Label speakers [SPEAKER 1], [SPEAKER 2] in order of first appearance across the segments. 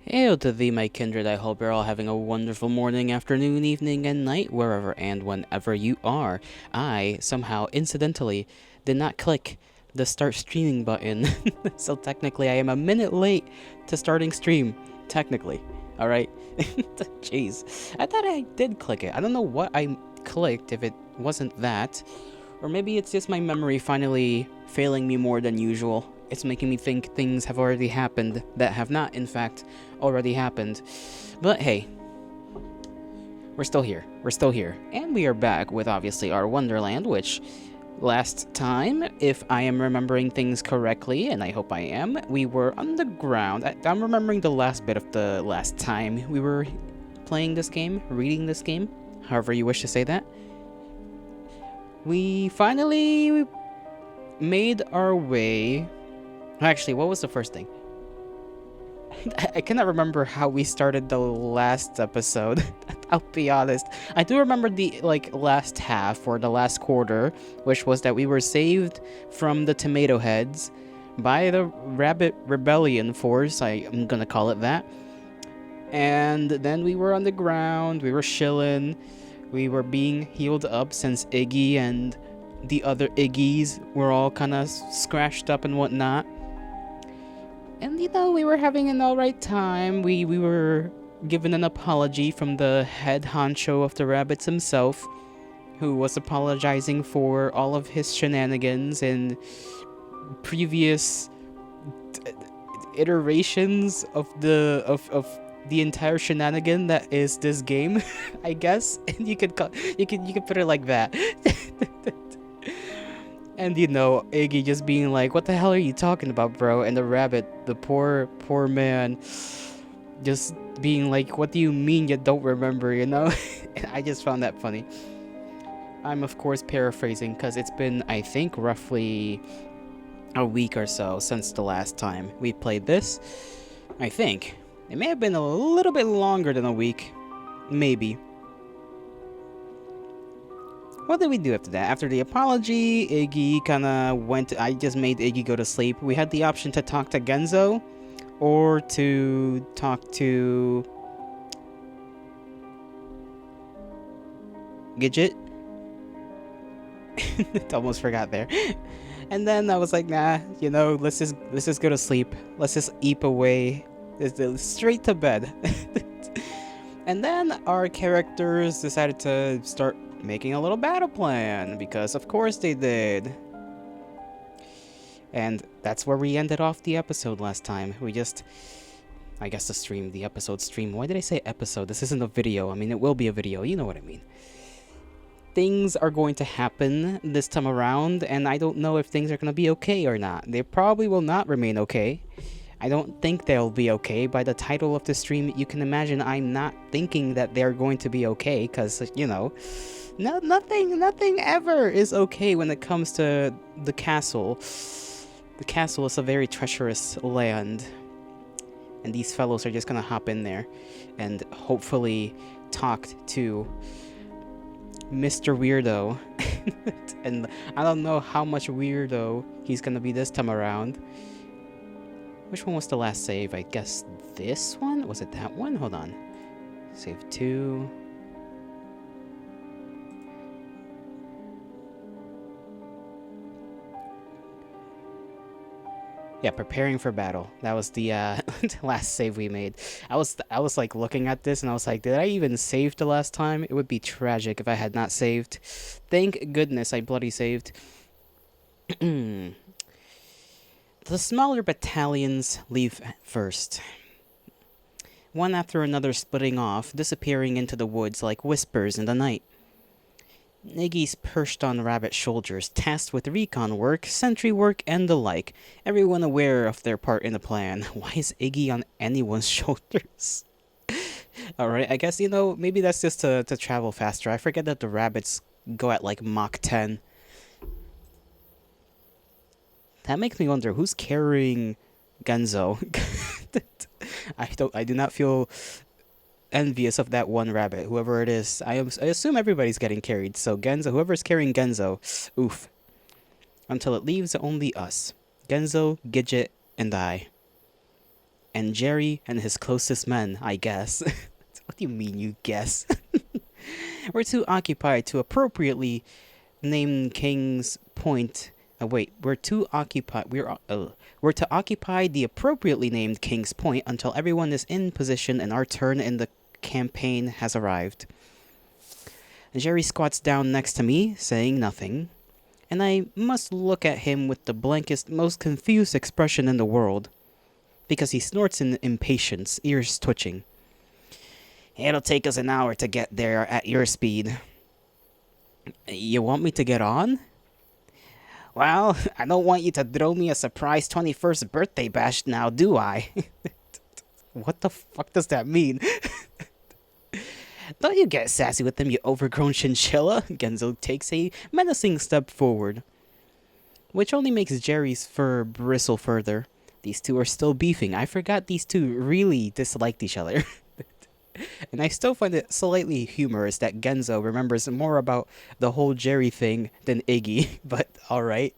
[SPEAKER 1] Hail to thee, my kindred. I hope you're all having a wonderful morning, afternoon, evening, and night, wherever and whenever you are. I, somehow, incidentally, did not click the start streaming button. So technically, I am a minute late to starting stream. Technically. Alright? Jeez. I thought I did click it. I don't know what I clicked if it wasn't that. Or maybe it's just my memory finally failing me more than usual. It's making me think things have already happened that have not, in fact, already happened. But hey, we're still here. We're still here. And we are back with, obviously, our Wonderland, which last time, if I am remembering things correctly, and I hope I am, we were on the ground. I'm remembering the last bit of the last time we were playing this game, reading this game, however you wish to say that. We finally made our way. Actually, what was the first thing? I cannot remember how we started the last episode. I'll be honest. I do remember the last half or the last quarter, which was that we were saved from the tomato heads by the rabbit rebellion force. I'm gonna call it that. And then we were on the ground. We were chilling. We were being healed up since Iggy and the other Iggies were all kind of scratched up and whatnot. And we were having an alright time. We were given an apology from the head honcho of the rabbits himself, who was apologizing for all of his shenanigans and previous iterations of the entire shenanigan that is this game, I guess. And you could put it like that. And Iggy just being like, "What the hell are you talking about, bro?" And the rabbit, the poor man, just being like, "What do you mean you don't remember?" And I just found that funny. I'm of course paraphrasing because it's been, I think, roughly a week or so since the last time we played this. I think it may have been a little bit longer than a week, maybe. What did we do after that? After the apology, Iggy kinda I just made Iggy go to sleep. We had the option to talk to Genzo, or to talk to Gidget. Almost forgot there. And then I was like, nah, let's just go to sleep. Let's just eep away. Straight to bed. And then our characters decided to start making a little battle plan, because of course they did. And that's where we ended off the episode last time. I guess the episode stream. Why did I say episode? This isn't a video. I mean, it will be a video. You know what I mean. Things are going to happen this time around, and I don't know if things are going to be okay or not. They probably will not remain okay. I don't think they'll be okay. By the title of the stream, you can imagine I'm not thinking that they're going to be okay, because, nothing ever is okay when it comes to the castle. The castle is a very treacherous land, and these fellows are just gonna hop in there and hopefully talk to Mr. Weirdo. And I don't know how much weirdo he's gonna be this time around. Which one was the last save? I guess this one? Was it that one? Hold on. Save 2. Yeah, preparing for battle. That was the last save we made. I was like looking at this and I was like, did I even save the last time? It would be tragic if I had not saved. Thank goodness I bloody saved. The smaller battalions leave first, one after another splitting off, disappearing into the woods like whispers in the night. Iggy's perched on Rabbit's shoulders, tasked with recon work, sentry work, and the like, everyone aware of their part in the plan. Why is Iggy on anyone's shoulders? Alright, I guess, maybe that's just to travel faster. I forget that the rabbits go at like Mach 10. That makes me wonder, who's carrying Genzo? I do not feel envious of that one rabbit, whoever it is. I assume everybody's getting carried, so Genzo, whoever's carrying Genzo, oof. Until it leaves only us. Genzo, Gidget, and I. and Jerry and his closest men, I guess. What do you mean, you guess? Were too occupied to appropriately name King's Point. Wait, we're too occupied. We're to occupy the appropriately named King's Point until everyone is in position and our turn in the campaign has arrived. Jerry squats down next to me, saying nothing, and I must look at him with the blankest, most confused expression in the world, because he snorts in impatience, ears twitching. It'll take us an hour to get there at your speed. You want me to get on? Well, I don't want you to throw me a surprise 21st birthday bash now, do I? What the fuck does that mean? Don't you get sassy with them, you overgrown chinchilla? Genzo takes a menacing step forward, which only makes Jerry's fur bristle further. These two are still beefing. I forgot these two really disliked each other. And I still find it slightly humorous that Genzo remembers more about the whole Jerry thing than Iggy, but alright.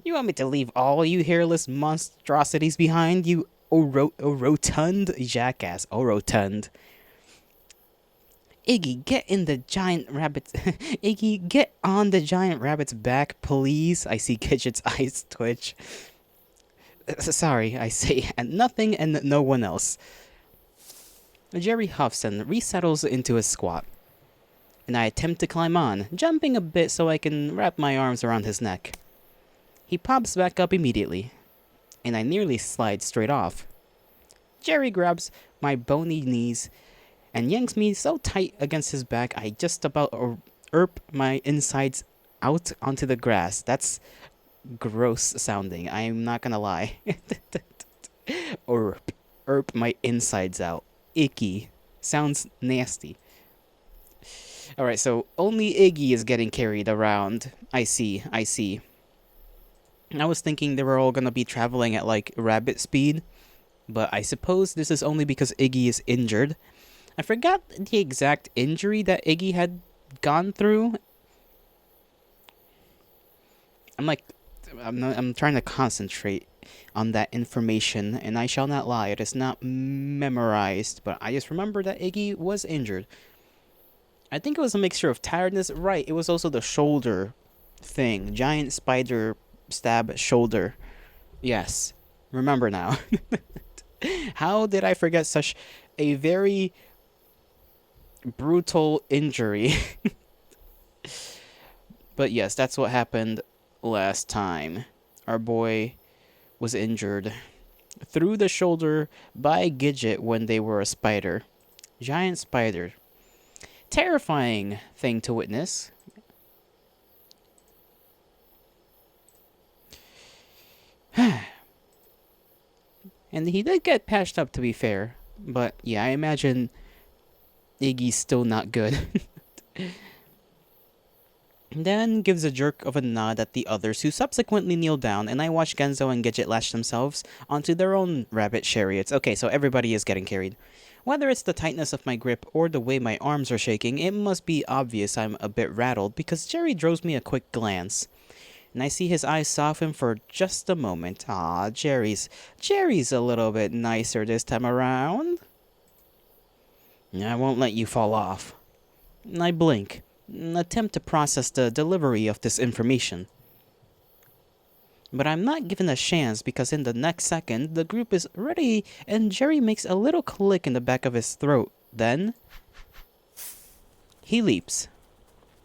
[SPEAKER 1] You want me to leave all you hairless monstrosities behind, you rotund jackass? Rotund. Iggy, get in the giant rabbit's... Iggy, get on the giant rabbit's back, please. I see Gidget's eyes twitch. Sorry, I say, and nothing and no one else. Jerry huffs and resettles into his squat, and I attempt to climb on, jumping a bit so I can wrap my arms around his neck. He pops back up immediately, and I nearly slide straight off. Jerry grabs my bony knees and yanks me so tight against his back I just about erp my insides out onto the grass. That's gross sounding, I'm not gonna lie. Erp my insides out. Icky. Sounds nasty. Alright, so only Iggy is getting carried around. I see. I was thinking they were all gonna be traveling at like rabbit speed, but I suppose this is only because Iggy is injured. I forgot the exact injury that Iggy had gone through. I'm trying to concentrate on that information, and I shall not lie, it is not memorized, but I just remember that Iggy was injured. I think it was a mixture of tiredness. Right, it was also the shoulder thing. Giant spider stab shoulder. Yes, remember now. How did I forget such a very brutal injury? But yes, that's what happened last time. Our boy was injured through the shoulder by Gidget when they were a spider. Giant spider. Terrifying thing to witness. And he did get patched up, to be fair. But yeah, I imagine Iggy's still not good. Then gives a jerk of a nod at the others, who subsequently kneel down, and I watch Genzo and Gidget lash themselves onto their own rabbit chariots. Okay, so everybody is getting carried. Whether it's the tightness of my grip or the way my arms are shaking, it must be obvious I'm a bit rattled, because Jerry throws me a quick glance. And I see his eyes soften for just a moment. Ah, Jerry's a little bit nicer this time around. I won't let you fall off. I blink. Attempt to process the delivery of this information. But I'm not given a chance, because in the next second, the group is ready and Jerry makes a little click in the back of his throat. Then, he leaps.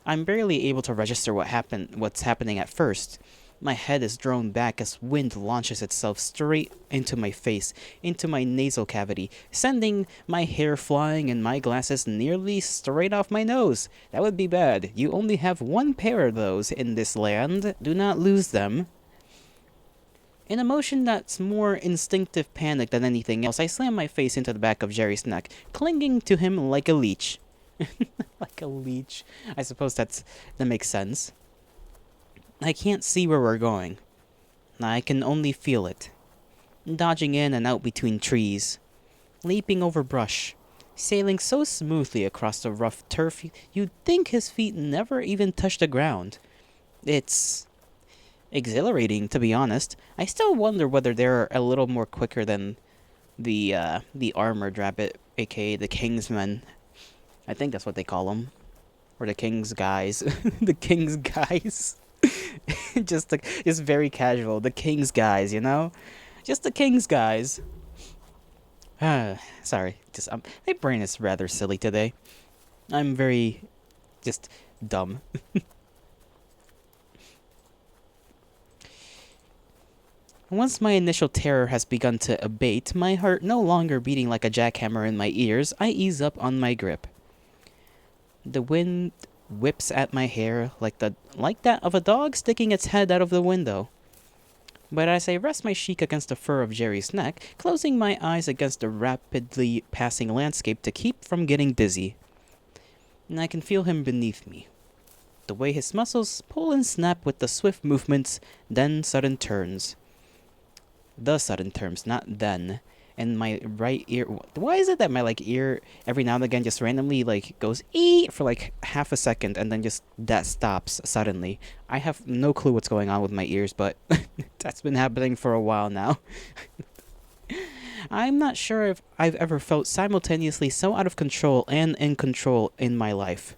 [SPEAKER 1] I'm barely able to register what's happening at first. My head is thrown back as wind launches itself straight into my face, into my nasal cavity, sending my hair flying and my glasses nearly straight off my nose. That would be bad. You only have one pair of those in this land. Do not lose them. In a motion that's more instinctive panic than anything else, I slam my face into the back of Jerry's neck, clinging to him like a leech. Like a leech. I suppose that makes sense. I can't see where we're going. I can only feel it. Dodging in and out between trees. Leaping over brush. Sailing so smoothly across the rough turf, you'd think his feet never even touch the ground. It's exhilarating, to be honest. I still wonder whether they're a little more quicker than the armored rabbit, aka the Kingsmen. I think that's what they call them, or the King's guys. The King's guys. Just very casual. The King's guys, you know, just the King's guys. Sorry, just my brain is rather silly today. I'm very just dumb. Once my initial terror has begun to abate, my heart no longer beating like a jackhammer in my ears, I ease up on my grip. The wind whips at my hair like that of a dog sticking its head out of the window. But as I rest my cheek against the fur of Jerry's neck, closing my eyes against the rapidly passing landscape to keep from getting dizzy, and I can feel him beneath me. The way his muscles pull and snap with the swift movements, then sudden turns. The sudden turns, not then. And my right ear. Why is it that my ear every now and again just randomly goes ee for half a second and then just that stops suddenly? I have no clue what's going on with my ears, but that's been happening for a while now. I'm not sure if I've ever felt simultaneously so out of control and in control in my life.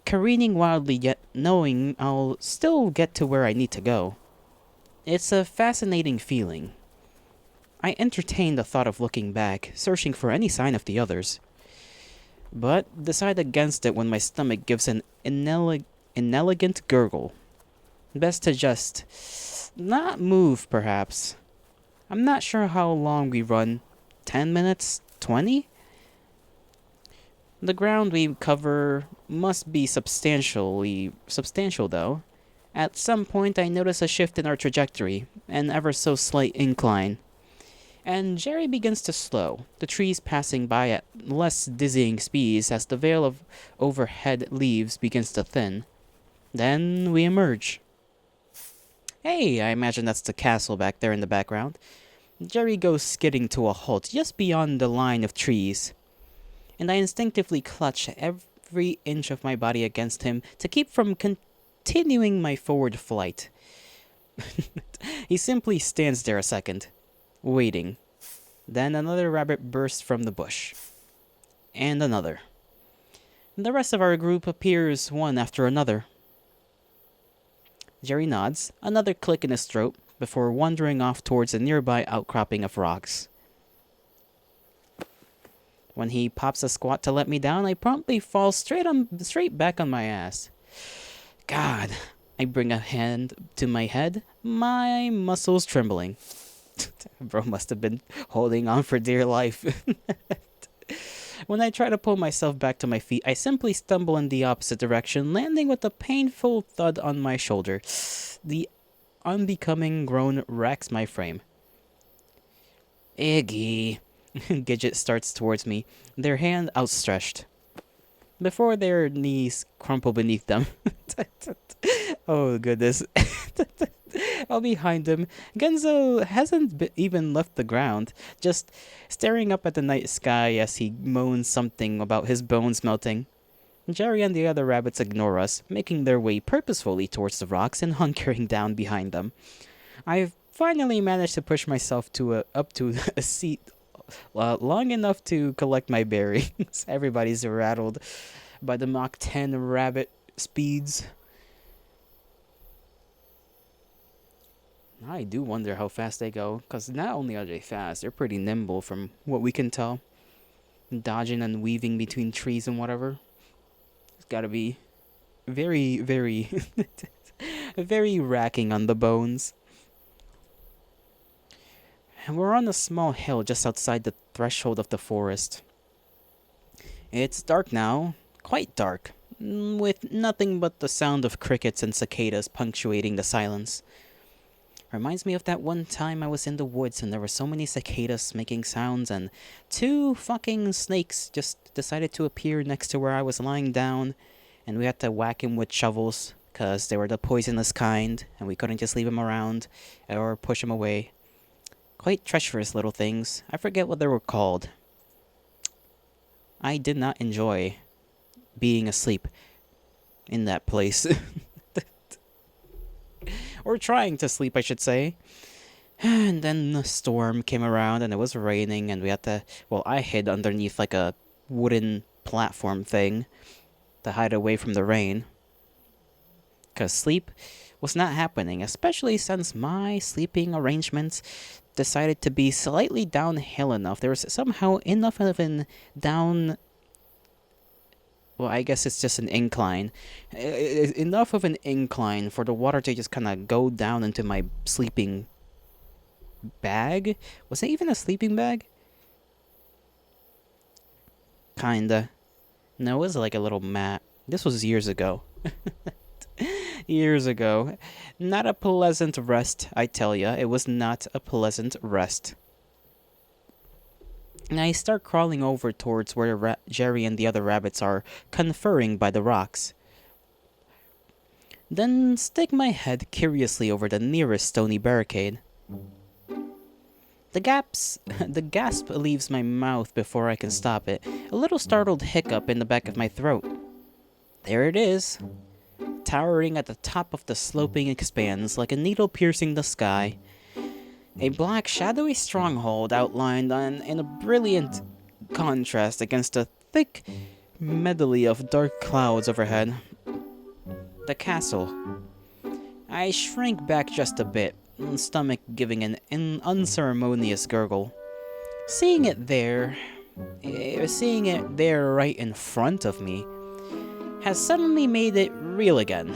[SPEAKER 1] Careening wildly yet knowing I'll still get to where I need to go. It's a fascinating feeling. I entertain the thought of looking back, searching for any sign of the others, but decide against it when my stomach gives an inelegant gurgle. Best to just not move, perhaps. I'm not sure how long we run. 10 minutes? 20? The ground we cover must be substantial, though. At some point, I notice a shift in our trajectory, an ever so slight incline. And Jerry begins to slow, the trees passing by at less dizzying speeds as the veil of overhead leaves begins to thin. Then we emerge. Hey, I imagine that's the castle back there in the background. Jerry goes skidding to a halt just beyond the line of trees, and I instinctively clutch every inch of my body against him to keep from continuing my forward flight. He simply stands there a second, waiting. Then another rabbit bursts from the bush. And another. The rest of our group appears one after another. Jerry nods, another click in his throat, before wandering off towards a nearby outcropping of rocks. When he pops a squat to let me down, I promptly fall straight back on my ass. God, I bring a hand to my head, my muscles trembling. Bro must have been holding on for dear life. When I try to pull myself back to my feet, I simply stumble in the opposite direction, landing with a painful thud on my shoulder. The unbecoming groan racks my frame. Iggy. Gidget starts towards me, their hand outstretched, before their knees crumple beneath them. Oh, goodness. While behind him, Genzo hasn't even left the ground, just staring up at the night sky as he moans something about his bones melting. Jerry and the other rabbits ignore us, making their way purposefully towards the rocks and hunkering down behind them. I've finally managed to push myself up to a seat long enough to collect my bearings. Everybody's rattled by the Mach 10 rabbit speeds. I do wonder how fast they go, because not only are they fast, they're pretty nimble from what we can tell. Dodging and weaving between trees and whatever. It's gotta be very, very, very racking on the bones. And we're on a small hill just outside the threshold of the forest. It's dark now, quite dark, with nothing but the sound of crickets and cicadas punctuating the silence. Reminds me of that one time I was in the woods and there were so many cicadas making sounds and 2 fucking snakes just decided to appear next to where I was lying down, and we had to whack him with shovels because they were the poisonous kind and we couldn't just leave him around or push him away. Quite treacherous little things. I forget what they were called. I did not enjoy being asleep in that place. Or trying to sleep, I should say. And then the storm came around and it was raining and we had to, well, I hid underneath like a wooden platform thing to hide away from the rain. Because sleep was not happening, especially since my sleeping arrangements decided to be slightly downhill enough. There was somehow enough of an down. Well, I guess it's just an incline. Enough of an incline for the water to just kind of go down into my sleeping bag. Was it even a sleeping bag? Kinda. No, it was like a little mat. This was years ago. Years ago. Not a pleasant rest, I tell ya. It was not a pleasant rest. And I start crawling over towards where Jerry and the other rabbits are conferring by the rocks. Then stick my head curiously over the nearest stony barricade. The gasp leaves my mouth before I can stop it. A little startled hiccup in the back of my throat. There it is, towering at the top of the sloping expanse like a needle piercing the sky. A black, shadowy stronghold outlined in a brilliant contrast against a thick medley of dark clouds overhead. The castle. I shrink back just a bit, stomach giving an unceremonious gurgle. Seeing it there right in front of me, has suddenly made it real again.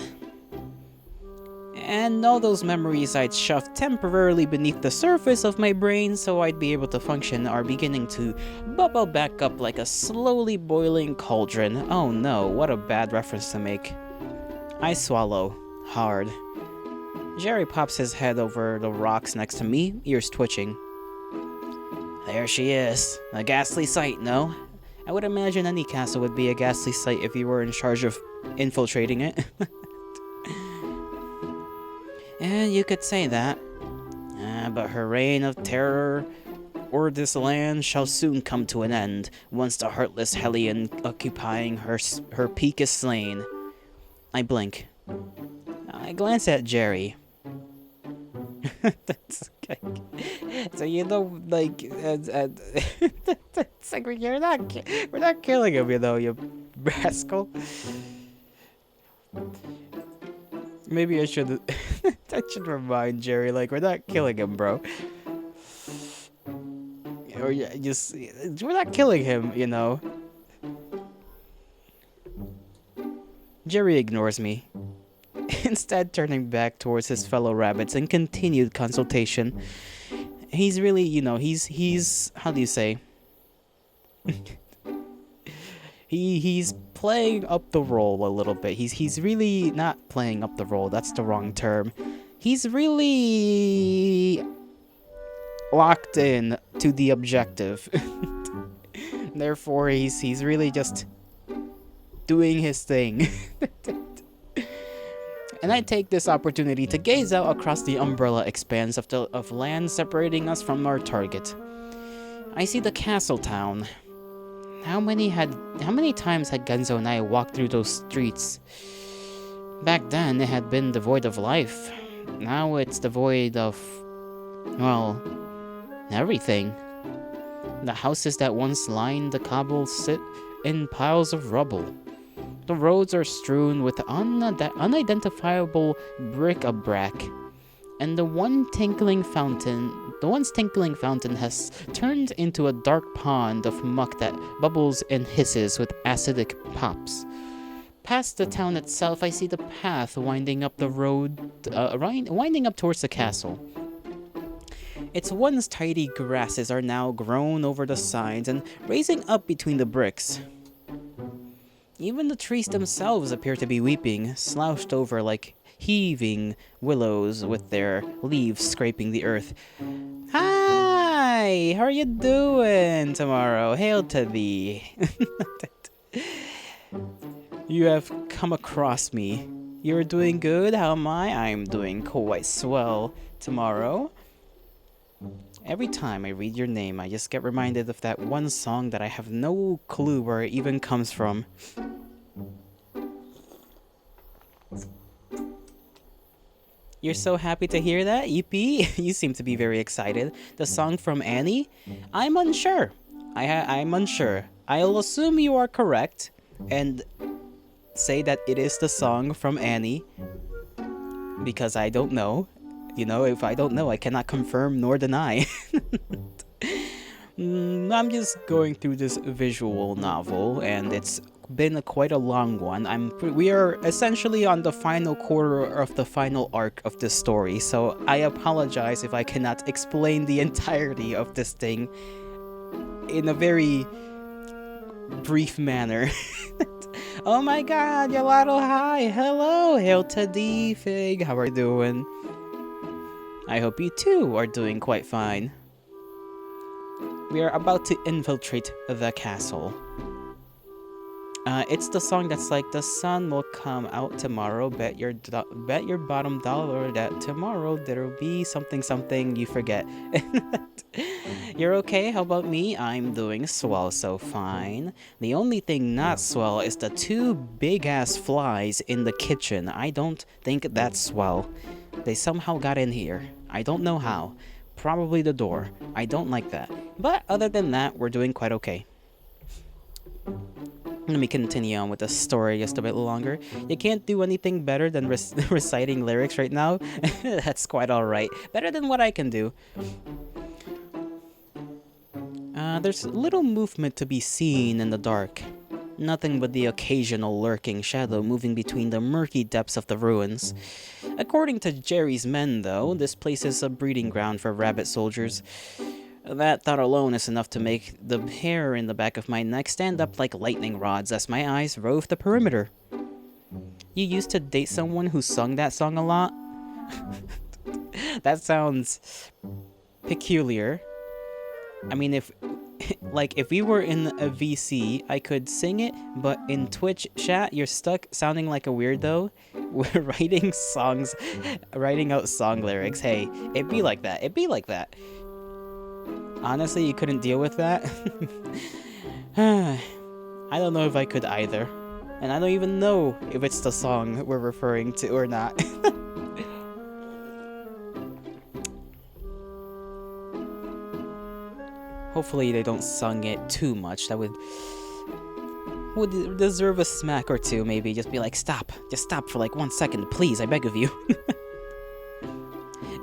[SPEAKER 1] And all those memories I'd shoved temporarily beneath the surface of my brain so I'd be able to function are beginning to bubble back up like a slowly boiling cauldron. Oh no, what a bad reference to make. I swallow, hard. Jerry pops his head over the rocks next to me, ears twitching. There she is. A ghastly sight, no? I would imagine any castle would be a ghastly sight if you were in charge of infiltrating it. And you could say that. But her reign of terror o'er this land shall soon come to an end, once the heartless Hellion occupying her peak is slain. I blink. I glance at Jerry. That's okay. So you know, like, it's like we're not killing him, you know, you rascal. Maybe I should remind Jerry, like, we're not killing him, bro. Or we're not killing him, you know. Jerry ignores me, instead turning back towards his fellow rabbits in continued consultation. He's really, you know, he's how do you say? He's playing up the role a little bit. He's really not playing up the role. That's the wrong term. He's really locked in to the objective. Therefore, he's really just doing his thing. And I take this opportunity to gaze out across the umbrella expanse of land separating us from our target. I see the castle town. How many times had Genzo and I walked through those streets? Back then, it had been devoid of life. Now it's devoid of, well, everything. The houses that once lined the cobble sit in piles of rubble. The roads are strewn with unidentifiable bric-a-brac, and the once tinkling fountain has turned into a dark pond of muck that bubbles and hisses with acidic pops. Past the town itself, I see the path winding up the road, winding up towards the castle. Its once tidy grasses are now grown over the sides and raising up between the bricks. Even the trees themselves appear to be weeping, slouched over like heaving willows with their leaves scraping the earth. Hi! How are you doing tomorrow? Hail to thee. You have come across me. You're doing good? How am I? I'm doing quite swell tomorrow. Every time I read your name, I just get reminded of that one song that I have no clue where it even comes from. You're so happy to hear that, Yippee? You seem to be very excited. The song from Annie? I'm unsure. I'm unsure. I'll assume you are correct and say that it is the song from Annie because I don't know. You know, if I don't know, I cannot confirm nor deny. I'm just going through this visual novel, and it's been quite a long one. We are essentially on the final quarter of the final arc of this story, so I apologize if I cannot explain the entirety of this thing in a very brief manner. Oh my god, Yalato, hi! Hello, Hail to D-Fig, how are you doing? I hope you too are doing quite fine. We are about to infiltrate the castle. It's the song that's like, the sun will come out tomorrow, bet your bottom dollar that tomorrow there'll be something something you forget. You're okay? How about me? I'm doing swell, so fine. The only thing not swell is the 2 big-ass flies in the kitchen. I don't think that's swell. They somehow got in here. I don't know how. Probably the door. I don't like that. But other than that, we're doing quite okay. Let me continue on with the story just a bit longer. You can't do anything better than reciting lyrics right now. That's quite alright. Better than what I can do. There's little movement to be seen in the dark. Nothing but the occasional lurking shadow moving between the murky depths of the ruins. According to Jerry's men, though, this place is a breeding ground for rabbit soldiers. That thought alone is enough to make the hair in the back of my neck stand up like lightning rods as my eyes rove the perimeter. You used to date someone who sung that song a lot? That sounds peculiar. I mean, if we were in a VC, I could sing it, but in Twitch chat, you're stuck sounding like a weirdo. We're writing out song lyrics. Hey, it be like that. It be like that. Honestly, you couldn't deal with that? I don't know if I could either. And I don't even know if it's the song we're referring to or not. Hopefully they don't sung it too much. That would deserve a smack or two, maybe. Just be like, stop. Just stop for like 1 second, please, I beg of you.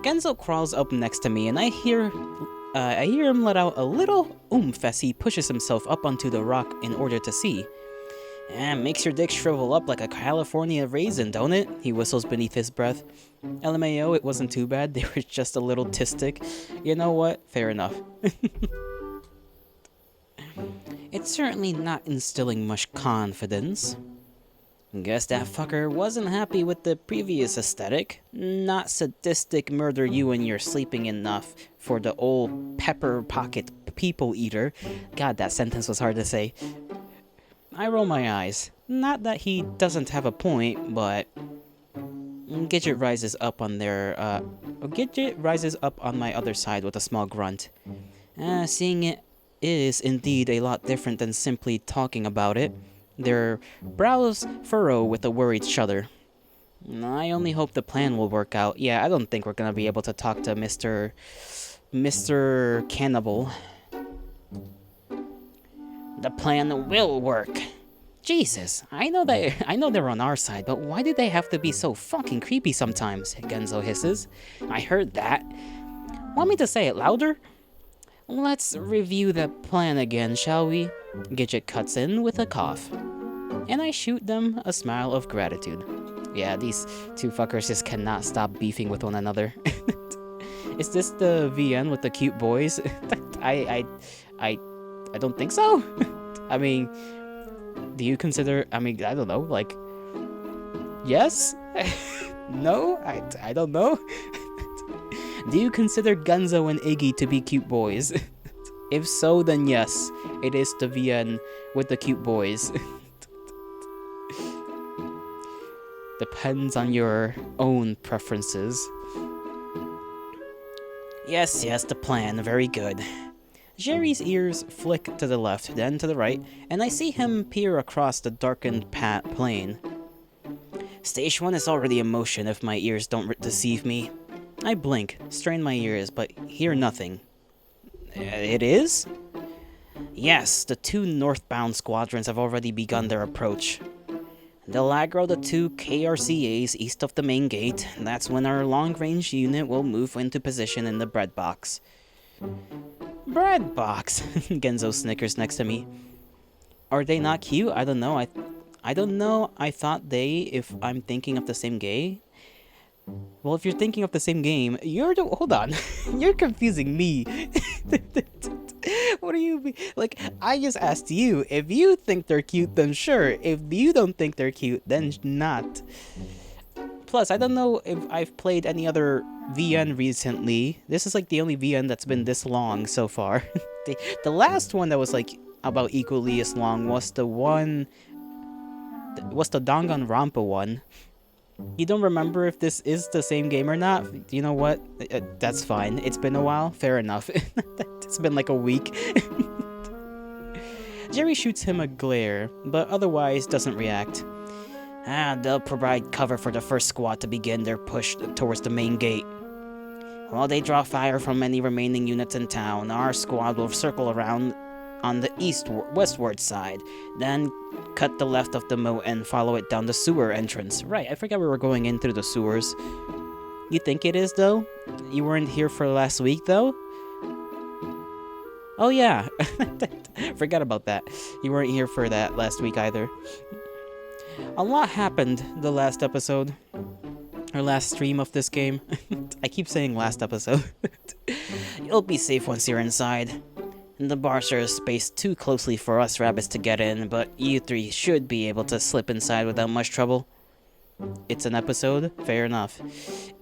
[SPEAKER 1] Genzo crawls up next to me, and I hear him let out a little oomph as he pushes himself up onto the rock in order to see. Makes your dick shrivel up like a California raisin, don't it? He whistles beneath his breath. LMAO, it wasn't too bad. They were just a little tistic. You know what? Fair enough. It's certainly not instilling much confidence. Guess that fucker wasn't happy with the previous aesthetic. Not sadistic murder you when you're sleeping enough for the old pepper pocket people eater. God, that sentence was hard to say. I roll my eyes. Not that he doesn't have a point, but Gidget rises up on my other side with a small grunt. Seeing it is indeed a lot different than simply talking about it. Their brows furrow with a worried shudder. I only hope the plan will work out. Yeah, I don't think we're gonna be able to talk to Mr. Cannibal. The plan will work. Jesus, I know they're on our side, but why do they have to be so fucking creepy sometimes? Genzo hisses. I heard that. Want me to say it louder? Let's review the plan again, shall we? Gidget cuts in with a cough. And I shoot them a smile of gratitude. Yeah, these two fuckers just cannot stop beefing with one another. Is this the VN with the cute boys? I don't think so. I mean, do you consider, I don't know, like, yes? No? I don't know. Do you consider Gunzo and Iggy to be cute boys? If so, then yes, it is the VN with the cute boys. Depends on your own preferences. Yes, the plan, very good. Jerry's ears flick to the left, then to the right, and I see him peer across the darkened plain. Stage 1 is already in motion if my ears don't deceive me. I blink, strain my ears, but hear nothing. It is? Yes, the 2 northbound squadrons have already begun their approach. They'll aggro the 2 KRCAs east of the main gate. That's when our long-range unit will move into position in the bread box. Bread box? Genzo snickers next to me. Are they not cute? I don't know. I don't know. I thought if I'm thinking of the same game. Well, if you're thinking of the same game, hold on. You're confusing me. What do you mean? Like, I just asked you. If you think they're cute, then sure. If you don't think they're cute, then not. Plus, I don't know if I've played any other VN recently. This is like the only VN that's been this long so far. The last one that was like about equally as long was the Danganronpa one. You don't remember if this is the same game or not? You know what? That's fine. It's been a while. Fair enough. It's been like a week. Jerry shoots him a glare, but otherwise doesn't react. They'll provide cover for the first squad to begin their push towards the main gate. While they draw fire from any remaining units in town, our squad will circle around on the westward side, then cut the left of the moat and follow it down the sewer entrance. Right, I forgot we were going in through the sewers. You think it is, though? You weren't here for last week, though? Oh yeah, forgot about that. You weren't here for that last week either. A lot happened the last episode. Or last stream of this game. I keep saying last episode. You'll be safe once you're inside. The bars are spaced too closely for us rabbits to get in, but you 3 should be able to slip inside without much trouble. It's an episode? Fair enough.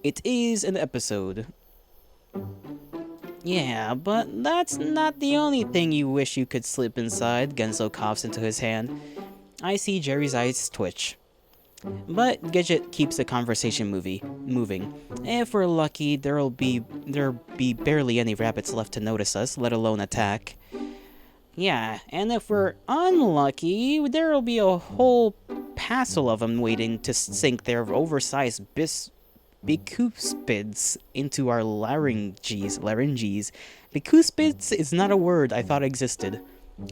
[SPEAKER 1] It is an episode. Yeah, but that's not the only thing you wish you could slip inside, Genzo coughs into his hand. I see Jerry's eyes twitch. But Gidget keeps the conversation moving. If we're lucky, there'll be barely any rabbits left to notice us, let alone attack. Yeah, and if we're unlucky, there'll be a whole passel of them waiting to sink their oversized bicuspids into our larynges. Bicuspids is not a word I thought existed.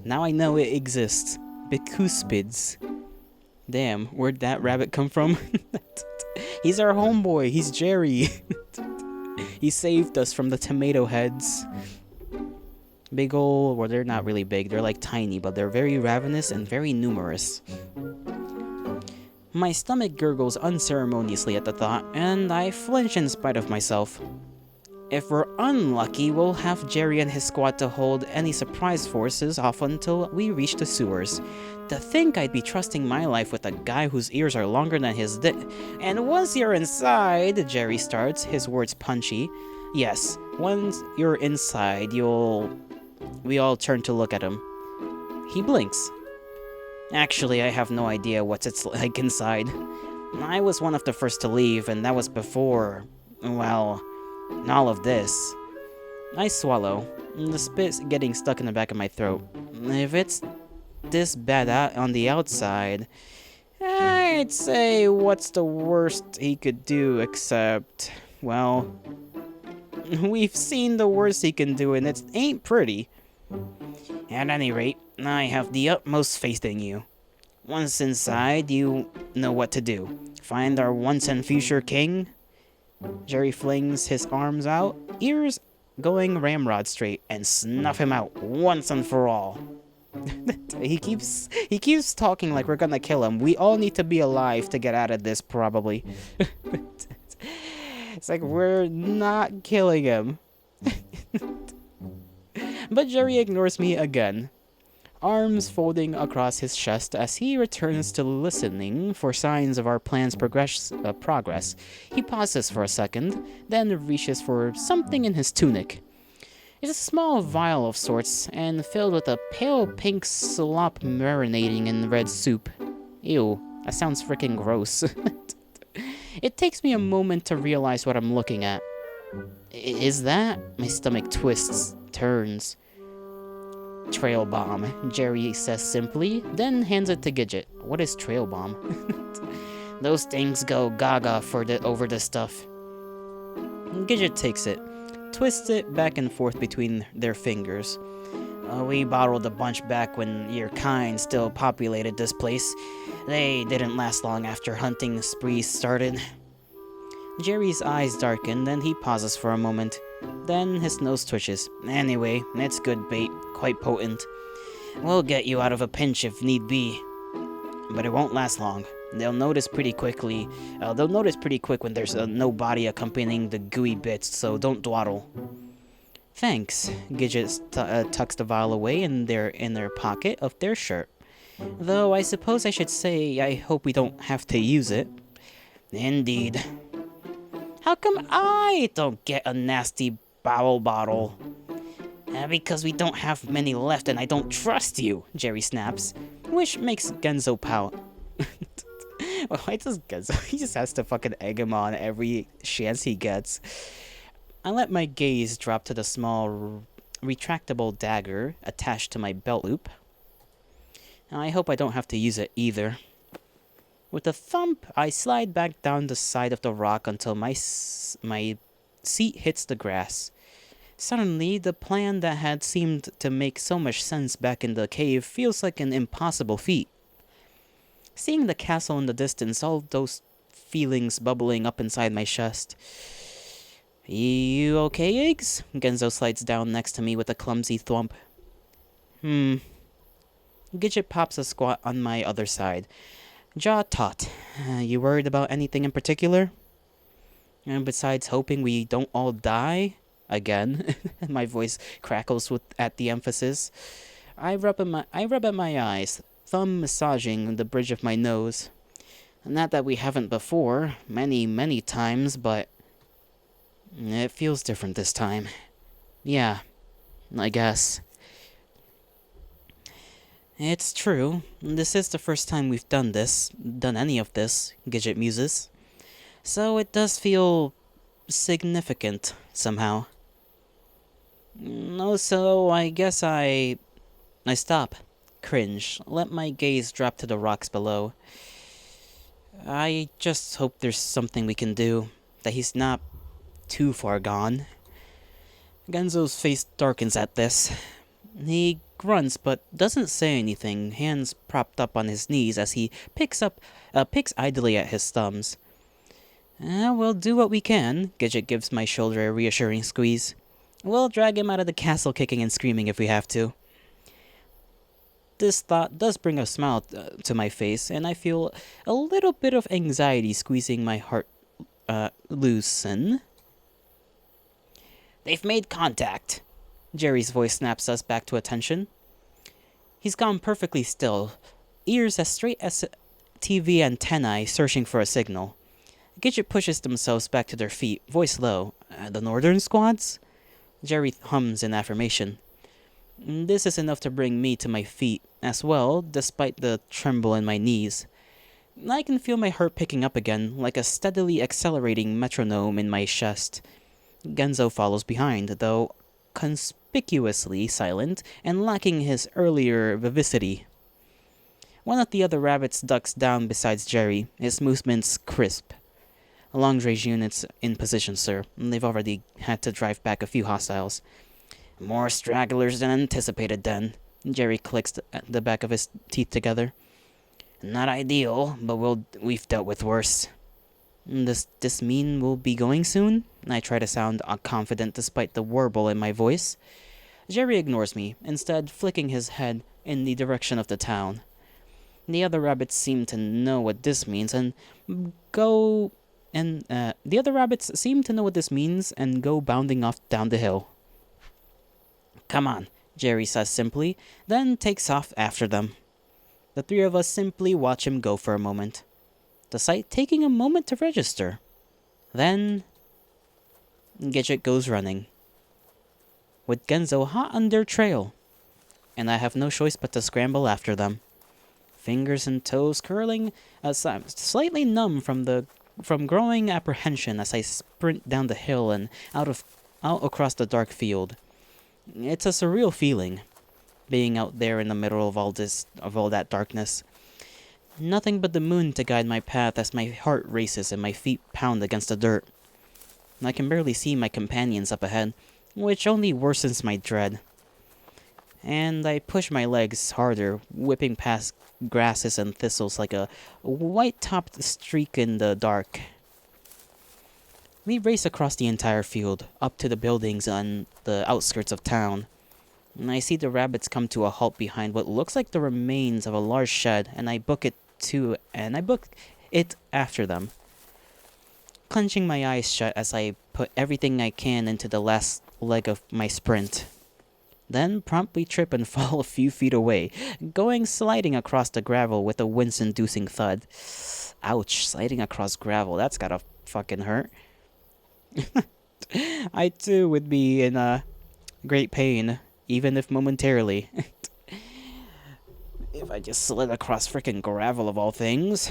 [SPEAKER 1] Now I know it exists. Bicuspids. Damn, where'd that rabbit come from? He's our homeboy, he's Jerry. He saved us from the tomato heads. Big ol', well, they're not really big, they're like tiny, but they're very ravenous and very numerous. My stomach gurgles unceremoniously at the thought, and I flinch in spite of myself. If we're unlucky, we'll have Jerry and his squad to hold any surprise forces off until we reach the sewers. To think I'd be trusting my life with a guy whose ears are longer than his And once you're inside, Jerry starts, his words punchy. Yes, once you're inside, we all turn to look at him. He blinks. Actually, I have no idea what it's like inside. I was one of the first to leave, and that was before, well, all of this. I swallow, the spit's getting stuck in the back of my throat. If it's this bad out on the outside, I'd say what's the worst he could do except, well, we've seen the worst he can do and it ain't pretty. At any rate, I have the utmost faith in you. Once inside, you know what to do. Find our once and future king. Jerry flings his arms out, ears going ramrod straight, and snuff him out once and for all. He keeps talking like we're gonna kill him. We all need to be alive to get out of this, probably. It's like we're not killing him. But Jerry ignores me again, arms folding across his chest as he returns to listening for signs of our plan's progress. He pauses for a second, then reaches for something in his tunic. It's a small vial of sorts, and filled with a pale pink slop marinating in red soup. Ew, that sounds freaking gross. It takes me a moment to realize what I'm looking at. Is that? My stomach twists, turns. Trail bomb, Jerry says simply, then hands it to Gidget. What is trail bomb? Those things go gaga over this stuff. Gidget takes it, twists it back and forth between their fingers. We bottled a bunch back when your kind still populated this place. They didn't last long after hunting sprees started. Jerry's eyes darken, then he pauses for a moment. Then his nose twitches. Anyway, it's good bait, quite potent. We'll get you out of a pinch if need be. But it won't last long. They'll notice pretty quick when there's no body accompanying the gooey bits, so don't dawdle. Thanks. Gidget tucks the vial away in their pocket of their shirt. Though I suppose I should say I hope we don't have to use it. Indeed. How come I don't get a nasty bowel bottle? Because we don't have many left and I don't trust you, Jerry snaps, which makes Genzo pout. Why does Genzo? He just has to fucking egg him on every chance he gets. I let my gaze drop to the small retractable dagger attached to my belt loop. I hope I don't have to use it either. With a thump, I slide back down the side of the rock until my seat hits the grass. Suddenly, the plan that had seemed to make so much sense back in the cave feels like an impossible feat. Seeing the castle in the distance, all those feelings bubbling up inside my chest. You okay, Eggs? Genzo slides down next to me with a clumsy thwomp. Gidget pops a squat on my other side. Jaw taut. You worried about anything in particular? And besides hoping we don't all die? Again. My voice crackles at the emphasis. I rub at my eyes, thumb massaging the bridge of my nose. Not that we haven't before, many times, but it feels different this time. Yeah, I guess. It's true. This is the first time we've done any of this, Gidget muses. So it does feel significant, somehow. No, so I guess I stop, cringe, let my gaze drop to the rocks below. I just hope there's something we can do, that he's not too far gone. Genzo's face darkens at this. He grunts but doesn't say anything, hands propped up on his knees as he picks idly at his thumbs. We'll do what we can, Gidget gives my shoulder a reassuring squeeze. We'll drag him out of the castle kicking and screaming if we have to. This thought does bring a smile to my face, and I feel a little bit of anxiety squeezing my heart loosen. They've made contact. Jerry's voice snaps us back to attention. He's gone perfectly still, ears as straight as TV antennae searching for a signal. Gidget pushes themselves back to their feet, voice low. The northern squads? Jerry hums in affirmation. This is enough to bring me to my feet as well, despite the tremble in my knees. I can feel my heart picking up again, like a steadily accelerating metronome in my chest. Genzo follows behind, though conspicuously silent and lacking his earlier vivacity. One of the other rabbits ducks down beside Jerry, his movements crisp. Long-range units in position, sir. They've already had to drive back a few hostiles. More stragglers than anticipated, then. Jerry clicks the back of his teeth together. Not ideal, but we've dealt with worse. Does this mean we'll be going soon? I try to sound confident despite the warble in my voice. Jerry ignores me, instead flicking his head in the direction of the town. The other rabbits seem to know what this means and go bounding off down the hill. Come on, Jerry says simply, then takes off after them. The three of us simply watch him go for a moment, the sight taking a moment to register. Then Gidget goes running, with Genzo hot on their trail, and I have no choice but to scramble after them. Fingers and toes curling, slightly numb from growing apprehension as I sprint down the hill and out across the dark field. It's a surreal feeling, being out there in the middle of all that darkness. Nothing but the moon to guide my path as my heart races and my feet pound against the dirt. I can barely see my companions up ahead, which only worsens my dread. And I push my legs harder, whipping past grasses and thistles like a white-topped streak in the dark. We race across the entire field, up to the buildings on the outskirts of town. And I see the rabbits come to a halt behind what looks like the remains of a large shed, and I book it after them, clenching my eyes shut as I put everything I can into the last leg of my sprint. Then promptly trip and fall a few feet away, going sliding across the gravel with a wince-inducing thud. Ouch, sliding across gravel, that's gotta fucking hurt. I too would be in great pain, even if momentarily. If I just slid across frickin' gravel of all things.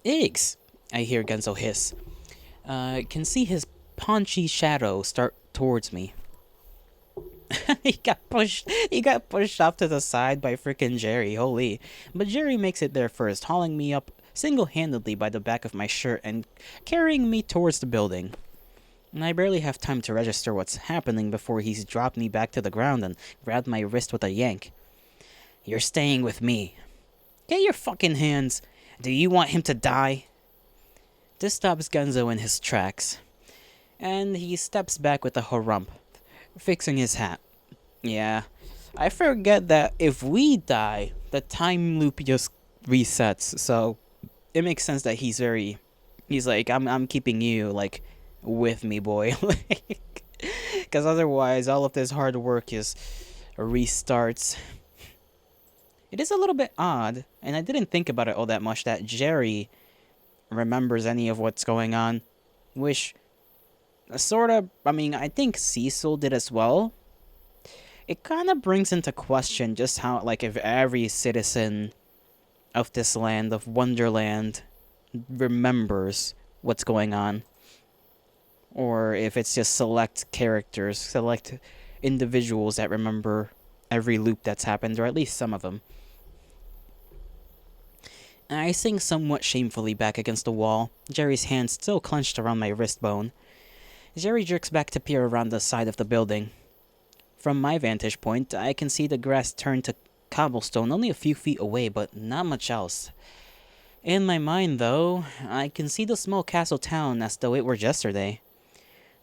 [SPEAKER 1] Eggs! I hear Genzo hiss. Can see his paunchy shadow start towards me. He got pushed off to the side by frickin' Jerry, holy. But Jerry makes it there first, hauling me up single-handedly by the back of my shirt and carrying me towards the building. And I barely have time to register what's happening before he's dropped me back to the ground and grabbed my wrist with a yank. You're staying with me. Get your fucking hands. Do you want him to die? This stops Genzo in his tracks, and he steps back with a harump, fixing his hat. Yeah, I forget that if we die, the time loop just resets, so it makes sense that he's like, I'm keeping you, like, with me, boy. Because otherwise, all of this hard work is restarts. It is a little bit odd, and I didn't think about it all that much, that Jerry remembers any of what's going on. Which, I think Cecil did as well. It kind of brings into question just how, like, if every citizen of this land, of Wonderland, remembers what's going on. Or if it's just select characters, select individuals that remember every loop that's happened, or at least some of them. I sink somewhat shamefully back against the wall, Jerry's hand still clenched around my wrist bone. Jerry jerks back to peer around the side of the building. From my vantage point, I can see the grass turn to cobblestone only a few feet away, but not much else. In my mind, though, I can see the small castle town as though it were yesterday.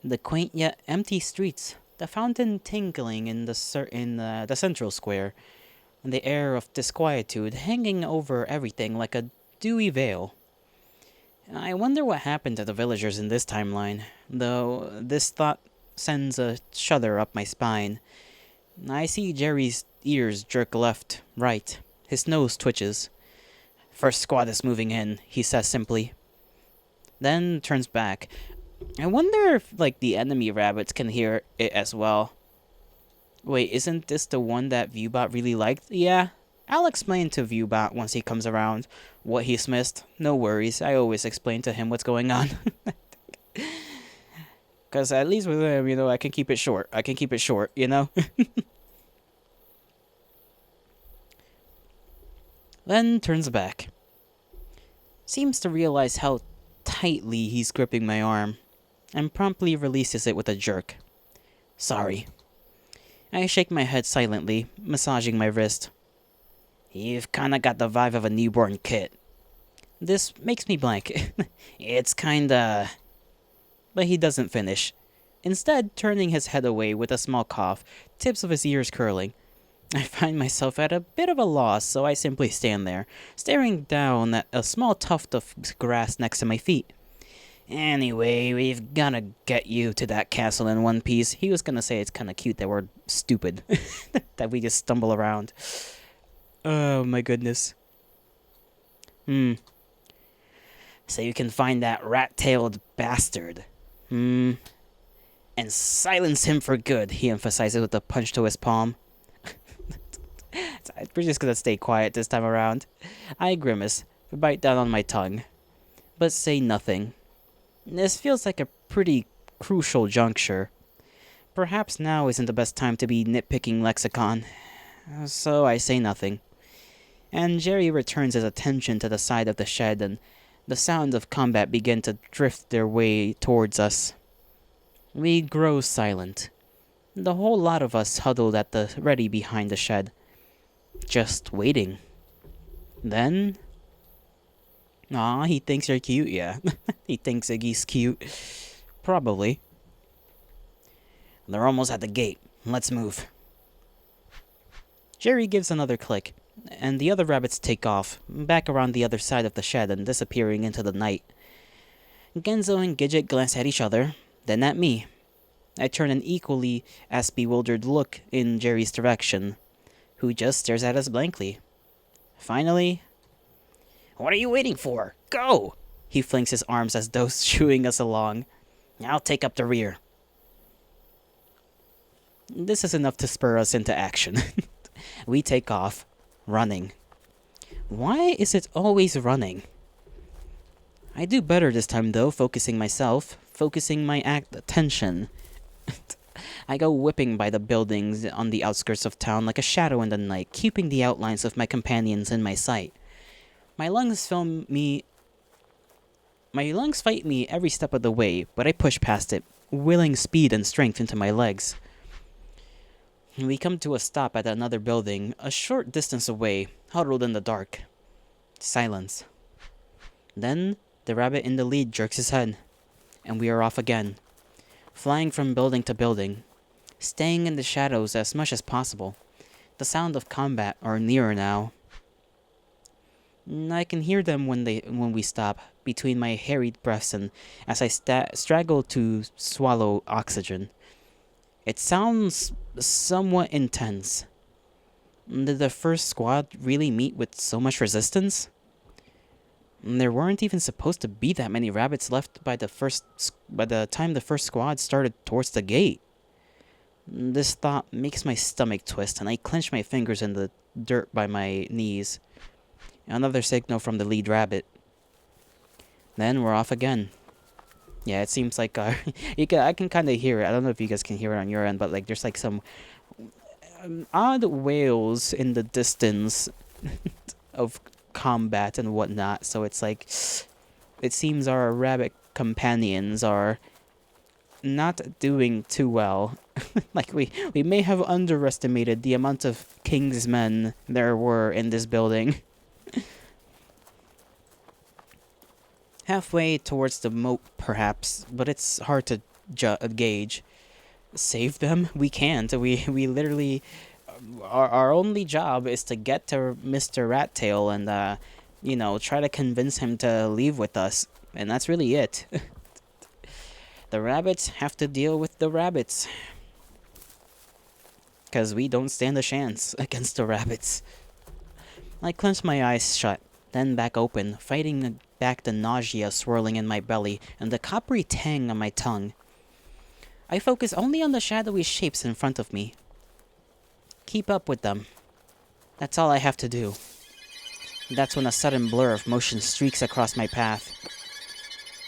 [SPEAKER 1] The quaint yet empty streets, the fountain tinkling in the central square, and the air of disquietude hanging over everything like a dewy veil. I wonder what happened to the villagers in this timeline, though this thought sends a shudder up my spine. I see Jerry's ears jerk left, right. His nose twitches. First squad is moving in, he says simply. Then turns back. I wonder if, like, the enemy rabbits can hear it as well. Wait, isn't this the one that Viewbot really liked? Yeah, I'll explain to Viewbot once he comes around what he's missed. No worries, I always explain to him what's going on. Because at least with him, I can keep it short. Then turns back. Seems to realize how tightly he's gripping my arm, and promptly releases it with a jerk. Sorry. I shake my head silently, massaging my wrist. You've kinda got the vibe of a newborn kid. This makes me blank. It's kinda... But he doesn't finish. Instead, turning his head away with a small cough, tips of his ears curling. I find myself at a bit of a loss, so I simply stand there, staring down at a small tuft of grass next to my feet. Anyway, we've gotta get you to that castle in one piece. He was gonna say it's kinda cute that we're stupid. That we just stumble around. Oh my goodness. So you can find that rat-tailed bastard. And silence him for good, he emphasizes with a punch to his palm. We're just gonna stay quiet this time around. I grimace, bite down on my tongue, but say nothing. This feels like a pretty crucial juncture. Perhaps now isn't the best time to be nitpicking lexicon, so I say nothing. And Jerry returns his attention to the side of the shed, and the sounds of combat begin to drift their way towards us. We grow silent. The whole lot of us huddled at the ready behind the shed, just waiting. Then, aw, he thinks you're cute, yeah. He thinks Iggy's cute. Probably. They're almost at the gate. Let's move. Jerry gives another click, and the other rabbits take off, back around the other side of the shed and disappearing into the night. Genzo and Gidget glance at each other, then at me. I turn an equally as bewildered look in Jerry's direction, who just stares at us blankly. Finally, "What are you waiting for? Go!" He flings his arms as though shooing us along. "I'll take up the rear." This is enough to spur us into action. We take off, running. Why is it always running? I do better this time though, focusing my attention. I go whipping by the buildings on the outskirts of town like a shadow in the night, keeping the outlines of my companions in my sight. My lungs fight me every step of the way, but I push past it, willing speed and strength into my legs. We come to a stop at another building, a short distance away, huddled in the dark. Silence. Then, the rabbit in the lead jerks his head, and we are off again, flying from building to building, staying in the shadows as much as possible. The sound of combat are nearer now. I can hear them when we stop, between my harried breaths and as I struggle to swallow oxygen. It sounds somewhat intense. Did the first squad really meet with so much resistance? There weren't even supposed to be that many rabbits left by the time the first squad started towards the gate. This thought makes my stomach twist, and I clench my fingers in the dirt by my knees. Another signal from the lead rabbit. Then we're off again. Yeah, it seems like I can kind of hear it. I don't know if you guys can hear it on your end, but like there's like some odd wails in the distance of combat and whatnot. So it's like it seems our rabbit companions are not doing too well. Like we may have underestimated the amount of king's men there were in this building. Halfway towards the moat, perhaps, but it's hard to gauge. Save them? We can't. We literally... Our only job is to get to Mr. Rattail and, try to convince him to leave with us. And that's really it. The rabbits have to deal with the rabbits. Because we don't stand a chance against the rabbits. I clench my eyes shut, then back open, fighting back the nausea swirling in my belly and the coppery tang on my tongue. I focus only on the shadowy shapes in front of me. Keep up with them. That's all I have to do. That's when a sudden blur of motion streaks across my path.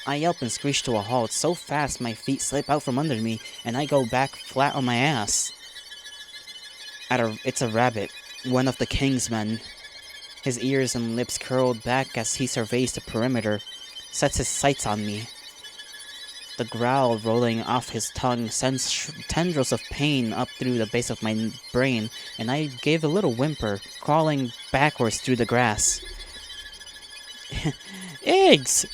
[SPEAKER 1] I yelp and screech to a halt so fast my feet slip out from under me and I go back flat on my ass. It's a rabbit, one of the king's men. His ears and lips curled back as he surveys the perimeter, sets his sights on me. The growl rolling off his tongue sends tendrils of pain up through the base of my brain, and I gave a little whimper, crawling backwards through the grass. Eggs!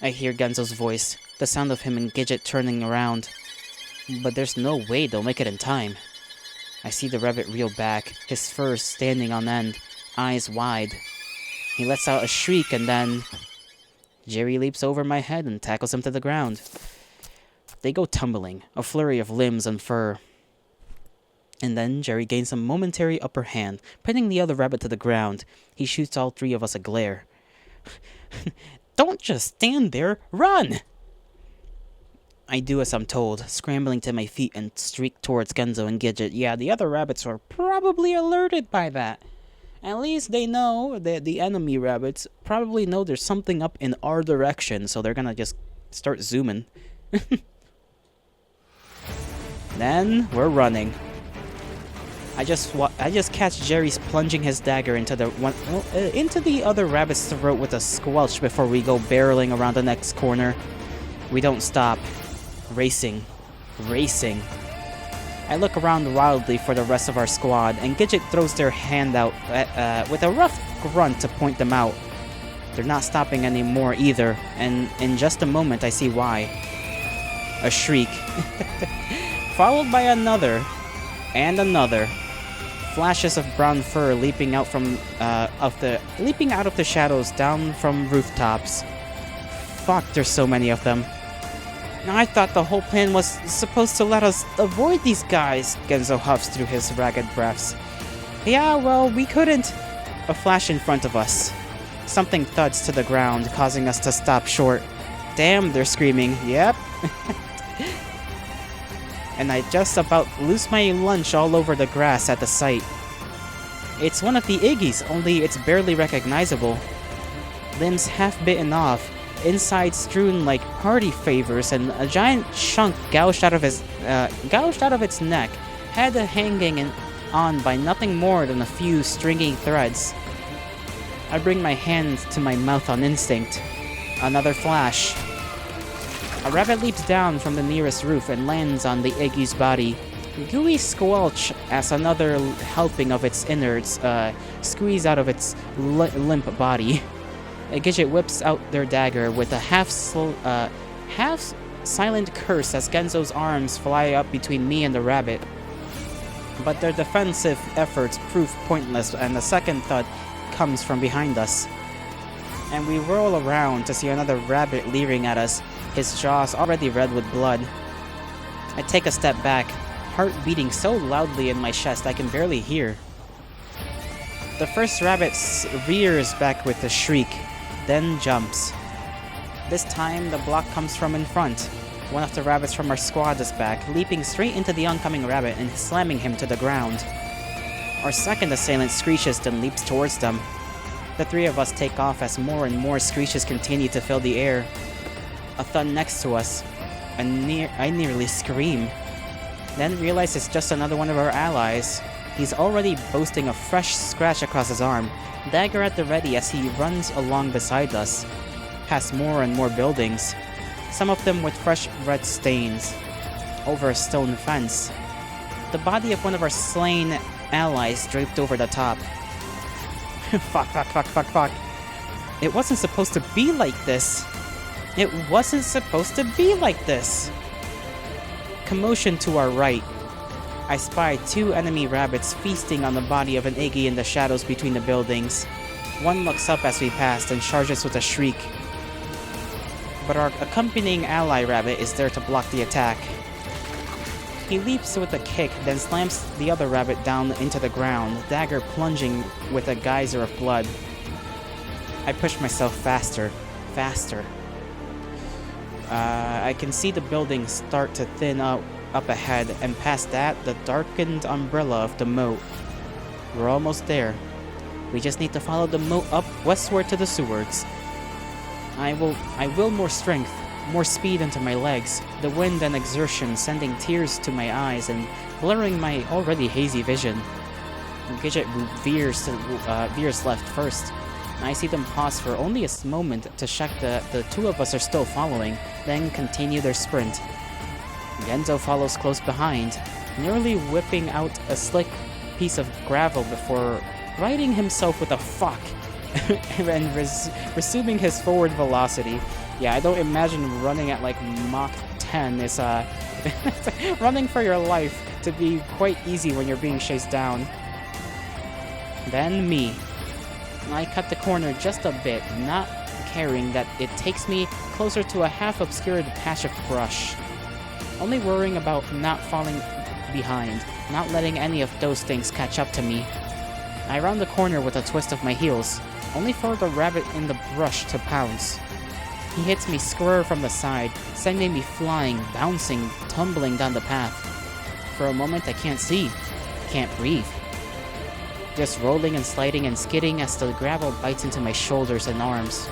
[SPEAKER 1] I hear Genzo's voice, the sound of him and Gidget turning around. But there's no way they'll make it in time. I see the rabbit reel back, his fur standing on end, eyes wide. He lets out a shriek and then... Jerry leaps over my head and tackles him to the ground. They go tumbling, a flurry of limbs and fur. And then Jerry gains a momentary upper hand, pinning the other rabbit to the ground. He shoots all three of us a glare. Don't just stand there, run! I do as I'm told, scrambling to my feet and streak towards Genzo and Gidget. Yeah, the other rabbits were probably alerted by that. At least they know that the enemy rabbits probably know there's something up in our direction, so they're gonna just start zooming. Then we're running. I just catch Jerry's plunging his dagger into the other rabbit's throat with a squelch before we go barreling around the next corner. We don't stop. Racing. I look around wildly for the rest of our squad, and Gidget throws their hand out with a rough grunt to point them out. They're not stopping anymore either, and in just a moment I see why. A shriek. Followed by another, and another. Flashes of brown fur leaping out of the shadows down from rooftops. Fuck, there's so many of them. I thought the whole plan was supposed to let us avoid these guys, Genzo huffs through his ragged breaths. Yeah, well, we couldn't. A flash in front of us. Something thuds to the ground, causing us to stop short. Damn, they're screaming. Yep. And I just about lose my lunch all over the grass at the sight. It's one of the Iggy's, only it's barely recognizable. Limbs half bitten off, inside strewn like party favors, and a giant chunk gouged out of its neck, head hanging on by nothing more than a few stringy threads. I bring my hand to my mouth on instinct. Another flash. A rabbit leaps down from the nearest roof and lands on the Iggy's body. Gooey squelch as another helping of its innards squeeze out of its limp body. Gidget whips out their dagger with a half silent curse as Genzo's arms fly up between me and the rabbit. But their defensive efforts prove pointless, and the second thud comes from behind us. And we whirl around to see another rabbit leering at us, his jaws already red with blood. I take a step back, heart beating so loudly in my chest I can barely hear. The first rabbit rears back with a shriek, then jumps. This time, the block comes from in front. One of the rabbits from our squad is back, leaping straight into the oncoming rabbit and slamming him to the ground. Our second assailant screeches then leaps towards them. The three of us take off as more and more screeches continue to fill the air. A thud next to us. I nearly scream. Then realize it's just another one of our allies. He's already boasting a fresh scratch across his arm, dagger at the ready as he runs along beside us, past more and more buildings, some of them with fresh red stains, over a stone fence. The body of one of our slain allies draped over the top. Fuck. It wasn't supposed to be like this. Commotion to our right. I spy two enemy rabbits feasting on the body of an Iggy in the shadows between the buildings. One looks up as we pass and charges with a shriek. But our accompanying ally rabbit is there to block the attack. He leaps with a kick, then slams the other rabbit down into the ground, dagger plunging with a geyser of blood. I push myself faster. I can see the buildings start to thin out up ahead, and past that, the darkened umbrella of the moat. We're almost there. We just need to follow the moat up westward to the sewards. I will more strength, more speed into my legs, the wind and exertion sending tears to my eyes and blurring my already hazy vision. Gidget veers left first. I see them pause for only a moment to check the two of us are still following, then continue their sprint. Genzo follows close behind, nearly whipping out a slick piece of gravel before righting himself with a fuck and resuming his forward velocity. Yeah, I don't imagine running at like Mach 10 is running for your life to be quite easy when you're being chased down. Then me. I cut the corner just a bit, not caring that it takes me closer to a half-obscured patch of brush. Only worrying about not falling behind, not letting any of those things catch up to me. I round the corner with a twist of my heels, only for the rabbit in the brush to pounce. He hits me square from the side, sending me flying, bouncing, tumbling down the path. For a moment I can't see, can't breathe. Just rolling and sliding and skidding as the gravel bites into my shoulders and arms.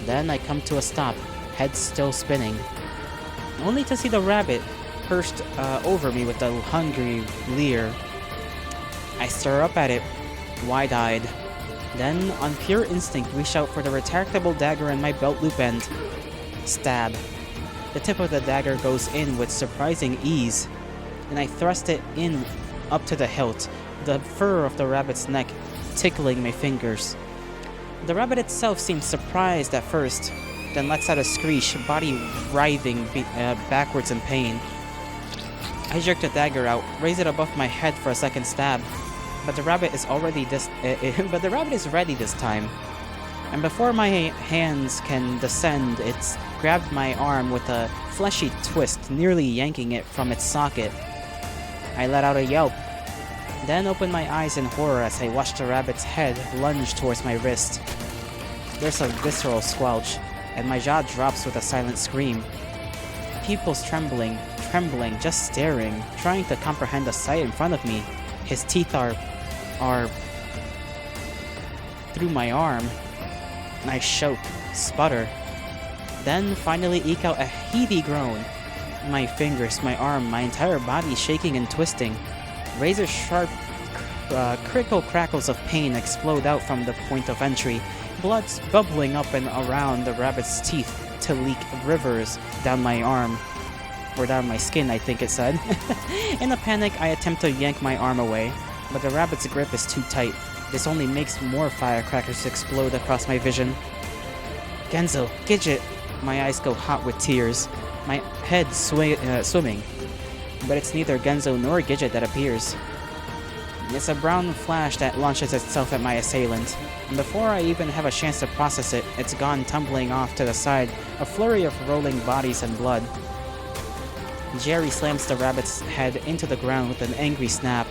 [SPEAKER 1] Then I come to a stop, head still spinning, only to see the rabbit perched over me with a hungry leer. I stare up at it, wide-eyed. Then, on pure instinct, reach out for the retractable dagger in my belt loop end. Stab. The tip of the dagger goes in with surprising ease, and I thrust it in up to the hilt, the fur of the rabbit's neck tickling my fingers. The rabbit itself seems surprised at first, then lets out a screech, body writhing backwards in pain. I jerk the dagger out, raise it above my head for a second stab, but the rabbit is ready this time. And before my hands can descend, it's grabbed my arm with a fleshy twist, nearly yanking it from its socket. I let out a yelp, then opened my eyes in horror as I watched the rabbit's head lunge towards my wrist. There's a visceral squelch, and my jaw drops with a silent scream. Pupils trembling, just staring, trying to comprehend the sight in front of me. His teeth are through my arm. I choke, sputter, then finally eke out a heavy groan. My fingers, my arm, my entire body shaking and twisting. Razor-sharp, critical crackles of pain explode out from the point of entry, blood bubbling up and around the rabbit's teeth to leak rivers down my arm. Or down my skin, I think it said. In a panic, I attempt to yank my arm away, but the rabbit's grip is too tight. This only makes more firecrackers explode across my vision. Genzo, Gidget! My eyes go hot with tears, my head swimming. But it's neither Genzo nor Gidget that appears. It's a brown flash that launches itself at my assailant, and before I even have a chance to process it, it's gone tumbling off to the side, a flurry of rolling bodies and blood. Jerry slams the rabbit's head into the ground with an angry snap,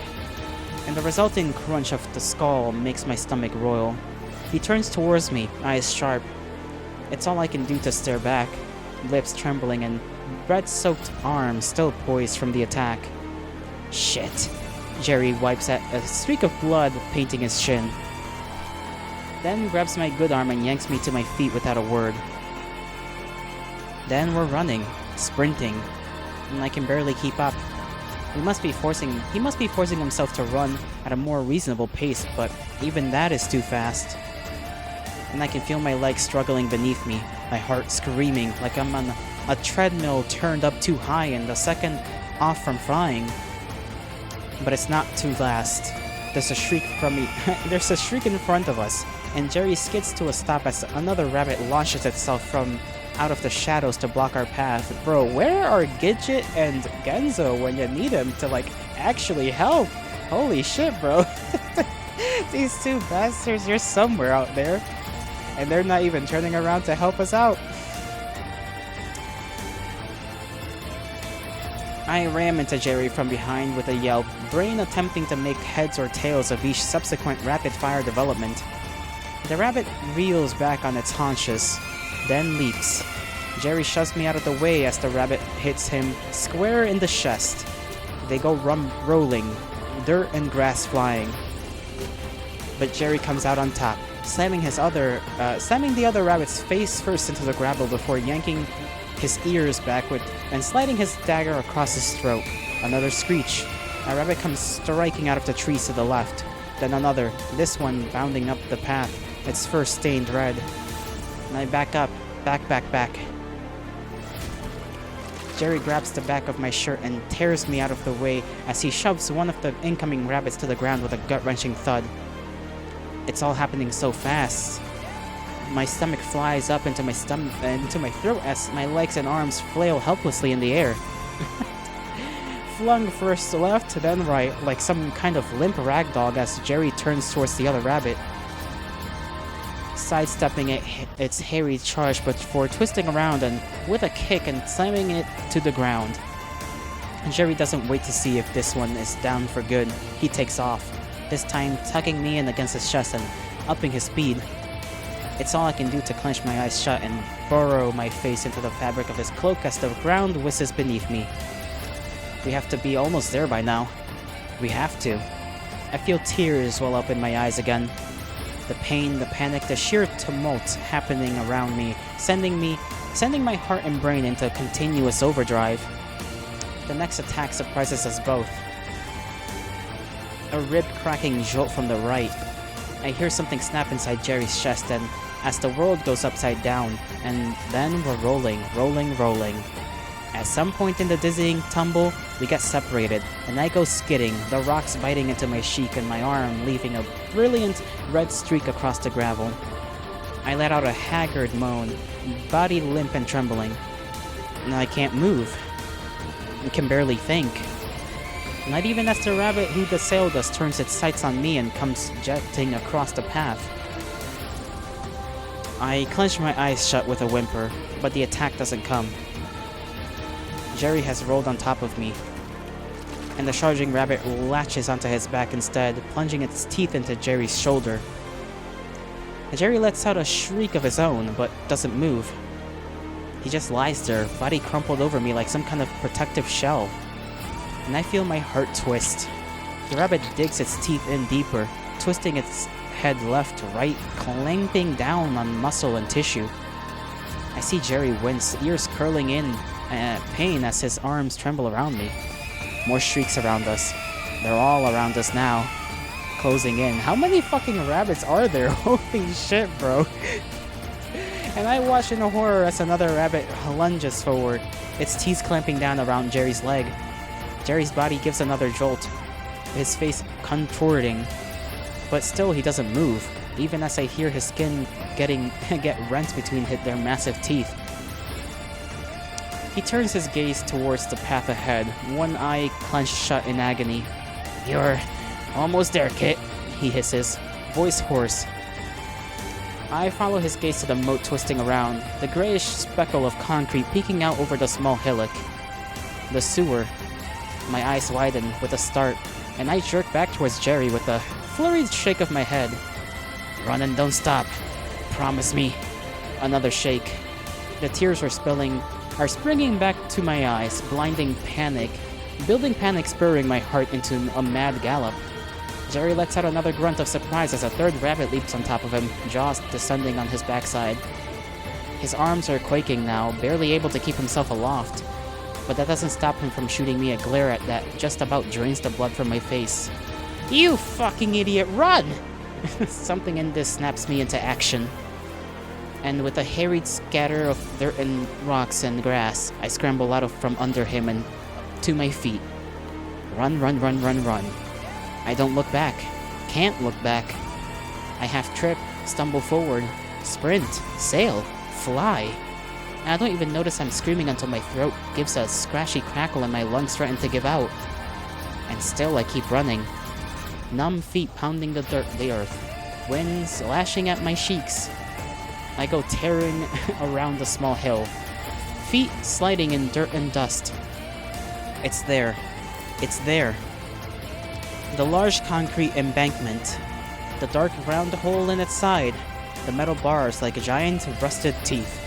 [SPEAKER 1] and the resulting crunch of the skull makes my stomach roil. He turns towards me, eyes sharp. It's all I can do to stare back, lips trembling and blood-soaked arms still poised from the attack. Shit. Jerry wipes at a streak of blood painting his chin, then grabs my good arm and yanks me to my feet without a word. Then we're running, sprinting, and I can barely keep up. He must be forcing himself to run at a more reasonable pace, but even that is too fast. And I can feel my legs struggling beneath me, my heart screaming like I'm on a treadmill turned up too high and a second off from flying. But it's not too fast. There's a shriek in front of us, and Jerry skids to a stop as another rabbit launches itself from out of the shadows to block our path. Bro, where are Gidget and Genzo when you need them to, actually help? Holy shit, bro. These two bastards are somewhere out there, and they're not even turning around to help us out. I ram into Jerry from behind with a yelp, brain attempting to make heads or tails of each subsequent rapid-fire development. The rabbit reels back on its haunches, then leaps. Jerry shoves me out of the way as the rabbit hits him square in the chest. They go rolling, dirt and grass flying. But Jerry comes out on top, slamming the other rabbit's face first into the gravel before yanking his ears backward and sliding his dagger across his throat. Another screech. A rabbit comes striking out of the trees to the left. Then another, this one bounding up the path, its fur stained red. And I back up, back. Jerry grabs the back of my shirt and tears me out of the way as he shoves one of the incoming rabbits to the ground with a gut-wrenching thud. It's all happening so fast. My stomach flies up into my throat as my legs and arms flail helplessly in the air. Flung first left, then right, like some kind of limp ragdoll as Jerry turns towards the other rabbit, sidestepping its hairy charge before twisting around and with a kick and slamming it to the ground. Jerry doesn't wait to see if this one is down for good. He takes off, this time tucking me in against his chest and upping his speed. It's all I can do to clench my eyes shut and burrow my face into the fabric of his cloak as the ground whizzes beneath me. We have to be almost there by now. We have to. I feel tears well up in my eyes again. The pain, the panic, the sheer tumult happening around me, sending me sending my heart and brain into continuous overdrive. The next attack surprises us both. A rib-cracking jolt from the right. I hear something snap inside Jerry's chest, and as the world goes upside down, and then we're rolling. At some point in the dizzying tumble, we get separated, and I go skidding, the rocks biting into my cheek and my arm, leaving a brilliant red streak across the gravel. I let out a haggard moan, body limp and trembling. And I can't move. I can barely think. Not even as the rabbit who assailed us turns its sights on me and comes jetting across the path. I clench my eyes shut with a whimper, but the attack doesn't come. Jerry has rolled on top of me, and the charging rabbit latches onto his back instead, plunging its teeth into Jerry's shoulder. Jerry lets out a shriek of his own, but doesn't move. He just lies there, body crumpled over me like some kind of protective shell. And I feel my heart twist. The rabbit digs its teeth in deeper, twisting its head left to right, clamping down on muscle and tissue. I see Jerry wince, ears curling in pain as his arms tremble around me. More shrieks around us. They're all around us now. Closing in. How many fucking rabbits are there? Holy shit, bro. And I watch in horror as another rabbit lunges forward, its teeth clamping down around Jerry's leg. Jerry's body gives another jolt, his face contorting, but still he doesn't move, even as I hear his skin get rent between their massive teeth. He turns his gaze towards the path ahead, one eye clenched shut in agony. "You're almost there, Kit," he hisses, voice hoarse. I follow his gaze to the moat twisting around, the grayish speckle of concrete peeking out over the small hillock. The sewer. My eyes widen with a start, and I jerk back towards Jerry with a flurried shake of my head. "Run and don't stop. Promise me." Another shake. The tears are springing back to my eyes, building panic spurring my heart into a mad gallop. Jerry lets out another grunt of surprise as a third rabbit leaps on top of him, jaws descending on his backside. His arms are quaking now, barely able to keep himself aloft, but that doesn't stop him from shooting me a glare that just about drains the blood from my face. "You fucking idiot, run!" Something in this snaps me into action. And with a harried scatter of dirt and rocks and grass, I scramble out from under him and to my feet. Run. I don't look back. Can't look back. I half trip, stumble forward, sprint, sail, fly. And I don't even notice I'm screaming until my throat gives a scratchy crackle and my lungs threaten to give out. And still I keep running. Numb feet pounding the earth. Winds lashing at my cheeks. I go tearing around the small hill. Feet sliding in dirt and dust. It's there. The large concrete embankment. The dark round hole in its side. The metal bars like giant rusted teeth.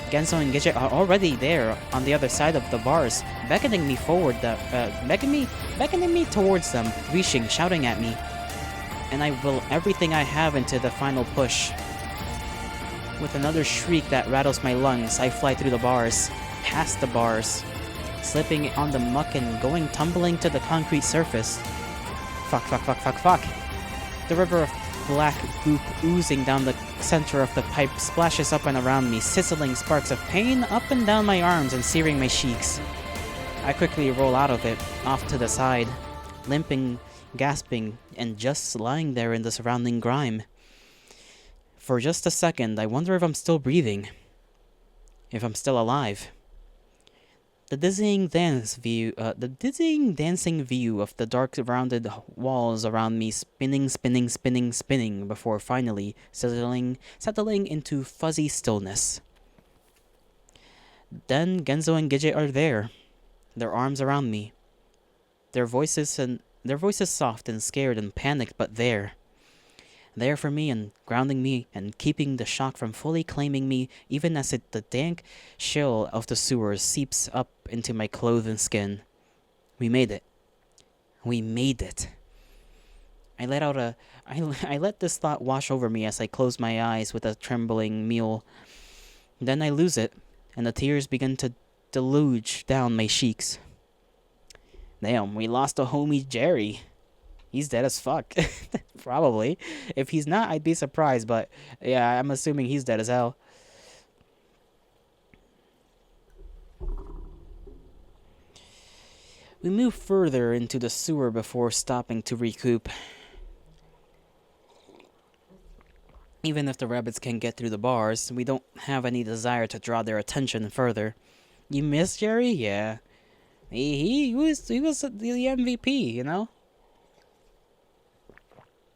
[SPEAKER 1] Genzo and Gidget are already there on the other side of the bars, beckoning me forward, beckoning me towards them, reaching, shouting at me. And I will everything I have into the final push. With another shriek that rattles my lungs, I fly through the bars, past the bars, slipping on the muck and going tumbling to the concrete surface. Fuck. The river of black goop oozing down the center of the pipe splashes up and around me, sizzling sparks of pain up and down my arms and searing my cheeks. I quickly roll out of it, off to the side, limping, gasping, and just lying there in the surrounding grime. For just a second, I wonder if I'm still breathing. If I'm still alive. The dizzying dancing view of the dark rounded walls around me spinning before finally settling into fuzzy stillness. Then Genzo and Gidget are there, their arms around me. Their voices soft and scared and panicked, but there for me and grounding me and keeping the shock from fully claiming me, even as the dank chill of the sewers seeps up into my clothes and skin. We made it. I let this thought wash over me as I close my eyes with a trembling mule. Then I lose it, and the tears begin to deluge down my cheeks. Damn, we lost a homie Jerry. He's dead as fuck. Probably. If he's not, I'd be surprised, but yeah, I'm assuming he's dead as hell. We move further into the sewer before stopping to recoup. Even if the rabbits can get through the bars, we don't have any desire to draw their attention further. You miss Jerry? Yeah. He was the MVP, you know?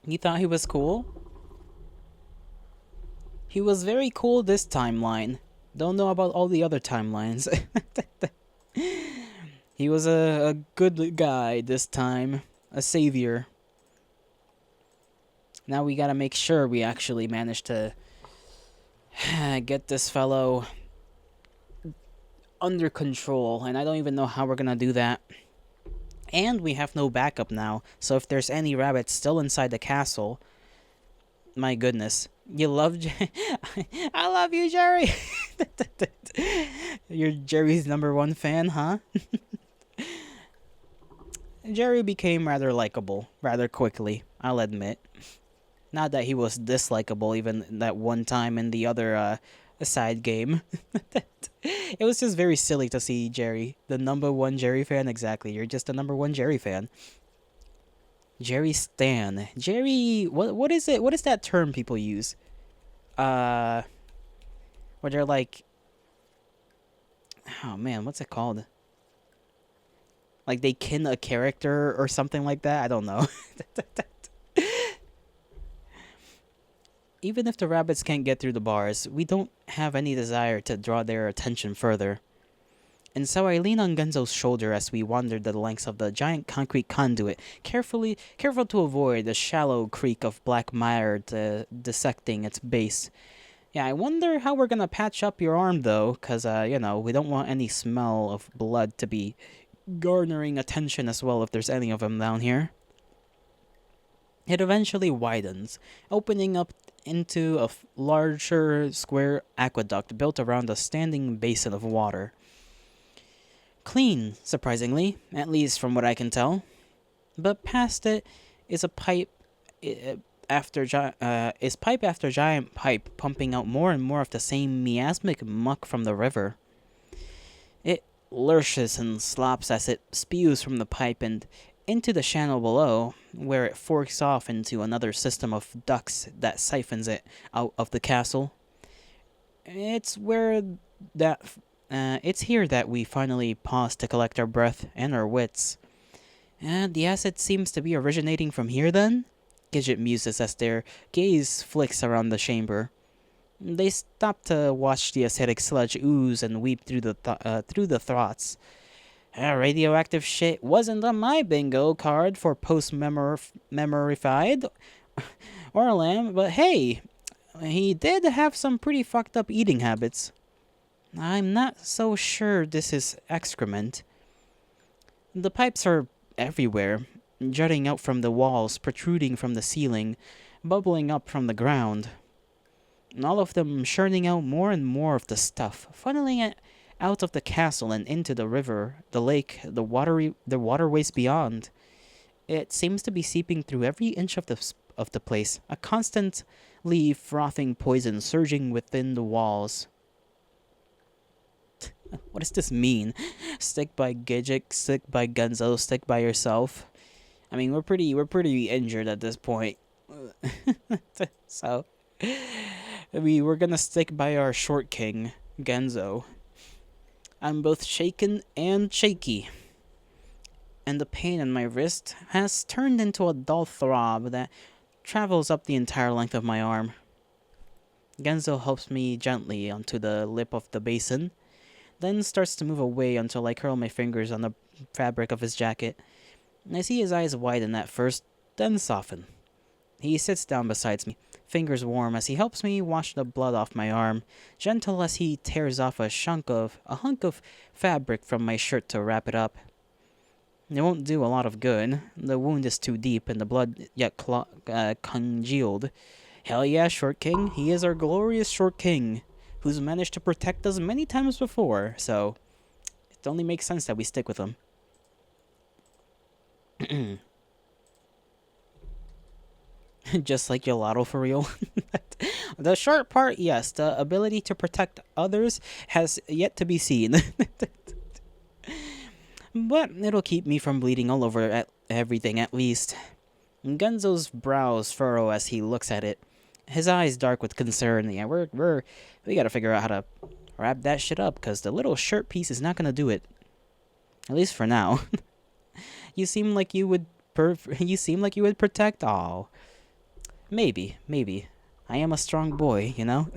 [SPEAKER 1] You thought he was cool? He was very cool this timeline. Don't know about all the other timelines. He was a good guy this time. A savior. Now we gotta make sure we actually manage to get this fellow under control. And I don't even know how we're gonna do that. And we have no backup now. So if there's any rabbits still inside the castle... My goodness. You love... I love you, Jerry! You're Jerry's #1 fan, huh? Jerry became rather likable, rather quickly, I'll admit. Not that he was dislikable even that one time in the other side game. It was just very silly to see Jerry, the #1 Jerry fan. Exactly, you're just the #1 Jerry fan. Jerry Stan. Jerry, what is it? What is that term people use? Where they're like... Oh man, what's it called? Like they kin a character or something like that? I don't know. Even if the rabbits can't get through the bars, we don't have any desire to draw their attention further. And so I lean on Genzo's shoulder as we wander the lengths of the giant concrete conduit, careful to avoid the shallow creek of black mire dissecting its base. Yeah, I wonder how we're gonna patch up your arm though, cause you know, we don't want any smell of blood to be garnering attention as well if there's any of them down here. It eventually widens, opening up into a larger square aqueduct built around a standing basin of water. Clean, surprisingly, at least from what I can tell. But past it is a pipe after giant pipe pumping out more and more of the same miasmic muck from the river. It lurches and slops as it spews from the pipe and into the channel below, where it forks off into another system of ducts that siphons it out of the castle. It's here that we finally pause to collect our breath and our wits. The acid seems to be originating from here then? Gidget muses as their gaze flicks around the chamber. They stop to watch the acidic sludge ooze and weep through the throats. Radioactive shit wasn't on my bingo card for post-memorified or lamb, but hey, he did have some pretty fucked up eating habits. I'm not so sure this is excrement. The pipes are everywhere, jutting out from the walls, protruding from the ceiling, bubbling up from the ground. And all of them churning out more and more of the stuff, funneling it out of the castle and into the river, the lake, the waterways beyond. It seems to be seeping through every inch of the place, a constantly frothing poison surging within the walls. What does this mean? Stick by Gidget, stick by Genzo, stick by yourself. I mean, we're pretty injured at this point. So, we're gonna stick by our short king, Genzo. I'm both shaken and shaky, and the pain in my wrist has turned into a dull throb that travels up the entire length of my arm. Genzo helps me gently onto the lip of the basin, then starts to move away until I curl my fingers on the fabric of his jacket. I see his eyes widen at first, then soften. He sits down beside me, fingers warm as he helps me wash the blood off my arm, gentle as he tears off a hunk of fabric from my shirt to wrap it up. It won't do a lot of good. The wound is too deep and the blood yet congealed. Hell yeah, Short King. He is our glorious Short King, who's managed to protect us many times before, so it only makes sense that we stick with him. Just like Gelato for real. The short part, yes, the ability to protect others has yet to be seen. But it'll keep me from bleeding all over at everything at least. Genzo's brows furrow as he looks at it. His eyes dark with concern. Yeah, we gotta figure out how to wrap that shit up, cause the little shirt piece is not gonna do it. At least for now. You seem like you would protect. Oh, maybe. I am a strong boy, you know.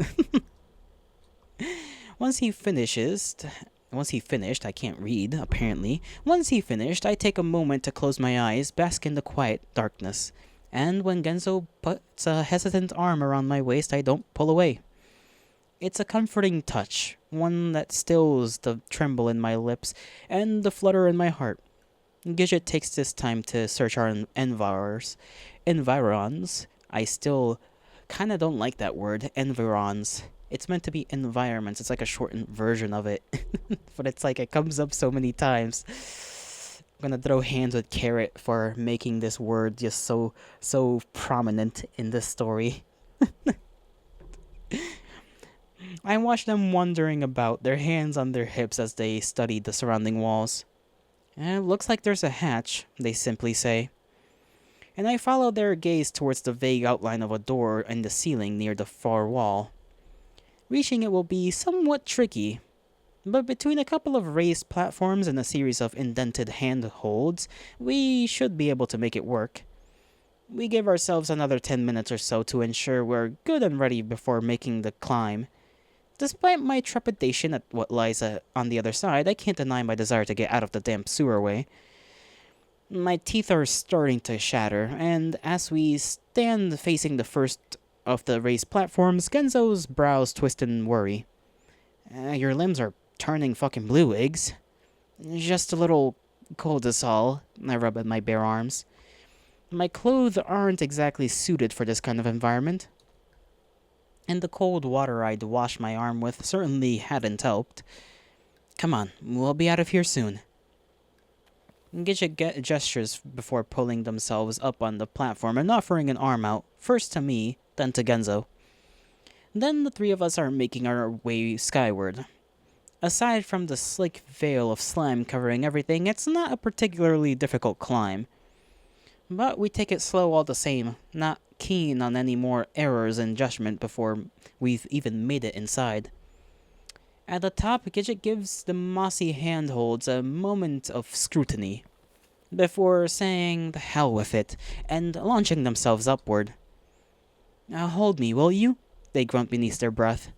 [SPEAKER 1] Once he finished, I can't read, apparently. Once he finished, I take a moment to close my eyes, bask in the quiet darkness. And when Genzo puts a hesitant arm around my waist, I don't pull away. It's a comforting touch, one that stills the tremble in my lips and the flutter in my heart. Gidget takes this time to search our environs. I still kinda don't like that word, environs. It's meant to be environments. It's like a shortened version of it. But it's like it comes up so many times. I'm gonna throw hands with Carrot for making this word just so prominent in this story. I watch them wandering about, their hands on their hips as they study the surrounding walls. It looks like there's a hatch, they simply say. And I follow their gaze towards the vague outline of a door in the ceiling near the far wall. Reaching it will be somewhat tricky, but between a couple of raised platforms and a series of indented handholds, we should be able to make it work. We give ourselves another 10 minutes or so to ensure we're good and ready before making the climb. Despite my trepidation at what lies on the other side, I can't deny my desire to get out of the damp sewerway. My teeth are starting to shatter, and as we stand facing the first of the raised platforms, Genzo's brows twist in worry. Your limbs are turning fucking blue, Iggs. Just a little cold is all. I rub at my bare arms. My clothes aren't exactly suited for this kind of environment. And the cold water I'd washed my arm with certainly hadn't helped. Come on, we'll be out of here soon. Gidget gestures before pulling themselves up on the platform and offering an arm out, first to me, then to Genzo. Then the three of us are making our way skyward. Aside from the slick veil of slime covering everything, it's not a particularly difficult climb. But we take it slow all the same, not keen on any more errors in judgment before we've even made it inside. At the top, Gidget gives the mossy handholds a moment of scrutiny, before saying the hell with it, and launching themselves upward. Hold me, will you? They grunt beneath their breath.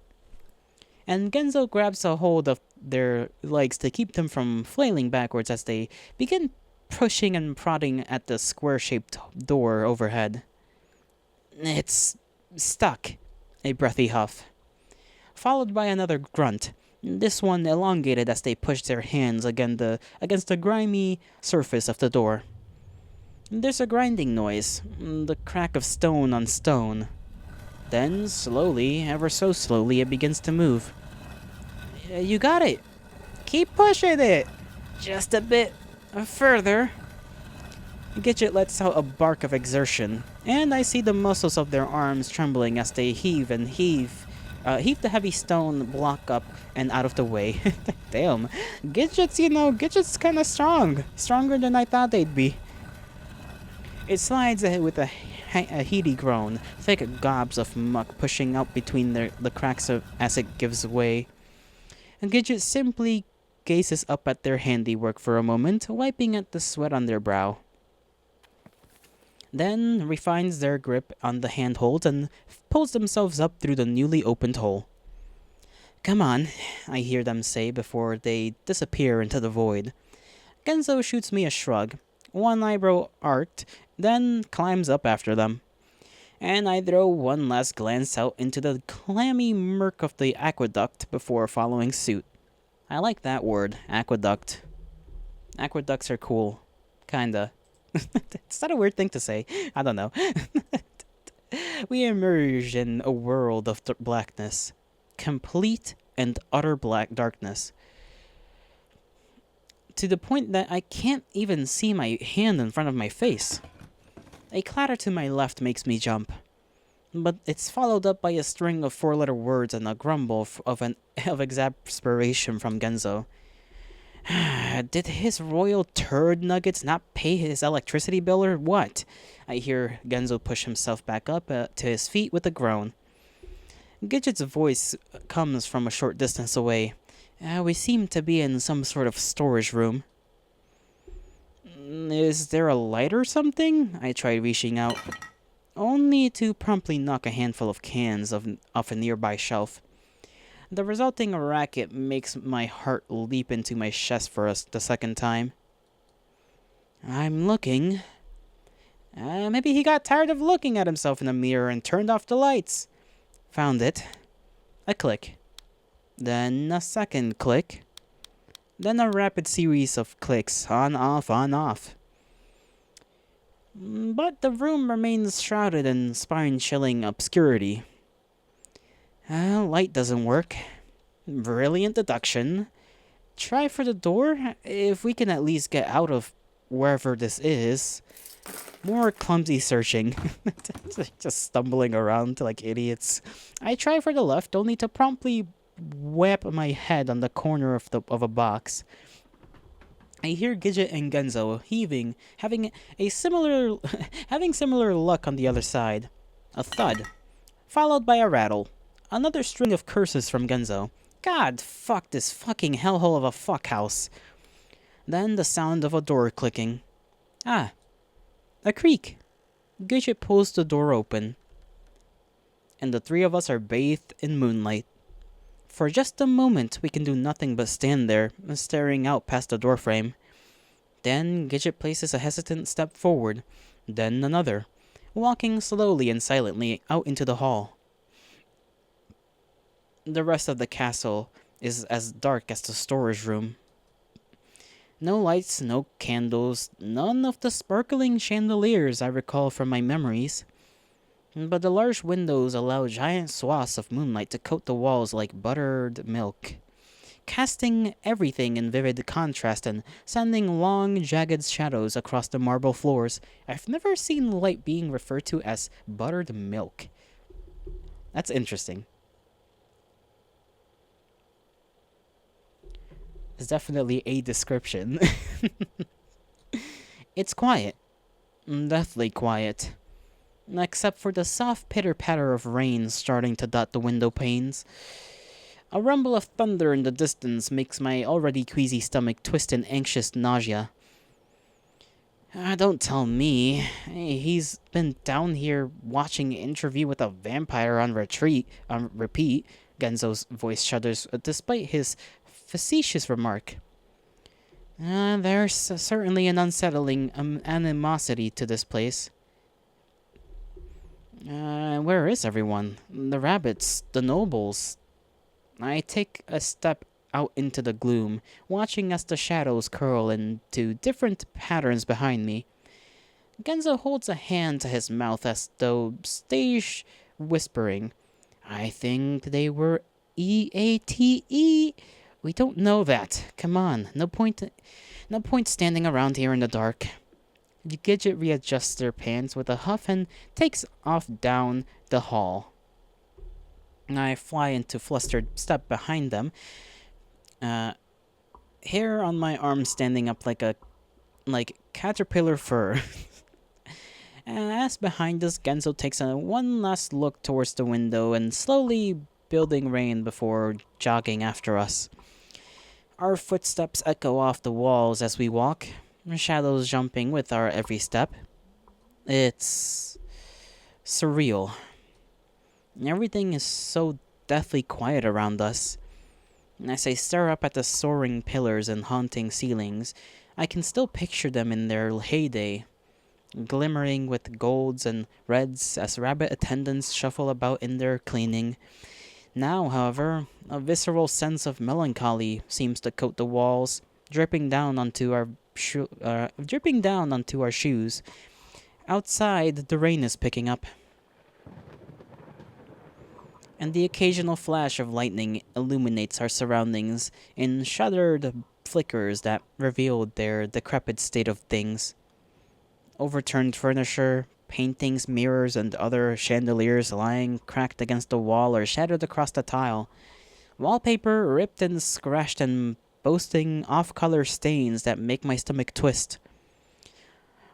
[SPEAKER 1] And Genzo grabs a hold of their legs to keep them from flailing backwards as they begin pushing and prodding at the square-shaped door overhead. It's stuck, a breathy huff, followed by another grunt, this one elongated as they push their hands against the grimy surface of the door. There's a grinding noise, the crack of stone on stone. Then, slowly, ever so slowly, it begins to move. You got it! Keep pushing it! Just a bit further. Gidget lets out a bark of exertion, and I see the muscles of their arms trembling as they heave the heavy stone block up and out of the way. Damn, Gidget's kinda strong. Stronger than I thought they'd be. It slides with a heady groan, thick gobs of muck pushing out between the cracks as it gives way. And Gidget simply gazes up at their handiwork for a moment, wiping at the sweat on their brow. Then refines their grip on the handholds and pulls themselves up through the newly opened hole. Come on, I hear them say before they disappear into the void. Genzo shoots me a shrug, one eyebrow arched, then climbs up after them. And I throw one last glance out into the clammy murk of the aqueduct before following suit. I like that word, aqueduct. Aqueducts are cool. Kinda. Is that a weird thing to say? I don't know. We emerge in a world of blackness. complete and utter black darkness. To the point that I can't even see my hand in front of my face. A clatter to my left makes me jump, but it's followed up by a string of four-letter words and a grumble of exasperation from Genzo. Did his royal turd nuggets not pay his electricity bill or what? I hear Genzo push himself back up to his feet with a groan. Gidget's voice comes from a short distance away. We seem to be in some sort of storage room. Is there a light or something? I try reaching out, only to promptly knock a handful of cans off a nearby shelf. The resulting racket makes my heart leap into my chest for the second time. I'm looking. Maybe he got tired of looking at himself in the mirror and turned off the lights. Found it. A click. Then a second click. Then a rapid series of clicks, on, off, on, off. But the room remains shrouded in spine-chilling obscurity. Light doesn't work. Brilliant deduction. Try for the door, if we can at least get out of wherever this is. More clumsy searching. Just stumbling around like idiots. I try for the left, only to promptly whap my head on the corner of a box. I hear Gidget and Genzo heaving, having similar luck on the other side. A thud, followed by a rattle. Another string of curses from Genzo. God, fuck this fucking hellhole of a fuckhouse. Then the sound of a door clicking. A creak. Gidget pulls the door open, and the three of us are bathed in moonlight. For just a moment, we can do nothing but stand there, staring out past the doorframe. Then Gidget places a hesitant step forward, then another, walking slowly and silently out into the hall. The rest of the castle is as dark as the storage room. No lights, no candles, none of the sparkling chandeliers I recall from my memories. But the large windows allow giant swaths of moonlight to coat the walls like buttered milk, casting everything in vivid contrast and sending long, jagged shadows across the marble floors. I've never seen light being referred to as buttered milk. That's interesting. It's definitely a description. It's quiet. Deathly quiet. Except for the soft pitter-patter of rain starting to dot the window panes. A rumble of thunder in the distance makes my already queasy stomach twist in anxious nausea. Don't tell me. Hey, he's been down here watching Interview with a Vampire on repeat. Genzo's voice shudders despite his facetious remark. There's certainly an unsettling animosity to this place. Where is everyone? The rabbits, the nobles. I take a step out into the gloom, watching as the shadows curl into different patterns behind me. Genzo holds a hand to his mouth as though stage whispering. I think they were EATE. We don't know that. Come on, no point standing around here in the dark. Gidget readjusts their pants with a huff and takes off down the hall. I fly into flustered step behind them, hair on my arm standing up like caterpillar fur. And as behind us, Genzo takes one last look towards the window and slowly building rain before jogging after us. Our footsteps echo off the walls as we walk, shadows jumping with our every step. It's surreal. Everything is so deathly quiet around us. As I stare up at the soaring pillars and haunting ceilings, I can still picture them in their heyday, glimmering with golds and reds as rabbit attendants shuffle about in their cleaning. Now, however, a visceral sense of melancholy seems to coat the walls, dripping down onto our shoes. Outside, the rain is picking up. and the occasional flash of lightning illuminates our surroundings in shuttered flickers that revealed their decrepit state of things. Overturned furniture, paintings, mirrors, and other chandeliers lying cracked against the wall or shattered across the tile. Wallpaper ripped and scratched and boasting off-color stains that make my stomach twist.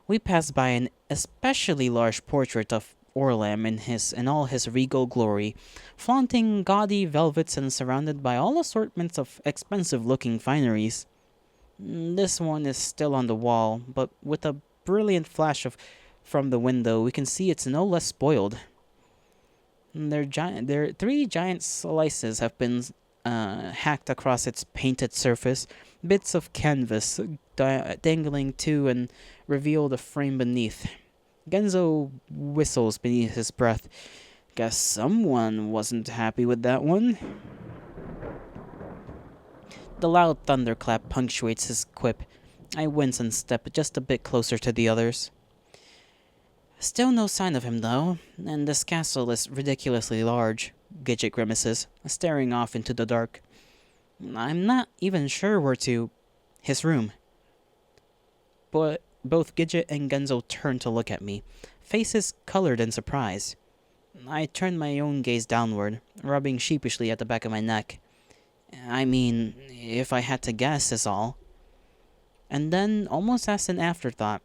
[SPEAKER 1] We passed by an especially large portrait of Orlam in all his regal glory, flaunting gaudy velvets and surrounded by all assortments of expensive-looking fineries. This one is still on the wall, but with a brilliant flash of from the window, we can see it's no less spoiled. Their three giant slices have been hacked across its painted surface, bits of canvas dangling to and reveal the frame beneath. Genzo whistles beneath his breath. Guess someone wasn't happy with that one. The loud thunderclap punctuates his quip. I wince and step just a bit closer to the others. Still no sign of him, though, and this castle is ridiculously large, Gidget grimaces, staring off into the dark. I'm not even sure where to... His room. But both Gidget and Genzo turn to look at me, faces colored in surprise. I turn my own gaze downward, rubbing sheepishly at the back of my neck. I mean, if I had to guess, is all. And then, almost as an afterthought,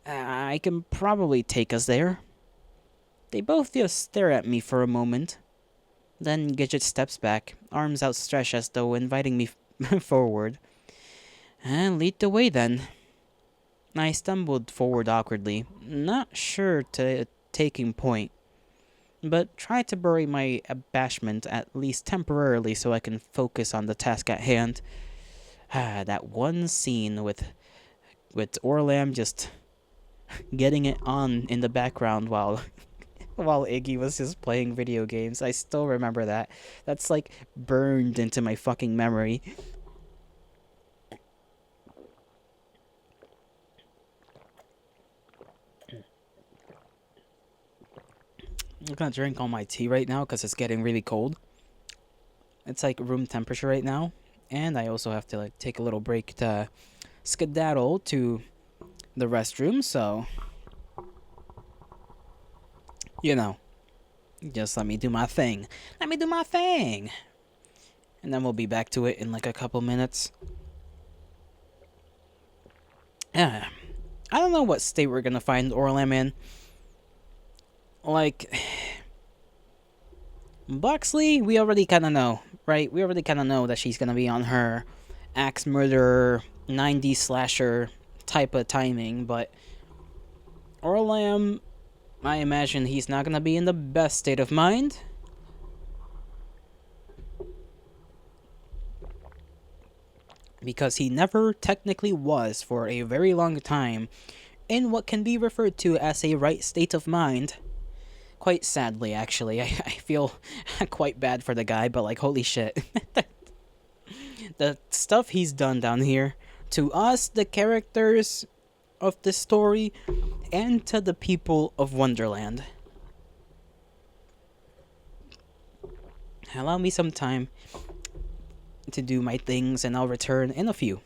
[SPEAKER 1] I can probably take us there. They both just stare at me for a moment. Then Gidget steps back, arms outstretched as though inviting me forward. And lead the way then. I stumbled forward awkwardly, not sure to taking point, but tried to bury my abashment at least temporarily so I can focus on the task at hand. That one scene with Orlam just getting it on in the background while while Iggy was just playing video games. I still remember that. That's like burned into my fucking memory. I'm gonna drink all my tea right now because it's getting really cold. It's like room temperature right now, and I also have to like take a little break to skedaddle to the restroom. So, you know, just let me do my thing. Let me do my thing, and then we'll be back to it in like a couple minutes. Yeah, I don't know what state we're gonna find Orlam in. Like, Buxley, we already kind of know, right? We already kind of know that she's gonna be on her axe murderer, 90s slasher type of timing, but Orlam, I imagine he's not gonna be in the best state of mind. Because he never technically was for a very long time in what can be referred to as a right state of mind. Quite sadly, actually. I feel quite bad for the guy, but like, holy shit. The stuff he's done down here, to us, the characters of the story, and to the people of Wonderland. Allow me some time to do my things, and I'll return in a few.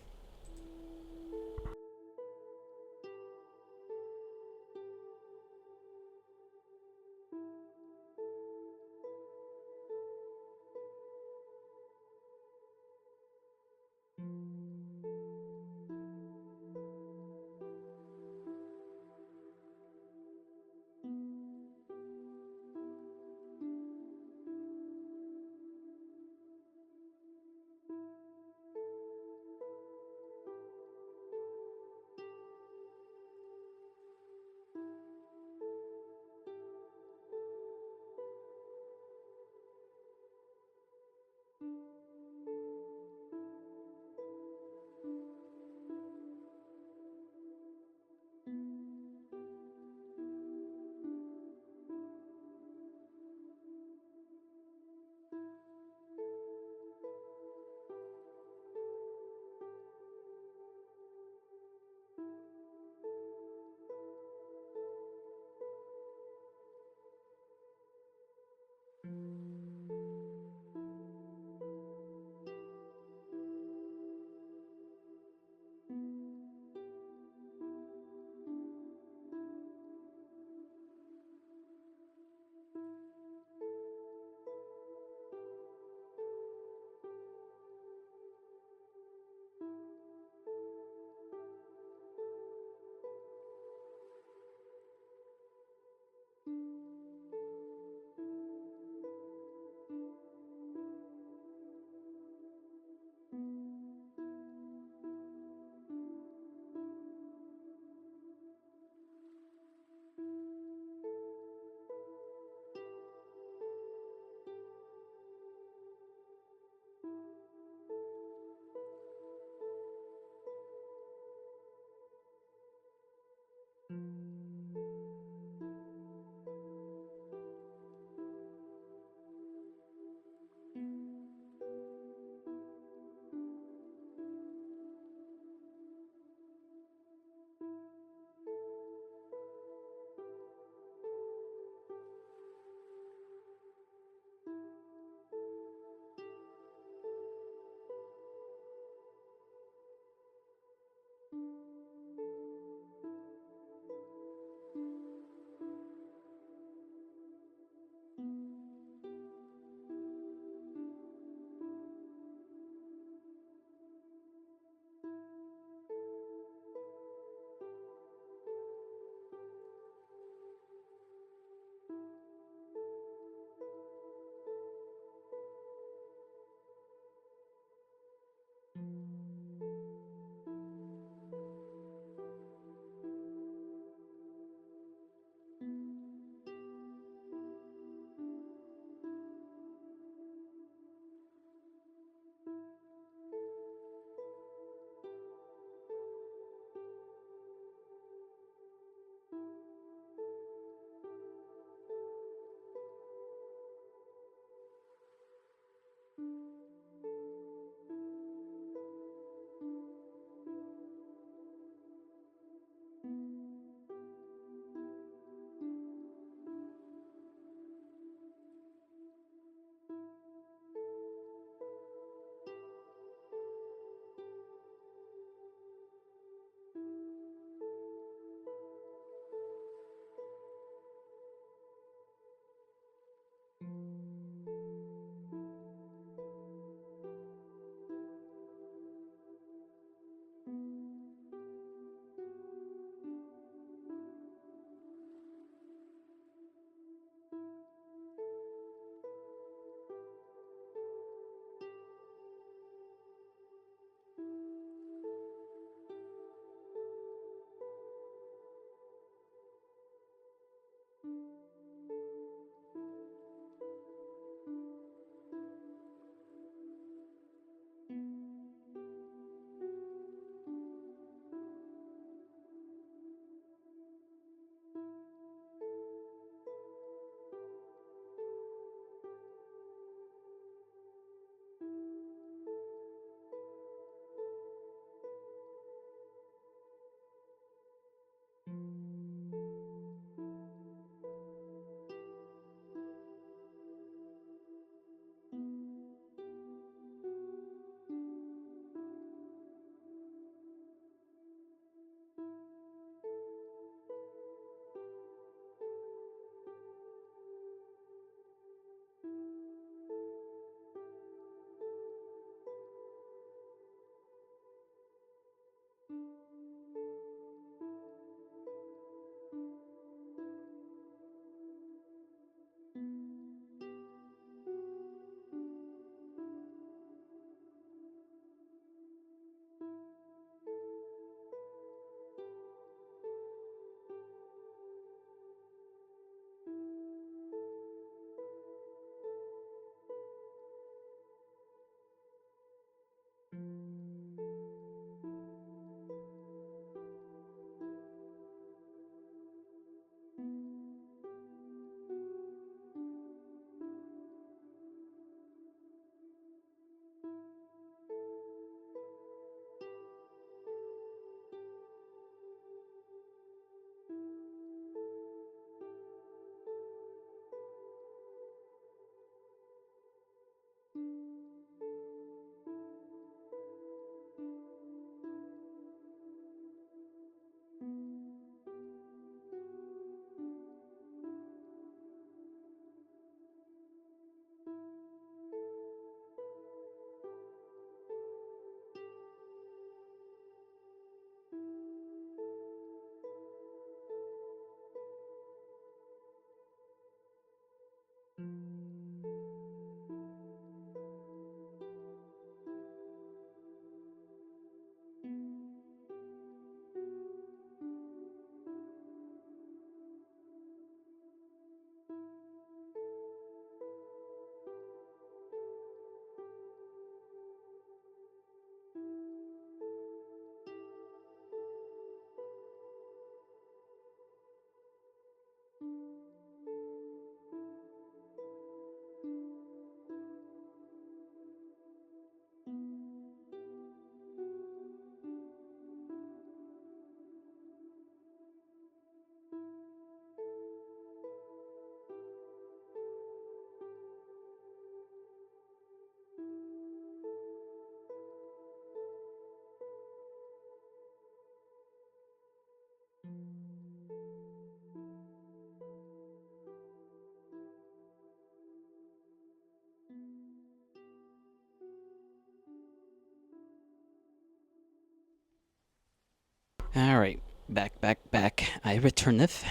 [SPEAKER 1] Alright, back. I returneth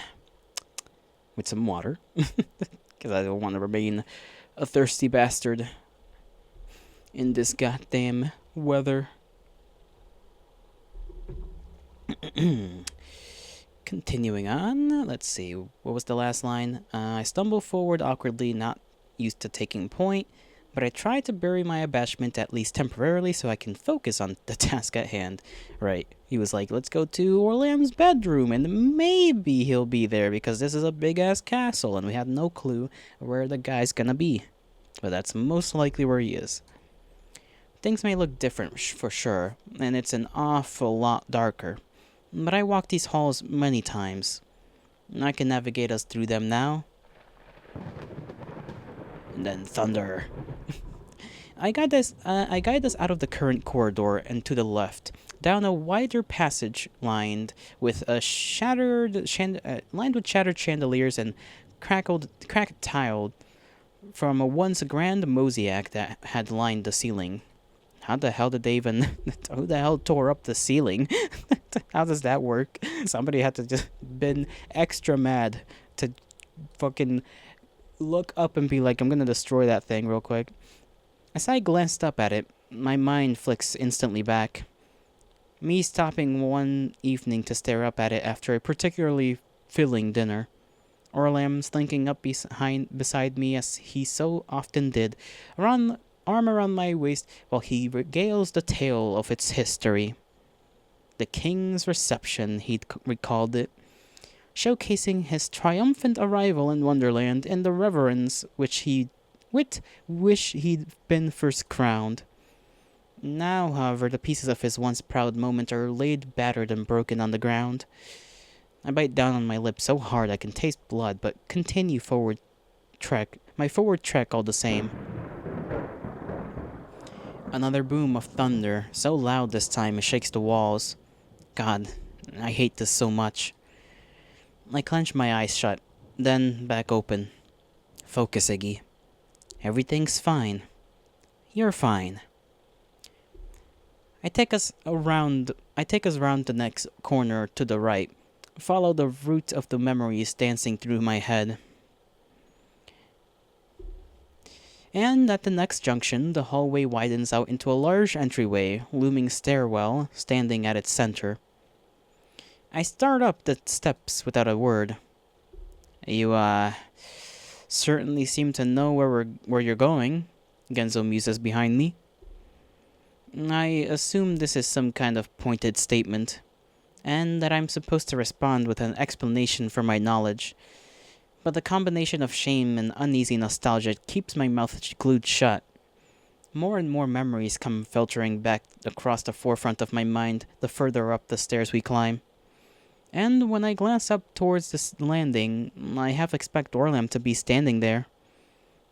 [SPEAKER 1] with some water. Because I don't want to remain a thirsty bastard in this goddamn weather. Continuing on, let's see, what was the last line? I stumble forward awkwardly, not used to taking point, but I try to bury my abashment at least temporarily so I can focus on the task at hand. Right, he was like, let's go to Orlam's bedroom and maybe he'll be there because this is a big-ass castle and we have no clue where the guy's gonna be. But that's most likely where he is. Things may look different for sure, and it's an awful lot darker. But I walked these halls many times. I can navigate us through them now. And then thunder. I guide us out of the current corridor and to the left, down a wider passage lined with shattered chandeliers and cracked tile from a once grand mosaic that had lined the ceiling. How the hell did they even... Who the hell tore up the ceiling? How does that work? Somebody had to just been extra mad to fucking look up and be like, I'm gonna destroy that thing real quick. As I glanced up at it, my mind flicks instantly back. Me stopping one evening to stare up at it after a particularly filling dinner. Orlam slinking up beside me as he so often did, arm around my waist while he regales the tale of its history. The King's Reception, he'd recalled it, showcasing his triumphant arrival in Wonderland and the reverence which wish he'd been first crowned. Now, however, the pieces of his once proud moment are laid battered and broken on the ground. I bite down on my lip so hard I can taste blood, but continue my forward trek all the same. Another boom of thunder, so loud this time it shakes the walls. God, I hate this so much. I clench my eyes shut, then back open. Focus, Iggy. Everything's fine. You're fine. I take us around the next corner to the right. Follow the route of the memories dancing through my head. And at the next junction, the hallway widens out into a large entryway, looming stairwell standing at its center. I start up the steps without a word. You, certainly seem to know where you're going, Genzo muses behind me. I assume this is some kind of pointed statement, and that I'm supposed to respond with an explanation for my knowledge. But the combination of shame and uneasy nostalgia keeps my mouth glued shut. More and more memories come filtering back across the forefront of my mind the further up the stairs we climb. And when I glance up towards this landing, I half expect Orlam to be standing there.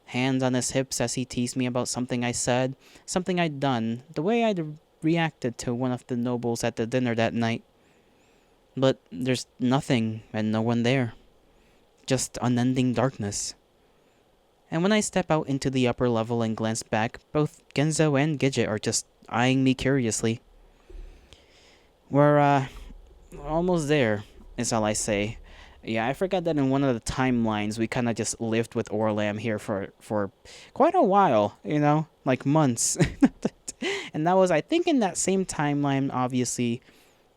[SPEAKER 1] Hands on his hips as he teased me about something I said, something I'd done, the way I'd reacted to one of the nobles at the dinner that night. But there's nothing and no one there. Just unending darkness. And when I step out into the upper level and glance back, both Genzo and Gidget are just eyeing me curiously. We're, almost there, is all I say. Yeah, I forgot that in one of the timelines, we kind of just lived with Orlam here for quite a while, you know? Like months. And that was, I think, in that same timeline, obviously,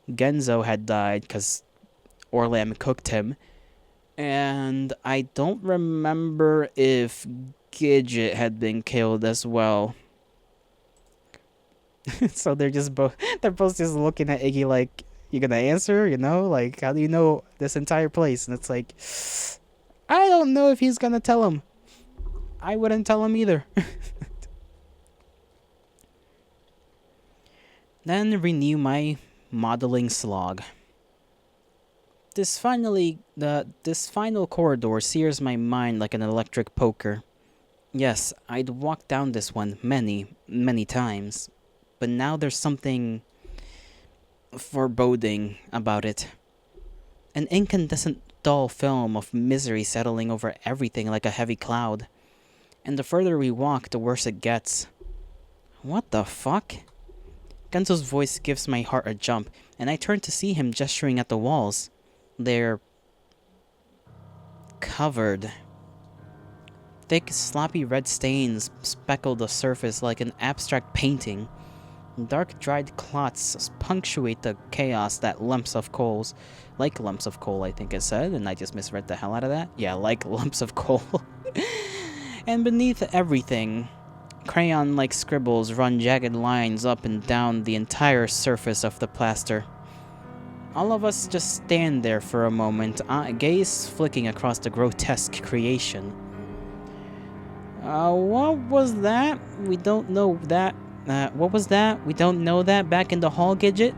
[SPEAKER 1] Genzo had died because Orlam cooked him. And I don't remember if Gidget had been killed as well. So they're both just looking at Iggy like, you gonna answer, you know? Like, how do you know this entire place? And it's like, I don't know if he's gonna tell him. I wouldn't tell him either. Then renew my modeling slog. This final corridor sears my mind like an electric poker. Yes, I'd walked down this one many, many times. But now there's something foreboding about it. An incandescent dull film of misery settling over everything like a heavy cloud. And the further we walk, the worse it gets. What the fuck? Genzo's voice gives my heart a jump, and I turned to see him gesturing at the walls. They're covered. Thick, sloppy red stains speckle the surface like an abstract painting. Dark, dried clots punctuate the chaos that lumps of coals. Like lumps of coal, I think it said, and I just misread the hell out of that. Yeah, like lumps of coal. And beneath everything, crayon-like scribbles run jagged lines up and down the entire surface of the plaster. All of us just stand there for a moment, gaze flicking across the grotesque creation. What was that? We don't know that. What was that? We don't know that back in the hall, Gidget?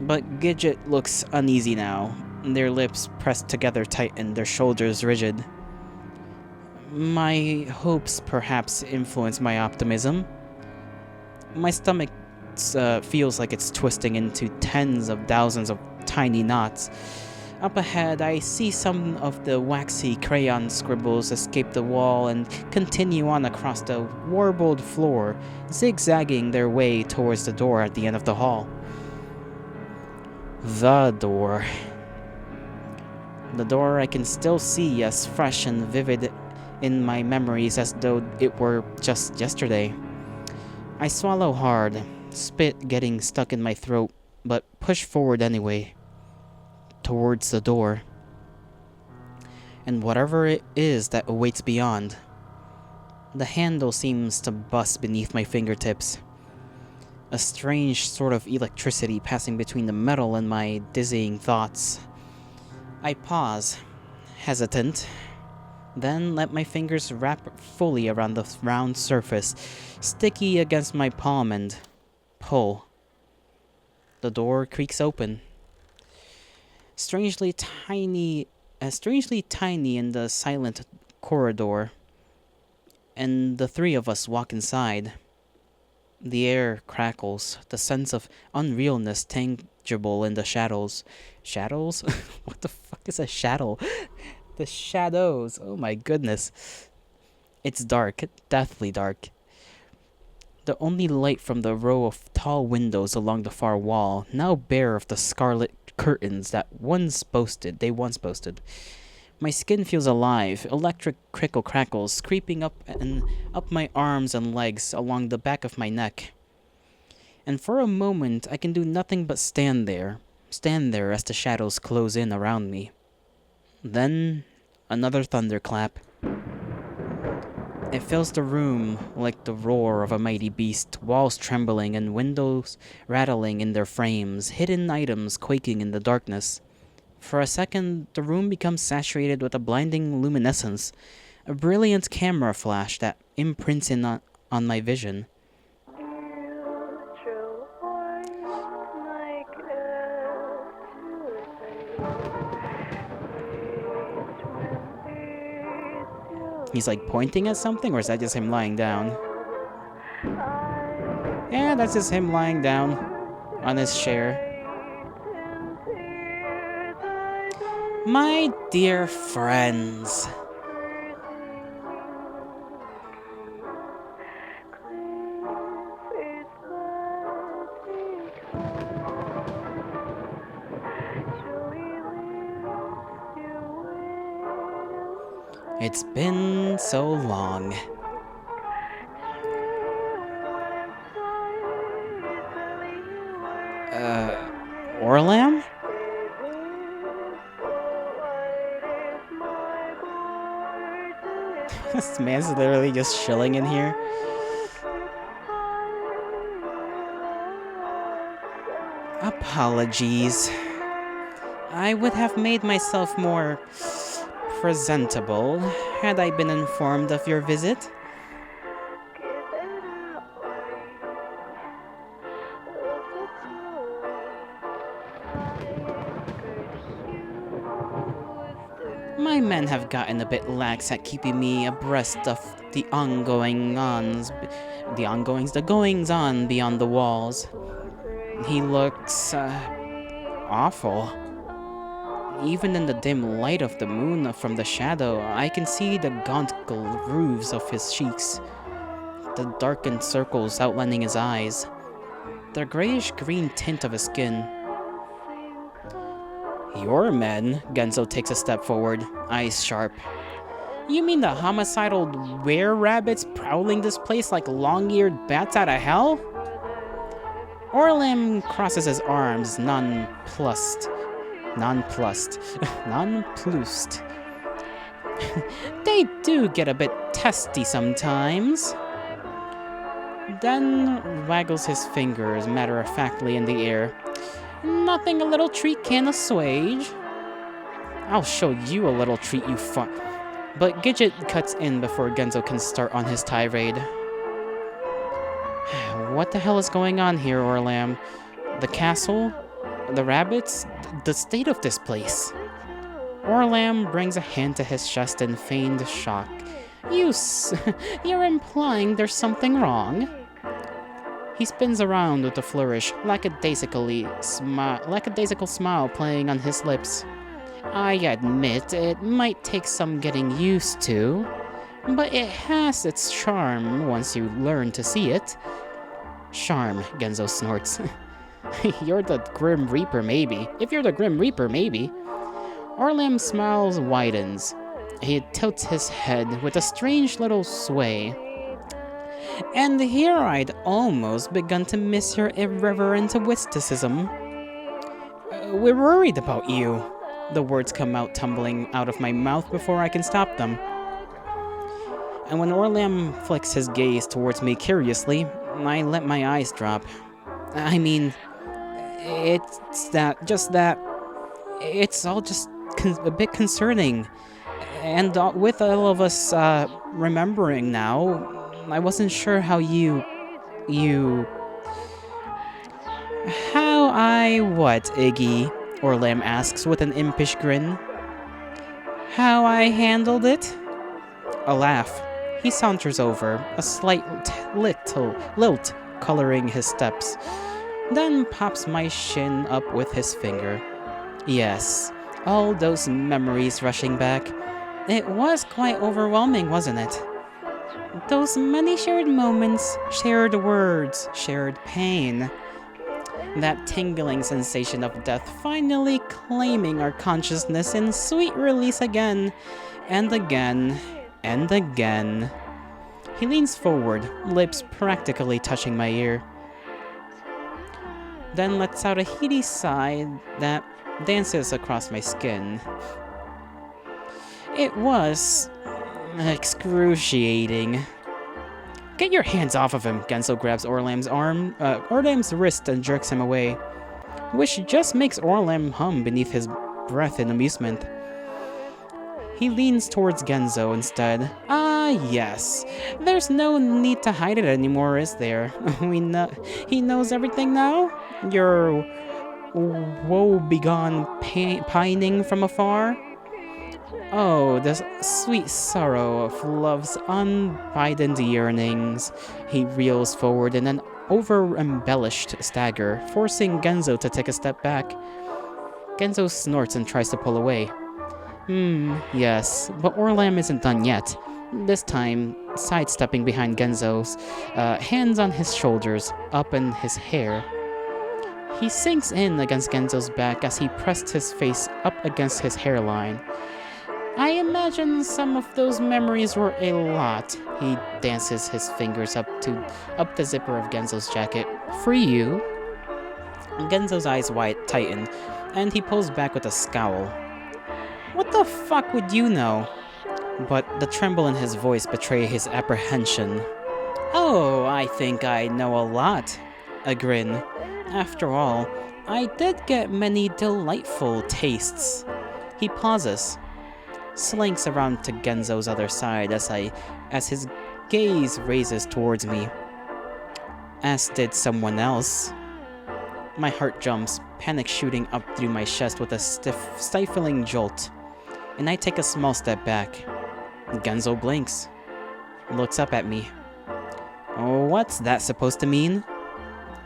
[SPEAKER 1] But Gidget looks uneasy now. Their lips pressed together tight and their shoulders rigid. My hopes perhaps influence my optimism. My stomach feels like it's twisting into tens of thousands of tiny knots. Up ahead, I see some of the waxy crayon scribbles escape the wall and continue on across the warbled floor, zigzagging their way towards the door at the end of the hall. The door. The door I can still see as fresh and vivid in my memories as though it were just yesterday. I swallow hard, spit getting stuck in my throat, but push forward anyway, towards the door. And whatever it is that awaits beyond, the handle seems to bust beneath my fingertips. A strange sort of electricity passing between the metal and my dizzying thoughts. I pause, hesitant, then let my fingers wrap fully around the round surface, sticky against my palm, and pull. The door creaks open. Strangely tiny in the silent corridor, and the three of us walk inside. The air crackles, the sense of unrealness tangible in the shadows. Shadows? What the fuck is a shadow? The shadows. Oh my goodness. It's dark, deathly dark. The only light from the row of tall windows along the far wall, now bare of the scarlet curtains that once boasted. My skin feels alive, electric crickle crackles creeping up my arms and legs along the back of my neck. And for a moment I can do nothing but stand there as the shadows close in around me. Then another thunderclap. It fills the room like the roar of a mighty beast, walls trembling and windows rattling in their frames, hidden items quaking in the darkness. For a second, the room becomes saturated with a blinding luminescence, a brilliant camera flash that imprints on my vision. He's like pointing at something, or is that just him lying down? Yeah, that's just him lying down on his chair. My dear friends. It's been so long. Orlam? This man's literally just chilling in here. Apologies. I would have made myself more presentable had I been informed of your visit. My men have gotten a bit lax at keeping me abreast of the goings-on beyond the walls. He looks, awful. Even in the dim light of the moon from the shadow, I can see the gaunt grooves of his cheeks, the darkened circles outlining his eyes, the grayish-green tint of his skin. Your men? Genzo takes a step forward, eyes sharp. You mean the homicidal were-rabbits prowling this place like long-eared bats out of hell? Orlam crosses his arms, nonplussed. Nonplussed. They do get a bit testy sometimes. Then waggles his fingers matter-of-factly in the air. Nothing a little treat can assuage. I'll show you a little treat, you fuck. But Gidget cuts in before Genzo can start on his tirade. What the hell is going on here, Orlam? The castle? The rabbits? The state of this place? Orlam brings a hand to his chest in feigned shock. You're implying there's something wrong? He spins around with a flourish, lackadaisical smile playing on his lips. I admit it might take some getting used to, but it has its charm once you learn to see it. Charm, Genzo snorts. You're the Grim Reaper, maybe. If you're the Grim Reaper, maybe. Orlam's smile widens. He tilts his head with a strange little sway. And here I'd almost begun to miss your irreverent witticism. We're worried about you. The words come out tumbling out of my mouth before I can stop them. And when Orlam flicks his gaze towards me curiously, I let my eyes drop. I mean, it's all just a bit concerning. And with all of us remembering now, I wasn't sure how what, Iggy? Orlam asks with an impish grin. How I handled it? A laugh. He saunters over, a slight little lilt coloring his steps, then pops my shin up with his finger. Yes, all those memories rushing back. It was quite overwhelming, wasn't it? Those many shared moments, shared words, shared pain. That tingling sensation of death finally claiming our consciousness in sweet release again, and again, and again. He leans forward, lips practically touching my ear. Then lets out a heady sigh that dances across my skin. It was excruciating. Get your hands off of him, Genzo grabs Orlam's wrist and jerks him away, which just makes Orlam hum beneath his breath in amusement. He leans towards Genzo instead. Yes. There's no need to hide it anymore, is there? He knows everything now? Your woe-begone pining from afar? Oh, the sweet sorrow of love's unbidden yearnings. He reels forward in an over-embellished stagger, forcing Genzo to take a step back. Genzo snorts and tries to pull away. Yes, but Orlam isn't done yet. This time, sidestepping behind Genzo's, hands on his shoulders, up in his hair. He sinks in against Genzo's back as he pressed his face up against his hairline. I imagine some of those memories were a lot. He dances his fingers up the zipper of Genzo's jacket. For you. Genzo's eyes tighten, and he pulls back with a scowl. What the fuck would you know? But the tremble in his voice betray his apprehension. Oh, I think I know a lot. A grin. After all, I did get many delightful tastes. He pauses, slinks around to Genzo's other side as his gaze raises towards me. As did someone else. My heart jumps, panic shooting up through my chest with a stifling jolt, and I take a small step back. Genzo blinks, looks up at me. What's that supposed to mean?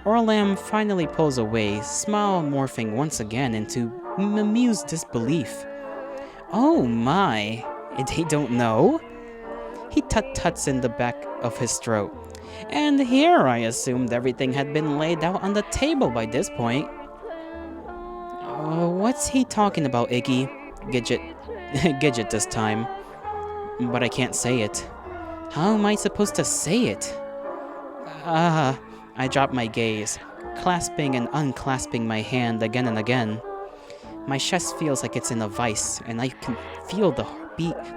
[SPEAKER 1] Orlam finally pulls away, smile morphing once again into amused disbelief. Oh my, they don't know? He tut-tuts in the back of his throat. And here I assumed everything had been laid out on the table by this point. What's he talking about, Iggy? Gidget. Gidget this time. But I can't say it. How am I supposed to say it? I drop my gaze, clasping and unclasping my hand again and again. My chest feels like it's in a vice, and I can feel the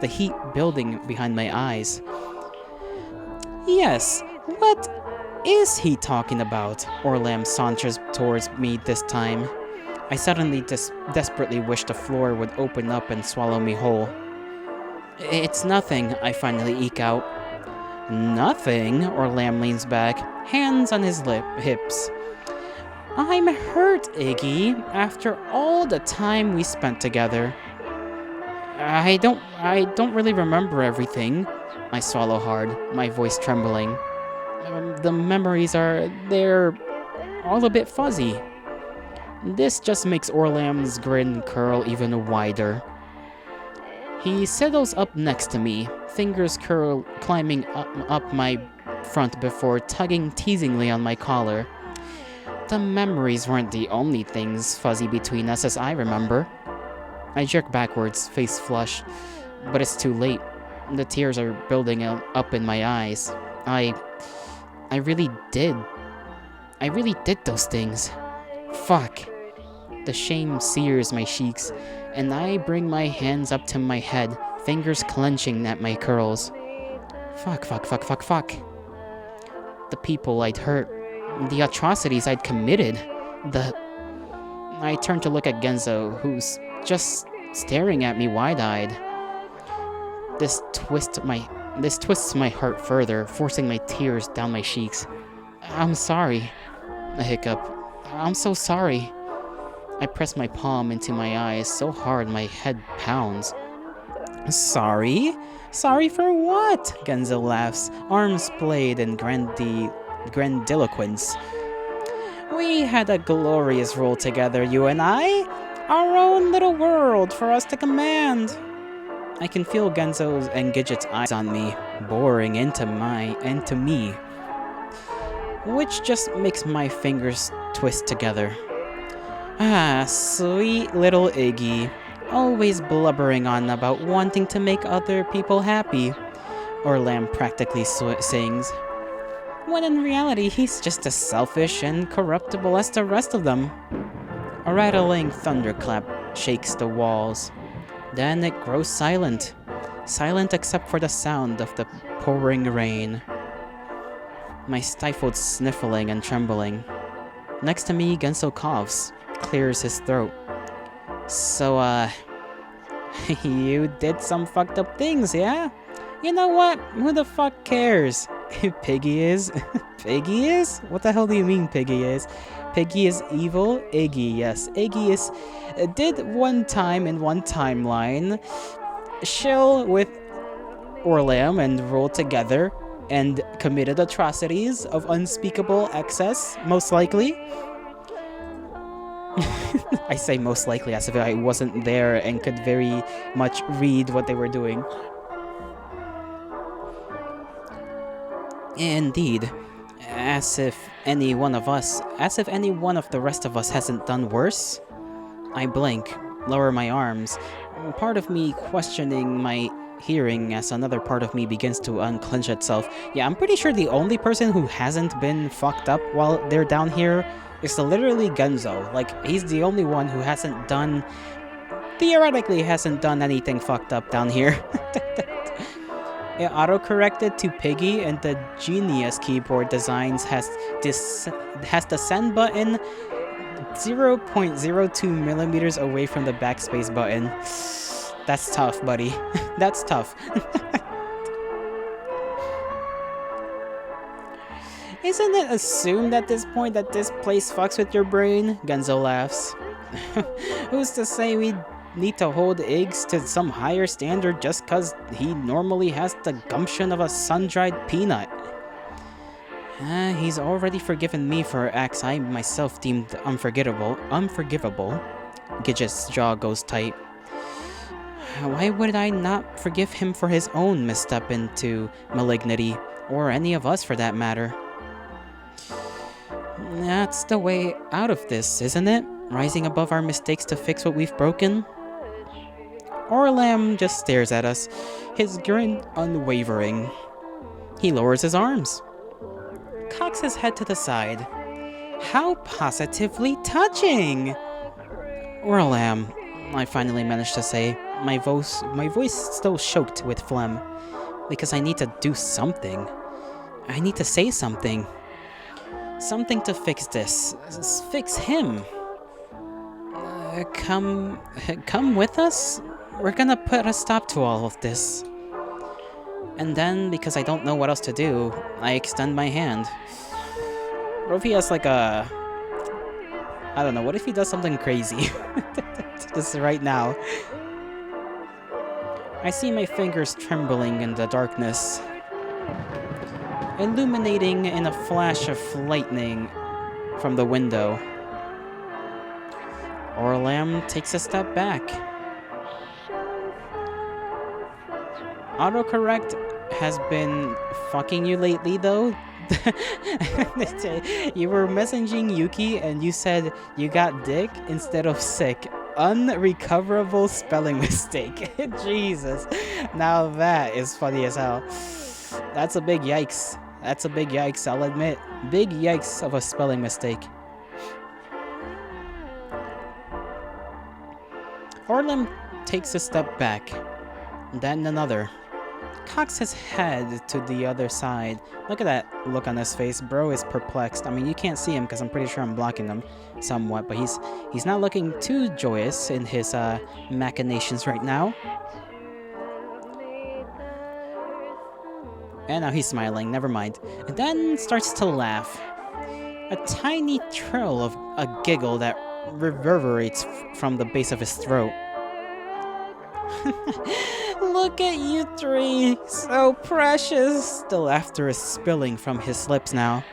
[SPEAKER 1] heat building behind my eyes. Yes, what is he talking about? Orlam saunters towards me this time. I suddenly desperately wish the floor would open up and swallow me whole. It's nothing, I finally eke out. Nothing? Orlam leans back, hands on his hips. I'm hurt, Iggy, after all the time we spent together. I don't really remember everything. I swallow hard, my voice trembling. The memories they're all a bit fuzzy. This just makes Orlam's grin curl even wider. He settles up next to me, fingers climbing up my front before tugging teasingly on my collar. The memories weren't the only things fuzzy between us as I remember. I jerk backwards, face flushed, but it's too late. The tears are building up in my eyes. I really did. I really did those things. Fuck. The shame sears my cheeks, and I bring my hands up to my head, fingers clenching at my curls. Fuck. The people I'd hurt. The atrocities I'd committed. I turn to look at Genzo, who's just staring at me wide-eyed. This twists my heart further, forcing my tears down my cheeks. I'm sorry. I hiccup. I'm so sorry. I press my palm into my eyes so hard my head pounds. Sorry? Sorry for what? Genzo laughs, arms splayed in grandiloquence. We had a glorious role together, you and I. Our own little world for us to command. I can feel Genzo's and Gidget's eyes on me, boring into me, which just makes my fingers twist together. Ah, sweet little Iggy, always blubbering on about wanting to make other people happy, Orlam practically sings, when in reality he's just as selfish and corruptible as the rest of them. A rattling thunderclap shakes the walls. Then it grows silent. Silent except for the sound of the pouring rain. My stifled sniffling and trembling. Next to me, Genso coughs, clears his throat. So, you did some fucked up things, yeah? You know what? Who the fuck cares? Piggy is? Piggy is? What the hell do you mean Piggy is? Piggy is evil? Iggy, yes. Iggy did one time in one timeline chill with Orlam and roll together and committed atrocities of unspeakable excess, most likely. I say most likely as if I wasn't there and could very much read what they were doing. Indeed. As if any one of the rest of us hasn't done worse. I blink, lower my arms, part of me questioning my hearing as another part of me begins to unclench itself. Yeah, I'm pretty sure the only person who hasn't been fucked up while they're down here is literally Genzo. Like, he's the only one who theoretically hasn't done anything fucked up down here. It auto-corrected to Piggy, and the genius keyboard designs has the send button 0.02 millimeters away from the backspace button. That's tough, buddy. That's tough. Isn't it assumed at this point that this place fucks with your brain? Genzo laughs. Who's to say we need to hold Iggs to some higher standard just cause he normally has the gumption of a sun-dried peanut? He's already forgiven me for acts I myself deemed unforgivable. Gidget's jaw goes tight. Why would I not forgive him for his own misstep into malignity, or any of us for that matter? That's the way out of this, isn't it? rising above our mistakes to fix what we've broken? Orlam just stares at us, his grin unwavering. He lowers his arms, cocks his head to the side. How positively touching! Orlam, I finally managed to say, my voice still choked with phlegm, because I need to do something. I need to say something. Something to fix this. Fix him. Come with us? We're gonna put a stop to all of this. And then, because I don't know what else to do, I extend my hand. What if he has like a... I don't know, what if he does something crazy? Just right now. I see my fingers trembling in the darkness, illuminating in a flash of lightning from the window. Orlam takes a step back. Autocorrect has been fucking you lately, though. You were messaging Yuki and you said you got dick instead of sick. Unrecoverable spelling mistake. Jesus. Now that is funny as hell. That's a big yikes. That's a big yikes, I'll admit. Big yikes of a spelling mistake. Orlam takes a step back, then another. Cocks his head to the other side. Look at that look on his face. Bro is perplexed. I mean, you can't see him because I'm pretty sure I'm blocking him somewhat, but he's not looking too joyous in his machinations right now. And now he's smiling, never mind. And then starts to laugh. A tiny trill of a giggle that reverberates from the base of his throat. Look at you three, so precious. The laughter is spilling from his lips now.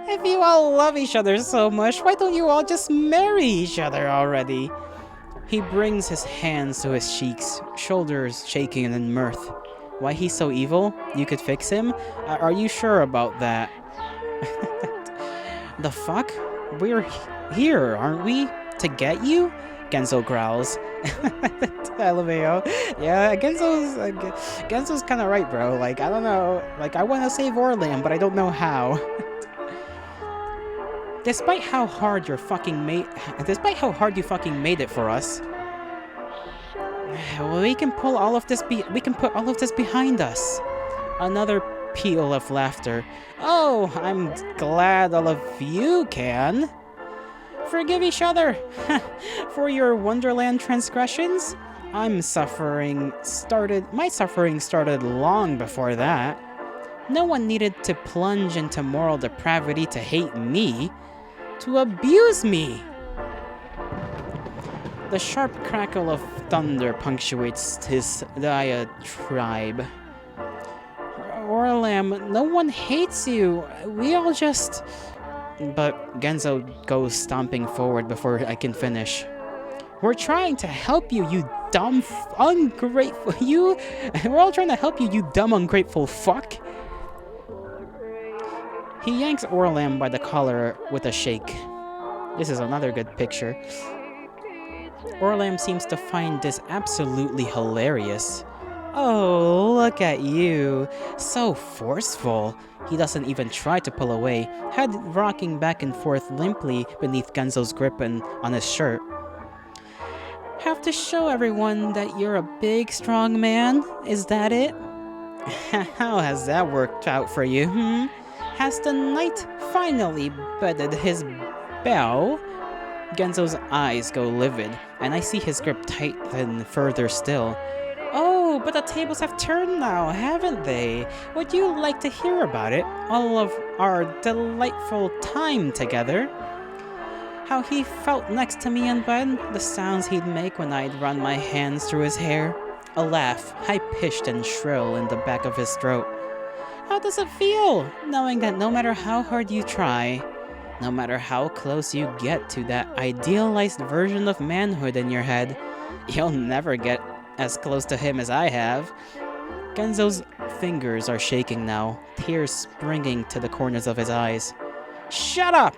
[SPEAKER 1] If you all love each other so much, why don't you all just marry each other already? He brings his hands to his cheeks, shoulders shaking in mirth. Why he's so evil? You could fix him? Are you sure about that? The fuck? We're here, aren't we? To get you? Genzo growls. LMAO. Yeah, Genzo's kind of right, bro. Like, I don't know. Like, I want to save Orlam, but I don't know how. Despite how hard you fucking made it for us, we can put all of this behind us. Another peal of laughter. Oh, I'm glad all of you can. Forgive each other for your Wonderland transgressions. My suffering started long before that. No one needed to plunge into moral depravity to hate me, to abuse me. The sharp crackle of thunder punctuates his diatribe. Orlam, no one hates you. We all just... But Genzo goes stomping forward before I can finish. We're trying to help you, you dumb, ungrateful... We're all trying to help you, you dumb, ungrateful fuck. He yanks Orlam by the collar with a shake. This is another good picture. Orlam seems to find this absolutely hilarious. Oh, look at you. So forceful. He doesn't even try to pull away, head rocking back and forth limply beneath Genzo's grip on his shirt. Have to show everyone that you're a big, strong man? Is that it? How has that worked out for you, Has the knight finally bedded his bow? Genzo's eyes go livid, and I see his grip tighten further still. Oh, but the tables have turned now, haven't they? Would you like to hear about it? All of our delightful time together? How he felt next to me in bed, the sounds he'd make when I'd run my hands through his hair. A laugh, high-pitched and shrill in the back of his throat. How does it feel, knowing that no matter how hard you try, no matter how close you get to that idealized version of manhood in your head, you'll never get as close to him as I have? Genzo's fingers are shaking now, tears springing to the corners of his eyes. Shut up!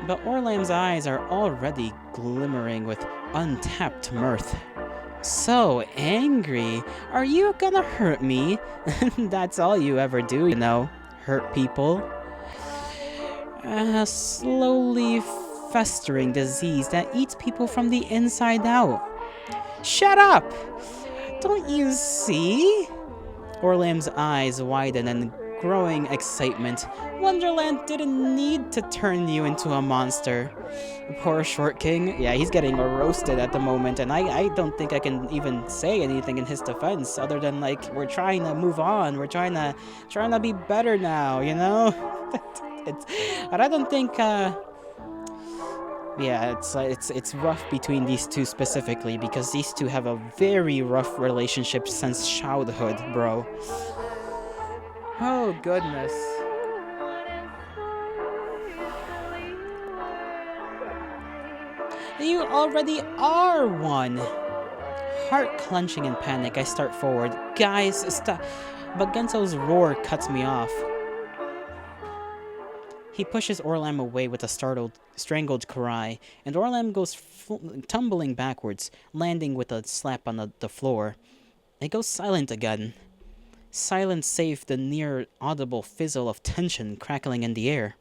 [SPEAKER 1] But Orlam's eyes are already glimmering with untapped mirth. So angry. Are you gonna hurt me? That's all you ever do, you know. Hurt people. A slowly festering disease that eats people from the inside out. Shut up! Don't you see? Orlam's eyes widen in growing excitement. Wonderland didn't need to turn you into a monster. Poor Short King. Yeah, he's getting roasted at the moment, and I don't think I can even say anything in his defense other than, like, we're trying to move on. We're trying to be better now, you know? But I don't think, yeah, it's rough between these two specifically, because these two have a very rough relationship since childhood, bro. Oh, goodness. You already are one! Heart clenching in panic, I start forward. Guys, stop! But Genso's roar cuts me off. He pushes Orlam away with a strangled cry, and Orlam goes tumbling backwards, landing with a slap on the floor. It goes silent again. Silence save the near-audible fizzle of tension crackling in the air.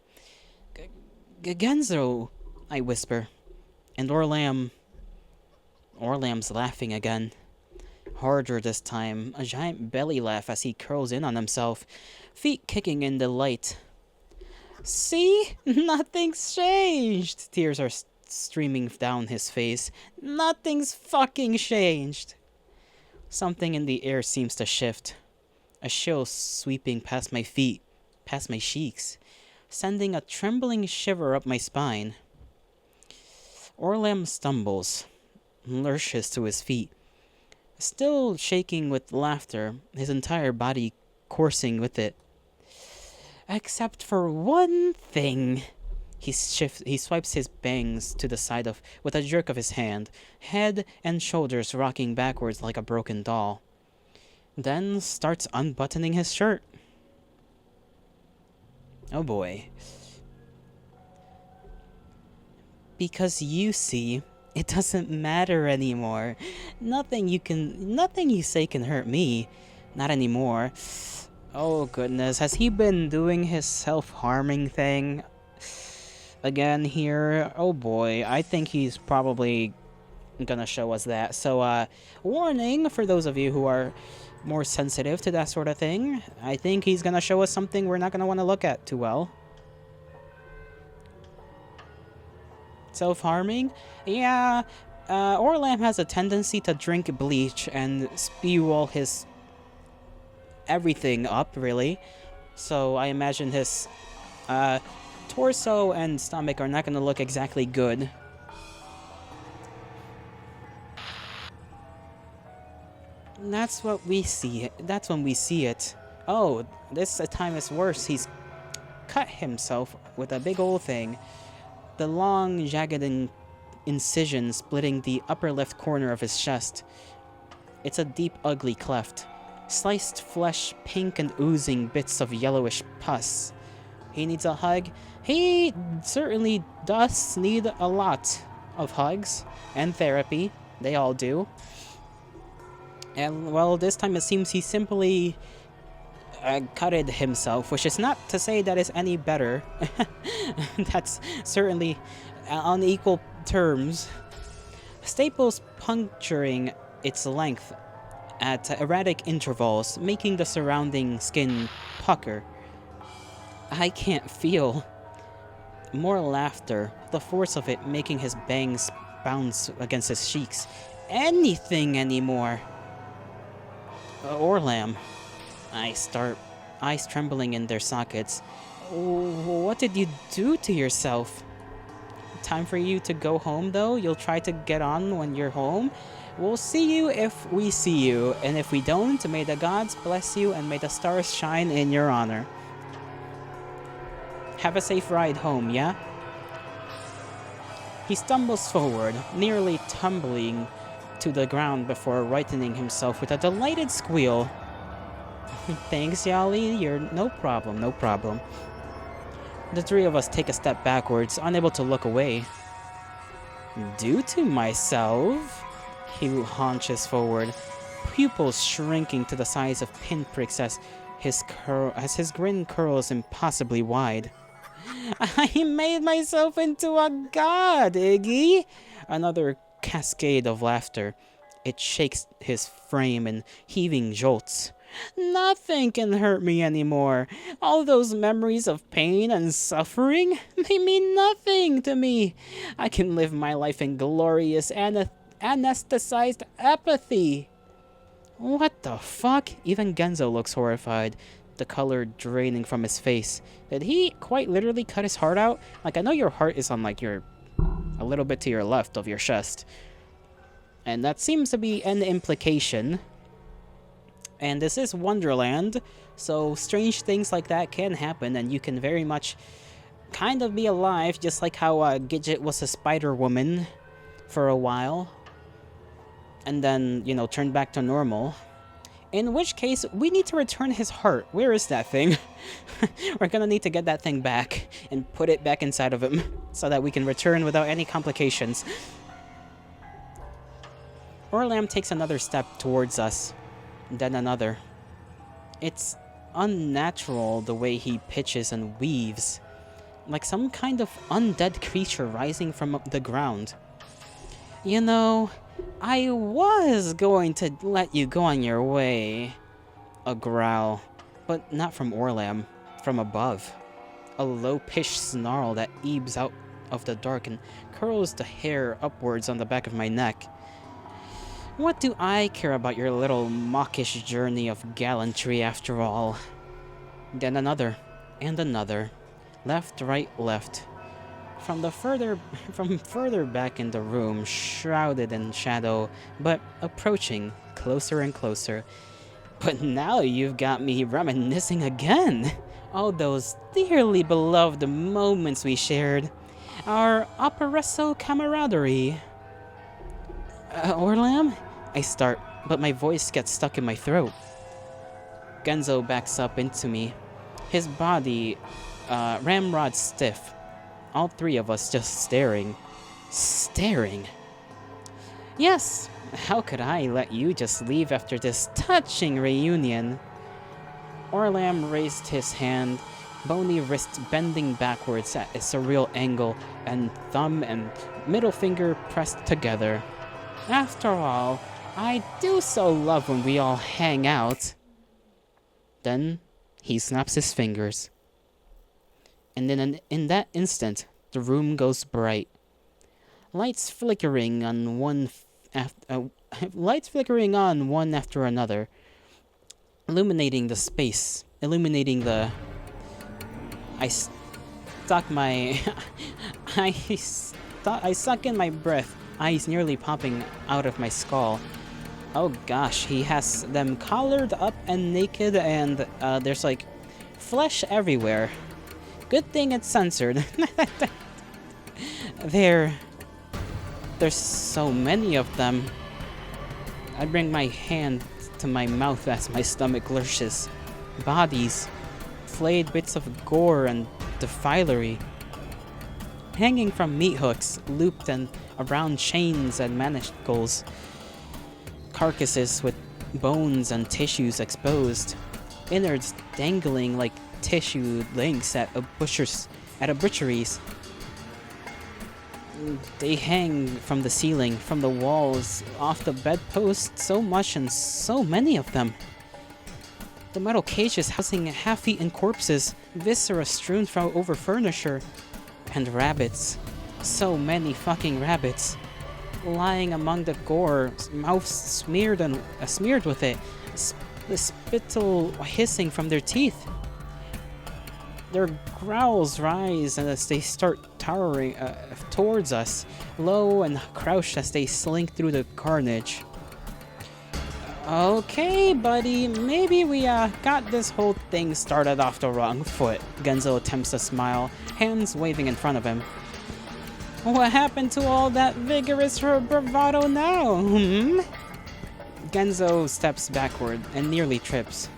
[SPEAKER 1] Genzo, I whisper. And Orlam's laughing again. Harder this time, a giant belly laugh as he curls in on himself, feet kicking in delight. See? Nothing's changed! Tears are streaming down his face. Nothing's fucking changed! Something in the air seems to shift. A chill sweeping past my feet, past my cheeks, sending a trembling shiver up my spine. Orlam stumbles, lurches to his feet, still shaking with laughter, his entire body coursing with it. Except for one thing. He swipes his bangs to the side with a jerk of his hand, head and shoulders rocking backwards like a broken doll. Then starts unbuttoning his shirt. Oh boy. Because you see, it doesn't matter anymore. Nothing you say can hurt me. Not anymore. Oh goodness, has he been doing his self-harming thing again here? Oh boy, I think he's probably gonna show us that. So, warning for those of you who are more sensitive to that sort of thing. I think he's gonna show us something we're not gonna want to look at too well. Self-harming? Yeah, Orlam has a tendency to drink bleach and spew all his everything up, really. So I imagine his torso and stomach are not going to look exactly good. That's what we see. That's when we see it. Oh, this time is worse. He's cut himself with a big old thing. The long, jagged incision splitting the upper left corner of his chest. It's a deep, ugly cleft. Sliced flesh, pink and oozing bits of yellowish pus. He needs a hug. He certainly does need a lot of hugs and therapy. They all do. And, well, this time it seems he simply cutted himself, which is not to say that is any better. That's certainly on equal terms. Staples puncturing its length at erratic intervals, making the surrounding skin pucker. I can't feel. More laughter, the force of it making his bangs bounce against his cheeks. Anything anymore. Orlam. I start, eyes trembling in their sockets. What did you do to yourself? Time for you to go home, though? You'll try to get on when you're home? We'll see you if we see you, and if we don't, may the gods bless you and may the stars shine in your honor. Have a safe ride home, yeah? He stumbles forward, nearly tumbling to the ground before rightening himself with a delighted squeal. Thanks, Yali. You're no problem, no problem. The three of us take a step backwards, unable to look away. Due to myself? He haunches forward, pupils shrinking to the size of pinpricks as his grin curls impossibly wide. I made myself into a god, Iggy! Another cascade of laughter. It shakes his frame in heaving jolts. Nothing can hurt me anymore. All those memories of pain and suffering, they mean nothing to me. I can live my life in glorious anesthetized apathy. What the fuck? Even Genzo looks horrified, the color draining from his face. Did he quite literally cut his heart out? Like, I know your heart is on, like, a little bit to your left of your chest. And that seems to be an implication. And this is Wonderland, so strange things like that can happen, and you can very much kind of be alive, just like how Gidget was a Spider-Woman for a while. And then, you know, turn back to normal. In which case, we need to return his heart. Where is that thing? We're gonna need to get that thing back and put it back inside of him so that we can return without any complications. Orlam takes another step towards us, then another. It's unnatural the way he pitches and weaves, like some kind of undead creature rising from the ground. You know, I was going to let you go on your way. A growl, but not from Orlam, from above. A low-pitched snarl that ebbs out of the dark and curls the hair upwards on the back of my neck. What do I care about your little mawkish journey of gallantry after all? Then another, and another. Left, right, left. From further back in the room, shrouded in shadow, but approaching closer and closer. But now you've got me reminiscing again. All those dearly beloved moments we shared. Our operasso camaraderie. Orlam? I start, but my voice gets stuck in my throat. Genzo backs up into me, his body ramrod stiff. All three of us just staring. Staring. Yes, how could I let you just leave after this touching reunion? Orlam raised his hand, bony wrist bending backwards at a surreal angle, and thumb and middle finger pressed together. After all, I do so love when we all hang out. Then he snaps his fingers. And then in that instant, the room goes bright. Lights flickering on one after another, illuminating the space, illuminating the... I suck in my breath, eyes nearly popping out of my skull. Oh gosh, he has them collared up and naked, and there's like flesh everywhere. Good thing it's censored. There's so many of them. I bring my hand to my mouth as my stomach lurches. Bodies, flayed bits of gore and defilery, hanging from meat hooks, looped and around chains and manacles. Carcasses with bones and tissues exposed. Innards dangling like tissue links at a butcheries. They hang from the ceiling, from the walls, off the bedposts, so much and so many of them. The metal cages housing half-eaten corpses, viscera strewn over furniture, and rabbits. So many fucking rabbits. Lying among the gore, mouths smeared with it, the spittle hissing from their teeth. Their growls rise as they start towering towards us, low and crouched as they slink through the carnage. Okay, buddy, maybe we got this whole thing started off the wrong foot. Genzo attempts to smile, hands waving in front of him. What happened to all that vigorous bravado now, Genzo steps backward and nearly trips.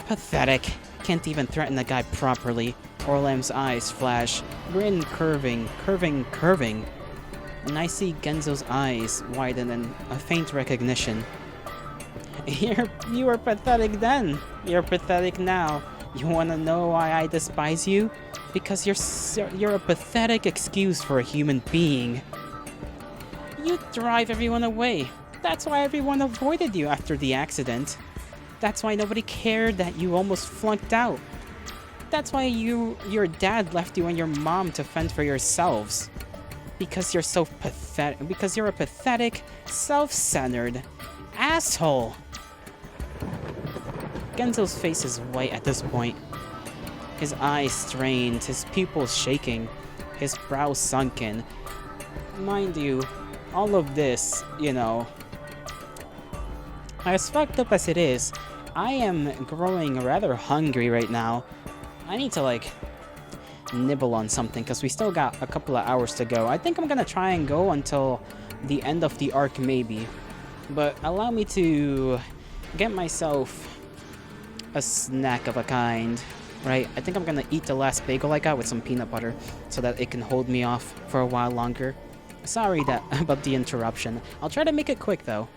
[SPEAKER 1] Pathetic. can't even threaten the guy properly. Orlam's eyes flash, grin curving. And I see Genzo's eyes widen in a faint recognition. You were pathetic then. You're pathetic now. You wanna know why I despise you? Because you're a pathetic excuse for a human being. You drive everyone away. That's why everyone avoided you after the accident. That's why nobody cared that you almost flunked out. That's why your dad left you and your mom to fend for yourselves. Because you're so pathetic. Because you're a pathetic, self-centered asshole. Genzo's face is white at this point. His eyes strained, his pupils shaking, his brow sunken. Mind you, all of this, as fucked up as it is, I am growing rather hungry right now. I need to, nibble on something, because we still got a couple of hours to go. I think I'm gonna try and go until the end of the arc, maybe. But allow me to get myself a snack of a kind, right? I think I'm gonna eat the last bagel I got with some peanut butter so that it can hold me off for a while longer. Sorry about the interruption. I'll try to make it quick, though.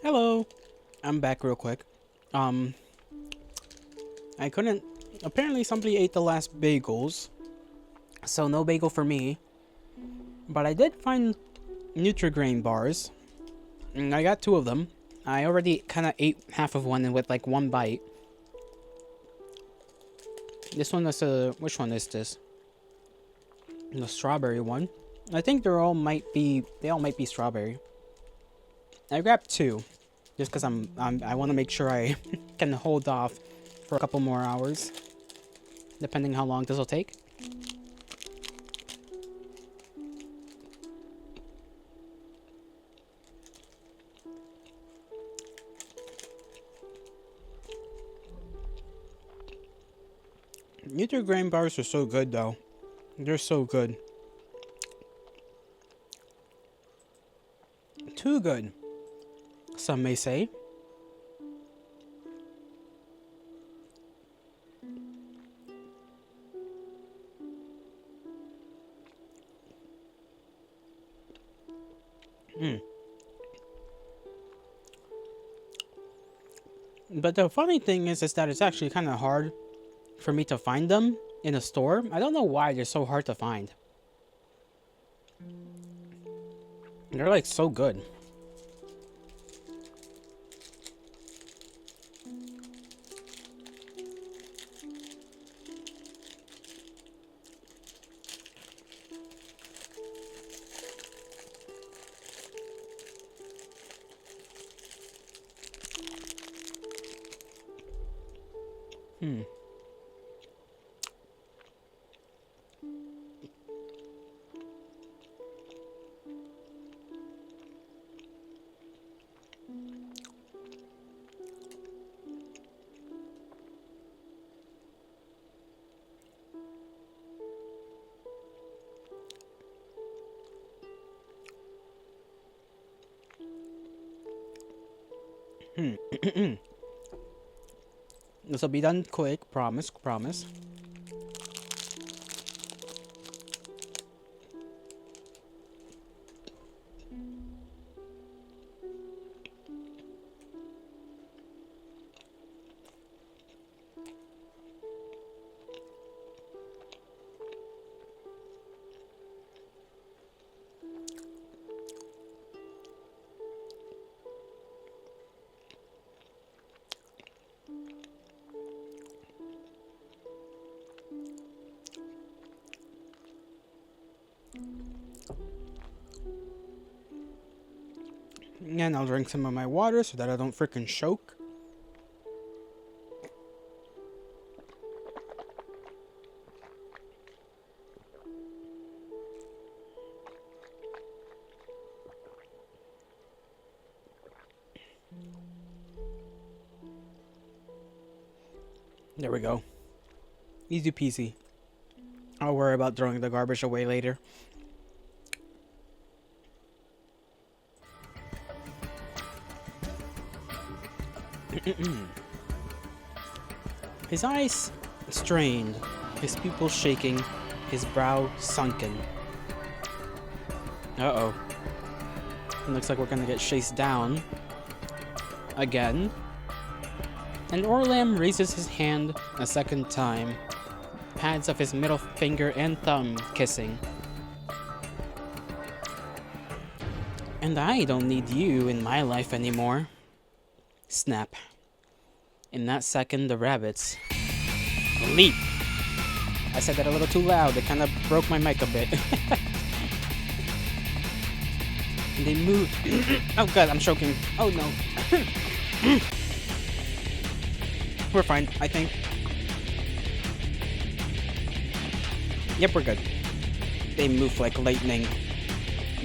[SPEAKER 1] Hello. I'm back real quick. Um, I couldn't. Apparently, somebody ate the last bagels, so no bagel for me. But I did find Nutri-Grain bars, and I got 2 of them. I already kind of ate half of one with like 1 bite. This one is which one is this? The strawberry one. I think they all might be strawberry. I grabbed 2, just because I want to make sure I can hold off for a couple more hours, depending how long this will take. Nutri-Grain bars are so good, though. They're so good. Too good, some may say. But the funny thing is that it's actually kind of hard for me to find them in a store. I don't know why they're so hard to find. They're like so good. This will be done quick, promise, promise. And I'll drink some of my water so that I don't freaking choke. There we go. Easy peasy. I'll worry about throwing the garbage away later. His eyes strained, his pupils shaking, his brow sunken. Uh-oh. Looks like we're gonna get chased down. Again. And Orlam raises his hand a second time, pads of his middle finger and thumb kissing. And I don't need you in my life anymore. Snap. In that second, the rabbits leap. I said that a little too loud. It kind of broke my mic a bit. They move. Oh god, I'm choking. Oh no. We're fine, I think. Yep, we're good. They move like lightning.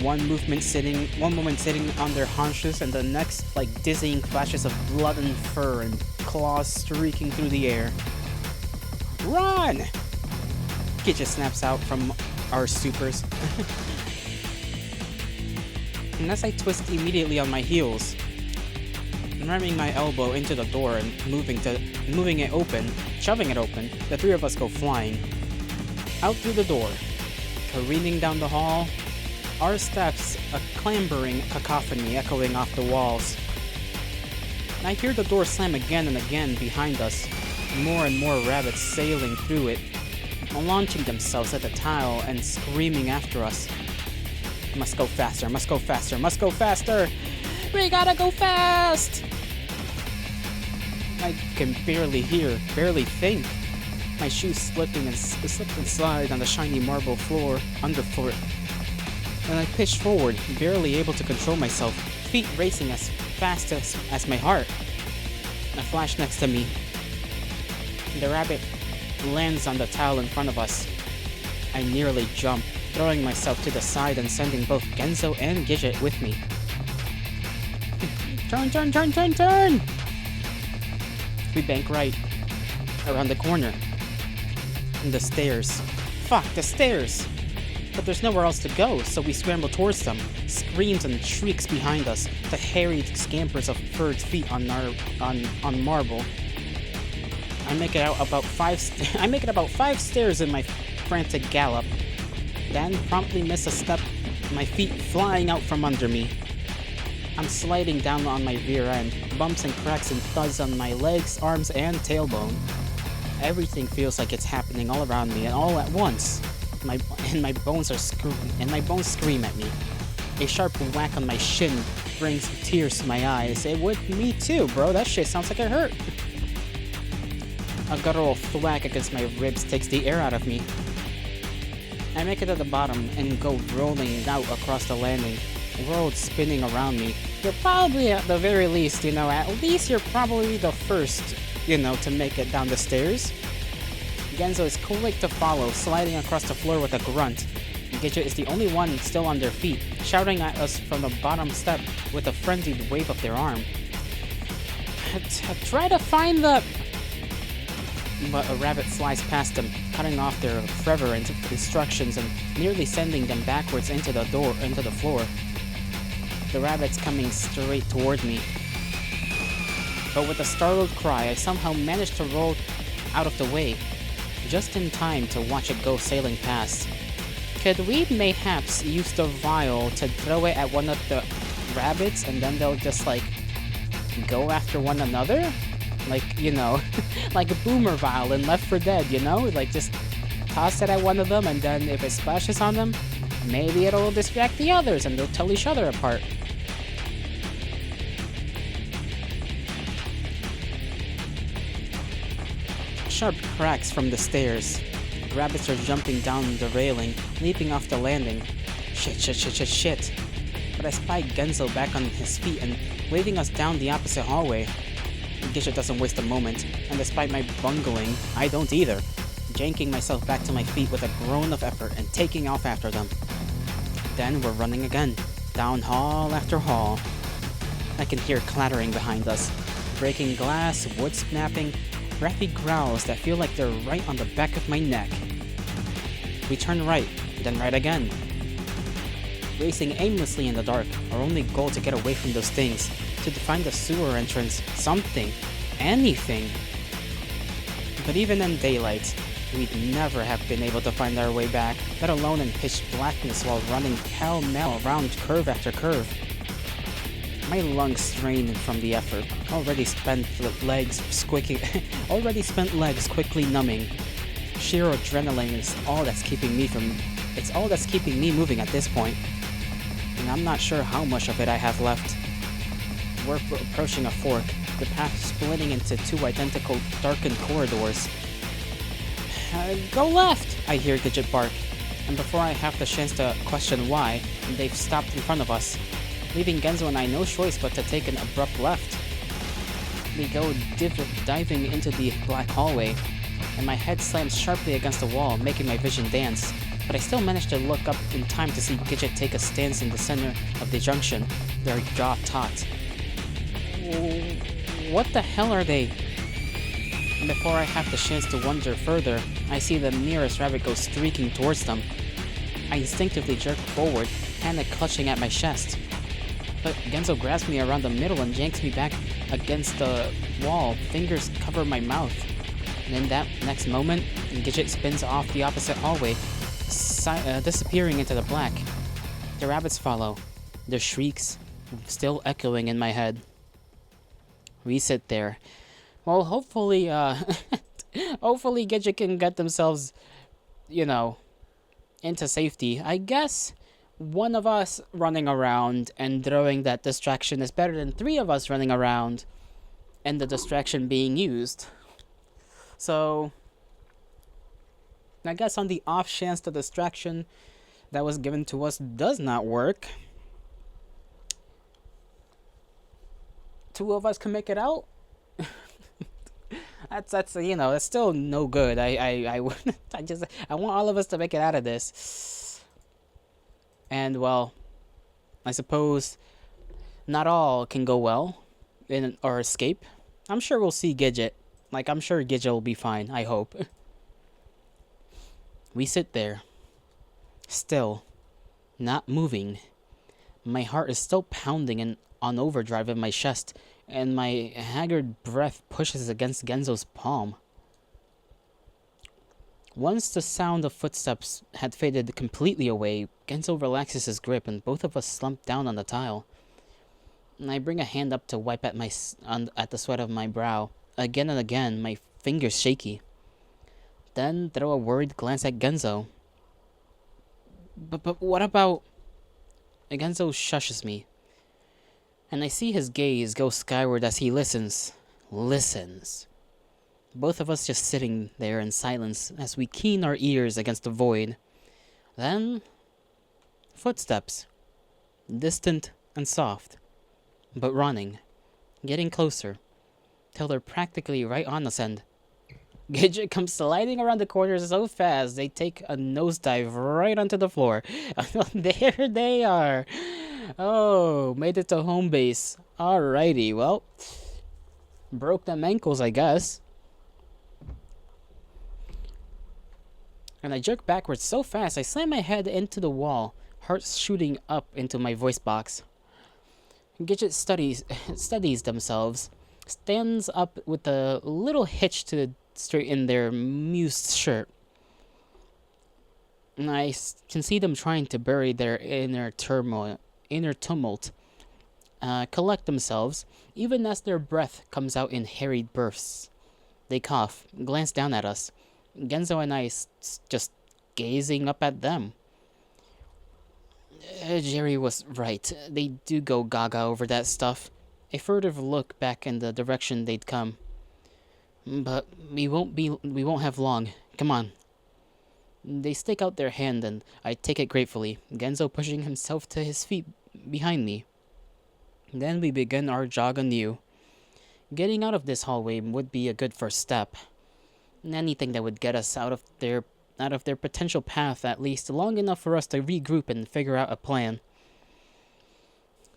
[SPEAKER 1] One moment sitting on their haunches, and the next, like dizzying flashes of blood and fur and claws streaking through the air. Run! Kit just snaps out from our supers. And as I twist immediately on my heels, ramming my elbow into the door and moving it open, shoving it open, the 3 of us go flying. Out through the door, careening down the hall, our steps, a clambering cacophony echoing off the walls. I hear the door slam again and again behind us, more and more rabbits sailing through it, launching themselves at the tile and screaming after us. Must go faster, must go faster, must go faster! We gotta go fast! I can barely hear, barely think. My shoes slipping and slip and slide on the shiny marble floor, underfoot. And I pitch forward, barely able to control myself, feet racing as fast as my heart. A flash next to me. The rabbit lands on the tile in front of us. I nearly jump, throwing myself to the side and sending both Genzo and Gidget with me. Turn, turn, turn, turn, turn! We bank right, around the corner. And the stairs. Fuck, the stairs! But there's nowhere else to go, so we scramble towards them. Screams and shrieks behind us, the harried scampers of furred feet on marble. I make it about 5 stairs in my frantic gallop. Then promptly miss a step, my feet flying out from under me. I'm sliding down on my rear end, bumps and cracks and thuds on my legs, arms, and tailbone. Everything feels like it's happening all around me and all at once. My bones scream at me. A sharp whack on my shin brings tears to my eyes. It would me too, bro. That shit sounds like it hurt. A guttural thwack against my ribs takes the air out of me. I make it to the bottom and go rolling out across the landing, world spinning around me. You're probably at the very least, at least you're probably the first, to make it down the stairs. Genzo is quick to follow, sliding across the floor with a grunt. Gidget is the only one still on their feet, shouting at us from the bottom step with a frenzied wave of their arm. Try to find the... But a rabbit flies past them, cutting off their forever instructions and nearly sending them backwards into the floor. The rabbit's coming straight toward me. But with a startled cry, I somehow managed to roll out of the way, just in time to watch it go sailing past. Could we mayhaps use the vial to throw it at one of the rabbits and then they'll just, go after one another? Like a boomer vial in Left 4 Dead, just toss it at one of them and then if it splashes on them, maybe it'll distract the others and they'll tell each other apart. Sharp cracks from the stairs. Rabbits are jumping down the railing, leaping off the landing. Shit. But I spy Genzo back on his feet and waving us down the opposite hallway. Gidget doesn't waste a moment, and despite my bungling, I don't either, janking myself back to my feet with a groan of effort and taking off after them. Then we're running again, down hall after hall. I can hear clattering behind us, breaking glass, wood snapping, breathy growls that feel like they're right on the back of my neck. We turn right, then right again. Racing aimlessly in the dark, our only goal to get away from those things, to find a sewer entrance, something, anything. But even in daylight, we'd never have been able to find our way back, let alone in pitch blackness while running pell-mell around curve after curve. My lungs strain from the effort, already spent legs quickly numbing. Sheer adrenaline is all that's keeping me moving at this point. And I'm not sure how much of it I have left. We're approaching a fork, the path splitting into two identical darkened corridors. Go left! I hear Gidget bark, and before I have the chance to question why, they've stopped in front of us, leaving Genzo and I no choice but to take an abrupt left. We go diving into the black hallway, and my head slams sharply against the wall, making my vision dance, but I still manage to look up in time to see Gidget take a stance in the center of the junction, their jaw taut. What the hell are they? And before I have the chance to wonder further, I see the nearest rabbit go streaking towards them. I instinctively jerk forward, panic clutching at my chest. But Genzo grabs me around the middle and yanks me back against the wall, fingers cover my mouth. And in that next moment, Gidget spins off the opposite hallway, disappearing into the black. The rabbits follow, their shrieks still echoing in my head. We sit there. Well, hopefully, hopefully Gidget can get themselves, you know, into safety. I guess one of us running around and throwing that distraction is better than three of us running around and the distraction being used. So, I guess on the off chance the distraction that was given to us does not work, two of us can make it out. That's that's still no good. I want all of us to make it out of this. And well, I suppose not all can go well in or escape. I'm sure we'll see Gidget. Like, I'm sure Gidget will be fine, I hope. We sit there, still, not moving. My heart is still pounding and on overdrive in my chest, and my haggard breath pushes against Genzo's palm. Once the sound of footsteps had faded completely away, Genzo relaxes his grip and both of us slump down on the tile. I bring a hand up to wipe at at the sweat of my brow. Again and again, my fingers shaky. Then throw a worried glance at Genzo. But what about... Genzo shushes me, and I see his gaze go skyward as he listens. Listens. Both of us just sitting there in silence as we keen our ears against the void. Then... footsteps. Distant and soft, but running. Getting closer, till they're practically right on us and... Gidget comes sliding around the corners so fast they take a nosedive right onto the floor. There they are. Oh, made it to home base. Alrighty, well, broke them ankles, I guess. And I jerk backwards so fast I slam my head into the wall, heart shooting up into my voice box. Gidget studies themselves, stands up with a little hitch to the straighten their mused shirt. And I can see them trying to bury their inner tumult, collect themselves, even as their breath comes out in harried bursts. They cough, glance down at us. Genzo and I just gazing up at them. Jerry was right. They do go gaga over that stuff. A furtive look back in the direction they'd come. But we won't have long. Come on. They stick out their hand and I take it gratefully, Genzo pushing himself to his feet behind me. Then we begin our jog anew. Getting out of this hallway would be a good first step. Anything that would get us out of their potential path, at least long enough for us to regroup and figure out a plan.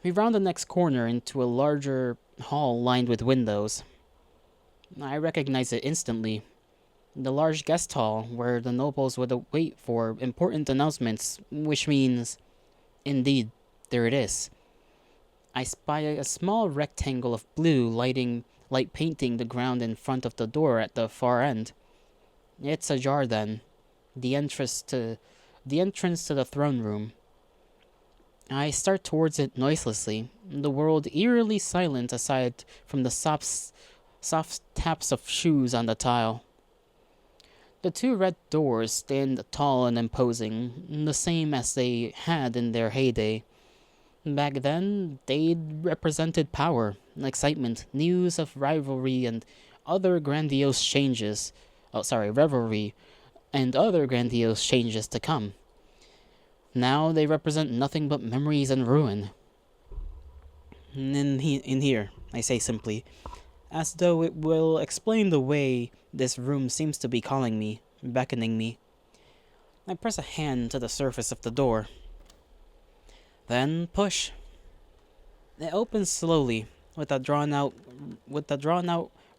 [SPEAKER 1] We round the next corner into a larger hall lined with windows. I recognize it instantly. The large guest hall where the nobles would wait for important announcements, which means, indeed, there it is. I spy a small rectangle of blue light painting the ground in front of the door at the far end. It's ajar then, the entrance to the throne room. I start towards it noiselessly, the world eerily silent aside from the soft taps of shoes on the tile. The two red doors stand tall and imposing, the same as they had in their heyday. Back then, they'd represented power, excitement, news of rivalry, and other grandiose changes. Revelry, and other grandiose changes to come. Now they represent nothing but memories and ruin. In here, I say simply, as though it will explain the way this room seems to be calling me, beckoning me. I press a hand to the surface of the door. Then push. It opens slowly, with a drawn out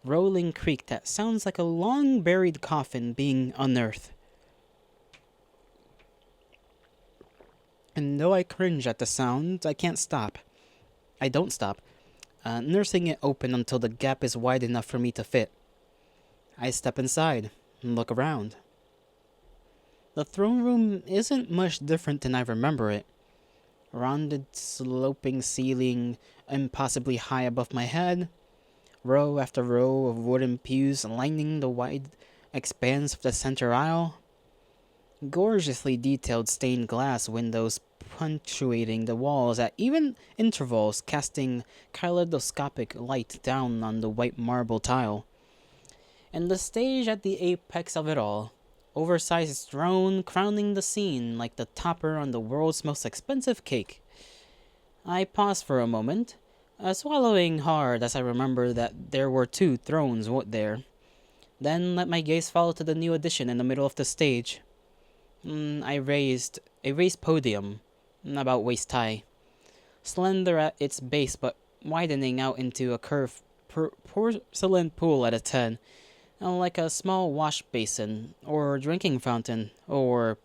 [SPEAKER 1] rolling creak that sounds like a long buried coffin being unearthed. And though I cringe at the sound, I can't stop. I don't stop, nursing it open until the gap is wide enough for me to fit. I step inside and look around. The throne room isn't much different than I remember it. Rounded, sloping ceiling, impossibly high above my head. row after row of wooden pews lining the wide expanse of the center aisle. Gorgeously detailed stained glass windows punctuating the walls at even intervals, casting kaleidoscopic light down on the white marble tile. And the stage at the apex of it all, oversized throne crowning the scene like the topper on the world's most expensive cake. I paused for a moment, swallowing hard as I remember that there were two thrones there. Then let my gaze follow to the new addition in the middle of the stage. A raised podium, about waist high, slender at its base but widening out into a curved porcelain pool at its head, like a small wash basin or drinking fountain or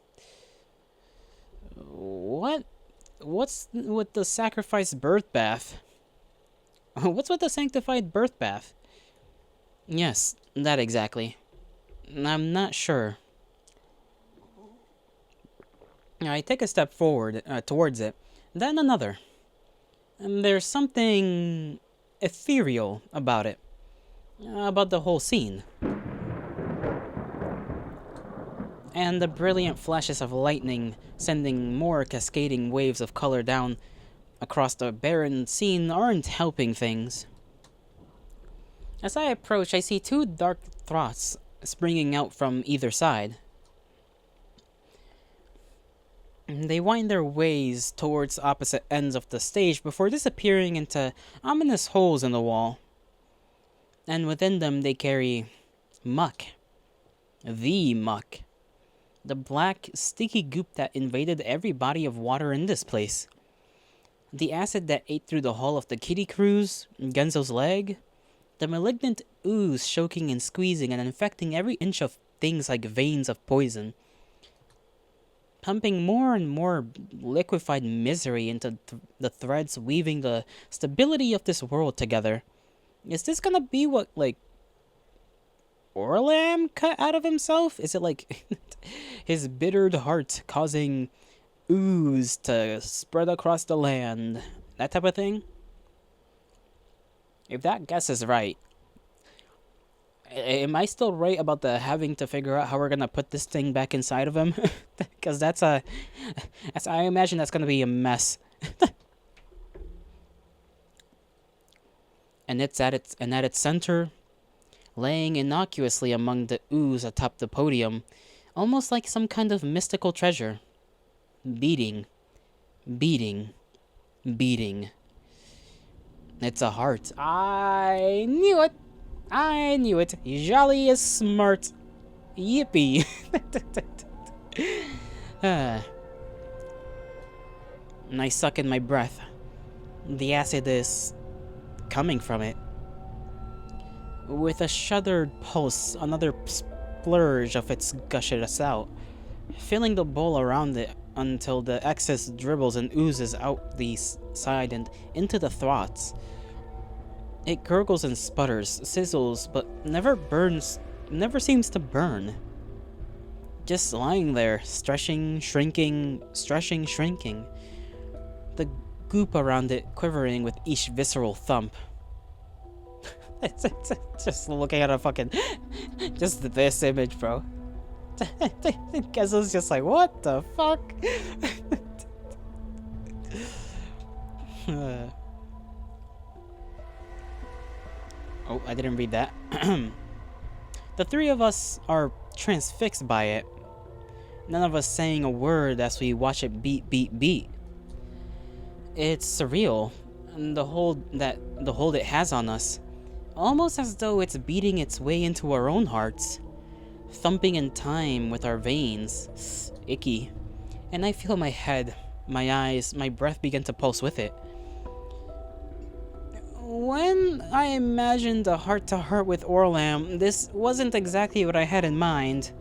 [SPEAKER 1] what? What's with the sacrificed birth bath? What's with the sanctified birth bath? Yes, that exactly. I'm not sure. I take a step forward towards it, then another. And there's something ethereal about it, about the whole scene. And the brilliant flashes of lightning sending more cascading waves of color down across the barren scene aren't helping things. As I approach, I see two dark throats springing out from either side. They wind their ways towards opposite ends of the stage before disappearing into ominous holes in the wall. And within them they carry muck. The muck. The black, sticky goop that invaded every body of water in this place. The acid that ate through the hull of the Kitty Cruise, Genzo's leg. The malignant ooze choking and squeezing and infecting every inch of things like veins of poison. Pumping more and more liquefied misery into the threads weaving the stability of this world together. Is this gonna be what, like, Orlam cut out of himself? Is it like his bittered heart causing ooze to spread across the land? That type of thing? If that guess is right, am I still right about the having to figure out how we're gonna put this thing back inside of him? Because I imagine that's gonna be a mess. And at its center, laying innocuously among the ooze atop the podium, almost like some kind of mystical treasure, beating, beating, beating. It's a heart. I knew it. I knew it. Jolly is smart. Yippee. And I suck in my breath. The acid is coming from it. With a shuddered pulse, another splurge of it gushes out, filling the bowl around it until the excess dribbles and oozes out the side and into the throats. It gurgles and sputters, sizzles, but never seems to burn. Just lying there, stretching, shrinking. The goop around it quivering with each visceral thump. Just looking at a fucking... just this image, bro. Gezo's just like, what the fuck? Oh, I didn't read that. The three of us are transfixed by it. None of us saying a word as we watch it beat, beat, beat. It's surreal, and the hold it has on us. Almost as though it's beating its way into our own hearts. Thumping in time with our veins. Icky. And I feel my head, my eyes, my breath begin to pulse with it. When I imagined a heart-to-heart with Orlam, this wasn't exactly what I had in mind.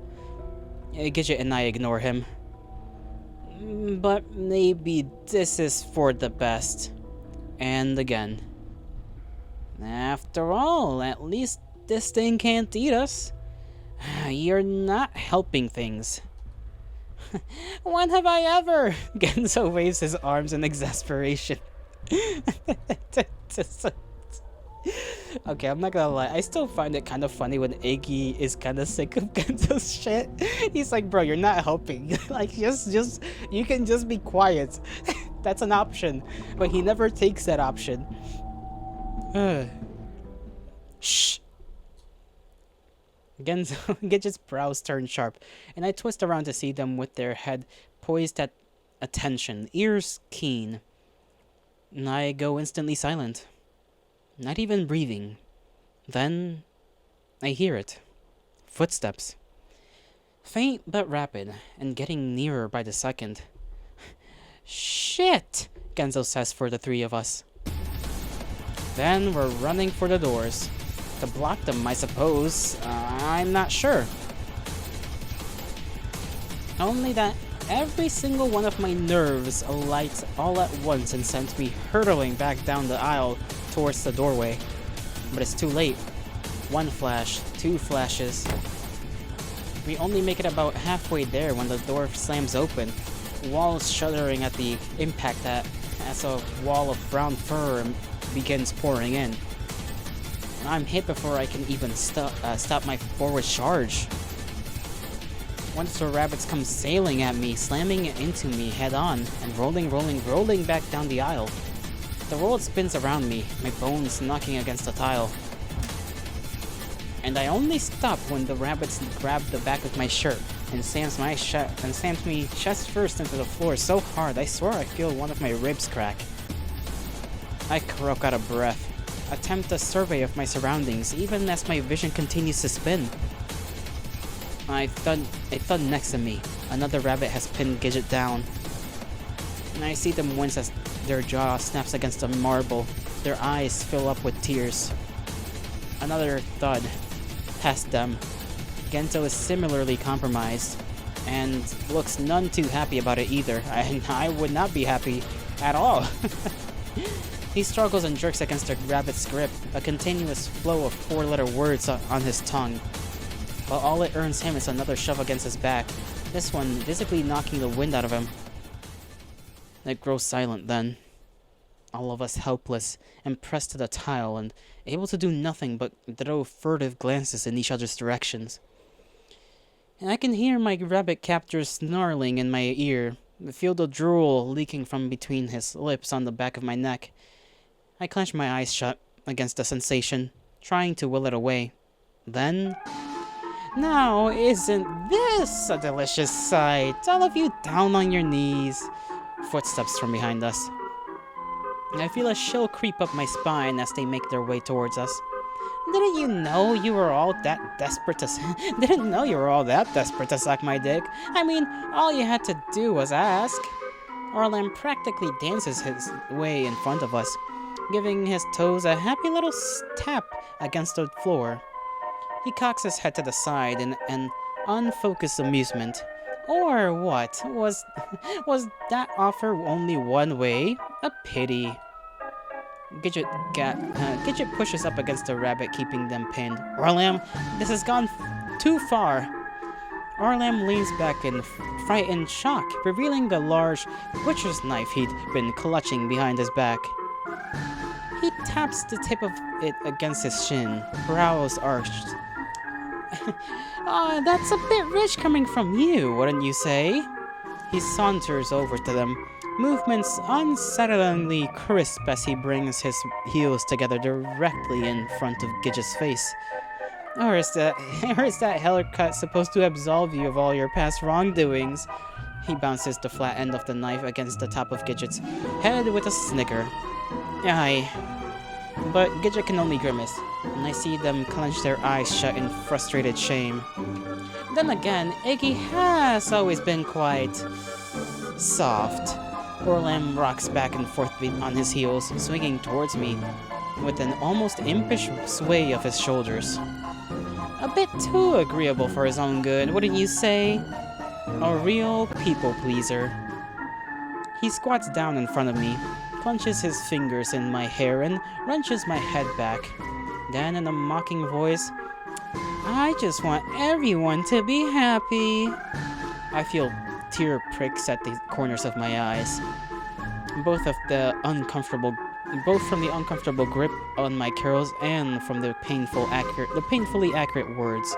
[SPEAKER 1] Gidget and I ignore him. But maybe this is for the best. And again. After all, at least this thing can't eat us. You're not helping things. When have I ever? Genzo waves his arms in exasperation. Okay, I'm not gonna lie. I still find it kind of funny when Iggy is kind of sick of Genzo's shit. He's like, bro, you're not helping. Like, just, you can just be quiet. That's an option. But he never takes that option. Shh. Genzo, Gidget's brows turn sharp, and I twist around to see them with their head poised at attention, ears keen. And I go instantly silent, not even breathing. Then I hear it. Footsteps. Faint but rapid, and getting nearer by the second. Shit! Genzo says for the three of us. Then we're running for the doors. To block them, I suppose. I'm not sure. Only that every single one of my nerves alight all at once and sends me hurtling back down the aisle towards the doorway. But it's too late. One flash, two flashes. We only make it about halfway there when the door slams open, walls shuddering at the impact as a wall of brown fur begins pouring in. I'm hit before I can even stop my forward charge. Once the rabbits come sailing at me, slamming into me head on, and rolling back down the aisle. The world spins around me, my bones knocking against the tile. And I only stop when the rabbits grab the back of my shirt and slams me chest first into the floor so hard I swear I feel one of my ribs crack. I croak out of breath, attempt a survey of my surroundings, even as my vision continues to spin. A thud next to me. Another rabbit has pinned Gidget down. And I see them wince as their jaw snaps against a marble. Their eyes fill up with tears. Another thud past them. Gento is similarly compromised, and looks none too happy about it either. I would not be happy at all. He struggles and jerks against the rabbit's grip, a continuous flow of four-letter words on his tongue. But all it earns him is another shove against his back, this one visibly knocking the wind out of him. It grows silent then. All of us helpless and pressed to the tile and able to do nothing but throw furtive glances in each other's directions. And I can hear my rabbit captor snarling in my ear, feel the drool leaking from between his lips on the back of my neck. I clench my eyes shut against the sensation, trying to will it away. Then... Now, isn't this a delicious sight? All of you down on your knees. Footsteps from behind us. I feel a chill creep up my spine as they make their way towards us. Didn't you know you were all that desperate to suck my dick? I mean, all you had to do was ask. Orlan practically dances his way in front of us, giving his toes a happy little tap against the floor. He cocks his head to the side in an unfocused amusement. Or what? Was that offer only one way? A pity. Gidget pushes up against the rabbit, keeping them pinned. Orlam, this has gone too far. Orlam leans back in frightened shock, revealing the large butcher's knife he'd been clutching behind his back. He taps the tip of it against his shin, brows arched. That's a bit rich coming from you, wouldn't you say? He saunters over to them, movements unsettlingly crisp as he brings his heels together directly in front of Gidget's face. Or is that haircut supposed to absolve you of all your past wrongdoings? He bounces the flat end of the knife against the top of Gidget's head with a snicker. Aye. But Gidget can only grimace, and I see them clench their eyes shut in frustrated shame. Then again, Iggy has always been quite... soft. Orlam rocks back and forth on his heels, swinging towards me with an almost impish sway of his shoulders. A bit too agreeable for his own good, wouldn't you say? A real people-pleaser. He squats down in front of me, clenches his fingers in my hair and wrenches my head back. Then in a mocking voice, I just want everyone to be happy. I feel tear pricks at the corners of my eyes. Both of the uncomfortable both from the uncomfortable grip on my curls and from the painfully accurate words.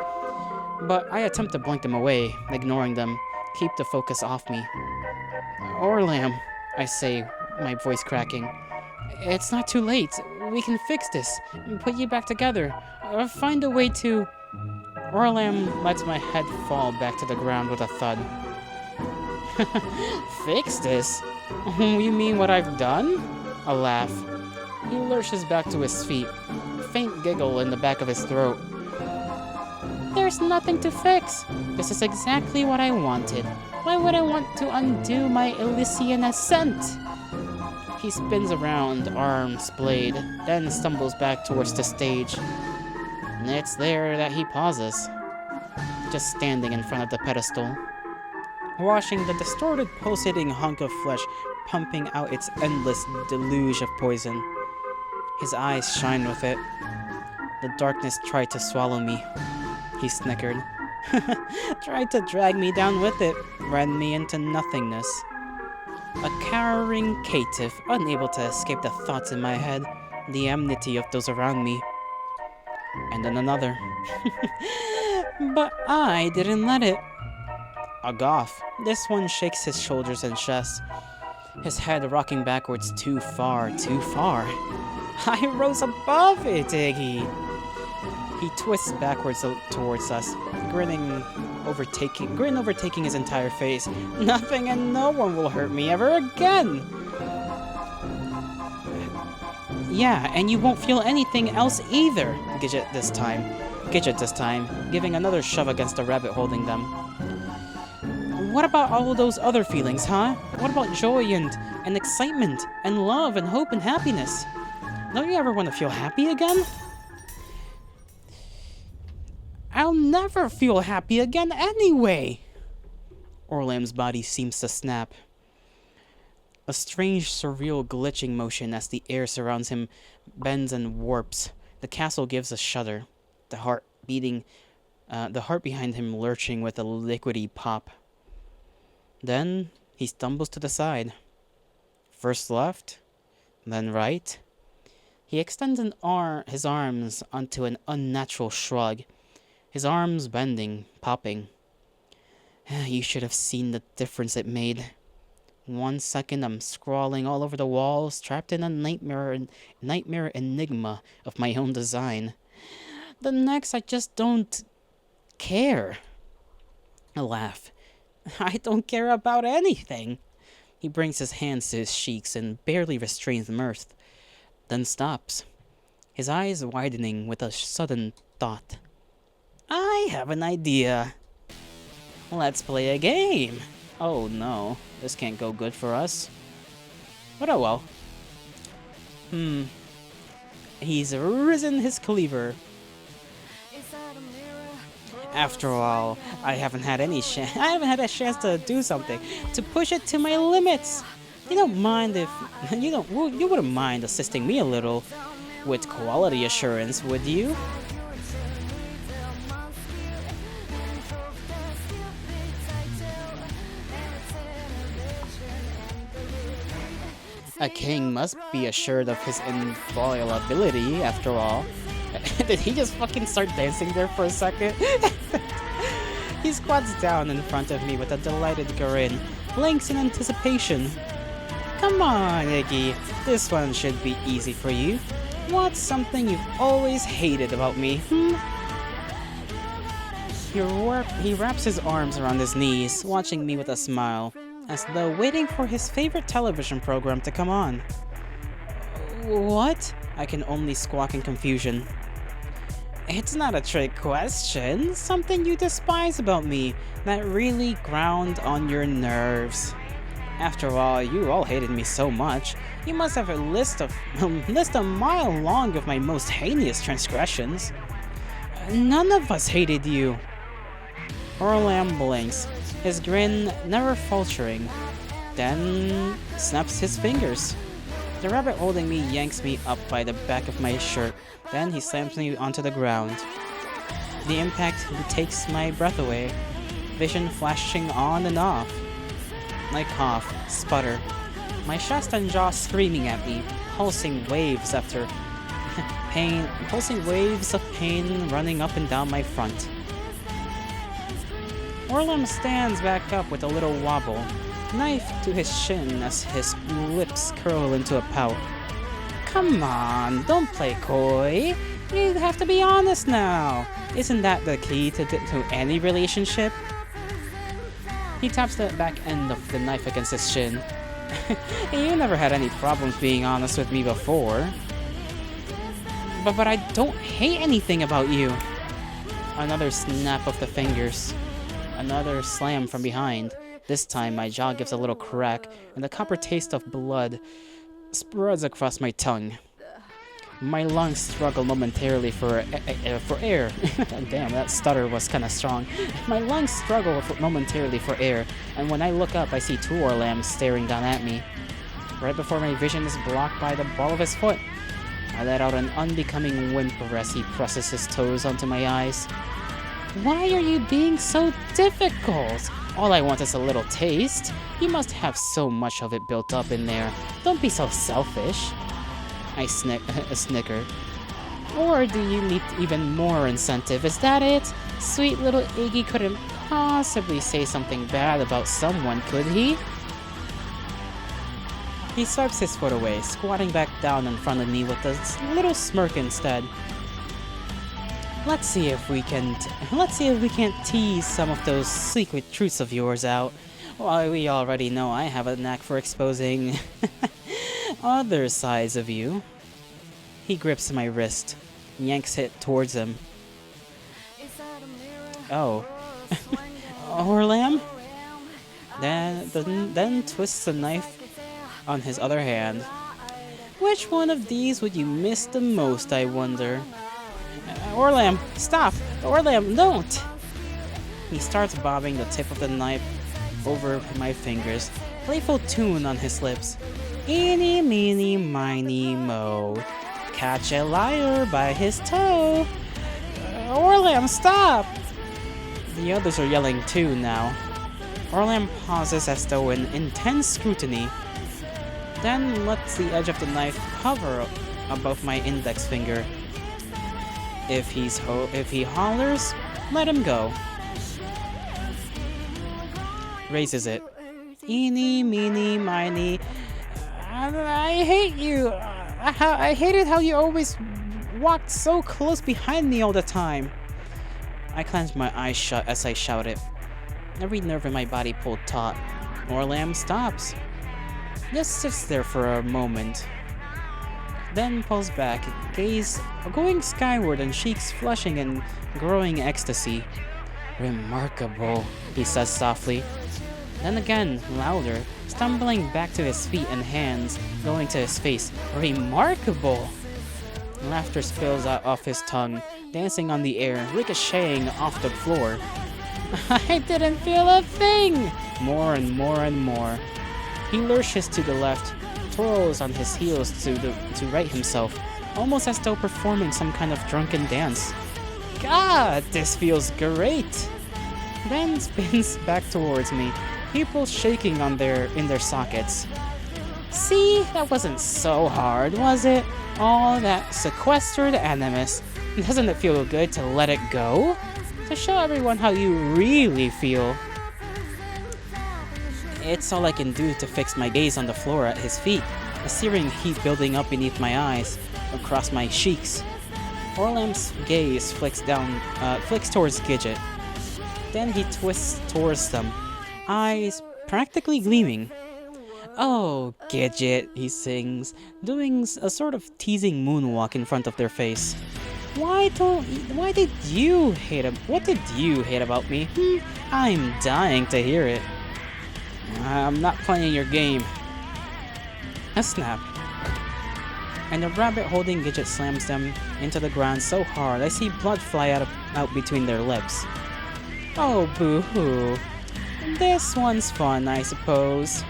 [SPEAKER 1] But I attempt to blink them away, ignoring them, keep the focus off me. Orlam, I say, my voice cracking. It's not too late. We can fix this. Put you back together. Or find a way to... Orlam lets my head fall back to the ground with a thud. Fix this? You mean what I've done? A laugh. He lurches back to his feet, a faint giggle in the back of his throat. There's nothing to fix. This is exactly what I wanted. Why would I want to undo my Elysian ascent? He spins around, arms splayed, then stumbles back towards the stage. And it's there that he pauses, just standing in front of the pedestal, watching the distorted, pulsating hunk of flesh pumping out its endless deluge of poison. His eyes shine with it. The darkness tried to swallow me. He snickered. Tried to drag me down with it, ran me into nothingness. A cowering caitiff, unable to escape the thoughts in my head, the enmity of those around me. And then another. But I didn't let it. A goth. This one shakes his shoulders and chest, his head rocking backwards too far. I rose above it, Iggy. He twists backwards towards us, grin overtaking his entire face. Nothing and no one will hurt me ever again. Yeah, and you won't feel anything else either, Gidget this time, giving another shove against the rabbit holding them. What about all those other feelings, huh? What about joy and excitement and love and hope and happiness? Don't you ever want to feel happy again? I'll never feel happy again anyway! Orlam's body seems to snap. A strange, surreal glitching motion as the air surrounds him bends and warps. The castle gives a shudder, the heart behind him lurching with a liquidy pop. Then he stumbles to the side. First left, then right. He extends his arms onto an unnatural shrug, his arms bending, popping. You should have seen the difference it made. 1 second I'm scrawling all over the walls, trapped in a nightmare enigma of my own design. The next I just don't care. A laugh. I don't care about anything. He brings his hands to his cheeks and barely restrains mirth, then stops, his eyes widening with a sudden thought. I have an idea. Let's play a game. Oh no, this can't go good for us. But oh well. He's risen his cleaver. After all, I haven't had a chance to do something, to push it to my limits. You wouldn't mind assisting me a little with quality assurance, would you? A king must be assured of his inviolability, after all. Did he just fucking start dancing there for a second? He squats down in front of me with a delighted grin, blinks in anticipation. Come on, Iggy, this one should be easy for you. What's something you've always hated about me, He wraps his arms around his knees, watching me with a smile, as though waiting for his favorite television program to come on. What? I can only squawk in confusion. It's not a trick question, something you despise about me that really ground on your nerves. After all, you all hated me so much, you must have a list a mile long of my most heinous transgressions. None of us hated you. Orlam blinks, his grin never faltering, then snaps his fingers. The rabbit holding me yanks me up by the back of my shirt, then he slams me onto the ground. The impact takes my breath away, vision flashing on and off. I cough, sputter, my chest and jaw screaming at me, pulsing waves after pulsing waves of pain running up and down my front. Orlam stands back up with a little wobble, knife to his shin as his lips curl into a pout. Come on, don't play coy. You have to be honest now. Isn't that the key to any relationship? He taps the back end of the knife against his shin. You never had any problems being honest with me before. But I don't hate anything about you. Another snap of the fingers. Another slam from behind. This time my jaw gives a little crack and the copper taste of blood spreads across my tongue. My lungs struggle momentarily for air. Damn, that stutter was kinda strong. My lungs struggle momentarily for air, and when I look up, I see two Orlams staring down at me. Right before my vision is blocked by the ball of his foot, I let out an unbecoming whimper as he presses his toes onto my eyes. Why are you being so difficult? All I want is a little taste. You must have so much of it built up in there. Don't be so selfish. I snicker. Or do you need even more incentive? Is that it? Sweet little Iggy couldn't possibly say something bad about someone, could he? He swipes his foot away, squatting back down in front of me with a little smirk instead. Let's see if we can't tease some of those secret truths of yours out. Well, we already know I have a knack for exposing other sides of you. He grips my wrist, yanks it towards him. Oh. Orlam? Then twists the knife on his other hand. Which one of these would you miss the most, I wonder? Orlam, stop! Orlam, don't! He starts bobbing the tip of the knife over my fingers, playful tune on his lips. Eeny, meeny, miny, moe. Catch a liar by his toe. Orlam, stop! The others are yelling too now. Orlam pauses as though in intense scrutiny, then lets the edge of the knife hover above my index finger. If he hollers, let him go. Raises it. Eeny, meeny, miny. I hate you. I hated how you always walked so close behind me all the time. I clench my eyes shut as I shout it. Every nerve in my body pulled taut. Orlam stops. Just sits there for a moment. Then pulls back, gaze going skyward and cheeks flushing in growing ecstasy. Remarkable, he says softly. Then again, louder, stumbling back to his feet and hands going to his face. Remarkable! Laughter spills out off his tongue, dancing on the air, ricocheting off the floor. I didn't feel a thing! More and more and more. He lurches to the left, twirls on his heels to right himself, almost as though performing some kind of drunken dance. God, this feels great! Then spins back towards me, people shaking in their sockets. See, that wasn't so hard, was it? All that sequestered animus. Doesn't it feel good to let it go? To show everyone how you really feel. It's all I can do to fix my gaze on the floor at his feet, a searing heat building up beneath my eyes, across my cheeks. Orlam's gaze flicks towards Gidget. Then he twists towards them, eyes practically gleaming. Oh, Gidget, he sings, doing a sort of teasing moonwalk in front of their face. Why did you hate him? What did you hate about me? I'm dying to hear it. I'm not playing your game. A snap. And the rabbit holding Gidget slams them into the ground so hard I see blood fly out between their lips. Oh, boo-hoo. This one's fun, I suppose.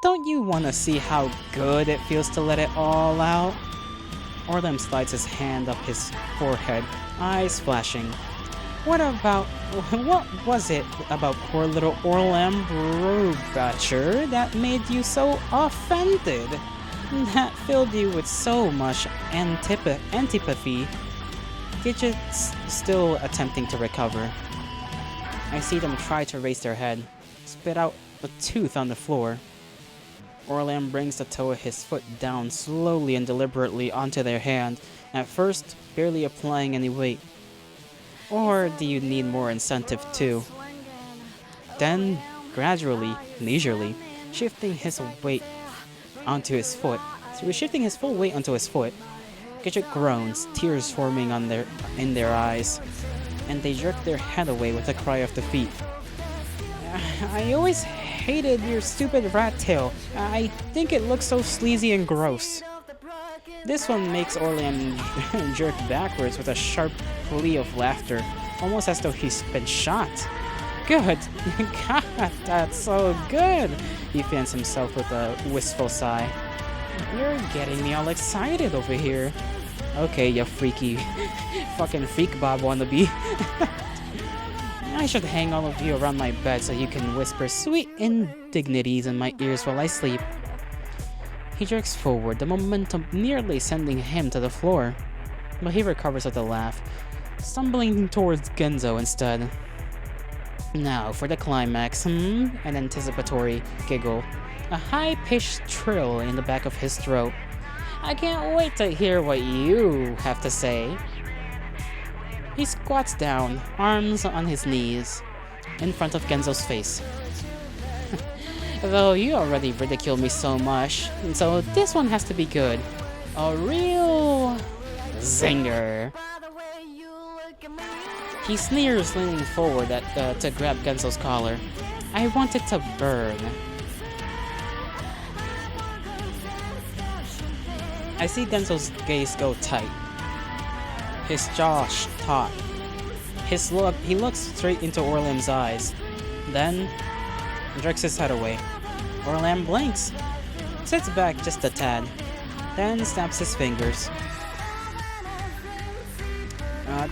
[SPEAKER 1] Don't you want to see how good it feels to let it all out? Orlam slides his hand up his forehead, eyes flashing. What was it about poor little Orlam Brobatcher that made you so offended? that filled you with so much antipathy. Gidget's still attempting to recover. I see them try to raise their head, spit out a tooth on the floor. Orlam brings the toe of his foot down slowly and deliberately onto their hand, at first barely applying any weight. Or do you need more incentive too? Then, gradually, leisurely, shifting his weight onto his foot. So he's shifting his full weight onto his foot. Gidget groans, tears forming in their eyes, and they jerk their head away with a cry of defeat. I always hated your stupid rat tail. I think it looks so sleazy and gross. This one makes Orlam jerk backwards with a sharp plea of laughter, almost as though he's been shot. Good! God, that's so good! He fans himself with a wistful sigh. You're getting me all excited over here. Okay, you freaky fucking freak Bob wannabe. I should hang all of you around my bed so you can whisper sweet indignities in my ears while I sleep. He jerks forward, the momentum nearly sending him to the floor. But he recovers with a laugh, stumbling towards Genzo instead. Now for the climax, an anticipatory giggle. A high-pitched trill in the back of his throat. I can't wait to hear what you have to say. He squats down, arms on his knees, in front of Genzo's face. Though you already ridiculed me so much, so this one has to be good. A real zinger. He sneers, leaning forward to grab Genzo's collar. I want it to burn. I see Genzo's gaze go tight. His jaw taut. He looks straight into Orlam's eyes. Then, jerks his head away. Orlam blinks, sits back just a tad, then snaps his fingers.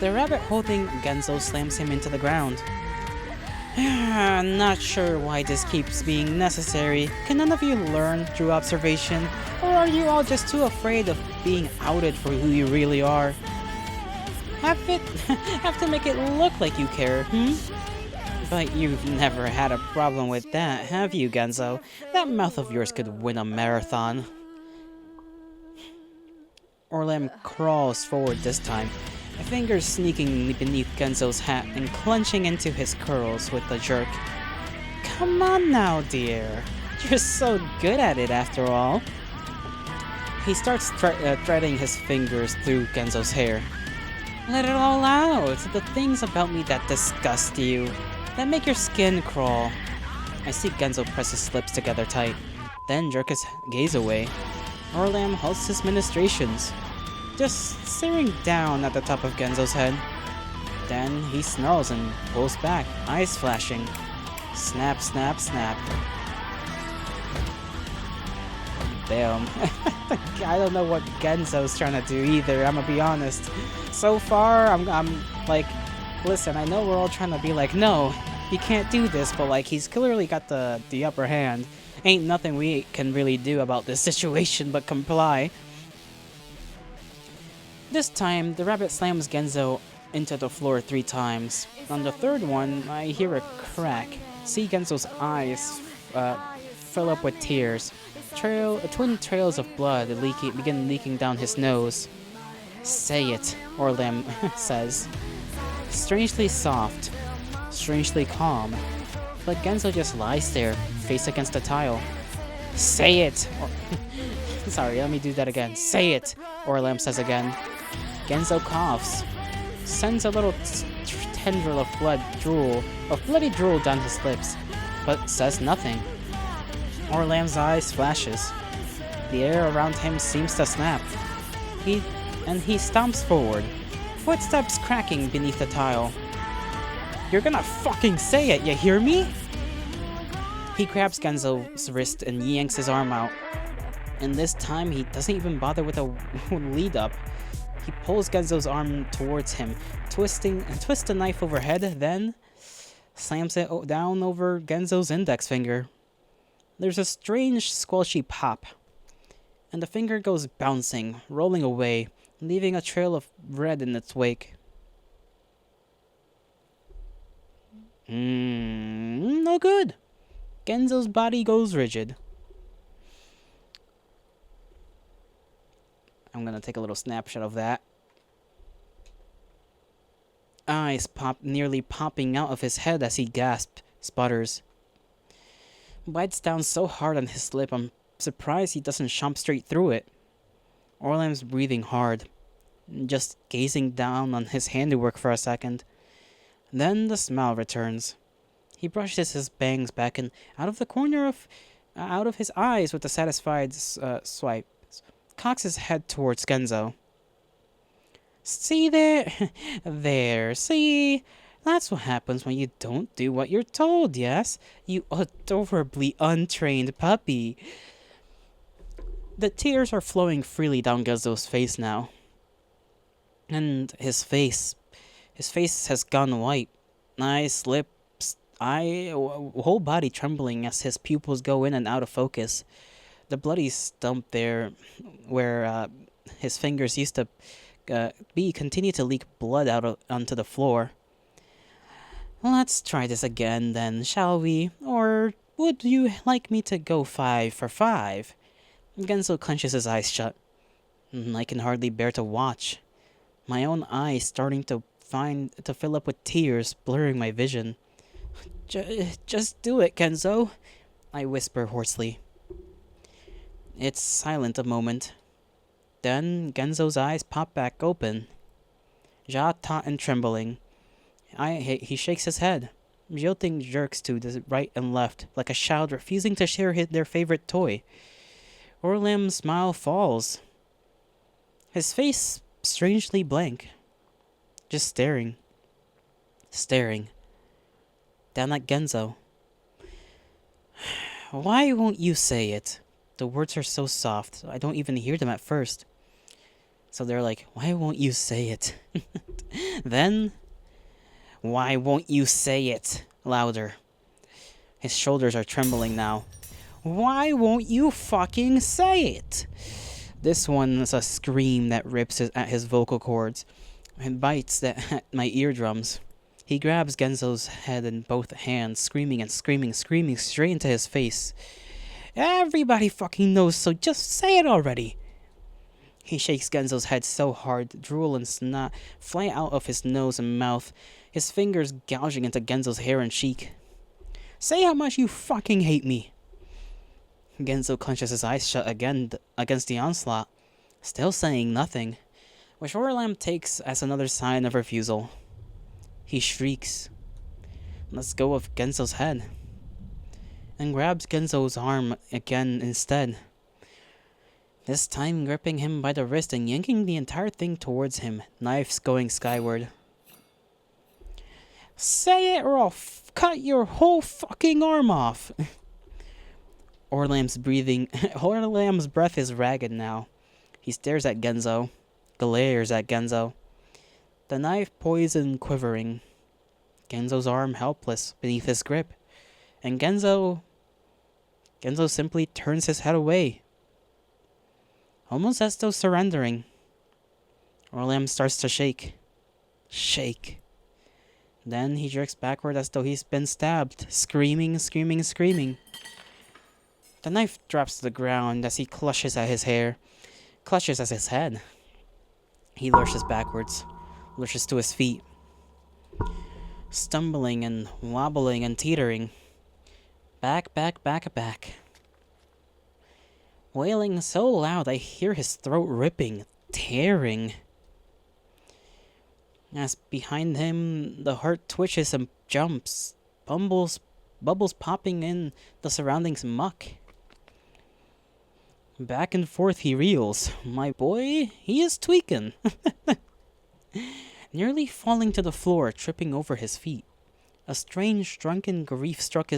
[SPEAKER 1] The rabbit holding Genzo slams him into the ground. Not sure why this keeps being necessary. Can none of you learn through observation? Or are you all just too afraid of being outed for who you really are? Have to make it look like you care, But you've never had a problem with that, have you, Genzo? That mouth of yours could win a marathon. Orlam crawls forward this time, fingers sneaking beneath Genzo's hat and clenching into his curls with a jerk. Come on now, dear. You're so good at it after all. He starts threading his fingers through Genzo's hair. Let it all out! The things about me that disgust you, that make your skin crawl. I see Genzo press his lips together tight, then jerk his gaze away. Orlam halts his ministrations, just staring down at the top of Genzo's head. Then he snarls and pulls back, eyes flashing. Snap, snap, snap. Damn. I don't know what Genzo's trying to do either, I'm gonna be honest. So far, I'm like, listen, I know we're all trying to be like, no, you can't do this, but like, he's clearly got the upper hand. Ain't nothing we can really do about this situation but comply. This time, the rabbit slams Genzo into the floor 3 times. On the third one, I hear a crack. See Genzo's eyes fill up with tears. Twin trails of blood begin leaking down his nose. Say it, Orlam says. Strangely soft, strangely calm. But Genzo just lies there, face against the tile. Say it! Sorry, let me do that again. Say it, Orlam says again. Genzo coughs, sends a little tendril of bloody drool down his lips, but says nothing. Orlam's eyes flashes. The air around him seems to snap. He stomps forward, footsteps cracking beneath the tile. You're gonna fucking say it, you hear me? He grabs Genzo's wrist and yanks his arm out. And this time, he doesn't even bother with a lead up. He pulls Genzo's arm towards him, twists the knife overhead, then slams it down over Genzo's index finger. There's a strange squelchy pop. and the finger goes bouncing, rolling away, leaving a trail of red in its wake. No good. Genzo's body goes rigid. I'm gonna take a little snapshot of that. Eyes nearly popping out of his head as he gasps, sputters. Bites down so hard on his lip, I'm surprised he doesn't chomp straight through it. Orlam's breathing hard, just gazing down on his handiwork for a second. Then the smile returns. He brushes his bangs back and out of the corner of out of his eyes with a satisfied swipe, cocks his head towards Genzo. See there? There, see? That's what happens when you don't do what you're told, yes? You adorably untrained puppy. The tears are flowing freely down Genzo's face now. And his face has gone white. Eyes, lips, whole body trembling as his pupils go in and out of focus. The bloody stump there, where his fingers used to continue to leak blood onto the floor. Let's try this again then, shall we? Or would you like me to go 5 for 5? Genzo clenches his eyes shut. I can hardly bear to watch. My own eyes starting to fill up with tears, blurring my vision. Just do it, Genzo, I whisper hoarsely. It's silent a moment. Then Genzo's eyes pop back open. Jaw taut and trembling. He shakes his head. Jilting jerks to the right and left, like a child refusing to share their favorite toy. Orlam's smile falls. His face strangely blank. Just staring. Staring. Down at Genzo. Why won't you say it? The words are so soft, I don't even hear them at first. So they're like, why won't you say it? Then, why won't you say it? Louder. His shoulders are trembling now. Why won't you fucking say it? This one is a scream that rips at his vocal cords and bites at my eardrums. He grabs Genzo's head in both hands, screaming and screaming straight into his face. Everybody fucking knows, so just say it already. He shakes Genzo's head so hard, drool and snot fly out of his nose and mouth, his fingers gouging into Genzo's hair and cheek. Say how much you fucking hate me. Genzo clenches his eyes shut again against the onslaught, still saying nothing, which Orlam takes as another sign of refusal. He shrieks, lets go of Genzo's head, and grabs Genzo's arm again instead. This time gripping him by the wrist and yanking the entire thing towards him, knives going skyward. Say it or I'll cut your whole fucking arm off. Orlam's breath is ragged now. He stares at Genzo, glares at Genzo. The knife poised and quivering. Genzo's arm helpless beneath his grip. And Genzo simply turns his head away. Almost as though surrendering. Orlam starts to shake. Shake. Then he jerks backward as though he's been stabbed, screaming. The knife drops to the ground as he clutches at his head. He lurches backwards, lurches to his feet, stumbling and wobbling and teetering. Back. Wailing so loud I hear his throat ripping, tearing. As behind him, the heart twitches and jumps, bubbles popping in the surroundings muck. Back and forth he reels. My boy, he is tweaking. Nearly falling to the floor, tripping over his feet. A strange drunken grief struck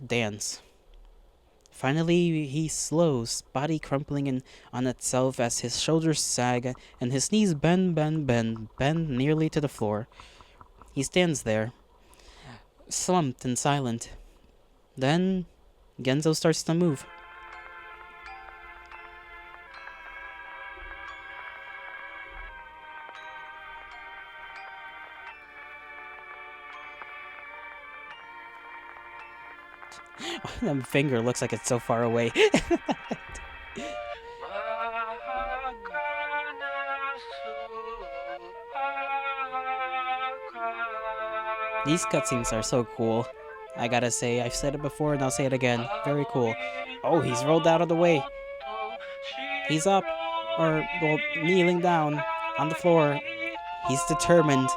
[SPEAKER 1] dance. Finally, he slows, body crumpling in on itself as his shoulders sag and his knees bend nearly to the floor. He stands there, slumped and silent. Then Genzo starts to move. That finger looks like it's so far away. These cutscenes are so cool. I gotta say, I've said it before and I'll say it again. Very cool. Oh, he's rolled out of the way. He's up, or, well, kneeling down on the floor. He's determined.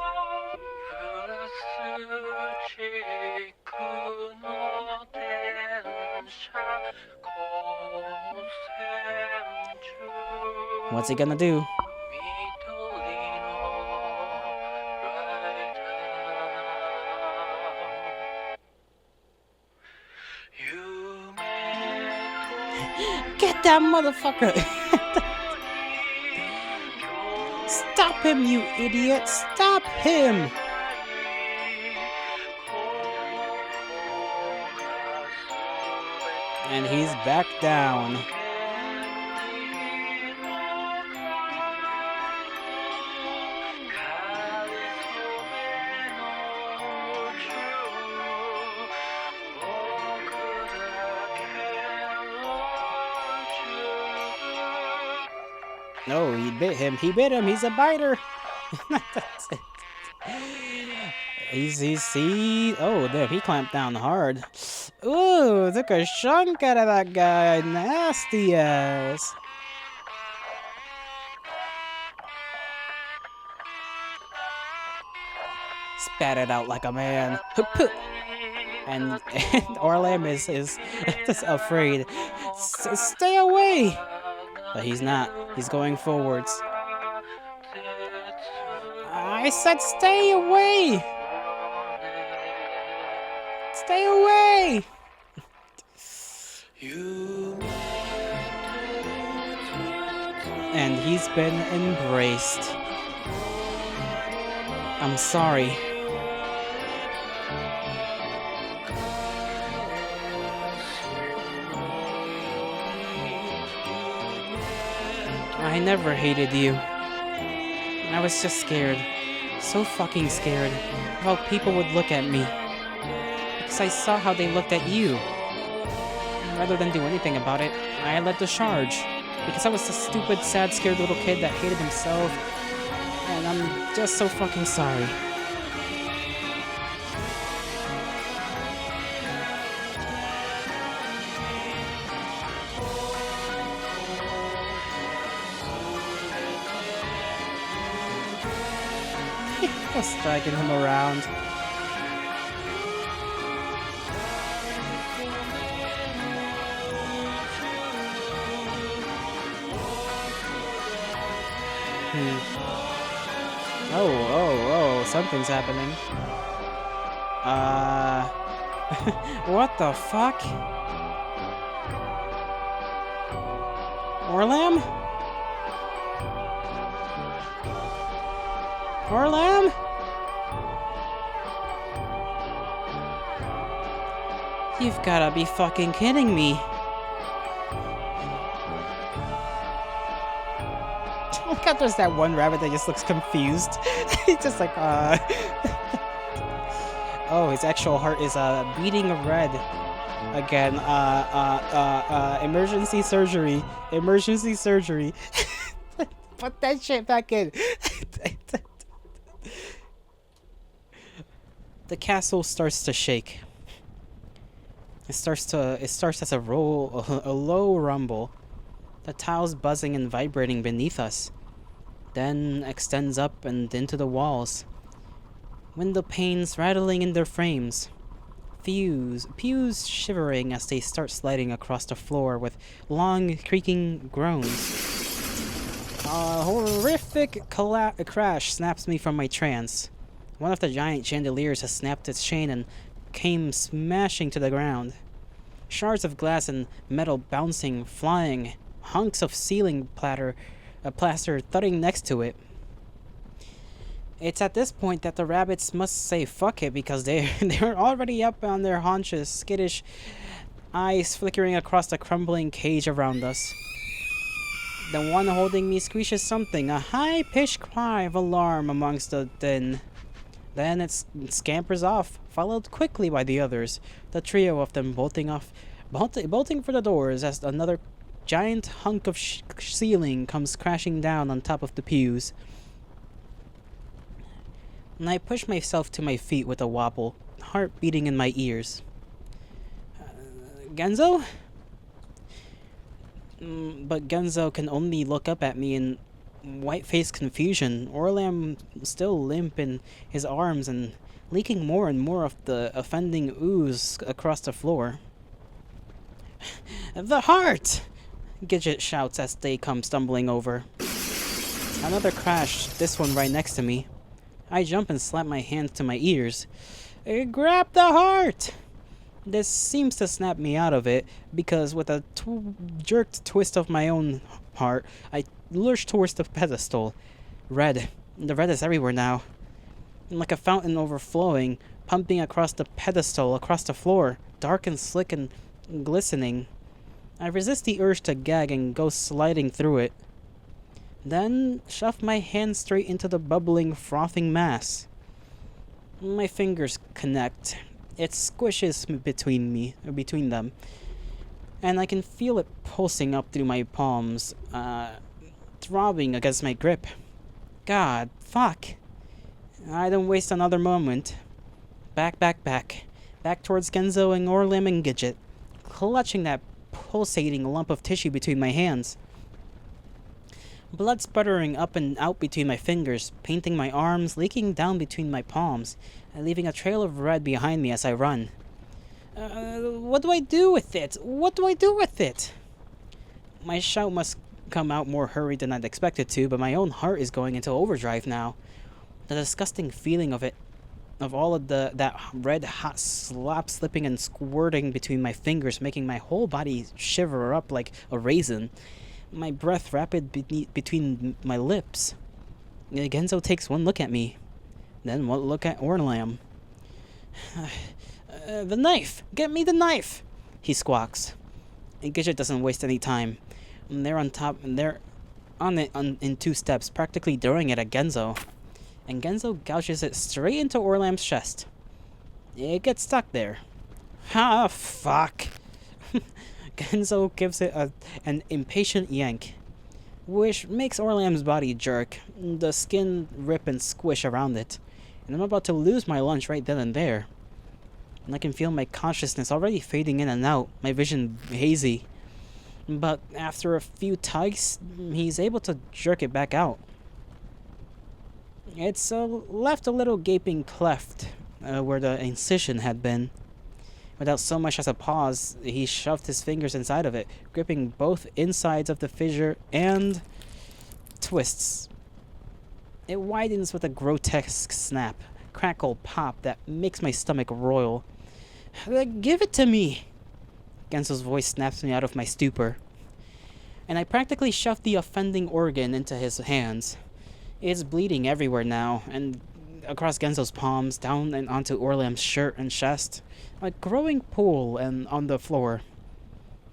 [SPEAKER 1] What's he gonna do? Get that motherfucker! Stop him, you idiot! Stop him! And he's back down. No, he bit him. He bit him. He's a biter. That's it. Oh, damn, he clamped down hard. Ooh, took a chunk out of that guy. Nasty ass. Spat it out like a man. And Orlam is just afraid. Stay away! But he's not. He's going forwards. I said stay away! Stay away! And he's been embraced. I'm sorry. I never hated you. I was just scared. So fucking scared of how people would look at me. Because I saw how they looked at you. Rather than do anything about it, I led the charge. Because I was the stupid, sad, scared little kid that hated himself. And I'm just so fucking sorry. Just dragging him around. Oh, something's happening. What the fuck? Orlam? Orlam? You've gotta be fucking kidding me. Oh god, there's that one rabbit that just looks confused. He's just like, Oh, his actual heart is, beating red. Again, emergency surgery. Emergency surgery. Put that shit back in. The castle starts to shake. It starts as a low rumble. The tiles buzzing and vibrating beneath us. Then extends up and into the walls. Window panes rattling in their frames. Pews shivering as they start sliding across the floor with long creaking groans. A horrific crash snaps me from my trance. One of the giant chandeliers has snapped its chain and came smashing to the ground. Shards of glass and metal bouncing, flying, hunks of ceiling plaster thudding next to it. It's at this point that the rabbits must say fuck it because they're already up on their haunches, skittish eyes flickering across the crumbling cage around us. The one holding me squeezes something, a high-pitched cry of alarm amongst the din. Then it scampers off, followed quickly by the others, the trio of them bolting for the doors as another giant hunk of ceiling comes crashing down on top of the pews. And I push myself to my feet with a wobble, heart beating in my ears. Genzo? But Genzo can only look up at me in white-faced confusion, Orlam still limp in his arms and leaking more and more of the offending ooze across the floor. The heart! Gidget shouts as they come stumbling over. Another crash, this one right next to me. I jump and slap my hands to my ears. Grab the heart! This seems to snap me out of it, because with a jerked twist of my own heart, I lurch towards the pedestal. Red. The red is everywhere now. Like a fountain overflowing, pumping across the pedestal, across the floor, dark and slick and glistening. I resist the urge to gag and go sliding through it. Then shove my hand straight into the bubbling, frothing mass. My fingers connect. It squishes between them, and I can feel it pulsing up through my palms, throbbing against my grip. God, fuck. I don't waste another moment. Back towards Genzo and Orlam and Gidget, clutching that pulsating lump of tissue between my hands. Blood sputtering up and out between my fingers, painting my arms, leaking down between my palms, and leaving a trail of red behind me as I run. What do I do with it? What do I do with it? My shout must come out more hurried than I'd expected to, but my own heart is going into overdrive now. The disgusting feeling of it, of all of that red hot slop slipping and squirting between my fingers, making my whole body shiver up like a raisin. My breath rapid between my lips. Genzo takes one look at me, then one look at Orlam. The knife! Get me the knife! He squawks. Gidget doesn't waste any time. They're on top, and they're on it in 2 steps, practically throwing it at Genzo. And Genzo gouges it straight into Orlam's chest. It gets stuck there. Ah, fuck! Genzo gives it an impatient yank, which makes Orlam's body jerk, the skin rip and squish around it, and I'm about to lose my lunch right then and there. And I can feel my consciousness already fading in and out, my vision hazy. But after a few tugs, he's able to jerk it back out. It's left a little gaping cleft where the incision had been. Without so much as a pause, he shoved his fingers inside of it, gripping both insides of the fissure and twists. It widens with a grotesque snap, crackle, pop that makes my stomach roil. Give it to me! Genzo's voice snaps me out of my stupor. And I practically shoved the offending organ into his hands. It's bleeding everywhere now, and across Genzo's palms, down and onto Orlam's shirt and chest, a growing pool and on the floor.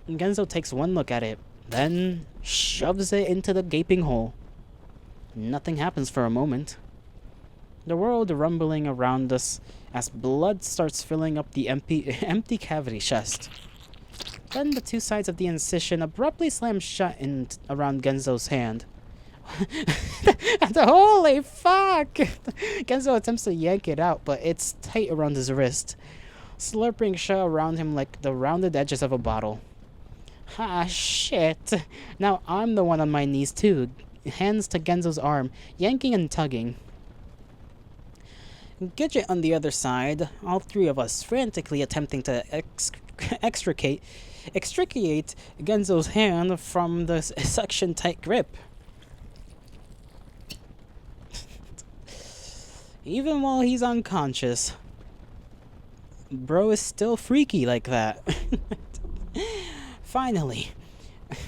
[SPEAKER 1] And Genzo takes one look at it, then shoves it into the gaping hole. Nothing happens for a moment. The world rumbling around us as blood starts filling up the empty cavity chest. Then the 2 sides of the incision abruptly slam shut around Genzo's hand. Holy fuck! Genzo attempts to yank it out, but it's tight around his wrist, slurping shut around him like the rounded edges of a bottle. Ah, shit. Now I'm the one on my knees too, hands to Genzo's arm, yanking and tugging. Gidget on the other side, all 3 of us frantically attempting to extricate Genzo's hand from the suction-tight grip. Even while he's unconscious, bro is still freaky like that. Finally,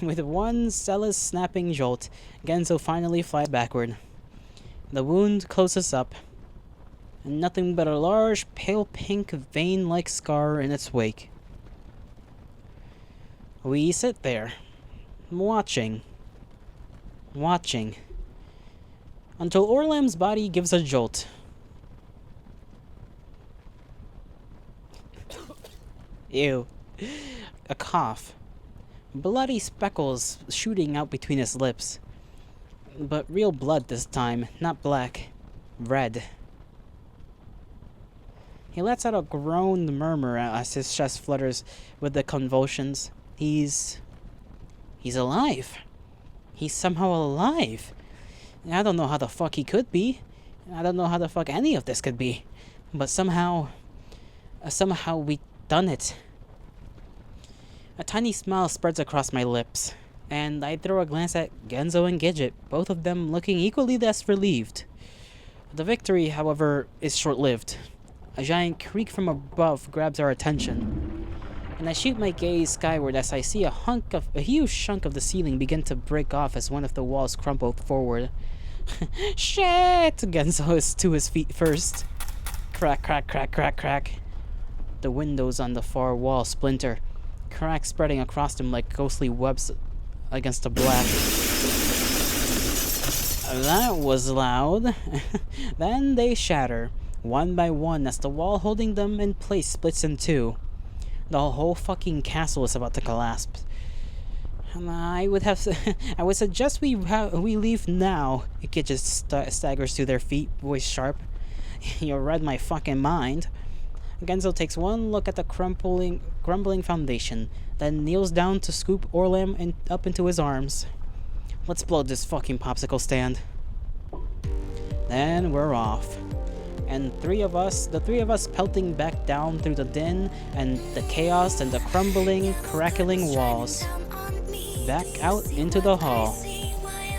[SPEAKER 1] with one zealous snapping jolt, Genzo finally flies backward. The wound closes up, and nothing but a large, pale pink, vein-like scar in its wake. We sit there, watching, until Orlam's body gives a jolt. Ew. A cough. Bloody speckles shooting out between his lips. But real blood this time, not black. Red. He lets out a groaned murmur as his chest flutters with the convulsions. He's alive. He's somehow alive. I don't know how the fuck he could be. I don't know how the fuck any of this could be. But somehow we done it. A tiny smile spreads across my lips, and I throw a glance at Genzo and Gidget, both of them looking equally as relieved. The victory, however, is short-lived. A giant creak from above grabs our attention, and I shoot my gaze skyward as I see a huge chunk of the ceiling begin to break off as one of the walls crumpled forward. Shit! Genzo is to his feet first. Crack, crack, crack, crack, crack. The windows on the far wall splinter, cracks spreading across them like ghostly webs against the black. That was loud. Then they shatter, one by one, as the wall holding them in place splits in two. The whole fucking castle is about to collapse. I would suggest we leave now. It just staggers to their feet, voice sharp. You read my fucking mind. Genzo takes one look at the crumbling foundation, then kneels down to scoop Orlam up into his arms. Let's blow this fucking popsicle stand. Then we're off. And the three of us pelting back down through the din and the chaos and the crumbling, crackling walls. Back out into the hall.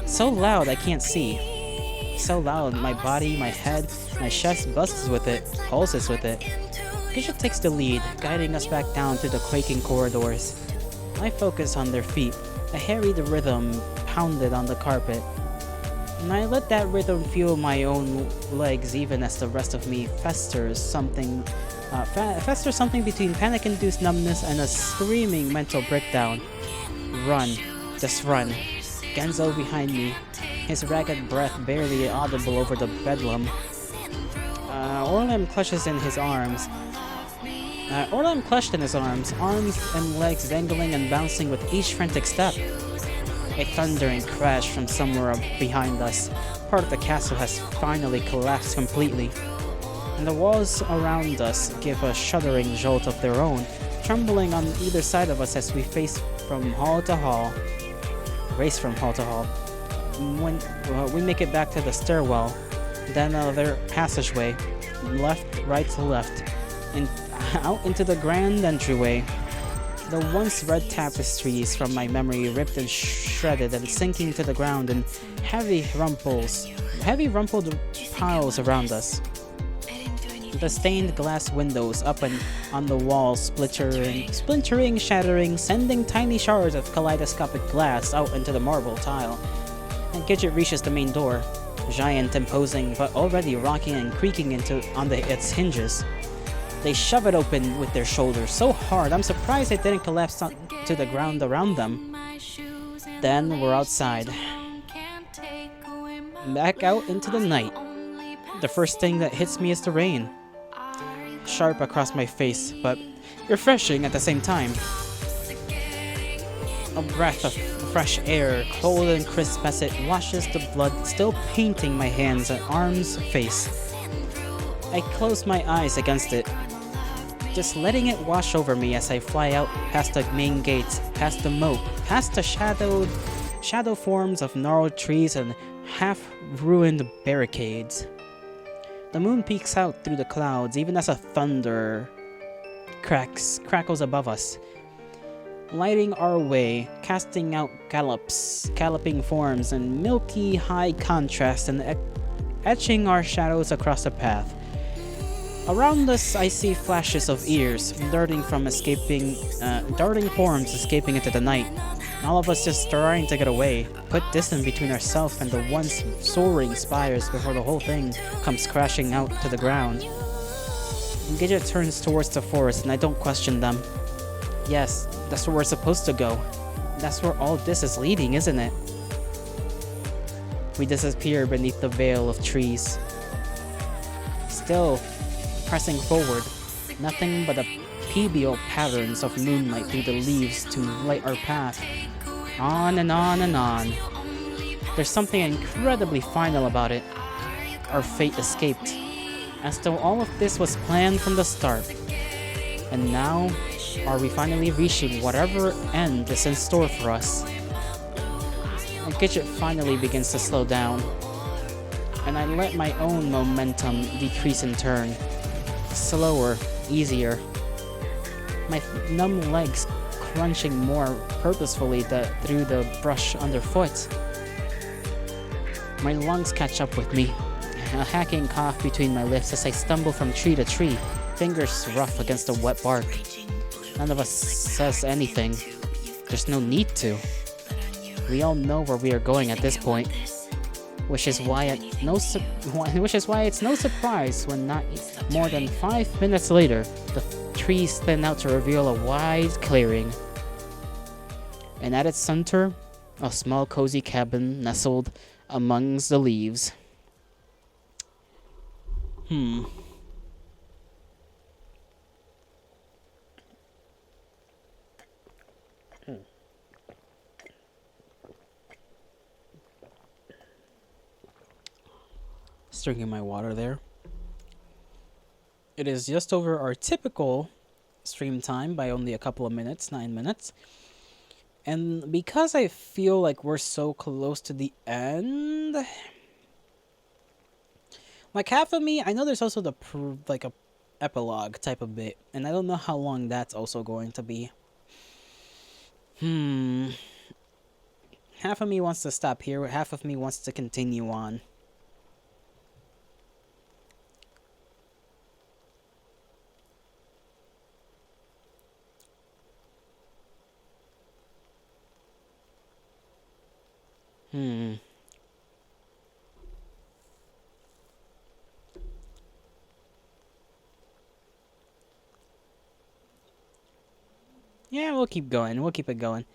[SPEAKER 1] So loud I can't see. So loud my body, my head, my chest busts with it, pulses with it. Gidget takes the lead, guiding us back down through the quaking corridors. I focus on their feet. I harried rhythm pounded on the carpet. And I let that rhythm fuel my own legs even as the rest of me festers something between panic-induced numbness and a screaming mental breakdown. Run. Just run. Genzo behind me, his ragged breath barely audible over the bedlam. Orlam clutched in his arms, arms and legs dangling and bouncing with each frantic step. A thundering crash from somewhere up behind us. Part of the castle has finally collapsed completely, and the walls around us give a shuddering jolt of their own, trembling on either side of us as we race from hall to hall. When we make it back to the stairwell, then another passageway, right to left, and out into the grand entryway. The once red tapestries from my memory ripped and shredded and sinking to the ground in heavy rumpled piles around us. The stained glass windows up and on the walls splintering, shattering, sending tiny shards of kaleidoscopic glass out into the marble tile. And Gidget reaches the main door, giant imposing but already rocking and creaking its hinges. They shove it open with their shoulders so hard I'm surprised it didn't collapse to the ground around them. Then we're outside. Back out into the night. The first thing that hits me is the rain. Sharp across my face, but refreshing at the same time. A breath of fresh air, cold and crisp as it washes the blood still painting my hands and arms, face. I close my eyes against it, just letting it wash over me as I fly out past the main gates, past the moat, past the shadow forms of gnarled trees and half-ruined barricades. The moon peeks out through the clouds even as a thunder crackles above us, lighting our way, casting out galloping forms and milky high contrast and etching our shadows across the path. Around us, I see flashes of ears, darting forms escaping into the night. All of us just trying to get away, put distance between ourselves and the once soaring spires before the whole thing comes crashing out to the ground. Gidget turns towards the forest and I don't question them. Yes, that's where we're supposed to go. That's where all this is leading, isn't it? We disappear beneath the veil of trees. Still, pressing forward, nothing but the PBO patterns of moonlight through the leaves to light our path. On and on and on. There's something incredibly final about it. Our fate escaped, as though all of this was planned from the start. And now, are we finally reaching whatever end is in store for us? And Gidget finally begins to slow down, and I let my own momentum decrease in turn. Slower, easier. My numb legs crunching more purposefully through the brush underfoot. My lungs catch up with me, a hacking cough between my lips as I stumble from tree to tree, fingers rough against the wet bark. None of us says anything. There's no need to. We all know where we are going at this point, which is why it's no surprise when not more than 5 minutes later, the trees thin out to reveal a wide clearing. And at its center, a small cozy cabin nestled amongst the leaves. Just drinking my water there. It is just over our typical stream time by only a couple of minutes, 9 minutes. And because I feel like we're so close to the end, like half of me, I know there's also the like a epilogue type of bit, and I don't know how long that's also going to be. Half of me wants to stop here, half of me wants to continue on. Yeah, we'll keep going. We'll keep it going.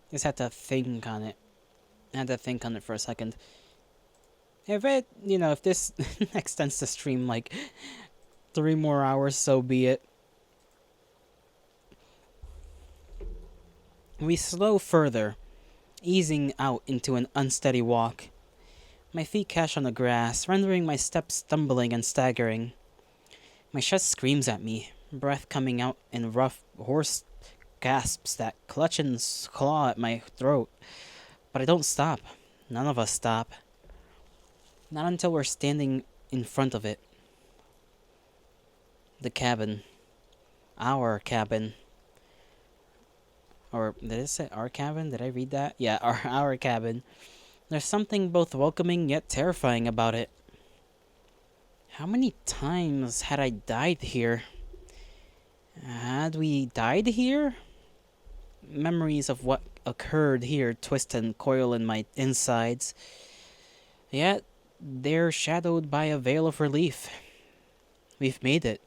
[SPEAKER 1] Just have to think on it. I had to think on it for a second. If it, if this extends the stream like 3 more hours, so be it. We slow further, easing out into an unsteady walk. My feet catch on the grass, rendering my steps stumbling and staggering. My chest screams at me, breath coming out in rough, hoarse gasps that clutch and claw at my throat. But I don't stop. None of us stop. Not until we're standing in front of it. The cabin. Our cabin. Or did it say our cabin? Did I read that? Yeah, our cabin. There's something both welcoming yet terrifying about it. How many times had I died here? Had we died here? Memories of what occurred here twist and coil in my insides. Yet, they're shadowed by a veil of relief. We've made it.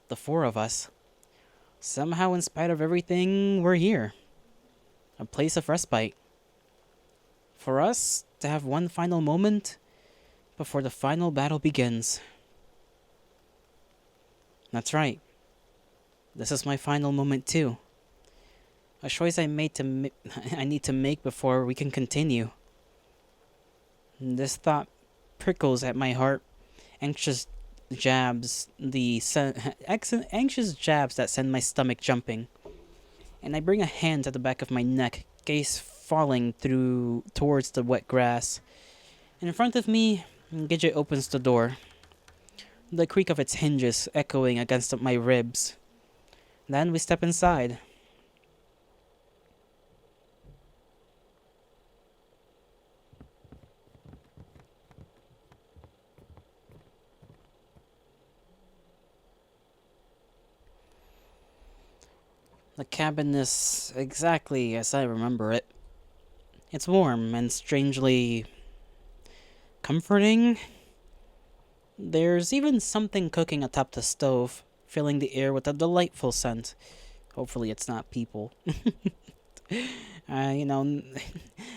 [SPEAKER 1] The 4 of us. Somehow, in spite of everything, we're here. A place of respite. For us to have one final moment before the final battle begins. That's right. This is my final moment too. A choice I need to make before we can continue. This thought prickles at my heart, anxious jabs that send my stomach jumping. And I bring a hand to the back of my neck, gaze falling towards the wet grass. In front of me, Gidget opens the door, the creak of its hinges echoing against my ribs. Then we step inside. The cabin is exactly as I remember it. It's warm and strangely comforting. There's even something cooking atop the stove, filling the air with a delightful scent. Hopefully, it's not people. You know,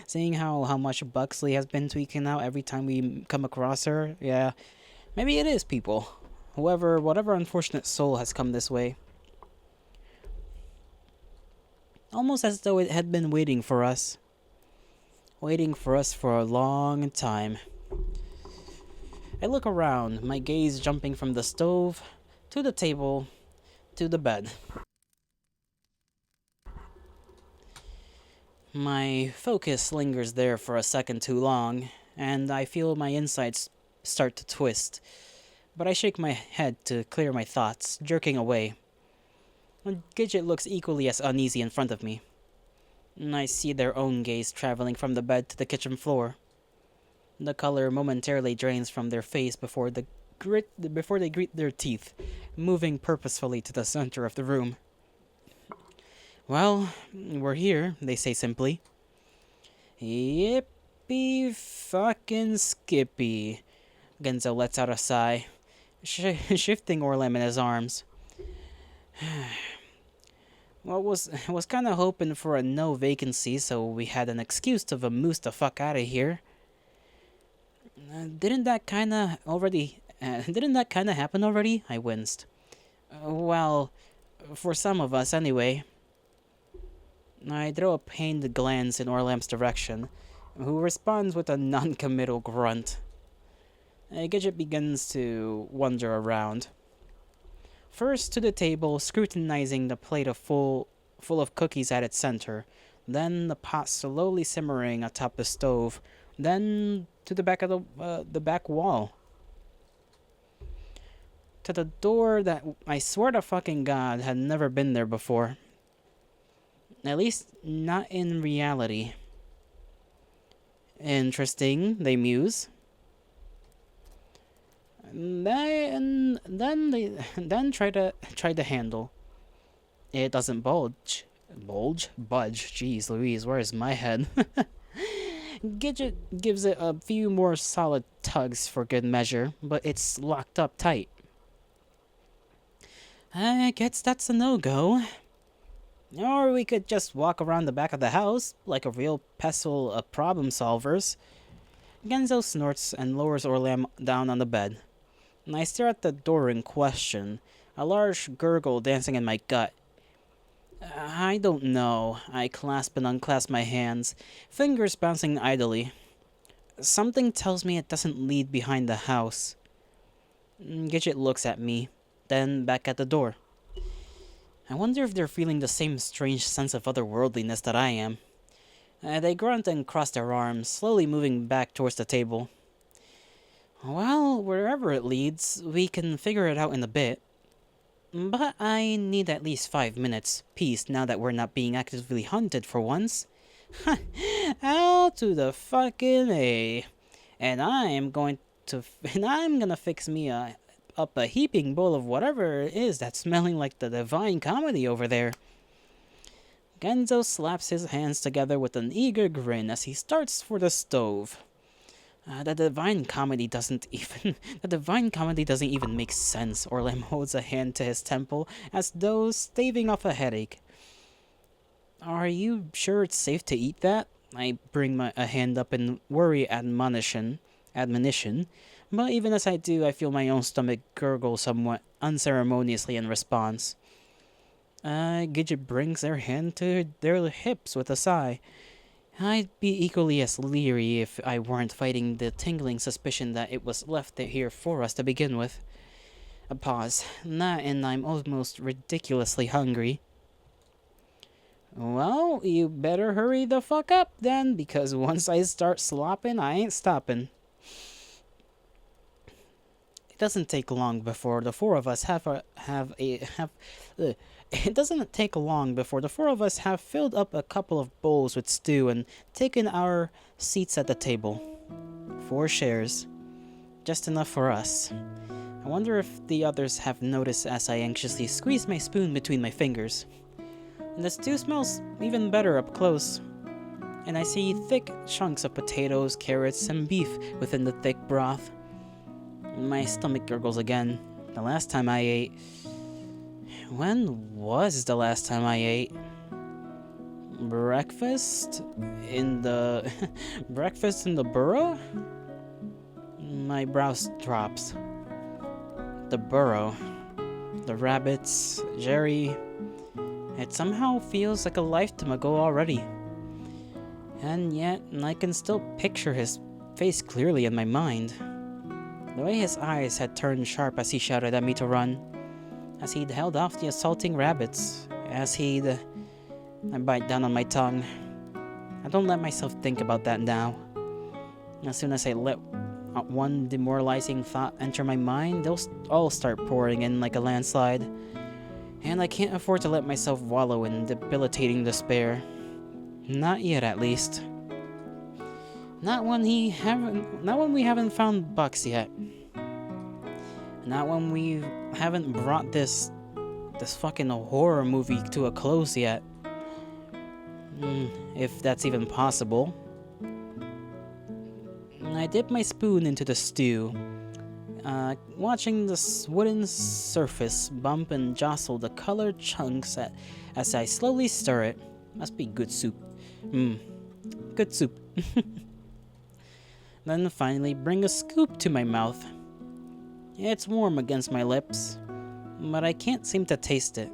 [SPEAKER 1] seeing how much Buxley has been tweaking out every time we come across her, yeah, maybe it is people. Whatever unfortunate soul has come this way. Almost as though it had been waiting for us. Waiting for us for a long time. I look around, my gaze jumping from the stove, to the table, to the bed. My focus lingers there for a second too long, and I feel my insides start to twist. But I shake my head to clear my thoughts, jerking away. Gidget looks equally as uneasy in front of me. I see their own gaze traveling from the bed to the kitchen floor. The color momentarily drains from their face before they grit their teeth, moving purposefully to the center of the room. Well, we're here, they say simply. Yippee fucking skippy. Genzo lets out a sigh, shifting Orlem in his arms. Well, was kind of hoping for a no vacancy, so we had an excuse to vamoose the fuck out of here. Didn't that kind of happen already? I winced. Well, for some of us, anyway. I throw a pained glance in Orlam's direction, who responds with a non-committal grunt. Gidget begins to wander around. First to the table, scrutinizing the plate full of cookies at its center, then the pot slowly simmering atop the stove, then to the back of the back wall. To the door that I swear to fucking God had never been there before. At least not in reality. Interesting, they muse. Then try the handle. It doesn't budge. Budge. Jeez Louise, where is my head? Gidget gives it a few more solid tugs for good measure, but it's locked up tight. I guess that's a no-go. Or we could just walk around the back of the house, like a real pestle of problem solvers. Genzo snorts and lowers Orlam down on the bed. I stare at the door in question, a large gurgle dancing in my gut. I don't know. I clasp and unclasp my hands, fingers bouncing idly. Something tells me it doesn't lead behind the house. Gidget looks at me, then back at the door. I wonder if they're feeling the same strange sense of otherworldliness that I am. They grunt and cross their arms, slowly moving back towards the table. Well, wherever it leads, we can figure it out in a bit. But I need at least 5 minutes peace now that we're not being actively hunted for once. Out to the fucking A. And I'm gonna fix me up a heaping bowl of whatever it is that's smelling like the Divine Comedy over there. Genzo slaps his hands together with an eager grin as he starts for the stove. The Divine Comedy doesn't even make sense. Orlam holds a hand to his temple as though staving off a headache. Are you sure it's safe to eat that? I bring a hand up in worry admonition, but even as I do, I feel my own stomach gurgle somewhat unceremoniously in response. Gidget brings their hand to their hips with a sigh. I'd be equally as leery if I weren't fighting the tingling suspicion that it was left here for us to begin with. A pause. And I'm almost ridiculously hungry. Well, you better hurry the fuck up then, because once I start slopping, I ain't stopping. It doesn't take long before the four of us It doesn't take long before the four of us have filled up a couple of bowls with stew and taken our seats at the table. 4 shares. Just enough for us. I wonder if the others have noticed as I anxiously squeeze my spoon between my fingers. The stew smells even better up close, and I see thick chunks of potatoes, carrots, and beef within the thick broth. My stomach gurgles again. The last time I ate... When was the last time I ate? Breakfast? In the... Breakfast in the burrow? My brows drops. The burrow. The rabbits, Jerry... It somehow feels like a lifetime ago already. And yet, I can still picture his face clearly in my mind. The way his eyes had turned sharp as he shouted at me to run. As he'd held off the assaulting rabbits. As he'd... I bite down on my tongue. I don't let myself think about that now. As soon as I let one demoralizing thought enter my mind, they'll all start pouring in like a landslide. And I can't afford to let myself wallow in debilitating despair. Not yet, at least. Not when we haven't found Bucks yet. Not when we haven't brought this fucking horror movie to a close yet. If that's even possible. I dip my spoon into the stew, watching the wooden surface bump and jostle the colored chunks as I slowly stir it. Must be good soup. Good soup. Then finally bring a scoop to my mouth. It's warm against my lips, but I can't seem to taste it.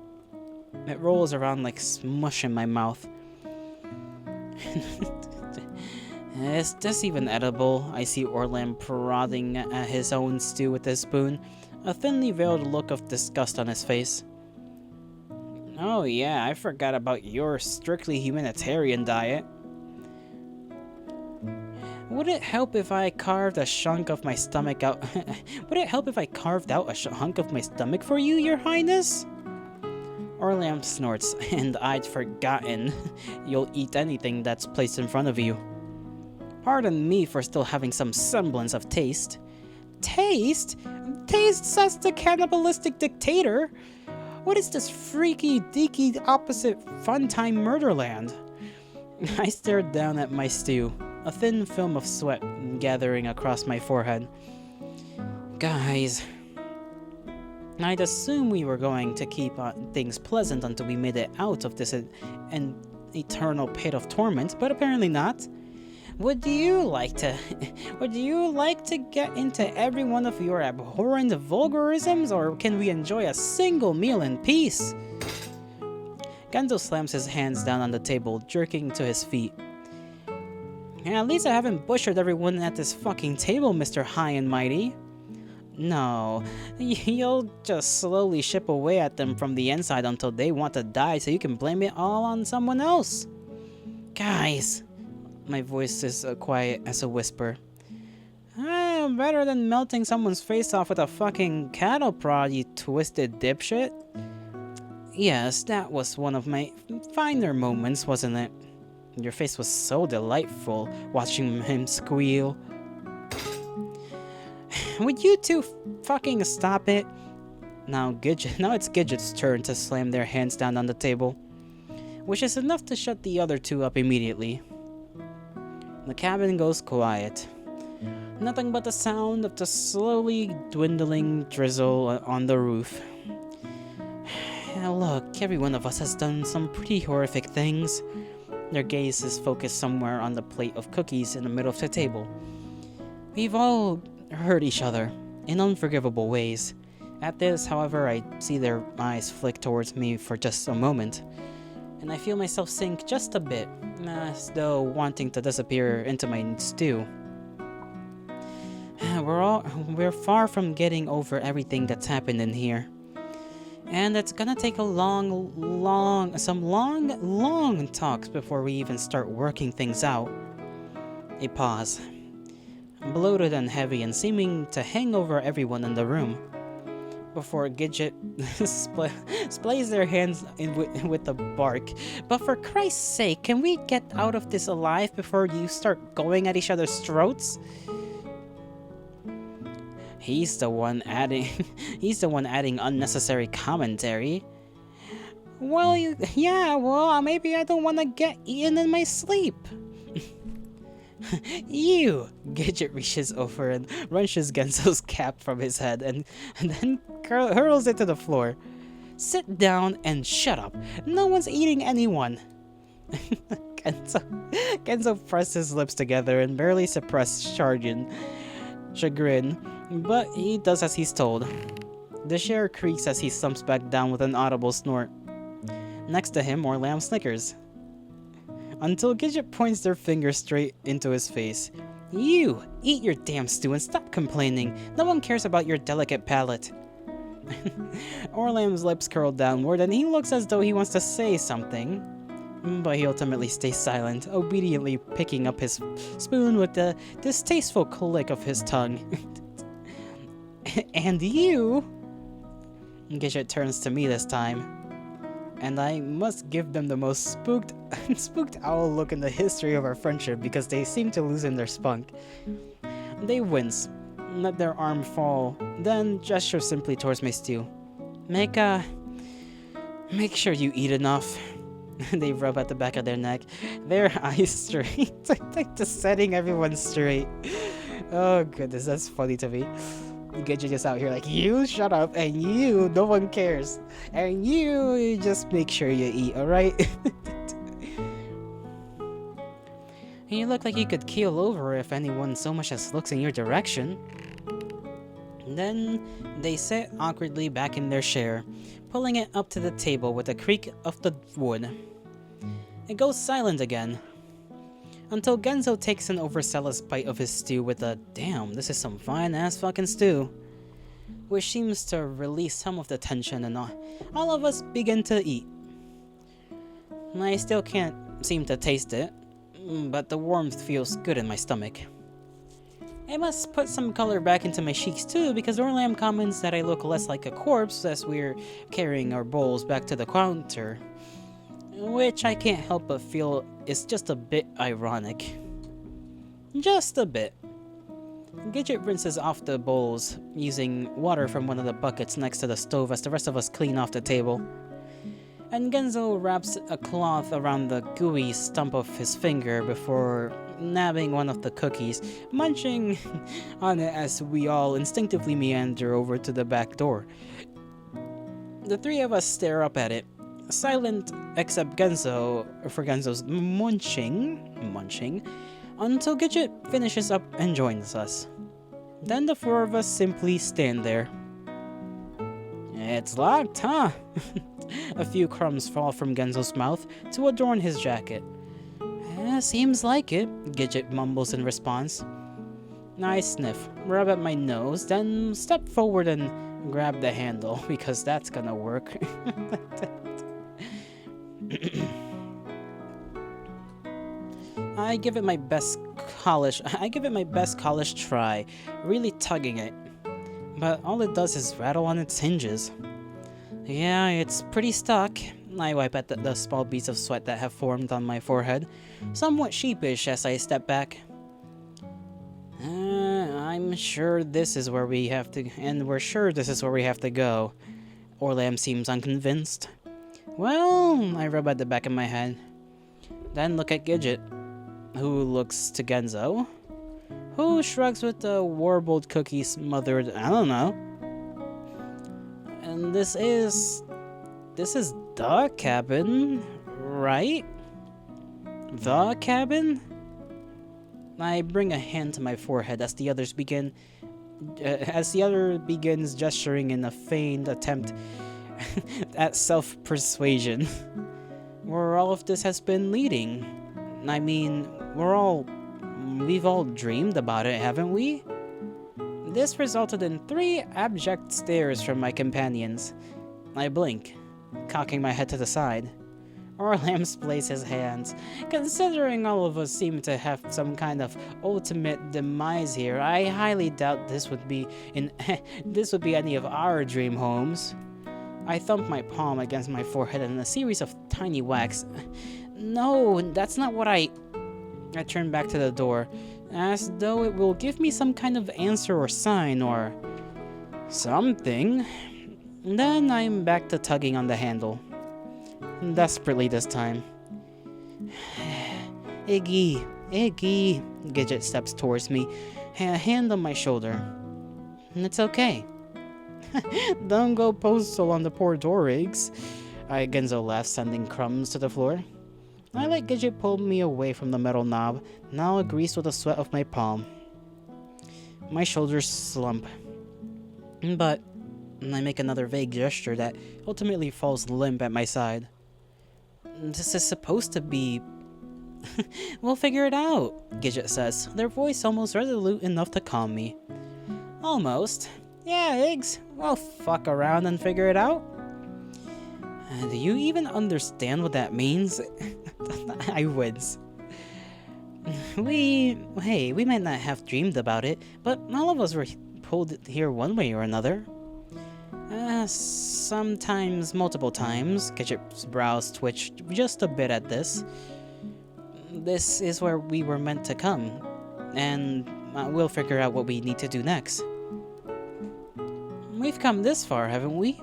[SPEAKER 1] It rolls around like smush in my mouth. Is this even edible? I see Orland prodding at his own stew with his spoon, a thinly veiled look of disgust on his face. Oh yeah, I forgot about your strictly humanitarian diet. Would it help if I carved a chunk of my stomach out? Would it help if I carved out a chunk of my stomach for you, Your Highness? Orland snorts, and I'd forgotten. You'll eat anything that's placed in front of you. Pardon me for still having some semblance of taste. Taste? Taste, says the cannibalistic dictator? What is this freaky, deaky, opposite fun-time murderland? I stared down at my stew, a thin film of sweat gathering across my forehead. Guys, I'd assume we were going to keep things pleasant until we made it out of this an eternal pit of torment, but apparently not. Would you like to get into every one of your abhorrent vulgarisms, or can we enjoy a single meal in peace? Gendo slams his hands down on the table, jerking to his feet. At least I haven't butchered everyone at this fucking table, Mr. High and Mighty. No, you'll just slowly chip away at them from the inside until they want to die so you can blame it all on someone else. Guys, my voice is quiet as a whisper. Better than melting someone's face off with a fucking cattle prod, you twisted dipshit. Yes, that was one of my finer moments, wasn't it? Your face was so delightful, watching him squeal. Would you two fucking stop it? Now it's Gidget's turn to slam their hands down on the table, which is enough to shut the other two up immediately. The cabin goes quiet. Nothing but the sound of the slowly dwindling drizzle on the roof. Look, every one of us has done some pretty horrific things. Their gaze is focused somewhere on the plate of cookies in the middle of the table. We've all hurt each other in unforgivable ways. At this, however, I see their eyes flick towards me for just a moment, and I feel myself sink just a bit, as though wanting to disappear into my stew. We're far from getting over everything that's happened in here. And it's gonna take some long talks before we even start working things out. A pause. Bloated and heavy and seeming to hang over everyone in the room. Before Gidget splays their hands with a bark. But for Christ's sake, can we get out of this alive before you start going at each other's throats? He's the one adding unnecessary commentary. Well, yeah, well, maybe I don't want to get eaten in my sleep. You! Gidget reaches over and wrenches Genzo's cap from his head and then hurls it to the floor. Sit down and shut up. No one's eating anyone. Genzo pressed his lips together and barely suppressed chagrin, but he does as he's told. The chair creaks as he slumps back down with an audible snort. Next to him, more lamb snickers. Until Gidget points their finger straight into his face. You! Eat your damn stew and stop complaining. No one cares about your delicate palate. Orlam's lips curl downward and he looks as though he wants to say something. But he ultimately stays silent, obediently picking up his spoon with a distasteful click of his tongue. And you? Gidget turns to me this time. And I must give them the most spooked owl look in the history of our friendship because they seem to loosen their spunk. They wince, let their arm fall, then gesture simply towards my stew. Make sure you eat enough. They rub at the back of their neck, their eyes straight, just setting everyone straight. Oh goodness, that's funny to me. Gidget just out here like, you shut up, and you, no one cares, and you just make sure you eat, alright? You look like you could keel over if anyone so much as looks in your direction. Then they sit awkwardly back in their chair, pulling it up to the table with a creak of the wood. It goes silent again, until Genzo takes an overzealous bite of his stew with a, damn, this is some fine-ass fucking stew, which seems to release some of the tension, and all of us begin to eat. I still can't seem to taste it, but the warmth feels good in my stomach. I must put some color back into my cheeks too, because Orlam comments that I look less like a corpse as we're carrying our bowls back to the counter, which I can't help but feel is just a bit ironic. Just a bit. Gidget rinses off the bowls, using water from one of the buckets next to the stove as the rest of us clean off the table. And Genzo wraps a cloth around the gooey stump of his finger before nabbing one of the cookies, munching on it as we all instinctively meander over to the back door. The three of us stare up at it, silent except Genzo for Genzo's munching, until Gidget finishes up and joins us. Then the four of us simply stand there. It's locked, huh? A few crumbs fall from Genzo's mouth to adorn his jacket. Seems like it, Gidget mumbles in response. I sniff, rub at my nose, then step forward and grab the handle, because that's gonna work. I give it my best college try, really tugging it. But all it does is rattle on its hinges. Yeah, it's pretty stuck. I wipe at the small beads of sweat that have formed on my forehead, somewhat sheepish as I step back. I'm sure this is where we have to, and we're sure this is where we have to go. Orlam seems unconvinced. Well, I rub at the back of my head. Then look at Gidget, who looks to Genzo, who shrugs with the warbled cookie smothered, I don't know. And this is the cabin, right? The cabin? I bring a hand to my forehead as the other begins gesturing in a feigned attempt at self-persuasion. Where all of this has been leading. I mean, we've all dreamed about it, haven't we? This resulted in 3 abject stares from my companions. I blink, cocking my head to the side. Orlam splays his hands. Considering all of us seem to have some kind of ultimate demise here, I highly doubt this would be any of our dream homes. I thump my palm against my forehead in a series of tiny whacks. No, that's not what I turn back to the door, as though it will give me some kind of answer or sign or something. Then I'm back to tugging on the handle. desperately this time. Iggy, Iggy, Gidget steps towards me, a hand on my shoulder. It's okay. Don't go postal on the poor door, Iggs. Genzo laughs, sending crumbs to the floor. I let Gidget pull me away from the metal knob, now greased with the sweat of my palm. My shoulders slump. But I make another vague gesture that ultimately falls limp at my side. This is supposed to be... We'll figure it out, Gidget says, their voice almost resolute enough to calm me. Almost. Yeah, Iggs, we'll fuck around and figure it out. Do you even understand what that means? I wince. We might not have dreamed about it, but all of us were pulled here one way or another. Sometimes multiple times. Gidget's brows twitched just a bit at this. This is where we were meant to come, and we'll figure out what we need to do next. We've come this far, haven't we?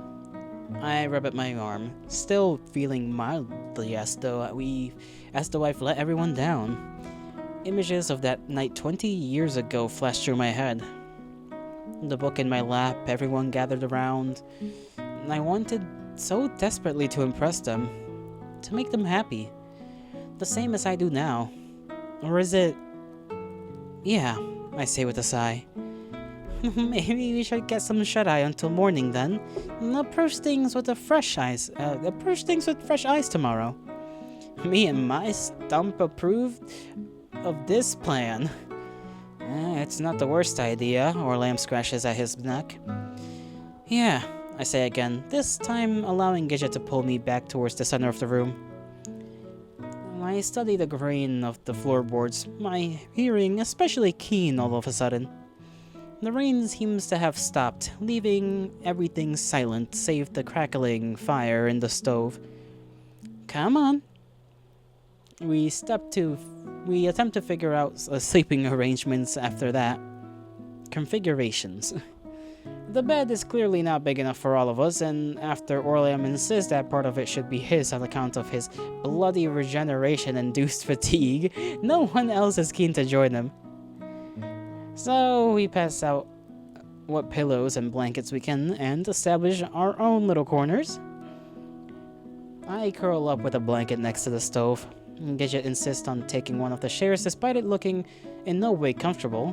[SPEAKER 1] I rub at my arm, still feeling mildly as though I've let everyone down. Images of that night 20 years ago flashed through my head. The book in my lap, everyone gathered around. I wanted so desperately to impress them, to make them happy, the same as I do now. Or is it... Yeah, I say with a sigh. Maybe we should get some shut-eye until morning then, and approach things with fresh eyes tomorrow. Me and my stump approved of this plan. It's not the worst idea, Orlam scratches at his neck. Yeah, I say again, this time allowing Gidget to pull me back towards the center of the room. I study the grain of the floorboards, my hearing especially keen all of a sudden. The rain seems to have stopped, leaving everything silent save the crackling fire in the stove. Come on. We attempt to figure out sleeping arrangements after that. Configurations. The bed is clearly not big enough for all of us, and after Orlam insists that part of it should be his on account of his bloody regeneration-induced fatigue, no one else is keen to join him. So we pass out what pillows and blankets we can and establish our own little corners. I curl up with a blanket next to the stove. Gidget insists on taking one of the chairs despite it looking in no way comfortable.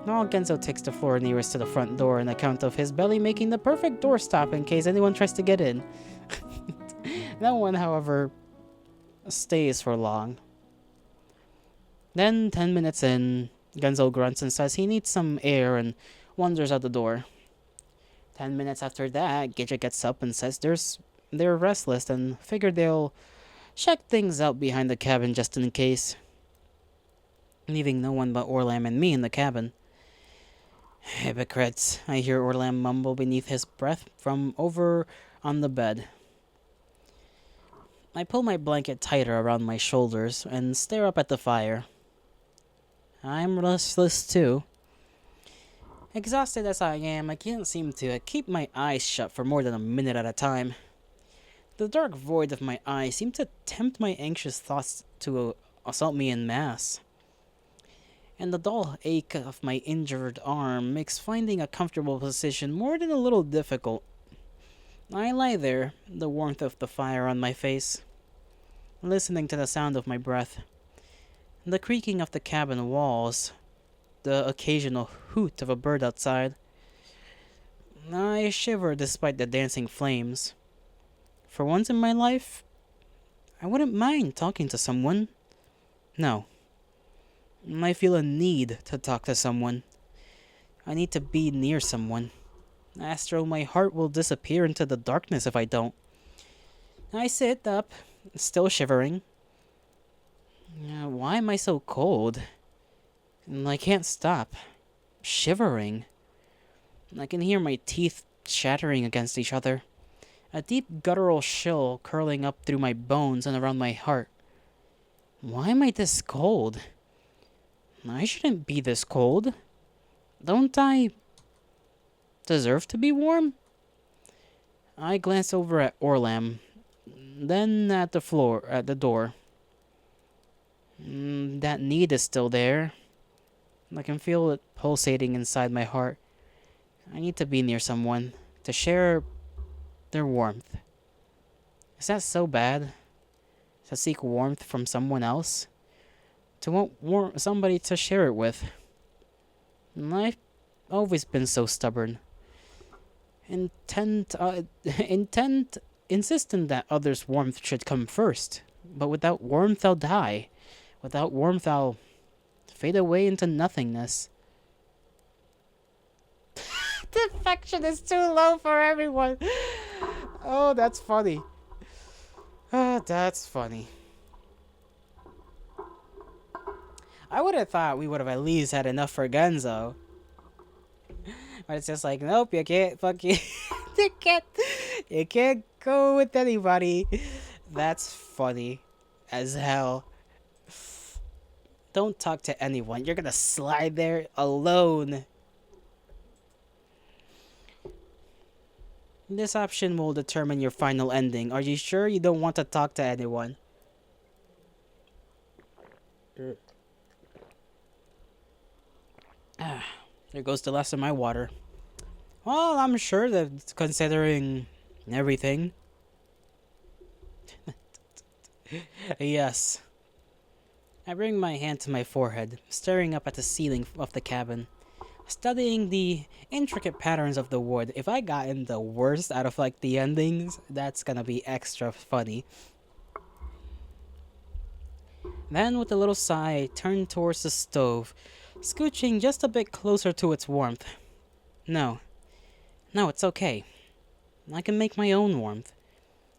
[SPEAKER 1] While Genzo takes the floor nearest to the front door on account of his belly making the perfect doorstop in case anyone tries to get in. No one, however, stays for long. Then, 10 minutes in, Genzo grunts and says he needs some air and wanders out the door. 10 minutes after that, Gidget gets up and says they're restless and figure they'll check things out behind the cabin just in case, leaving no one but Orlam and me in the cabin. Hypocrites, I hear Orlam mumble beneath his breath from over on the bed. I pull my blanket tighter around my shoulders and stare up at the fire. I'm restless too. Exhausted as I am, I can't seem to keep my eyes shut for more than a minute at a time. The dark void of my eyes seemed to tempt my anxious thoughts to assault me en masse. And the dull ache of my injured arm makes finding a comfortable position more than a little difficult. I lie there, the warmth of the fire on my face, listening to the sound of my breath, the creaking of the cabin walls, the occasional hoot of a bird outside. I shiver despite the dancing flames. For once in my life, I wouldn't mind talking to someone. No. I feel a need to talk to someone. I need to be near someone. Astro, my heart will disappear into the darkness if I don't. I sit up, still shivering. Why am I so cold? I can't stop. Shivering. I can hear my teeth shattering against each other. A deep guttural chill curling up through my bones and around my heart. Why am I this cold? I shouldn't be this cold. Don't I deserve to be warm? I glance over at Orlam. Then at the door, that need is still there. I can feel it pulsating inside my heart. I need to be near someone to share their warmth. Is that so bad? To seek warmth from someone else? To want somebody to share it with? I've always been so stubborn. Intent, intent, insistent that others' warmth should come first. But without warmth, I'll die. Without warmth, I'll fade away into nothingness. The affection is too low for everyone. Oh, that's funny. Oh, that's funny. I would have thought we would have at least had enough for Genzo. But it's just like, nope, you can't fucking... you can't go with anybody. That's funny as hell. Don't talk to anyone. You're gonna slide there alone. This option will determine your final ending. Are you sure you don't want to talk to anyone? There goes the last of my water. Well, I'm sure that considering everything. Yes. I bring my hand to my forehead, staring up at the ceiling of the cabin, studying the intricate patterns of the wood. If I gotten the worst out of like the endings, that's gonna be extra funny. Then with a little sigh, I turned towards the stove, scooching just a bit closer to its warmth. No, it's okay. I can make my own warmth.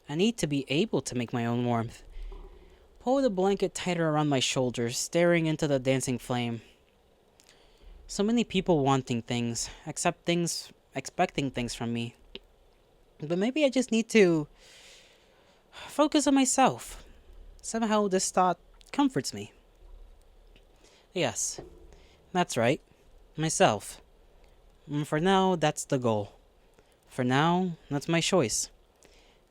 [SPEAKER 1] I need to be able to make my own warmth. Pull the blanket tighter around my shoulders, staring into the dancing flame. So many people wanting things, expecting things from me. But maybe I just need to focus on myself. Somehow this thought comforts me. Yes, that's right. Myself. For now, that's the goal. For now, that's my choice.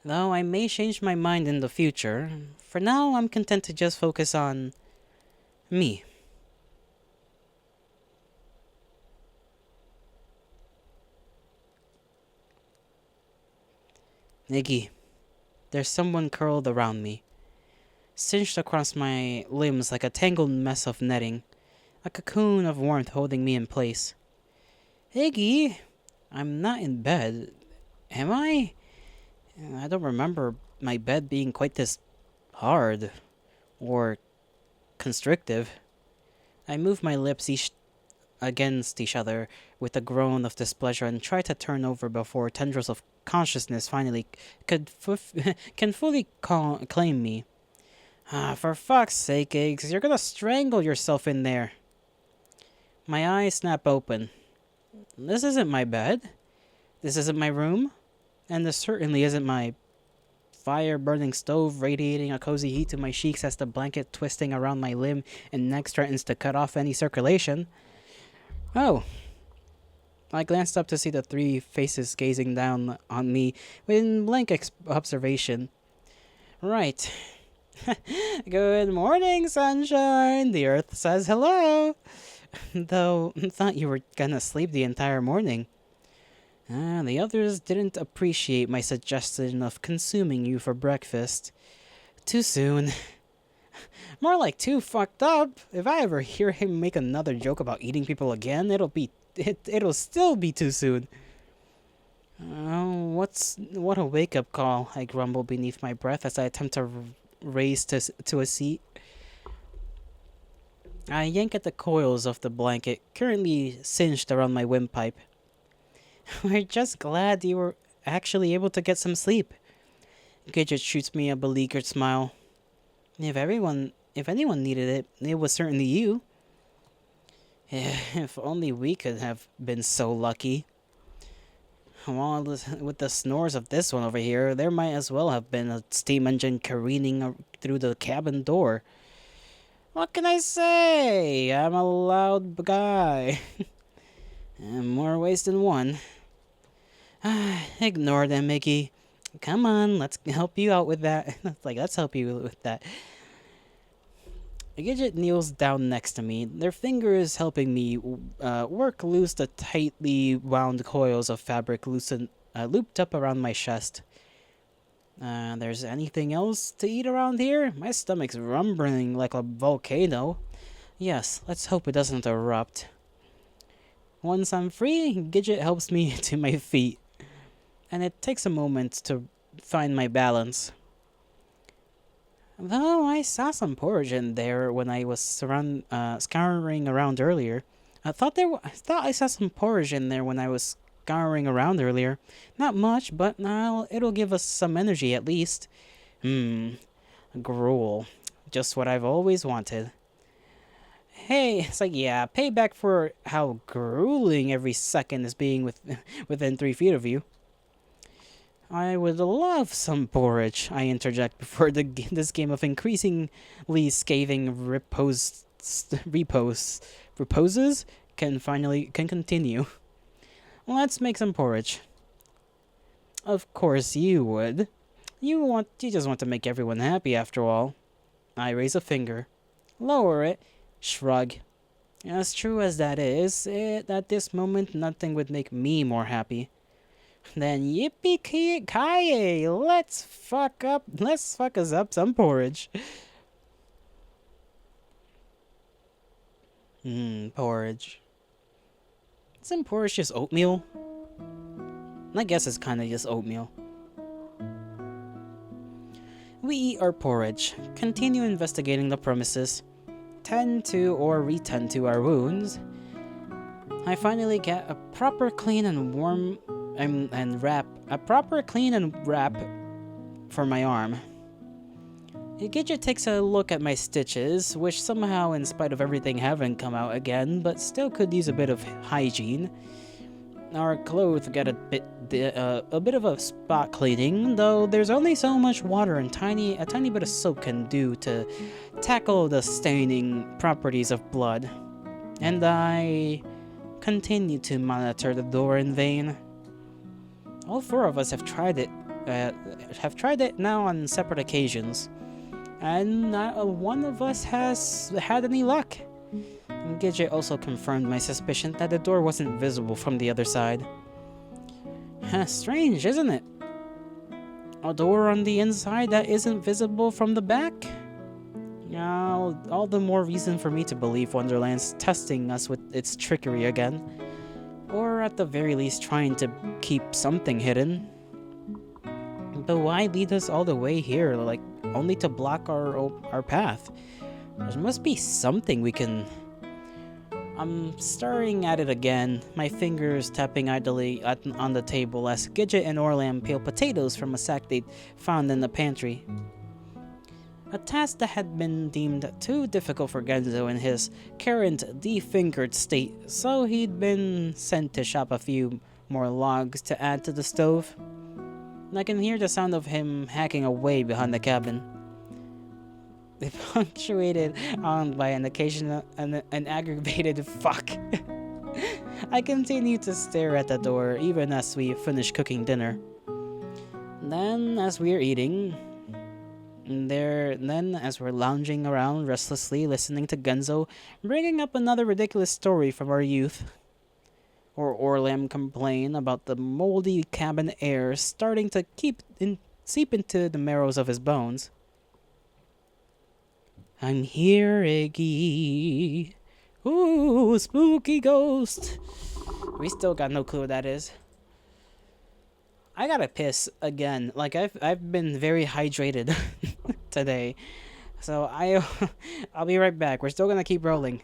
[SPEAKER 1] Though I may change my mind in the future, for now I'm content to just focus on me. Iggy, there's someone curled around me, cinched across my limbs like a tangled mess of netting, a cocoon of warmth holding me in place. Iggy, I'm not in bed, am I? I don't remember my bed being quite this hard or constrictive. I move my lips against each other with a groan of displeasure and try to turn over before tendrils of consciousness finally can fully claim me. For fuck's sake, Eggs, you're gonna strangle yourself in there. My eyes snap open. This isn't my bed. This isn't my room. And this certainly isn't my fire-burning stove radiating a cozy heat to my cheeks as the blanket twisting around my limb and neck threatens to cut off any circulation. Oh. I glanced up to see the three faces gazing down on me in blank observation. Right. Good morning, sunshine. The earth says hello. Though, thought you were gonna sleep the entire morning. The others didn't appreciate my suggestion of consuming you for breakfast. Too soon. More like too fucked up. If I ever hear him make another joke about eating people again, it'll still be too soon. What a wake-up call, I grumble beneath my breath as I attempt to raise to a seat. I yank at the coils of the blanket, currently cinched around my windpipe. We're just glad you were actually able to get some sleep. Gidget shoots me a beleaguered smile. If anyone needed it, it was certainly you. If only we could have been so lucky. Well, with the snores of this one over here, there might as well have been a steam engine careening through the cabin door. What can I say? I'm a loud guy. In more ways than one. Ignore them, Mickey. Come on, let's help you out with that. Like, let's help you with that. Gidget kneels down next to me, their fingers helping me work loose the tightly wound coils of fabric looped up around my chest. There's anything else to eat around here? My stomach's rumbling like a volcano. Yes, let's hope it doesn't erupt. Once I'm free, Gidget helps me to my feet, and it takes a moment to find my balance. Though I saw some porridge in there when I was scouring around earlier. I thought I saw some porridge in there when I was scouring around earlier. Not much, but it'll give us some energy at least. Gruel. Just what I've always wanted. Hey, it's like, yeah, payback for how grueling every second is being within 3 feet of you. I would love some porridge, I interject before this game of increasingly scathing reposes can continue. Let's make some porridge. Of course you would. You just want to make everyone happy after all. I raise a finger. Lower it. Shrug. As true as that is, at this moment nothing would make me more happy. Then yippee-ki-yay! Let's fuck us up some porridge. Porridge. Isn't porridge just oatmeal? I guess it's kind of just oatmeal. We eat our porridge, continue investigating the premises, tend to or retend to our wounds. I finally get a proper clean and wrap for my arm. Gidget takes a look at my stitches, which somehow, in spite of everything, haven't come out again, but still could use a bit of hygiene. Our clothes get a bit of a spot cleaning, though there's only so much water and a tiny bit of soap can do to tackle the staining properties of blood. And I continue to monitor the door in vain. All 4 of us have tried it now on separate occasions, and not one of us has had any luck. Gidget also confirmed my suspicion that the door wasn't visible from the other side. Strange, isn't it? A door on the inside that isn't visible from the back? All the more reason for me to believe Wonderland's testing us with its trickery again. Or at the very least trying to keep something hidden. But why lead us all the way here, like, only to block our path? There must be something we can... I'm staring at it again, my fingers tapping idly on the table as Gidget and Orlam peel potatoes from a sack they'd found in the pantry. A task that had been deemed too difficult for Genzo in his current defingered state, so he'd been sent to chop a few more logs to add to the stove. I can hear the sound of him hacking away behind the cabin. Punctuated on by an occasional an aggravated fuck. I continue to stare at the door even as we finish cooking dinner. Then, as we're eating, as we're lounging around restlessly listening to Genzo bringing up another ridiculous story from our youth, or Orlam complain about the moldy cabin air starting to seep into the marrows of his bones. I'm here, Iggy. Ooh, spooky ghost. We still got no clue what that is. I gotta piss again. Like, I've been very hydrated today. So I'll be right back. We're still gonna keep rolling.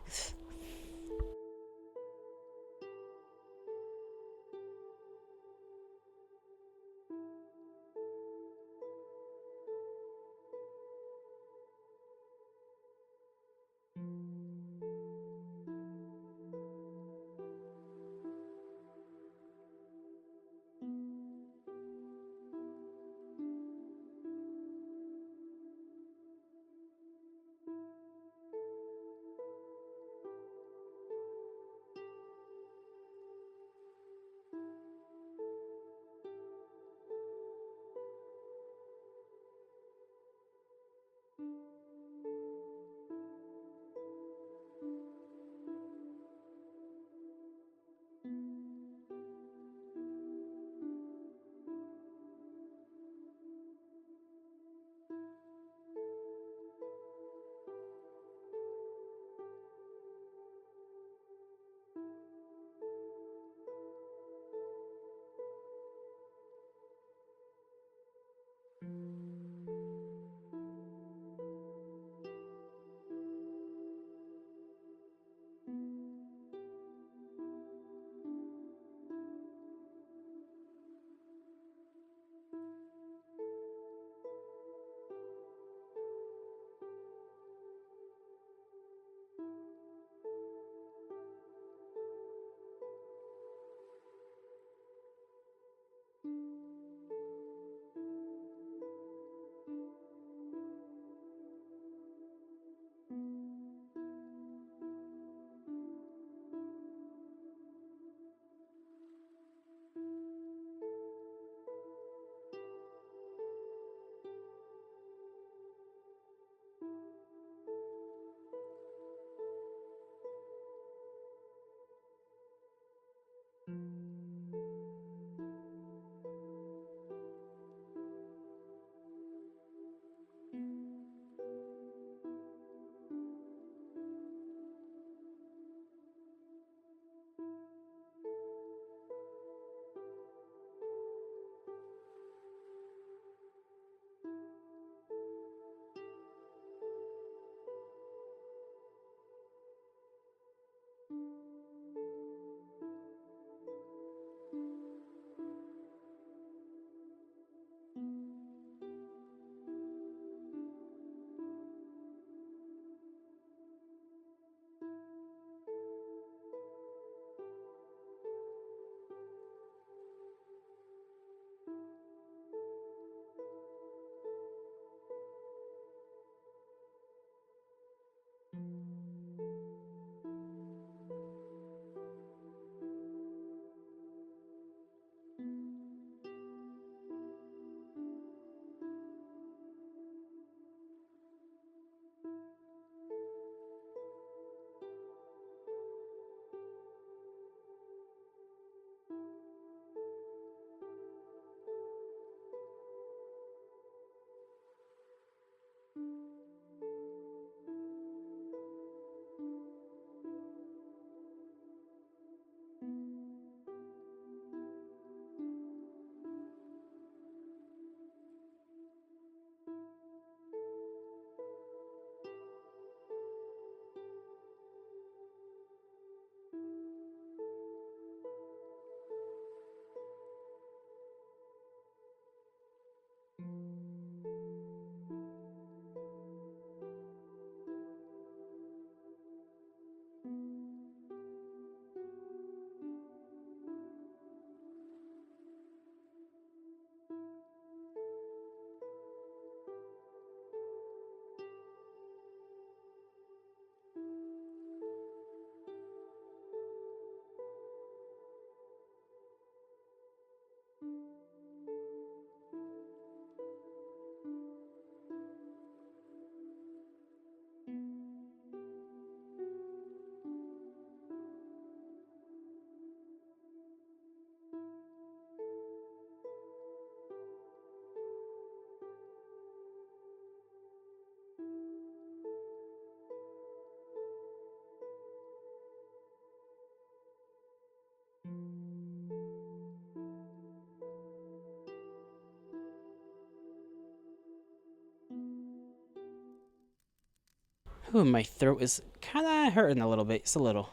[SPEAKER 1] Ooh, my throat is kind of hurting a little bit. Just a little.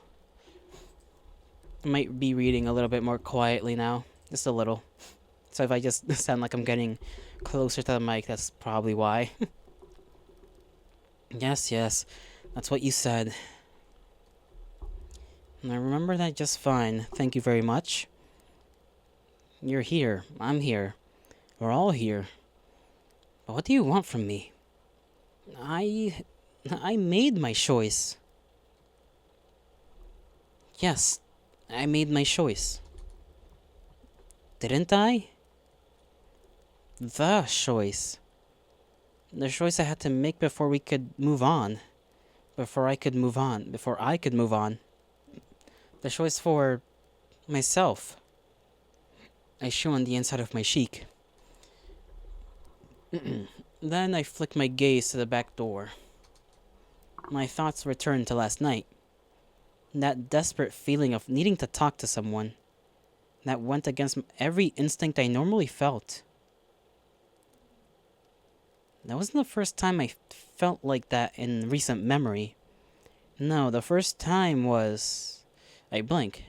[SPEAKER 1] I might be reading a little bit more quietly now. Just a little. So if I just sound like I'm getting closer to the mic, that's probably why. Yes, yes. That's what you said. And I remember that just fine. Thank you very much. You're here. I'm here. We're all here. But what do you want from me? I... I made my choice. Yes, I made my choice. Didn't I? The choice. The choice I had to make before we could move on. Before I could move on. Before I could move on. The choice for Myself. I show on the inside of my cheek. Then I flick my gaze to the back door. My thoughts return to last night. That desperate feeling of needing to talk to someone. That went against every instinct I normally felt. That wasn't the first time I felt like that in recent memory. No, the first time was... I blink.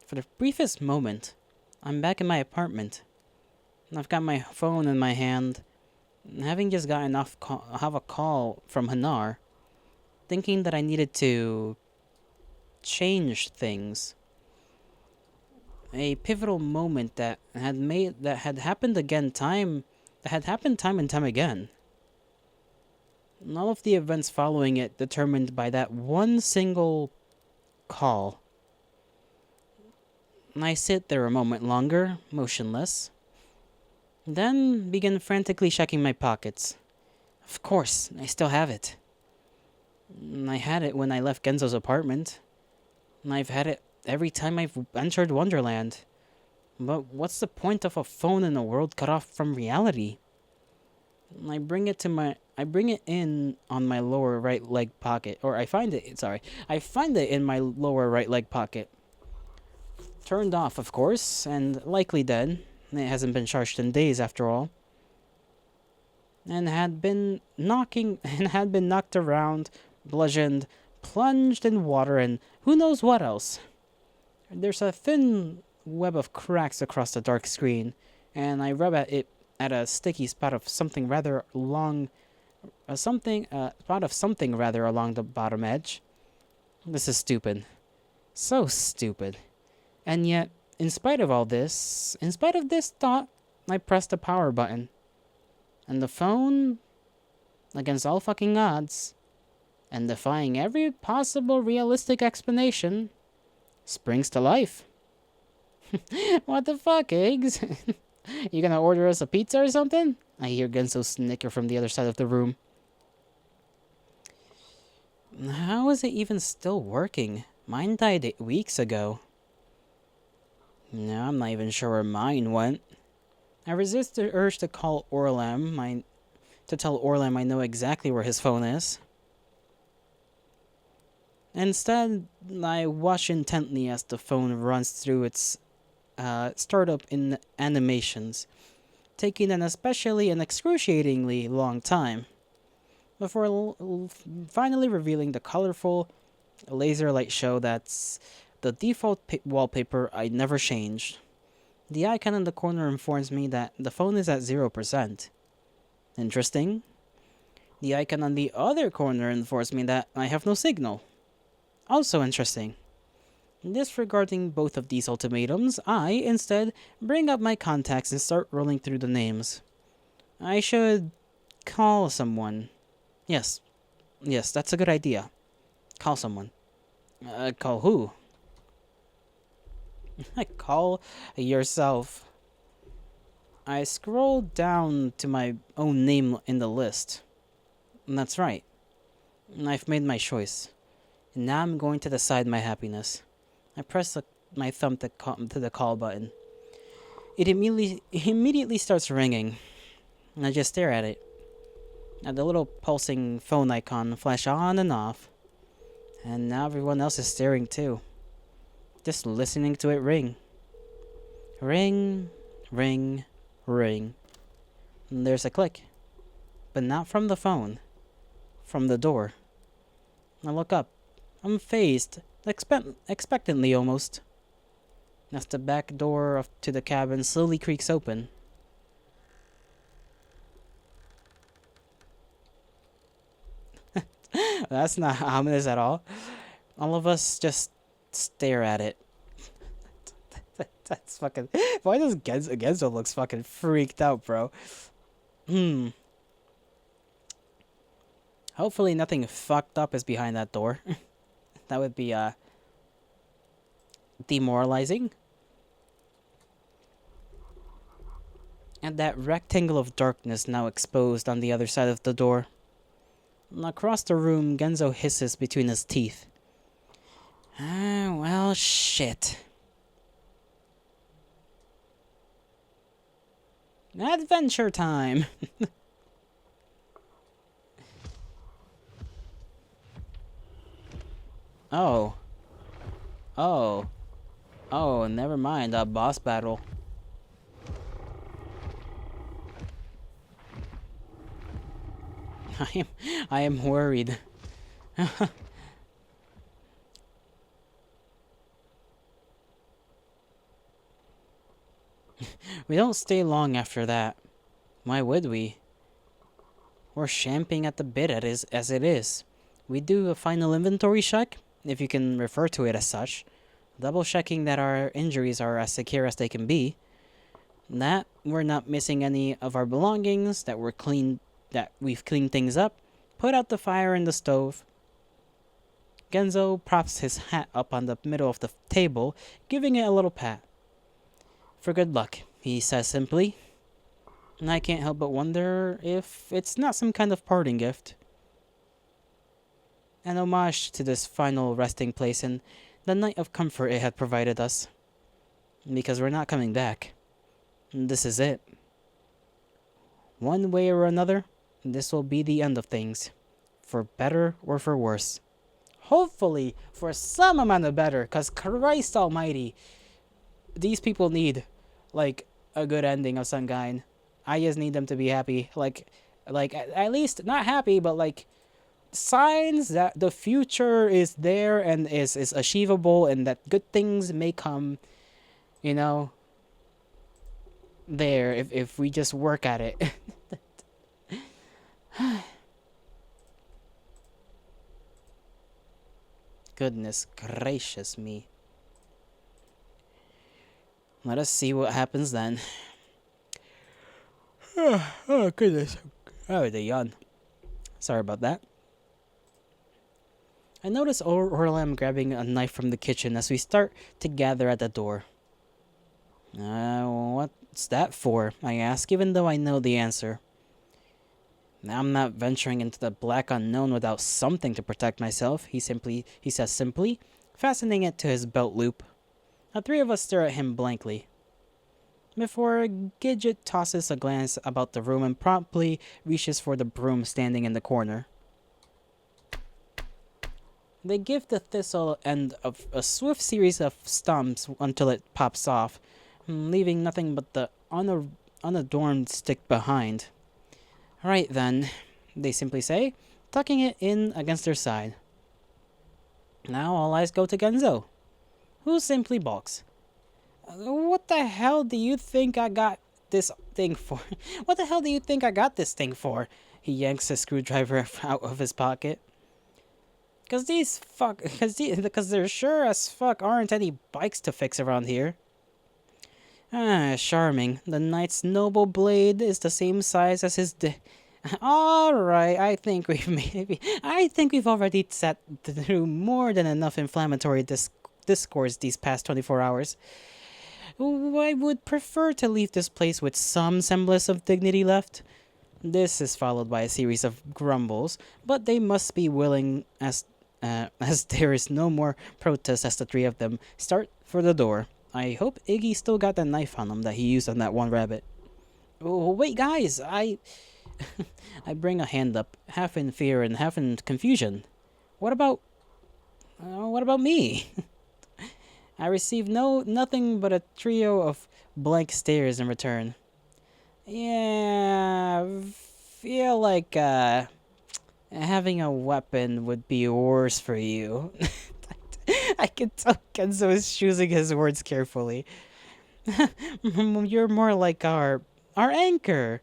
[SPEAKER 1] For the briefest moment, I'm back in my apartment. I've got my phone in my hand, having just gotten have a call from Hanar, thinking that I needed to change things. A pivotal moment that had happened time and time again. And all of the events following it determined by that one single call. I sit there a moment longer, motionless, then begin frantically checking my pockets. Of course, I still have it. I had it when I left Genzo's apartment. I've had it every time I've entered Wonderland. But what's the point of a phone in a world cut off from reality? I bring it in on my lower right leg pocket, or I find it in my lower right leg pocket. Turned off, of course, and likely dead. It hasn't been charged in days after all. And had been knocked around, bludgeoned, plunged in water, and who knows what else. There's a thin web of cracks across the dark screen, and I rub at it at a sticky spot of something rather along the bottom edge. This is stupid. So stupid. And yet, in spite of this thought, I pressed the power button. And the phone, against all fucking odds, and defying every possible realistic explanation, springs to life. What the fuck, Eggs? You gonna order us a pizza or something? I hear Genso snicker from the other side of the room. How is it even still working? Mine died 8 weeks ago. No, I'm not even sure where mine went. I resist the urge to call Orlam, to tell Orlam I know exactly where his phone is. Instead, I watch intently as the phone runs through its startup in animations, taking an especially and excruciatingly long time, before finally revealing the colorful laser light show that's the default wallpaper I never changed. The icon in the corner informs me that the phone is at 0%. Interesting. The icon on the other corner informs me that I have no signal. Also interesting. Disregarding both of these ultimatums, I, instead, bring up my contacts and start rolling through the names. I should call someone. Yes, that's a good idea. Call someone. Call who? Call yourself. I scroll down to my own name in the list. And that's right. I've made my choice. And now I'm going to decide my happiness. I press my thumb to the call button. It immediately starts ringing. And I just stare at it. At the little pulsing phone icon flash on and off. And now everyone else is staring too. Just listening to it ring. Ring, ring, ring. And there's a click. But not from the phone. From the door. I look up. I'm phased, expectantly almost, as the back door to the cabin slowly creaks open. That's not ominous at all. All of us just stare at it. That's fucking... Why does Genzo looks fucking freaked out, bro? Hopefully nothing fucked up is behind that door. That would be, demoralizing. And that rectangle of darkness now exposed on the other side of the door. And across the room, Genzo hisses between his teeth. Well, shit. Adventure time! Oh. Oh. Oh, never mind. A boss battle. I am worried. We don't stay long after that. Why would we? We're champing at the bit as it is. We do a final inventory check, if you can refer to it as such, double checking that our injuries are as secure as they can be, that we're not missing any of our belongings, that we've cleaned things up, put out the fire in the stove. Genzo props his hat up on the middle of the table, giving it a little pat. For good luck, he says simply. And I can't help but wonder if it's not some kind of parting gift. An homage to this final resting place and the night of comfort it had provided us. Because we're not coming back. This is it. One way or another, this will be the end of things. For better or for worse. Hopefully, for some amount of better, because Christ almighty, these people need, like, a good ending of some kind. I just need them to be happy. Like at least, not happy, but, like, signs that the future is there and is achievable and that good things may come, you know, there if we just work at it. Goodness gracious me. Let us see what happens then. Oh, goodness. Oh, the yawn. Sorry about that. I notice Orlam grabbing a knife from the kitchen as we start to gather at the door. What's that for? I ask, even though I know the answer. I'm not venturing into the black unknown without something to protect myself, he says simply, fastening it to his belt loop. The three of us stare at him blankly. Before Gidget tosses a glance about the room and promptly reaches for the broom standing in the corner. They give the thistle end of a swift series of stumps until it pops off, leaving nothing but the unadorned stick behind. Right then, they simply say, tucking it in against their side. Now all eyes go to Genzo, who simply balks. What the hell do you think I got this thing for? What the hell do you think I got this thing for? He yanks a screwdriver out of his pocket. Cause there sure as fuck aren't any bikes to fix around here. Charming. The knight's noble blade is the same size as his Alright, I think we've already sat through more than enough inflammatory discourse these past 24 hours. I would prefer to leave this place with some semblance of dignity left. This is followed by a series of grumbles, but they must be willing as there is no more protest as the three of them start for the door. I hope Iggy still got that knife on him that he used on that one rabbit. Oh, wait, guys, I bring a hand up, half in fear and half in confusion. What about me? I receive nothing but a trio of blank stares in return. Yeah, feel like having a weapon would be worse for you. I can tell Kenzo is choosing his words carefully. You're more like our anchor.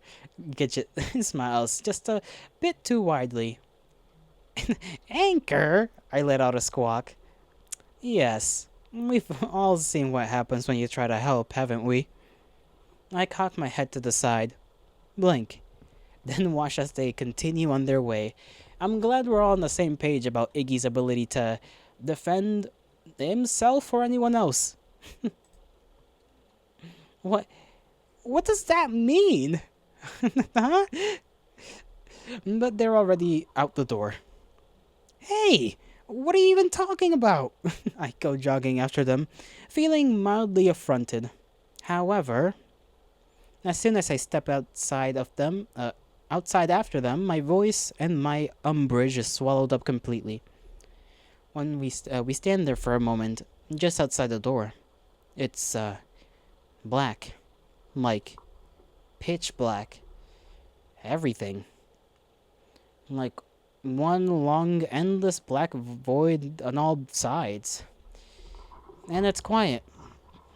[SPEAKER 1] Gidget smiles just a bit too widely. Anchor? I let out a squawk. Yes, we've all seen what happens when you try to help, haven't we? I cock my head to the side, blink, then watch as they continue on their way. I'm glad we're all on the same page about Iggy's ability to defend himself or anyone else. What does that mean? Huh? But they're already out the door. Hey, what are you even talking about? I go jogging after them, feeling mildly affronted. However, As soon as I step outside after them, my voice and my umbrage is swallowed up completely. When we stand there for a moment, just outside the door, it's black, like pitch black, everything, like one long, endless black void on all sides, and it's quiet,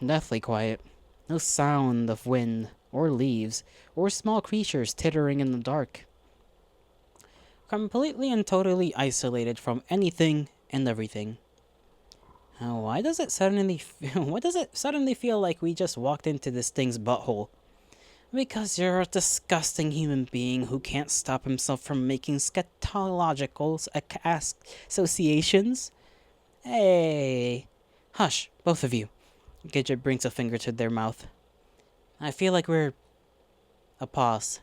[SPEAKER 1] deathly quiet. No sound of wind or leaves or small creatures tittering in the dark. Completely and totally isolated from anything and everything. Why does it suddenly why does it suddenly feel like we just walked into this thing's butthole? Because you're a disgusting human being who can't stop himself from making scatological associations? Hey, hush, both of you. Gidget brings a finger to their mouth. I feel like we're... A pause.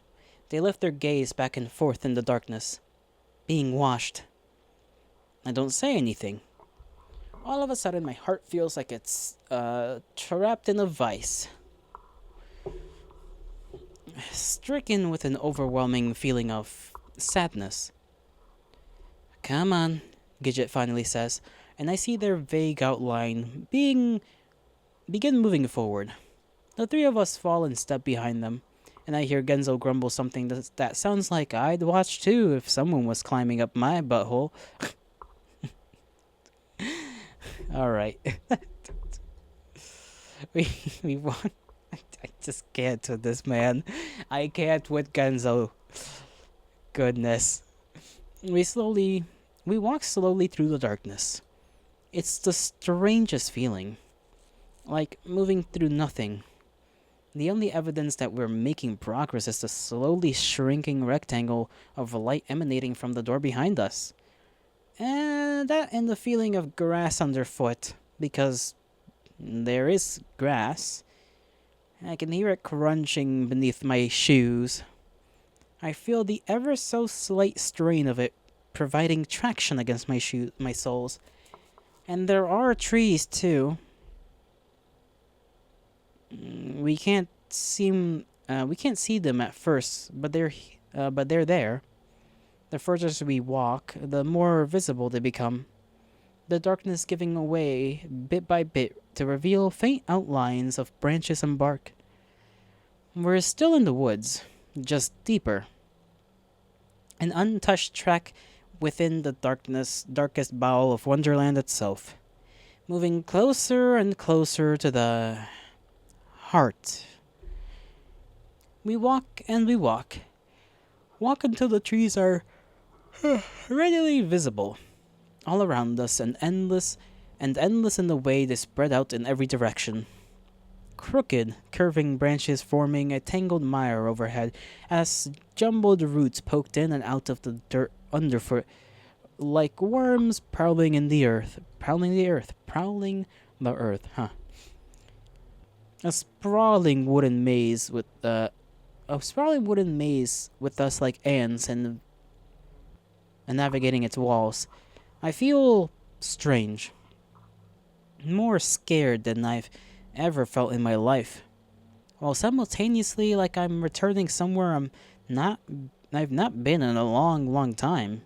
[SPEAKER 1] They lift their gaze back and forth in the darkness. Being washed. I don't say anything. All of a sudden, my heart feels like it's, trapped in a vice. Stricken with an overwhelming feeling of sadness. Come on, Gidget finally says, and I see their vague outline begin moving forward. The three of us fall and step behind them, and I hear Genzo grumble something that sounds like I'd watch too if someone was climbing up my butthole. Alright. we want... I just can't with this, man. I can't with Genzo. Goodness. We walk slowly through the darkness. It's the strangest feeling. Like moving through nothing. The only evidence that we're making progress is the slowly shrinking rectangle of light emanating from the door behind us. And the feeling of grass underfoot, because there is grass. I can hear it crunching beneath my shoes. I feel the ever so slight strain of it providing traction against my soles. And there are trees too. We can't see them at first, but they're there. The further we walk, the more visible they become. The darkness giving way bit by bit to reveal faint outlines of branches and bark. We're still in the woods, just deeper. An untouched track within the darkest bowel of Wonderland itself. Moving closer and closer to the heart. We walk and we walk. Walk until the trees are readily visible. All around us and endless in the way they spread out in every direction. Crooked, curving branches forming a tangled mire overhead as jumbled roots poked in and out of the dirt underfoot like worms prowling the earth, A sprawling wooden maze with us like ants and navigating its walls. I feel strange. More scared than I've ever felt in my life. While simultaneously like I'm returning somewhere I've not been in a long time.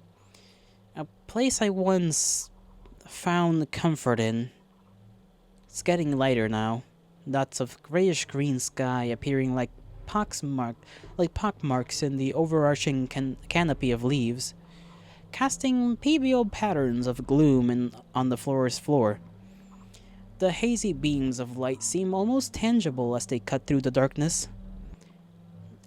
[SPEAKER 1] A place I once found comfort in. It's getting lighter now. Dots of grayish-green sky appearing like pockmarks in the overarching canopy of leaves, casting PBO patterns of gloom on the forest floor. The hazy beams of light seem almost tangible as they cut through the darkness.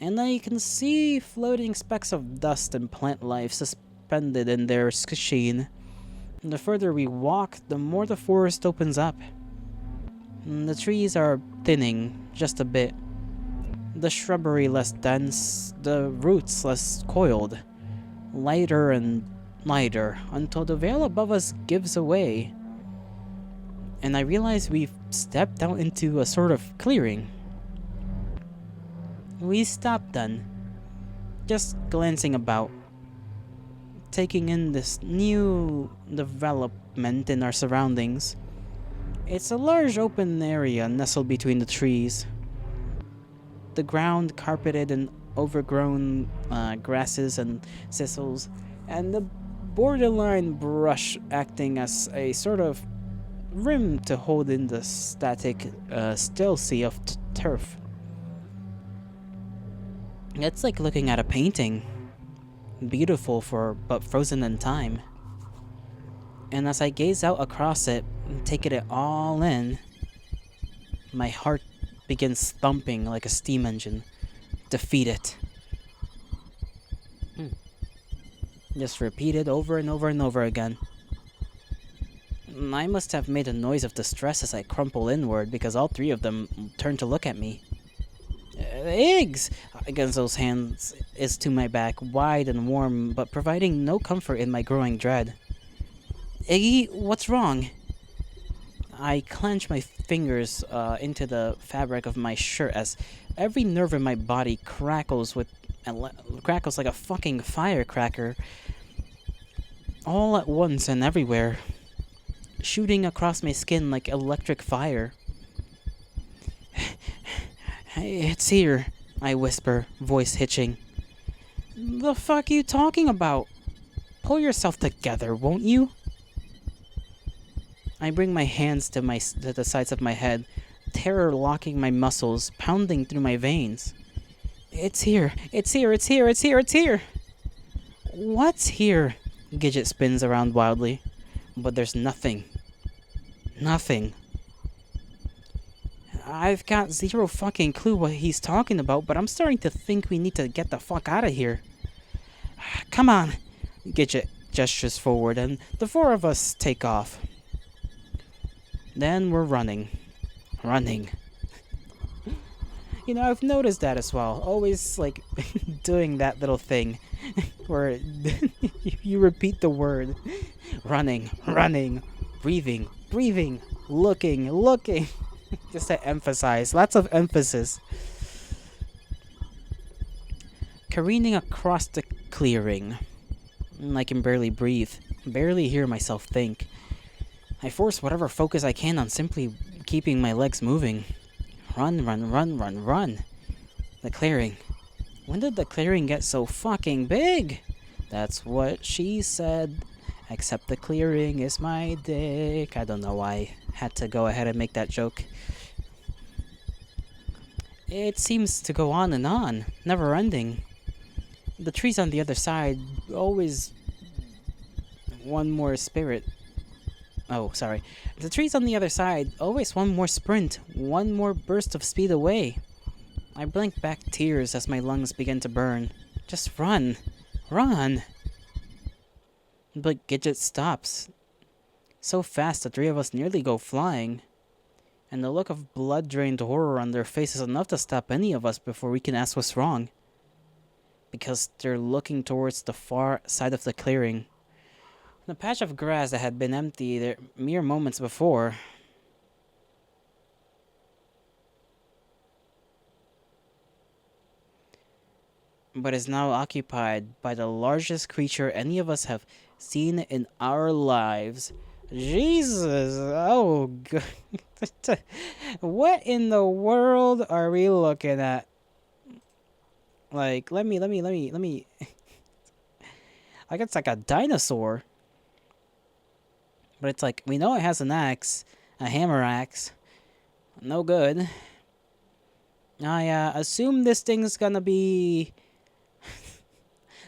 [SPEAKER 1] And I can see floating specks of dust and plant life suspended in their sheen. The further we walk, the more the forest opens up. The trees are thinning just a bit. The shrubbery less dense, the roots less coiled. Lighter and lighter until the veil above us gives away. And I realize we've stepped out into a sort of clearing. We stopped then, just glancing about, taking in this new development in our surroundings. It's a large open area nestled between the trees. the ground carpeted in overgrown grasses and thistles, and the borderline brush acting as a sort of rim to hold in the static still sea of turf. It's like looking at a painting, beautiful but frozen in time. And as I gaze out across it, taking it all in, my heart begins thumping like a steam engine. Defeat it. Just repeat it over and over and over again. I must have made a noise of distress as I crumple inward because all three of them turn to look at me. Eggs! Against those hands is to my back, wide and warm, but providing no comfort in my growing dread. Iggy, what's wrong? I clench my fingers into the fabric of my shirt as every nerve in my body crackles like a fucking firecracker, all at once and everywhere, shooting across my skin like electric fire. It's here, I whisper, voice hitching. The fuck you talking about? Pull yourself together, won't you? I bring my hands to the sides of my head, terror locking my muscles, pounding through my veins. It's here, it's here, it's here, it's here, it's here! What's here? Gidget spins around wildly, but there's nothing. Nothing. I've got zero fucking clue what he's talking about, but I'm starting to think we need to get the fuck out of here. Come on! Gidget gestures forward, and the four of us take off. Then we're running. Running. You know, I've noticed that as well. Always, like, doing that little thing where you repeat the word. Running, running, breathing, breathing, looking, looking. Just to emphasize. Lots of emphasis. Careening across the clearing. I can barely breathe. Barely hear myself think. I force whatever focus I can on simply keeping my legs moving. Run, run, run, run, run. The clearing. When did the clearing get so fucking big? That's what she said. Except the clearing is my dick. I don't know why I had to go ahead and make that joke. It seems to go on, never ending. The trees on the other side always one more spirit. Oh, sorry. The trees on the other side, always one more sprint, one more burst of speed away. I blink back tears as my lungs begin to burn. Just run. Run. But Gidget stops. So fast the three of us nearly go flying. And the look of blood-drained horror on their faces is enough to stop any of us before we can ask what's wrong. Because they're looking towards the far side of the clearing. The patch of grass that had been empty there mere moments before. But is now occupied by the largest creature any of us have seen in our lives. Jesus! Oh, God. What in the world are we looking at? Like, let me. Like, it's like a dinosaur. But it's like, we know it has an axe. A hammer axe. No good. I assume this thing's gonna be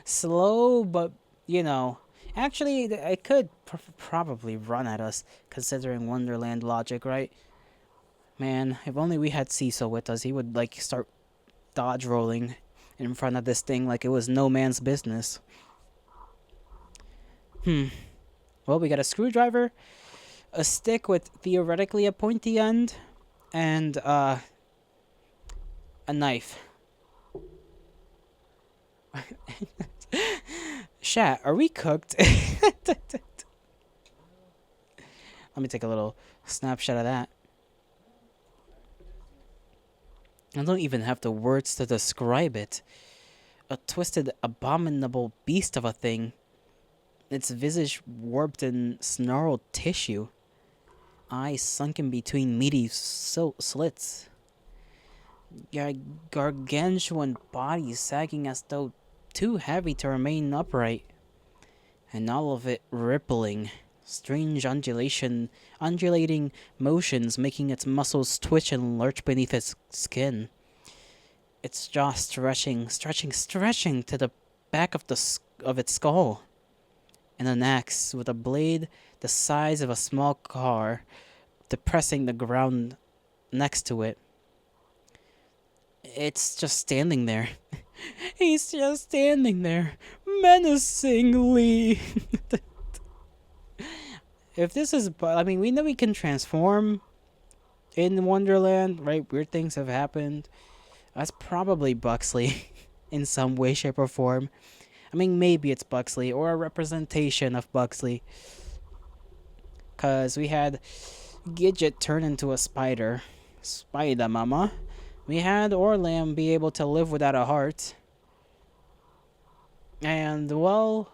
[SPEAKER 1] slow, but, you know. Actually, it could probably run at us, considering Wonderland logic, right? Man, if only we had Cecil with us, he would, like, start dodge rolling in front of this thing like it was no man's business. Well, we got a screwdriver, a stick with theoretically a pointy end, and a knife. Shat, are we cooked? Let me take a little snapshot of that. I don't even have the words to describe it. A twisted, abominable beast of a thing. Its visage warped in snarled tissue. Eyes sunken between meaty slits. Your gargantuan body sagging as though too heavy to remain upright, and all of it rippling, strange undulating motions making its muscles twitch and lurch beneath its skin. Its jaw stretching to the back of of its skull, and an axe with a blade the size of a small car depressing the ground next to it. It's just standing there. He's just standing there, menacingly. If this is, I mean, we know we can transform in Wonderland, right? Weird things have happened. That's probably Buxley in some way, shape, or form. I mean, maybe it's Buxley or a representation of Buxley. Because we had Gidget turn into a spider. Spider mama. We had Orlam be able to live without a heart. And, well,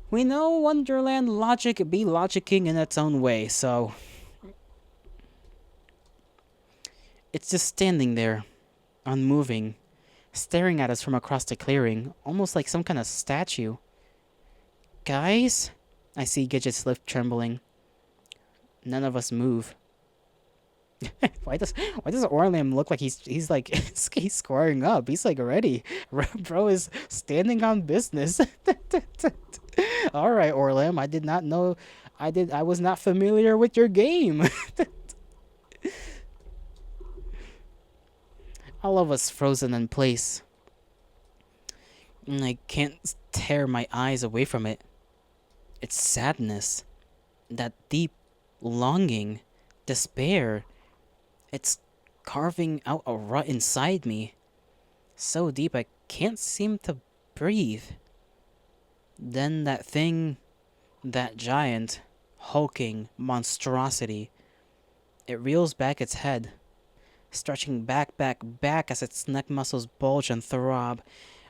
[SPEAKER 1] we know Wonderland logic be logicking in its own way, so it's just standing there, unmoving, staring at us from across the clearing, almost like some kind of statue. Guys? I see Gidget's lip trembling. None of us move. why does Orlam look like he's like he's squaring up? He's like ready. Bro is standing on business. All right, Orlam. I did not know. I was not familiar with your game. All of us frozen in place. And I can't tear my eyes away from it. It's sadness. That deep longing. Despair. It's carving out a rut inside me. So deep I can't seem to breathe. Then that thing, that giant, hulking monstrosity, it reels back its head, stretching back as its neck muscles bulge and throb.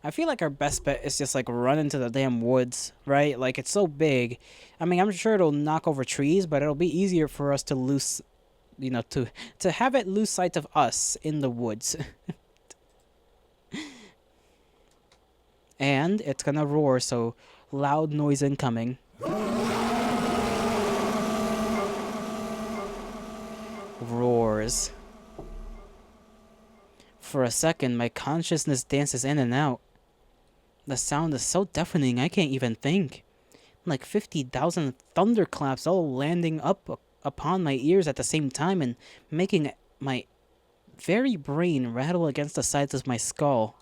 [SPEAKER 1] I feel like our best bet is just like run into the damn woods, right? Like it's so big. I mean, I'm sure it'll knock over trees, but it'll be easier for us to lose, to have it lose sight of us in the woods. And it's gonna roar, so loud noise incoming. Roars. For a second, my consciousness dances in and out. The sound is so deafening I can't even think. Like 50,000 thunderclaps all landing upon my ears at the same time and making my very brain rattle against the sides of my skull.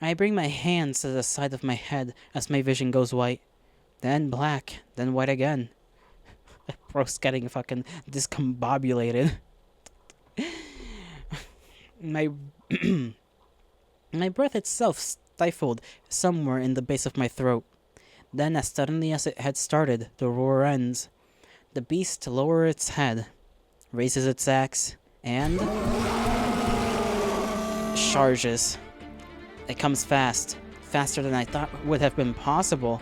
[SPEAKER 1] I bring my hands to the side of my head as my vision goes white. Then black, then white again. Bro's getting fucking discombobulated. My my breath itself stifled somewhere in the base of my throat. Then, as suddenly as it had started, the roar ends. The beast lowers its head, raises its axe, and charges. It comes fast, faster than I thought would have been possible.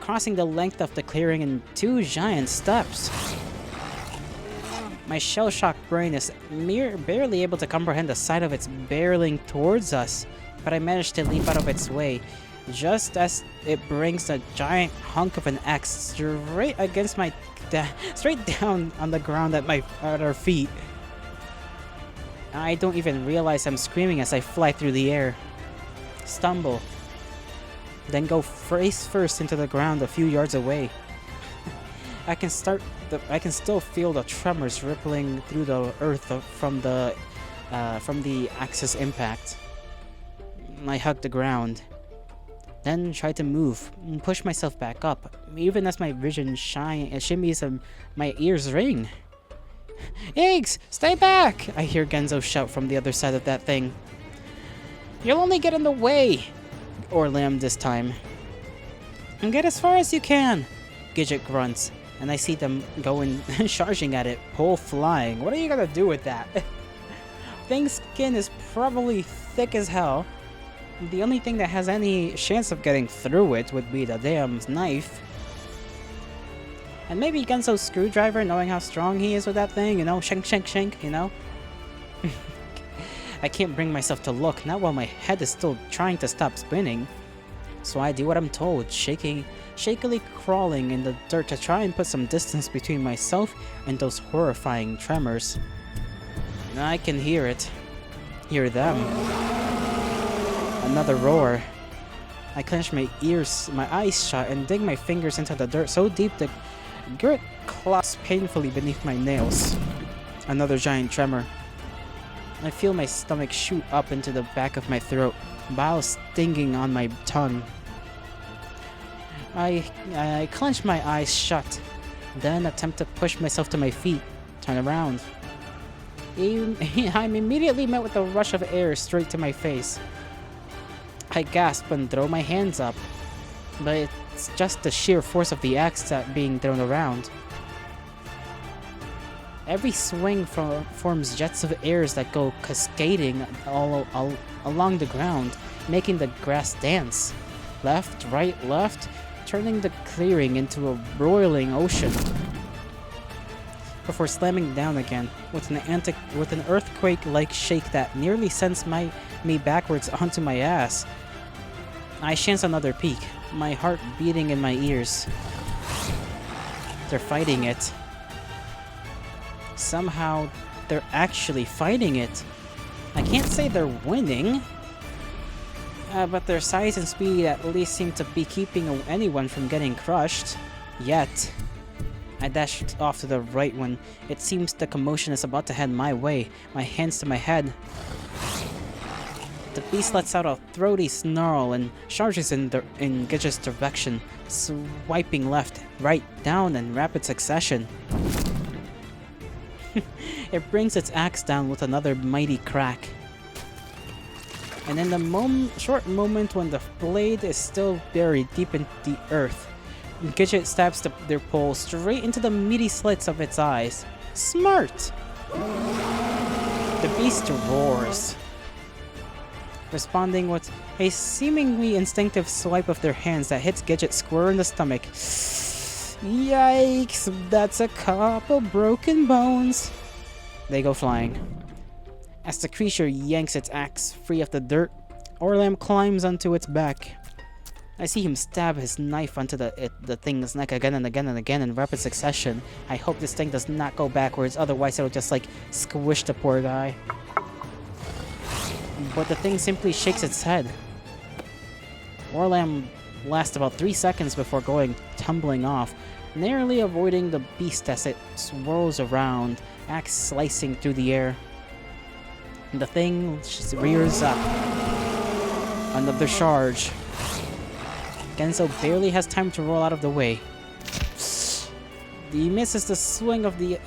[SPEAKER 1] Crossing the length of the clearing in 2 giant steps. My shell-shocked brain is barely able to comprehend the sight of its barreling towards us, but I managed to leap out of its way, just as it brings a giant hunk of an axe straight against straight down on the ground at our feet. I don't even realize I'm screaming as I fly through the air, stumble, then go face first into the ground a few yards away. I can still feel the tremors rippling through the earth from the axe's impact. I hug the ground, then try to move and push myself back up, even as my vision shimmies and my ears ring. Eggs, stay back! I hear Genzo shout from the other side of that thing. You'll only get in the way! Orlam this time. And get as far as you can! Gidget grunts, and I see them going charging at it, pole flying. What are you gonna do with that? Thing's skin is probably thick as hell. The only thing that has any chance of getting through it would be the damn knife. And maybe Genzo's screwdriver, knowing how strong he is with that thing, shank, shank, shank, I can't bring myself to look, not while my head is still trying to stop spinning. So I do what I'm told, shakily crawling in the dirt to try and put some distance between myself and those horrifying tremors. I can hear it. Hear them. Another roar. I clench my ears, my eyes shut, and dig my fingers into the dirt so deep the grit clots painfully beneath my nails. Another giant tremor. I feel my stomach shoot up into the back of my throat, bile stinging on my tongue. I clench my eyes shut, then attempt to push myself to my feet, turn around. I'm immediately met with a rush of air straight to my face. I gasp and throw my hands up, but it's just the sheer force of the axe that being thrown around. Every swing forms jets of airs that go cascading all along the ground, making the grass dance. Left, right, left, turning the clearing into a roiling ocean. Before slamming down again, with an earthquake-like shake that nearly sends me backwards onto my ass. I chance another peek, my heart beating in my ears. They're fighting it. Somehow, they're actually fighting it. I can't say they're winning, but their size and speed at least seem to be keeping anyone from getting crushed. Yet. I dashed off to the right when it seems the commotion is about to head my way, my hands to my head. The beast lets out a throaty snarl and charges in Gidget's direction, swiping left, right, down in rapid succession. It brings its axe down with another mighty crack. And in the short moment when the blade is still buried deep in the earth, Gidget stabs their pole straight into the meaty slits of its eyes. Smart! The beast roars, responding with a seemingly instinctive swipe of their hands that hits Gidget square in the stomach. Yikes, that's a couple broken bones. They go flying. As the creature yanks its axe free of the dirt, Orlam climbs onto its back. I see him stab his knife onto the thing's neck again and again and again in rapid succession. I hope this thing does not go backwards, otherwise it'll just like squish the poor guy. But the thing simply shakes its head. Orlam lasts about 3 seconds before going tumbling off, narrowly avoiding the beast as it swirls around, axe slicing through the air. And the thing rears up. Another charge. Genzo barely has time to roll out of the way. He misses the swing of the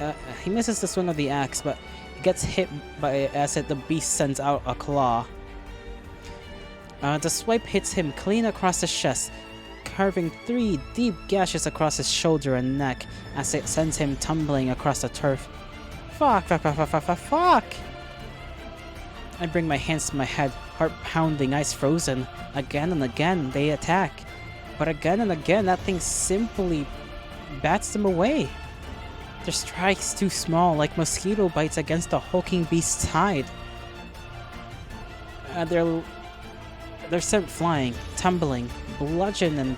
[SPEAKER 1] axe, but he gets hit by as the beast sends out a claw. The swipe hits him clean across the chest, carving 3 deep gashes across his shoulder and neck as it sends him tumbling across the turf. Fuck! I bring my hands to my head, heart pounding, eyes frozen. Again and again, they attack. But again and again, that thing simply bats them away. Their strikes too small, like mosquito bites against a hulking beast's hide. They're sent flying, tumbling, bludgeoned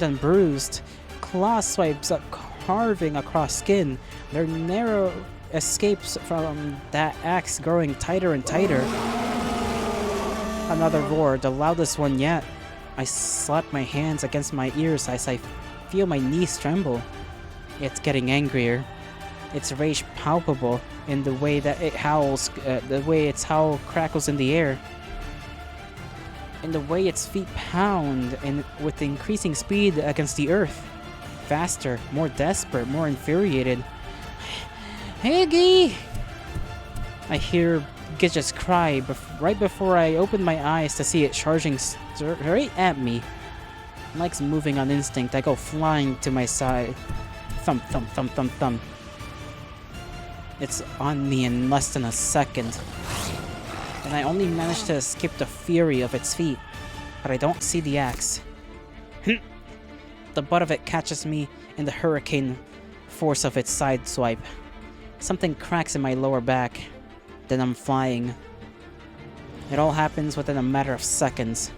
[SPEAKER 1] and bruised. Claw swipes up, carving across skin. Their narrow escapes from that axe growing tighter and tighter. Another roar, the loudest one yet. I slap my hands against my ears as I feel my knees tremble. It's getting angrier. Its rage palpable in the way that it howls, the way its howl crackles in the air. In the way its feet pound with increasing speed against the earth. Faster, more desperate, more infuriated. Higgy! I hear Gidget's cry right before I open my eyes to see it charging straight at me. Legs moving on instinct, I go flying to my side. Thump, thump, thump, thump, thump. It's on me in less than a second. And I only manage to escape the fury of its feet. But I don't see the axe. The butt of it catches me in the hurricane force of its side swipe. Something cracks in my lower back.
[SPEAKER 2] Then I'm flying. It all happens within a matter of seconds.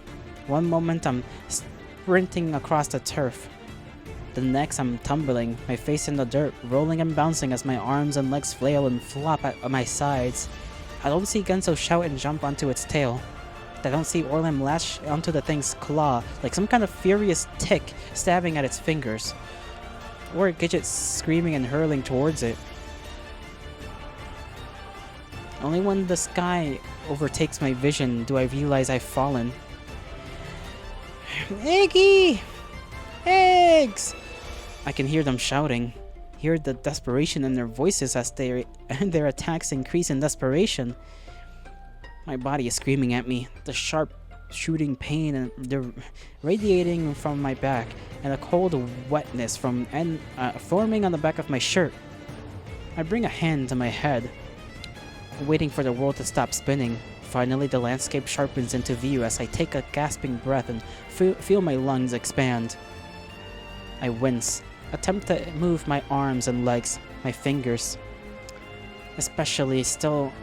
[SPEAKER 2] One moment I'm sprinting across the turf. The next I'm tumbling, my face in the dirt, rolling and bouncing as my arms and legs flail and flop at my sides. I don't see Genso shout and jump onto its tail. I don't see Orlam lash onto the thing's claw like some kind of furious tick stabbing at its fingers. Or Gidget screaming and hurling towards it. Only when the sky overtakes my vision do I realize I've fallen. Eggy! Eggs! I can hear them shouting. Hear the desperation in their voices as their attacks increase in desperation. My body is screaming at me, the sharp shooting pain and radiating from my back, and a cold wetness forming on the back of my shirt. I bring a hand to my head, waiting for the world to stop spinning. Finally, the landscape sharpens into view as I take a gasping breath and feel my lungs expand. I wince, attempt to move my arms and legs, my fingers.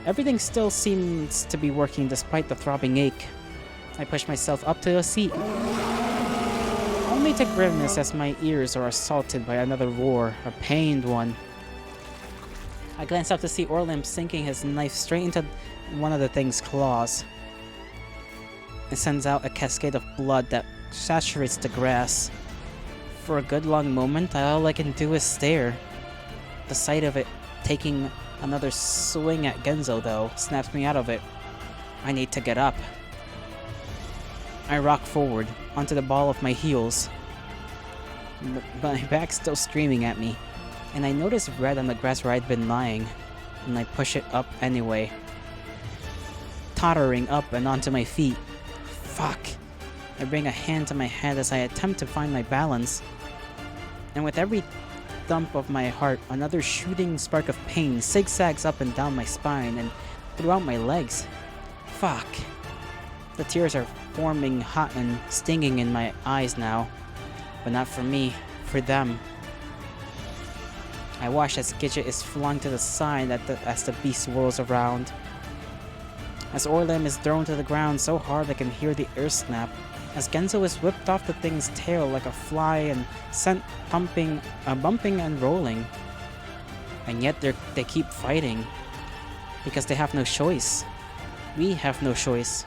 [SPEAKER 2] Everything still seems to be working despite the throbbing ache. I push myself up to a seat, only to grimace as my ears are assaulted by another roar, a pained one. I glance up to see Orlam sinking his knife straight into one of the thing's claws. It sends out a cascade of blood that saturates the grass. For a good long moment, all I can do is stare. The sight of it taking another swing at Genzo, though, snaps me out of it. I need to get up. I rock forward, onto the ball of my heels. My back's still screaming at me, and I notice red on the grass where I'd been lying, and I push it up anyway. Tottering up and onto my feet. Fuck. I bring a hand to my head as I attempt to find my balance. And with every thump of my heart, another shooting spark of pain zigzags up and down my spine and throughout my legs. Fuck. The tears are forming hot and stinging in my eyes now. But not for me, for them. I watch as Gidget is flung to the side as the beast whirls around. As Orlam is thrown to the ground so hard I can hear the earth snap. As Genzo is whipped off the thing's tail like a fly and sent bumping and rolling. And yet they keep fighting. Because they have no choice. We have no choice.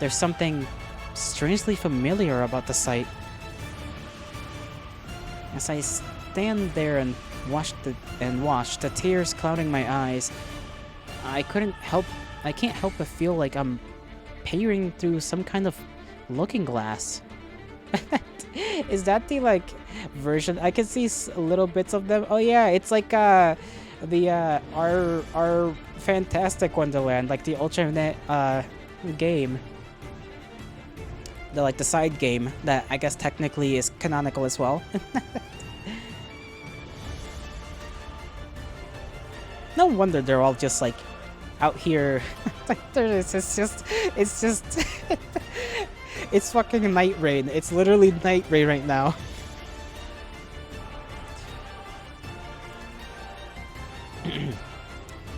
[SPEAKER 2] There's something strangely familiar about the sight. As I stand there and watch the tears clouding my eyes, I can't help but feel like I'm peering through some kind of looking glass. Is that the version? I can see little bits of them. Oh yeah, it's like our fantastic Wonderland, like the alternate game. The side game that I guess technically is canonical as well. No wonder they're all just out here. It's just it's fucking night rain. It's literally night rain right now.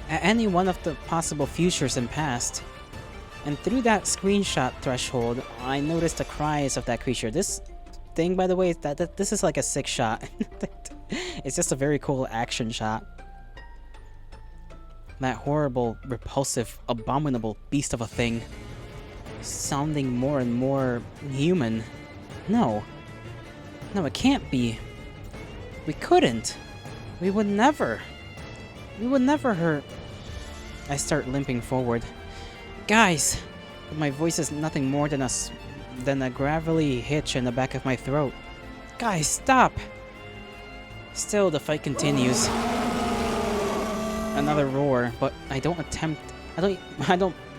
[SPEAKER 2] At any one of the possible futures and past. And through that screenshot threshold, I noticed the cries of that creature. This thing, by the way, this is like a 6 shot. It's just a very cool action shot. That horrible, repulsive, abominable beast of a thing. Sounding more and more human. No. No, it can't be. We couldn't. We would never. We would never hurt. I start limping forward. Guys! But my voice is nothing more than a gravelly hitch in the back of my throat. Guys, stop! Still, the fight continues. Another roar, but I don't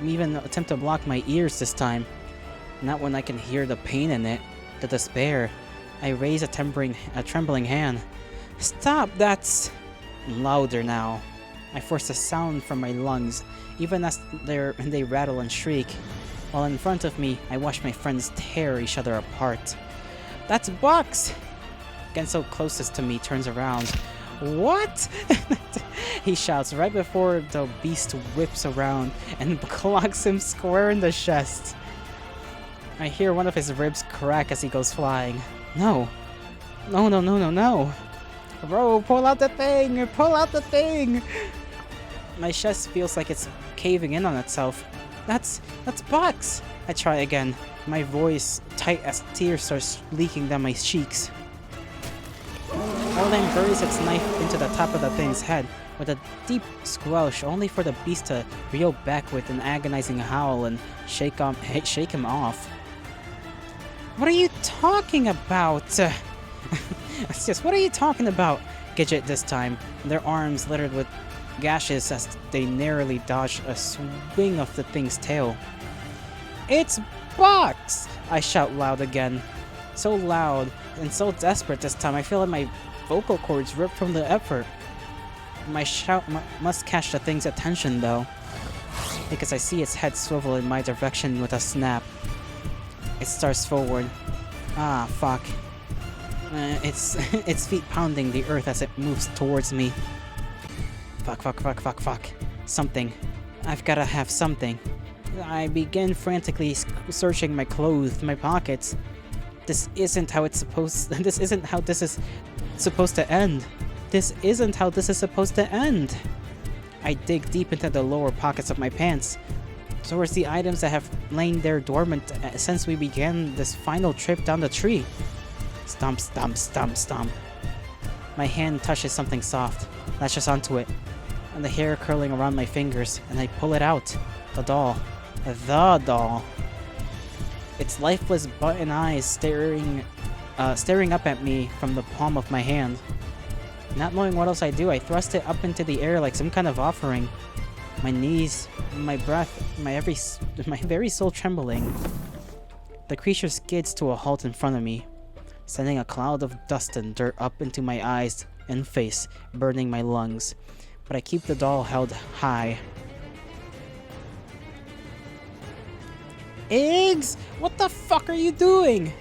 [SPEAKER 2] even attempt to block my ears this time. Not when I can hear the pain in it, the despair. I raise a trembling hand. Stop, that's... Louder now. I force a sound from my lungs, even as they rattle and shriek. While in front of me, I watch my friends tear each other apart. That's Box! Genso closest to me turns around. What? He shouts right before the beast whips around and clocks him square in the chest. I hear one of his ribs crack as he goes flying. No. No, no, no, no, no. Bro, pull out the thing! Pull out the thing! My chest feels like it's caving in on itself. That's Bucks! I try again, my voice tight as tears start leaking down my cheeks. Caroline buries its knife into the top of the thing's head with a deep squelch, only for the beast to reel back with an agonizing howl and shake him off. What are you talking about? It's just, what are you talking about? Gidget this time, their arms littered with gashes as they narrowly dodged a swing of the thing's tail. It's Box! I shout loud again. So loud and so desperate this time, I feel like my vocal cords rip from the effort. My shout must catch the thing's attention though, because I see its head swivel in my direction with a snap. It starts forward. Ah, fuck. Its feet pounding the earth as it moves towards me. Fuck. Something. I've gotta have something. I begin frantically searching my clothes, my pockets. This isn't how this is supposed to end. This isn't how this is supposed to end. I dig deep into the lower pockets of my pants, towards the items that have lain there dormant since we began this final trip down the tree. Stomp, stomp, stomp, stomp. My hand touches something soft, latches onto it, and the hair curling around my fingers, and I pull it out. The doll. The doll. Its lifeless button eyes staring up at me from the palm of my hand. Not knowing what else I do, I thrust it up into the air like some kind of offering. My knees, my breath, my very soul trembling. The creature skids to a halt in front of me, sending a cloud of dust and dirt up into my eyes and face, burning my lungs. But I keep the doll held high. Eggs? What the fuck are you doing?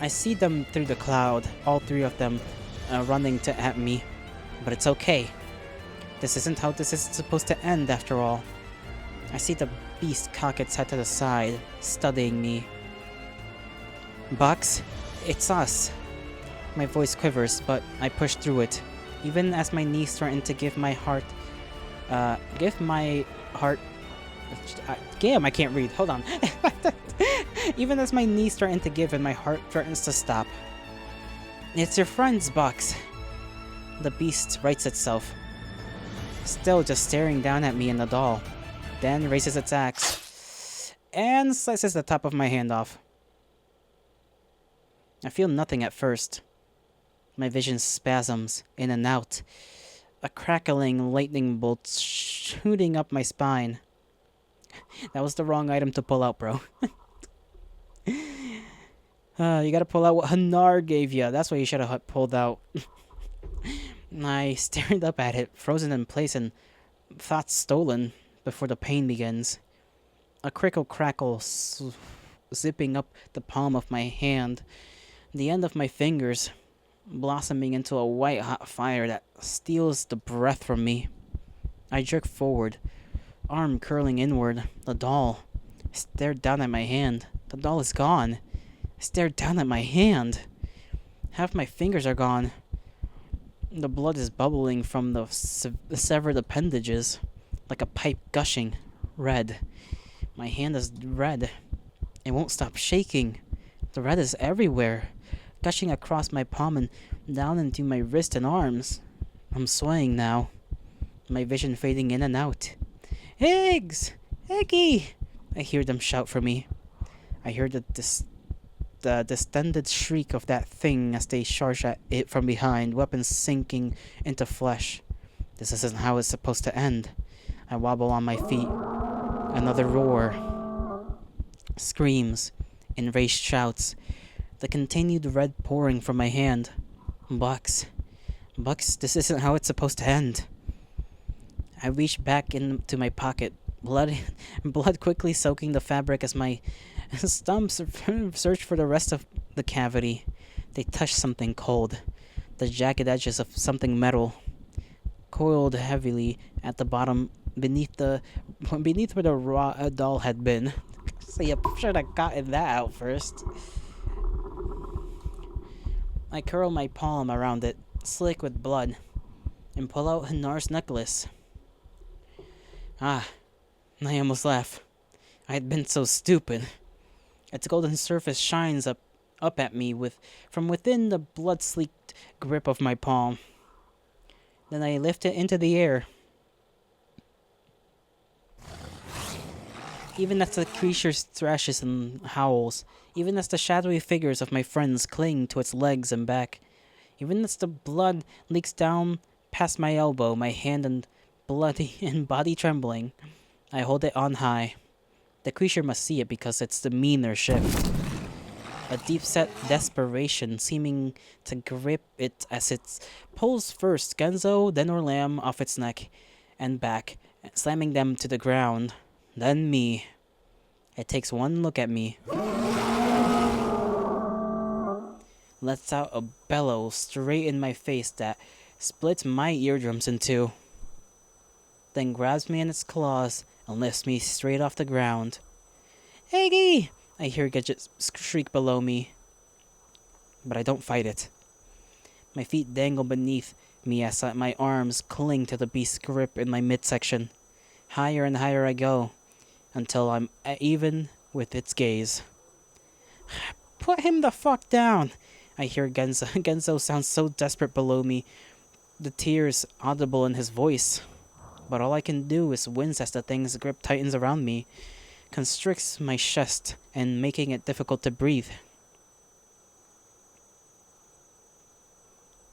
[SPEAKER 2] I see them through the cloud, all three of them running at me. But it's okay. This isn't how this is supposed to end after all. I see the beast cock its head to the side, studying me. Bucks, it's us. My voice quivers, but I push through it, even as my knees threaten to give my heart. Damn, I can't read. Hold on. Even as my knees threaten to give and my heart threatens to stop. It's your friends, Bucks. The beast rights itself, still just staring down at me and the doll, then raises its axe and slices the top of my hand off. I feel nothing at first. My vision spasms in and out, a crackling lightning bolt shooting up my spine. That was the wrong item to pull out, bro. You gotta pull out what Hanar gave you. That's what you should have pulled out. I stared up at it, frozen in place and thoughts stolen before the pain begins. A crickle crackle zipping up the palm of my hand, the end of my fingers blossoming into a white hot fire that steals the breath from me. I jerk forward, arm curling inward. The doll stared down at my hand. The doll is gone. Stared down at my hand. Half my fingers are gone. The blood is bubbling from the severed appendages, like a pipe gushing, red. My hand is red. It won't stop shaking. The red is everywhere, gushing across my palm and down into my wrist and arms. I'm swaying now, my vision fading in and out. Eggs! Eggy! I hear them shout for me. I hear the distended shriek of that thing as they charge at it from behind, weapons sinking into flesh. This isn't how it's supposed to end. I wobble on my feet. Another roar. Screams. Enraged shouts. The continued red pouring from my hand. Bucks, this isn't how it's supposed to end. I reach back into my pocket, blood quickly soaking the fabric as my stumps search for the rest of the cavity. They touch something cold. the jagged edges of something metal, coiled heavily at the bottom beneath where the raw doll had been. So you should have gotten that out first. I curl my palm around it, slick with blood, and pull out Hanar's necklace. Ah, I almost laugh. I had been so stupid. Its golden surface shines up at me from within the blood-sleeked grip of my palm. Then I lift it into the air. Even as the creature thrashes and howls, even as the shadowy figures of my friends cling to its legs and back, even as the blood leaks down past my elbow, my hand and bloody and body trembling, I hold it on high. The creature must see it because it's the meaner shift. A deep-set desperation seeming to grip it as it pulls first Genzo, then Orlam off its neck and back, slamming them to the ground. Then me. It takes one look at me, lets out a bellow straight in my face that splits my eardrums in two, then grabs me in its claws and lifts me straight off the ground. Eggy! I hear Gadget shriek below me, but I don't fight it. My feet dangle beneath me as my arms cling to the beast's grip in my midsection. Higher and higher I go, until I'm even with its gaze. Put him the fuck down! I hear Genzo. Genzo sounds so desperate below me, the tears audible in his voice. But all I can do is wince as the thing's grip tightens around me, constricts my chest, and making it difficult to breathe.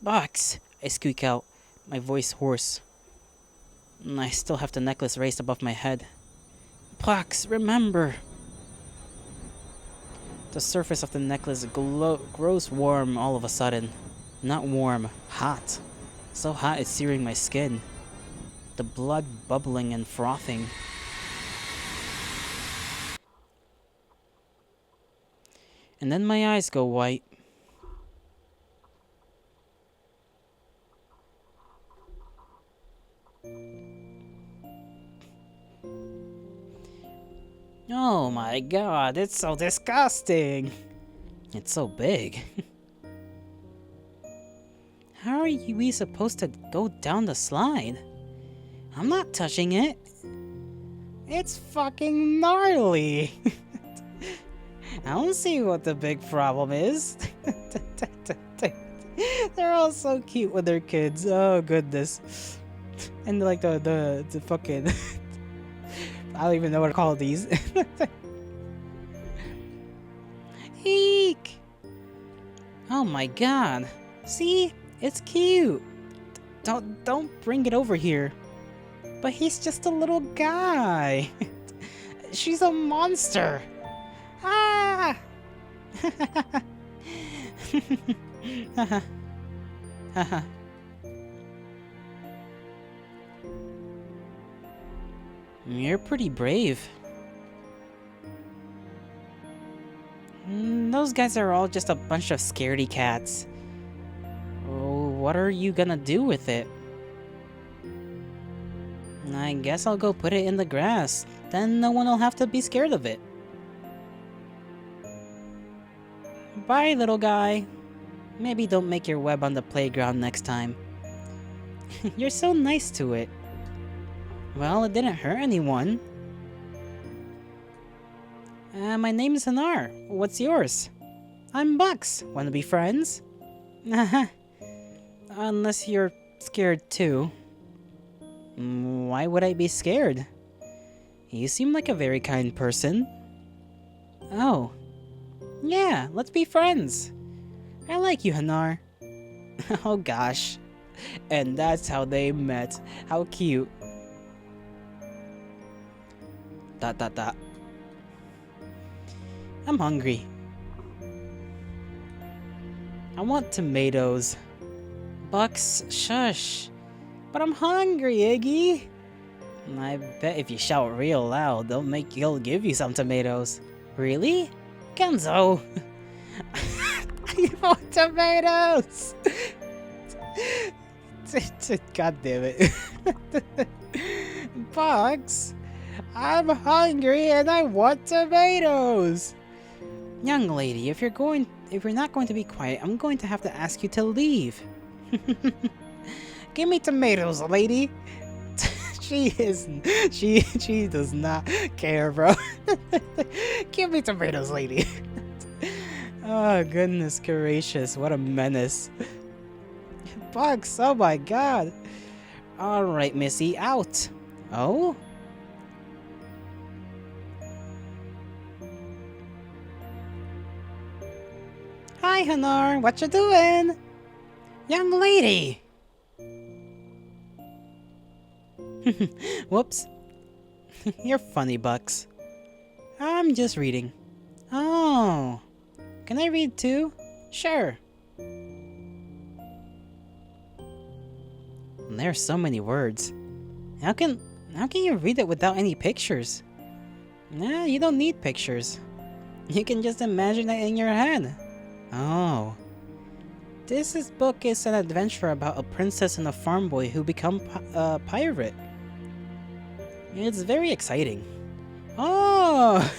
[SPEAKER 2] Box! I squeak out, my voice hoarse. I still have the necklace raised above my head. Box, remember! The surface of the necklace grows warm all of a sudden. Not warm, hot. So hot it's searing my skin. The blood bubbling and frothing. And then my eyes go white. Oh my god, it's so disgusting! It's so big. How are we supposed to go down the slide? I'm not touching it. It's fucking gnarly. I don't see what the big problem is. They're all so cute with their kids. Oh goodness. And like the fucking I don't even know what to call these. Eek! Oh my god. See? It's cute. Don't bring it over here. But he's just a little guy. She's a monster. Ah! You're pretty brave. Those guys are all just a bunch of scaredy cats. Oh, what are you gonna do with it? I guess I'll go put it in the grass. Then no one will have to be scared of it. Bye, little guy. Maybe don't make your web on the playground next time. You're so nice to it. Well, it didn't hurt anyone. My name's Hanar. What's yours? I'm Bucks. Wanna be friends? Unless you're scared too. Why would I be scared? You seem like a very kind person. Oh. Yeah, let's be friends. I like you, Hanar. Oh gosh. And that's how they met. How cute. ... I'm hungry. I want tomatoes. Bucks, shush. But I'm hungry, Iggy. I bet if you shout real loud, he'll give you some tomatoes. Really? Kenzo! I want tomatoes! God damn it. Bugs, I'm hungry and I want tomatoes. Young lady, if you're not going to be quiet, I'm going to have to ask you to leave. Give me tomatoes, lady. She does not care, bro. Give me tomatoes, lady. Oh, goodness gracious, what a menace. Bugs, oh my god. Alright, Missy, out. Oh? Hi, Hanar, what you doing? Young lady! Whoops. You're funny, Bucks. I'm just reading. Oh. Can I read too? Sure. There's so many words. How can you read it without any pictures? Nah, you don't need pictures. You can just imagine it in your head. Oh. This book is an adventure about a princess and a farm boy who become a pirate. It's very exciting. Oh!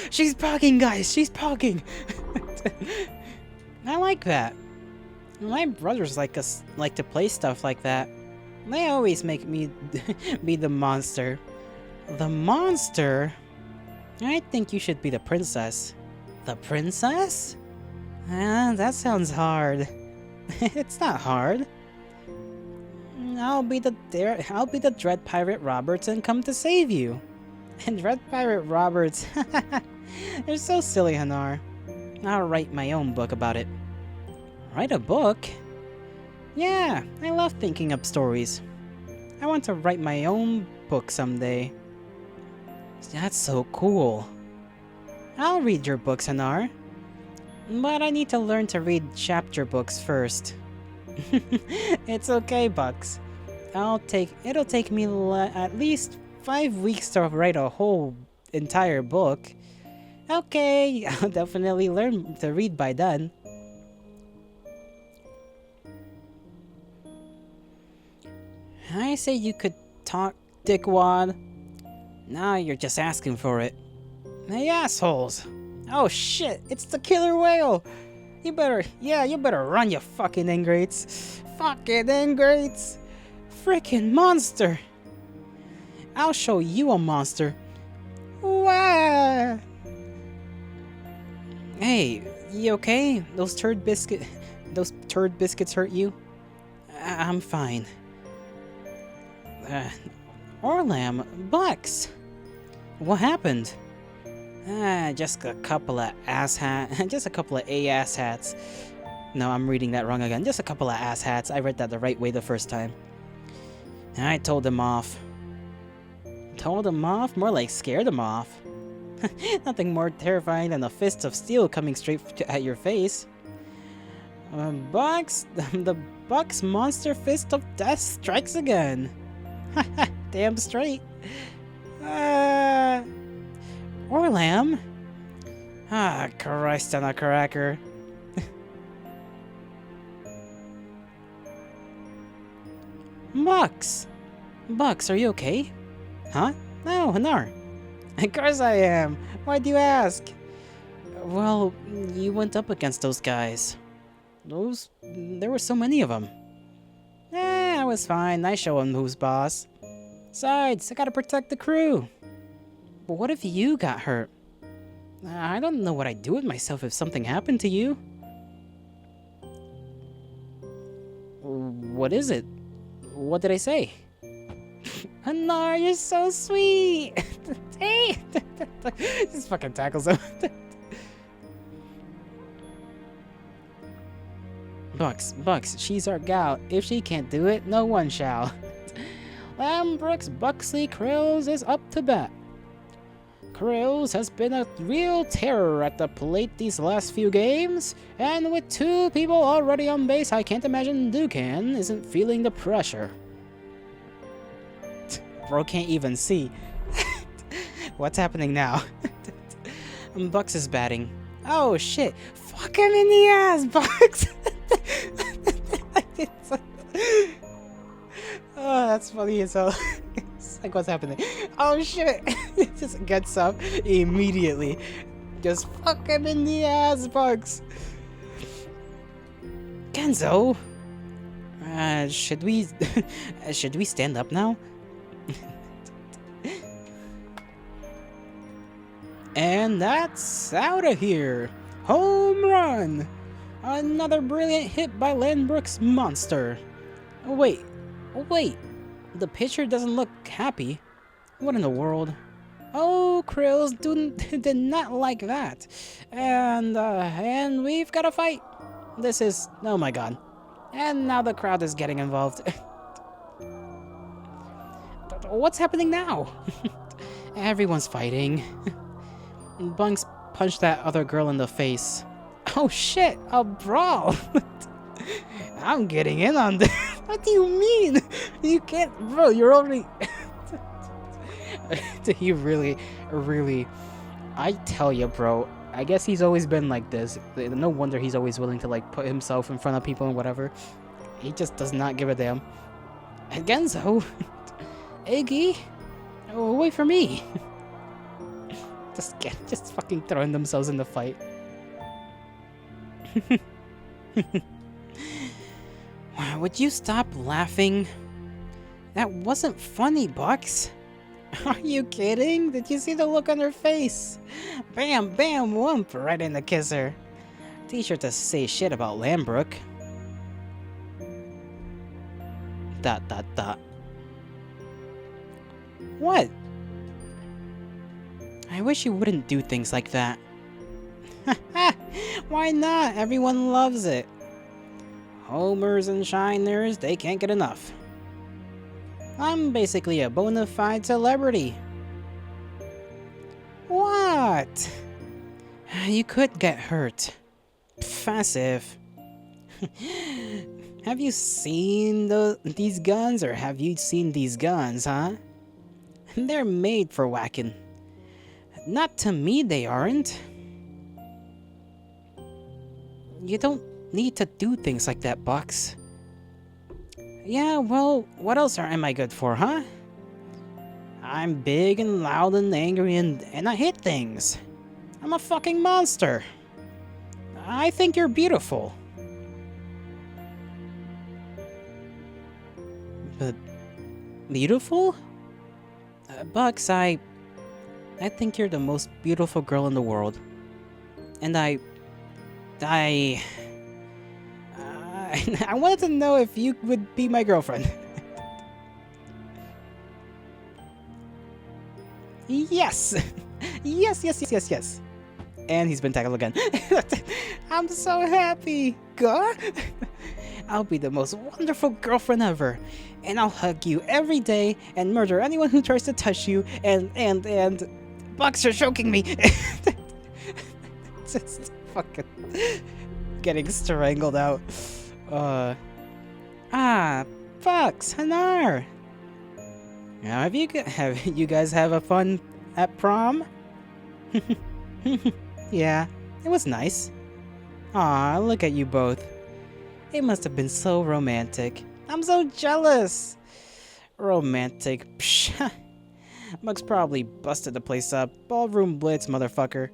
[SPEAKER 2] She's pogging, guys! She's pogging! I like that. My brothers like to play stuff like that. They always make me be the monster. The monster? I think you should be the princess. The princess? That sounds hard. It's not hard. I'll be the Dread Pirate Roberts and come to save you. And Dread Pirate Roberts. They're so silly, Hanar. I'll write my own book about it. Write a book? Yeah, I love thinking up stories. I want to write my own book someday. That's so cool. I'll read your books, Hanar. But I need to learn to read chapter books first. It's okay, Bucks. It'll take me at least 5 weeks to write a whole entire book. Okay, I'll definitely learn to read by then. I say you could talk, dickwad. Now you're just asking for it. Hey, assholes! Oh shit, it's the killer whale! You better run, you fucking ingrates! Fucking ingrates! Frickin' monster! I'll show you a monster! Wah! Hey, you okay? Those turd biscuits hurt you? I'm fine. Orlam, Bucks! What happened? Just a couple of ass hats. No, I'm reading that wrong again. Just a couple of ass hats. I read that the right way the first time. I told them off. Told them off? More like scared them off. Nothing more terrifying than a fist of steel coming straight at your face. Bucks, the Bucks monster fist of death strikes again. Damn straight. Orlam? Ah, Christ on a cracker. Bucks! Bucks, are you okay? Huh? No, Hanar. Of course I am. Why'd you ask? Well, you went up against those guys. There were so many of them. I was fine. I show them who's boss. Besides, I gotta protect the crew. But what if you got hurt? I don't know what I'd do with myself if something happened to you. What is it? What did I say? Hanar, you're so sweet! Hey! Just fucking tackles him. Bucks, she's our gal. If she can't do it, no one shall. Lambrooks Buxley Krills is up to bat. Krills has been a real terror at the plate these last few games, and with 2 people already on base, I can't imagine Dukan isn't feeling the pressure. Bro can't even see. What's happening now? Bucks is batting. Oh shit! Fuck him in the ass, Bucks! That's funny as hell. It's like, what's happening? Oh shit! It just gets up immediately. Just fuck him in the ass, Bugs. Kenzo, should we, should we stand up now? And that's out of here. Home run! Another brilliant hit by Landbrook's monster. Oh, wait. The pitcher doesn't look happy. What in the world? Oh, Krills did not like that. And we've got a fight. This is, oh my god. And now the crowd is getting involved. What's happening now? Everyone's fighting. Bunks punched that other girl in the face. Oh shit, a brawl! I'm getting in on this. What do you mean? You can't, bro, you're already... He really... I tell you, bro, I guess he's always been like this. No wonder he's always willing to, like, put himself in front of people and whatever. He just does not give a damn. And Genzo... Iggy... wait for me. Just fucking throwing themselves in the fight. Would you stop laughing? That wasn't funny, Bucks. Are you kidding? Did you see the look on her face? Bam, bam, whoomp, right in the kisser. T-shirt to say shit about Lambrook. ... What? I wish you wouldn't do things like that. Why not? Everyone loves it. Homers and Shiners, they can't get enough. I'm basically a bona fide celebrity. What? You could get hurt. Passive. Have you seen these guns, or have you seen these guns, huh? They're made for whacking. Not to me, they aren't. You don't need to do things like that, Bucks. Yeah, well, what else am I good for, huh? I'm big and loud and angry and I hit things. I'm a fucking monster. I think you're beautiful. But beautiful? Bucks, I think you're the most beautiful girl in the world. And I wanted to know if you would be my girlfriend. Yes! Yes. And he's been tackled again. I'm so happy. God. I'll be the most wonderful girlfriend ever. And I'll hug you every day and murder anyone who tries to touch you and Bucks are choking me. Just fucking getting strangled out. Bucks, Hanar. Now, have you guys have a fun at prom? Yeah, it was nice. Aw, look at you both. It must have been so romantic. I'm so jealous. Romantic. Psh. Bucks probably busted the place up. Ballroom blitz, motherfucker.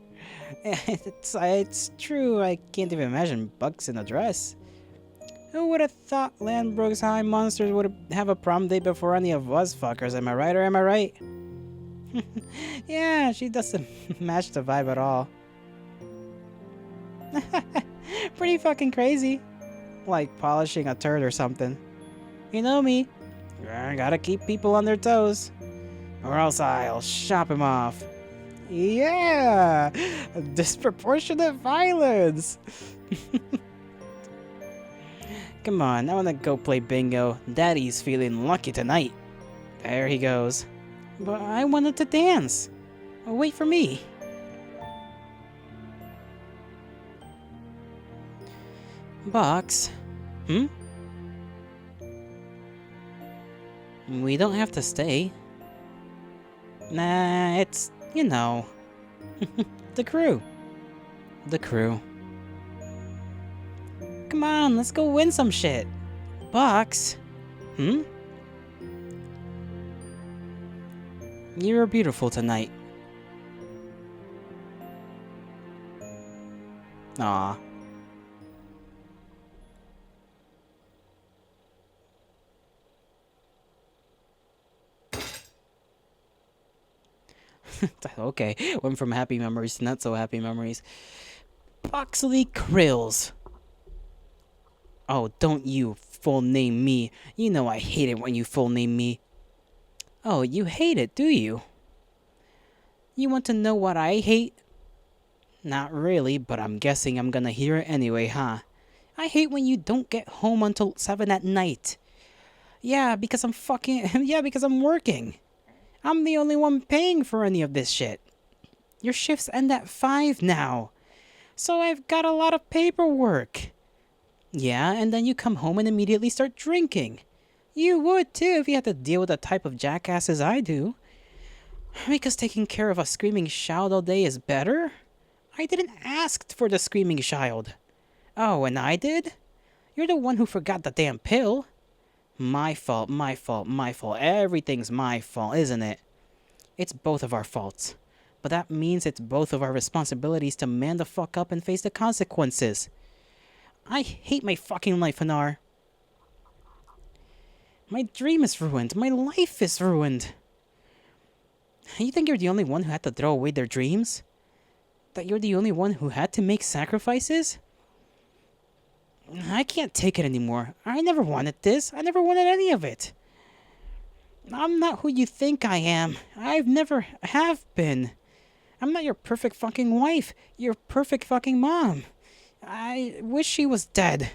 [SPEAKER 2] It's true, I can't even imagine Bucks in a dress. Who would have thought Landbrook's high monsters would have a prom date before any of us fuckers, am I right or am I right? Yeah, she doesn't match the vibe at all. Pretty fucking crazy. Like polishing a turd or something. You know me. I gotta keep people on their toes. Or else I'll chop him off. Yeah! Disproportionate violence! Come on, I wanna go play bingo. Daddy's feeling lucky tonight. There he goes. But I wanted to dance. Wait for me. Box? We don't have to stay. Nah, it's, you know, the crew. The crew. Come on, let's go win some shit. Box? You're beautiful tonight. Aw. Okay, went from happy memories to not so happy memories. Boxley Krills. Oh, don't you full name me. You know I hate it when you full name me. Oh, you hate it, do you? You want to know what I hate? Not really, but I'm guessing I'm gonna hear it anyway, huh? I hate when you don't get home until 7 at night. Yeah, because I'm fucking... yeah, because I'm working. I'm the only one paying for any of this shit. Your shifts end at 5 now. So I've got a lot of paperwork. Yeah, and then you come home and immediately start drinking. You would too if you had to deal with the type of jackasses I do. Because taking care of a screaming child all day is better? I didn't ask for the screaming child. Oh, and I did? You're the one who forgot the damn pill. My fault, my fault, my fault. Everything's my fault, isn't it? It's both of our faults. But that means it's both of our responsibilities to man the fuck up and face the consequences. I hate my fucking life, Hanar. My dream is ruined. My life is ruined. You think you're the only one who had to throw away their dreams? That you're the only one who had to make sacrifices? I can't take it anymore. I never wanted this. I never wanted any of it. I'm not who you think I am. I've never have been. I'm not your perfect fucking wife. Your perfect fucking mom. I wish she was dead.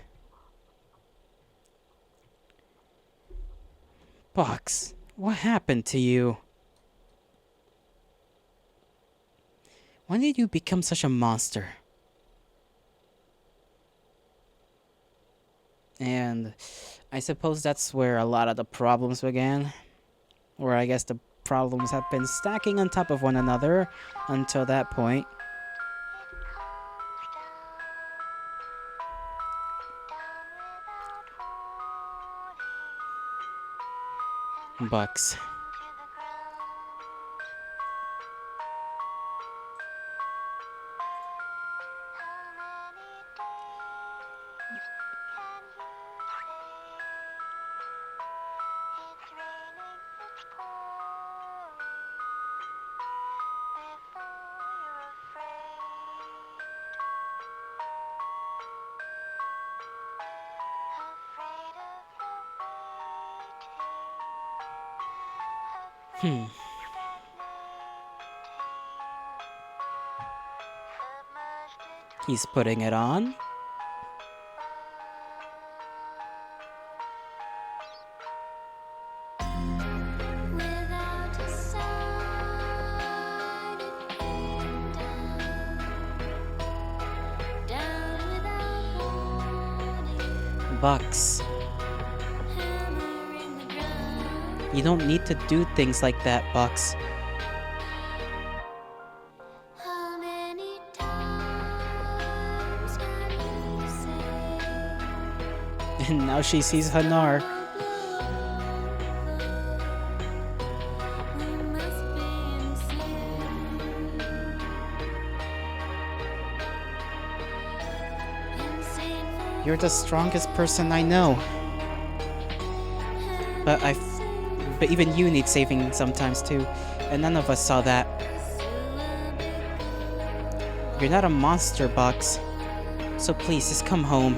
[SPEAKER 2] Box, what happened to you? When did you become such a monster? And I suppose that's where a lot of the problems began. Or I guess the problems have been stacking on top of one another until that point. Bucks. He's putting it on. Bucks. You don't need to do things like that, Bucks. And now she sees Hanar. You're the strongest person I know. But even you need saving sometimes too, and none of us saw that. You're not a monster, Bucks. So please, just come home.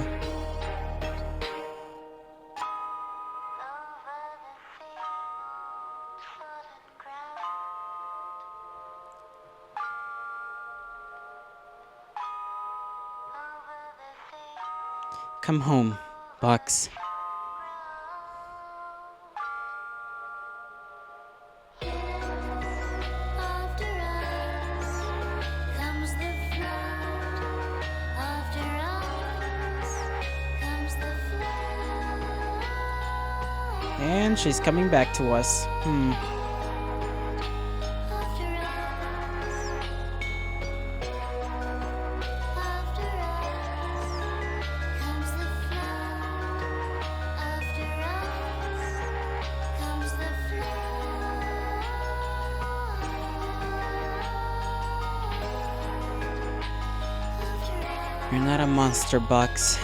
[SPEAKER 2] Come home, Bucks. And she's coming back to us.
[SPEAKER 1] You're not a monster, Bucks.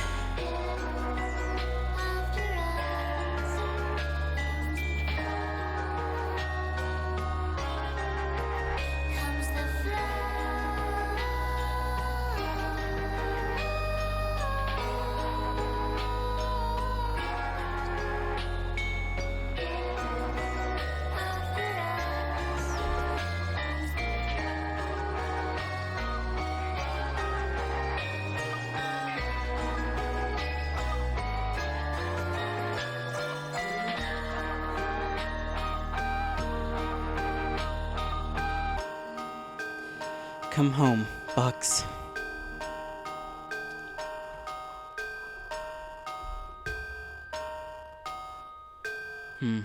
[SPEAKER 1] Come home, Bucks. Hmm.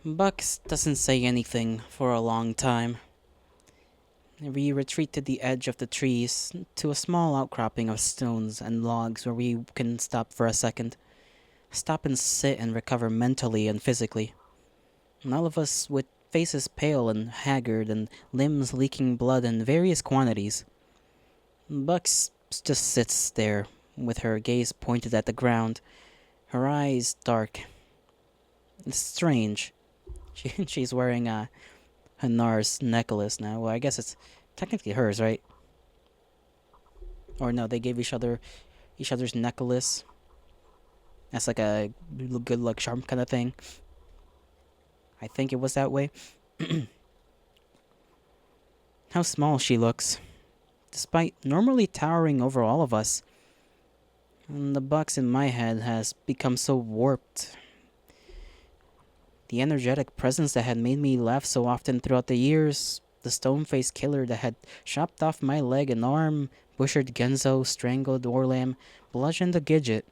[SPEAKER 1] Bucks doesn't say anything for a long time. We retreat to the edge of the trees, to a small outcropping of stones and logs where we can stop for a second. Stop and sit and recover mentally and physically. And all of us with faces pale and haggard and limbs leaking blood in various quantities. Bucks just sits there, with her gaze pointed at the ground, her eyes dark. It's strange. She's wearing a Hanar's necklace now. Well, I guess it's technically hers, right? Or no, they gave each other's necklace. That's like a good luck charm kind of thing. I think it was that way. How small she looks, despite normally towering over all of us. And the box in my head has become so warped. The energetic presence that had made me laugh so often throughout the years, the stone-faced killer that had chopped off my leg and arm, butchered Genzo, strangled Orlam, bludgeoned the Gidget,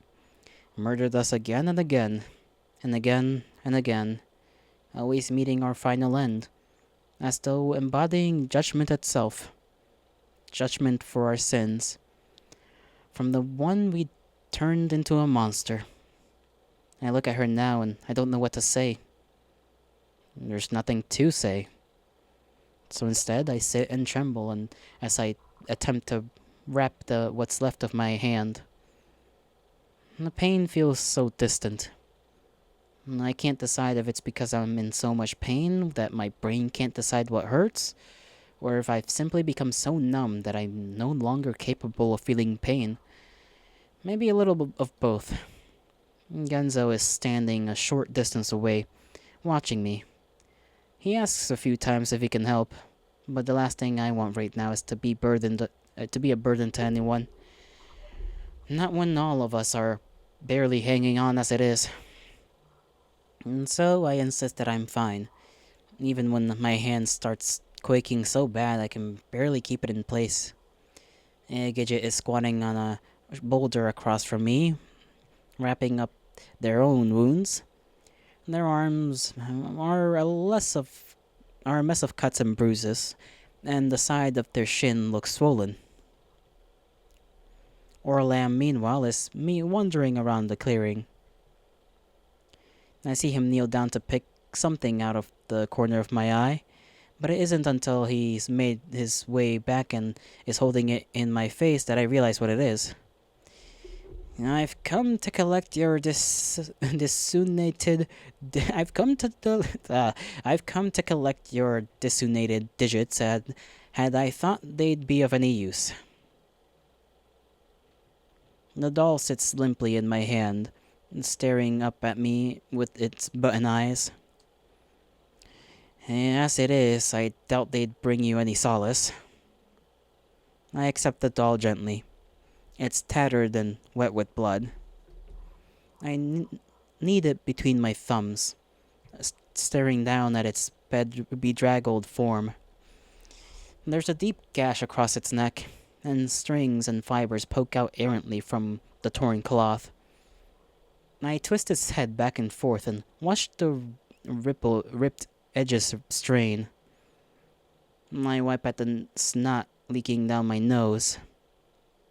[SPEAKER 1] murdered us again and again and again, always meeting our final end, as though embodying judgment itself. Judgment for our sins. From the one we turned into a monster. I look at her now and I don't know what to say. There's nothing to say. So instead, I sit and tremble and as I attempt to wrap what's left of my hand. The pain feels so distant. I can't decide if it's because I'm in so much pain that my brain can't decide what hurts, or if I've simply become so numb that I'm no longer capable of feeling pain. Maybe a little of both. Genzo is standing a short distance away, watching me. He asks a few times if he can help, but the last thing I want right now is to be a burden to anyone. Not when all of us are barely hanging on as it is. And so I insist that I'm fine, even when my hand starts quaking so bad I can barely keep it in place. Gidget is squatting on a boulder across from me, wrapping up their own wounds. Their arms are a mess of cuts and bruises, and the side of their shin looks swollen. Orlam, meanwhile, is me wandering around the clearing. I see him kneel down to pick something out of the corner of my eye, but it isn't until he's made his way back and is holding it in my face that I realize what it is. I've come to collect your disunited. I've come to collect your disunited digits. Had I thought they'd be of any use. The doll sits limply in my hand, staring up at me with its button eyes. As it is, I doubt they'd bring you any solace. I accept the doll gently. It's tattered and wet with blood. I knead it between my thumbs, staring down at its bedraggled form. There's a deep gash across its neck, and strings and fibers poke out errantly from the torn cloth. I twist its head back and forth and watch the ripped edges strain. I wipe at the snot leaking down my nose.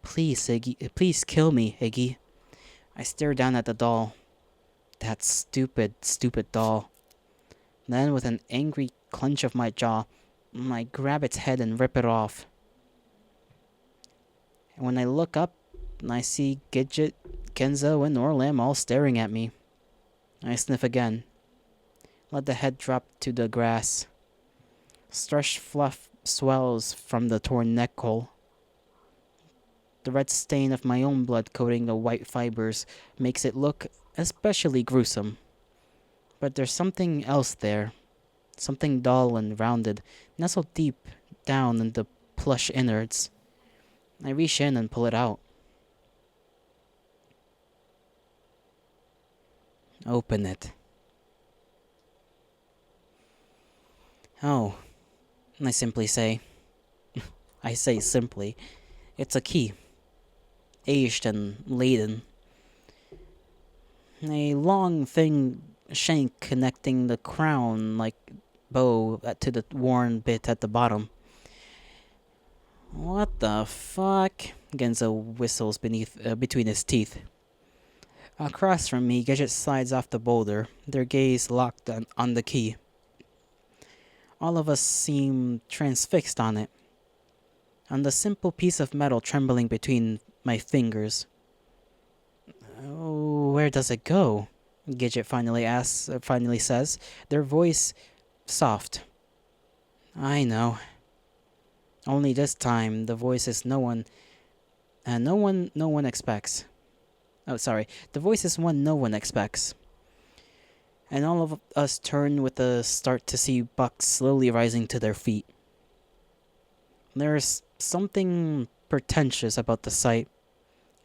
[SPEAKER 1] Please, Iggy. Please kill me, Iggy.
[SPEAKER 2] I stare down at the doll. That stupid, stupid doll. Then, with an angry clench of my jaw, I grab its head and rip it off. And when I look up, I see Gidget, Kenzo, and Orlam all staring at me. I sniff again. Let the head drop to the grass. Slush fluff swells from the torn neck hole. The red stain of my own blood coating the white fibers makes it look especially gruesome. But there's something else there. Something dull and rounded, nestled deep down in the plush innards. I reach in and pull it out. Open it. Oh, I simply say. I say simply. It's a key. Aged and laden. A long, thin shank connecting the crown like bow to the worn bit at the bottom. What the fuck? Genzo whistles between his teeth. Across from me, Gadget slides off the boulder, their gaze locked on the key. All of us seem transfixed on it. On the simple piece of metal trembling between my fingers. Oh, where does it go? Gidget finally says, their voice soft. I know. Only this time, the voice is no one expects. Oh, sorry. The voice is one no one expects. And all of us turn with a start to see Buck slowly rising to their feet. There's something pretentious about the sight.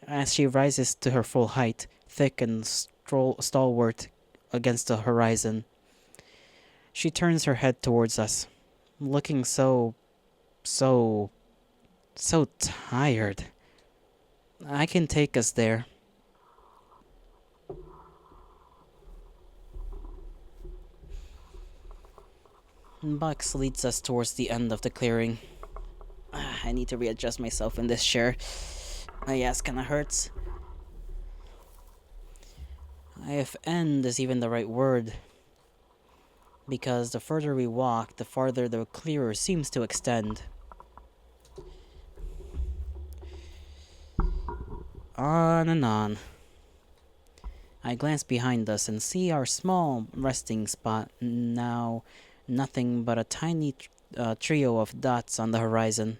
[SPEAKER 2] As she rises to her full height, thick and stalwart against the horizon, she turns her head towards us, looking so tired. I can take us there. Bucks leads us towards the end of the clearing. I need to readjust myself in this chair. My ass kinda hurts. If end is even the right word. Because the further we walk, the farther the clearer seems to extend. On and on. I glance behind us and see our small resting spot, now nothing but a tiny trio of dots on the horizon.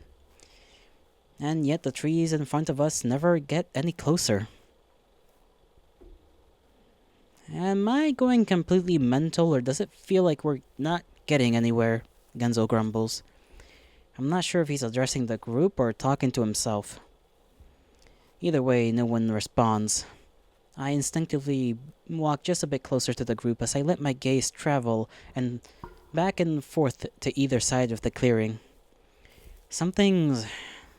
[SPEAKER 2] And yet the trees in front of us never get any closer. Am I going completely mental, or does it feel like we're not getting anywhere? Genzo grumbles. I'm not sure if he's addressing the group or talking to himself. Either way, no one responds. I instinctively walk just a bit closer to the group as I let my gaze travel and back and forth to either side of the clearing. Something's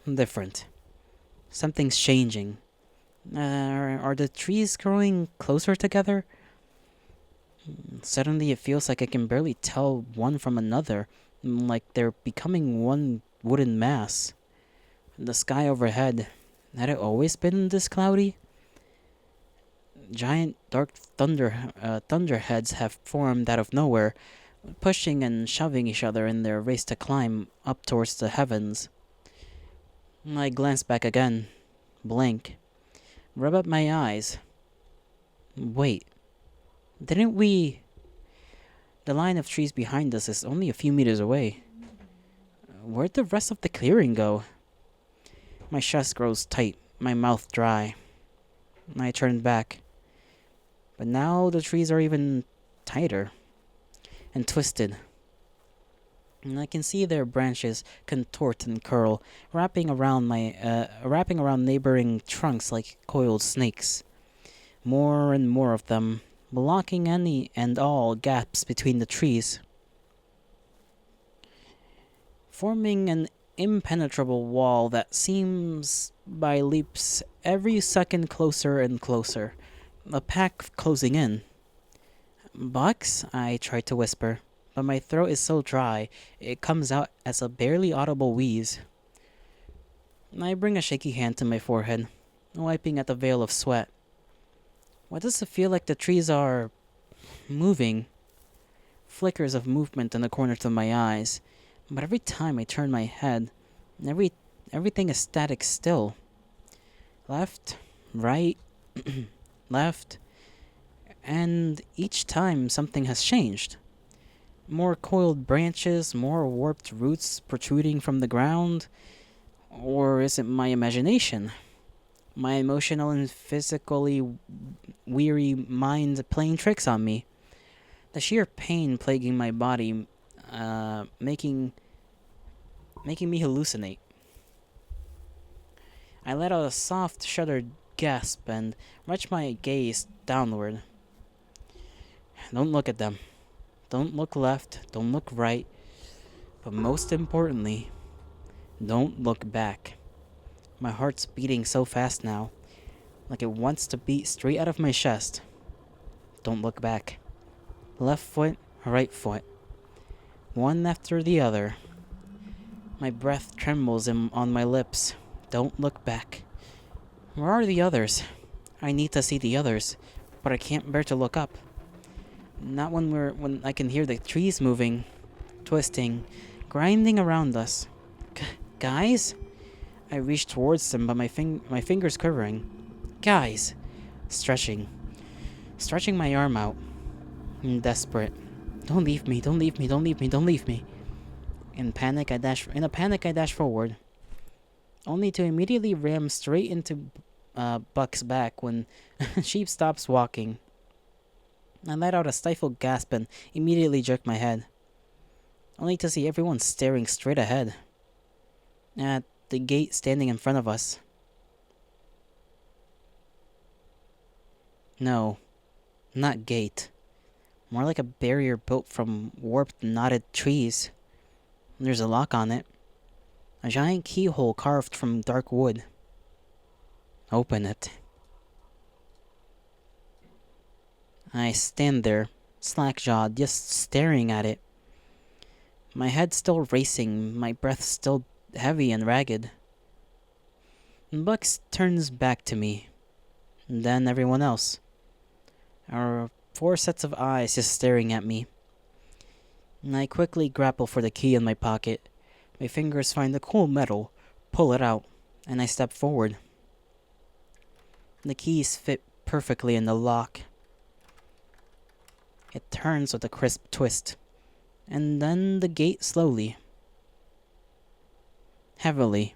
[SPEAKER 2] different. Something's changing. Are the trees growing closer together? Suddenly it feels like I can barely tell one from another, like they're becoming one wooden mass. The sky overhead, had it always been this cloudy? Giant dark thunderheads have formed out of nowhere, pushing and shoving each other in their race to climb up towards the heavens. I glance back again, blink, rub up my eyes. Wait, didn't we... The line of trees behind us is only a few meters away. Where'd the rest of the clearing go? My chest grows tight, my mouth dry. I turn back. But now the trees are even tighter and twisted. And I can see their branches contort and curl, wrapping around neighboring trunks like coiled snakes. More and more of them, blocking any and all gaps between the trees, forming an impenetrable wall that seems by leaps every second closer and closer, a pack closing in. Bucks, I try to whisper, but my throat is so dry it comes out as a barely audible wheeze. I bring a shaky hand to my forehead, wiping at the veil of sweat. Why does it feel like the trees are moving? Flickers of movement in the corners of my eyes, but every time I turn my head, everything is static still. Left, right, left, and each time something has changed. More coiled branches, more warped roots protruding from the ground. Or is it my imagination? My emotional and physically weary mind playing tricks on me? The sheer pain plaguing my body, making me hallucinate. I let out a soft, shuddered gasp and retched my gaze downward. Don't look at them. Don't look left. Don't look right. But most importantly, don't look back. My heart's beating so fast now, like it wants to beat straight out of my chest. Don't look back. Left foot, right foot. One after the other. My breath trembles on my lips. Don't look back. Where are the others? I need to see the others, but I can't bear to look up. Not when I can hear the trees moving, twisting, grinding around us. Guys? I reach towards them, but my fingers quivering. Guys! Stretching my arm out. I'm desperate. Don't leave me, don't leave me, don't leave me, don't leave me. In a panic, I dash forward, only to immediately ram straight into Buck's back when she stops walking. I let out a stifled gasp and immediately jerk my head, only to see everyone staring straight ahead, at the gate standing in front of us. No, not gate. More like a barrier built from warped, knotted trees. There's a lock on it. A giant keyhole carved from dark wood. Open it. I stand there, slack-jawed, just staring at it. My head still racing, my breath still heavy and ragged. Bucks turns back to me, and then everyone else. Our 4 sets of eyes just staring at me. And I quickly grapple for the key in my pocket. My fingers find the cool metal, pull it out, and I step forward. The keys fit perfectly in the lock. It turns with a crisp twist, and then the gate slowly, heavily,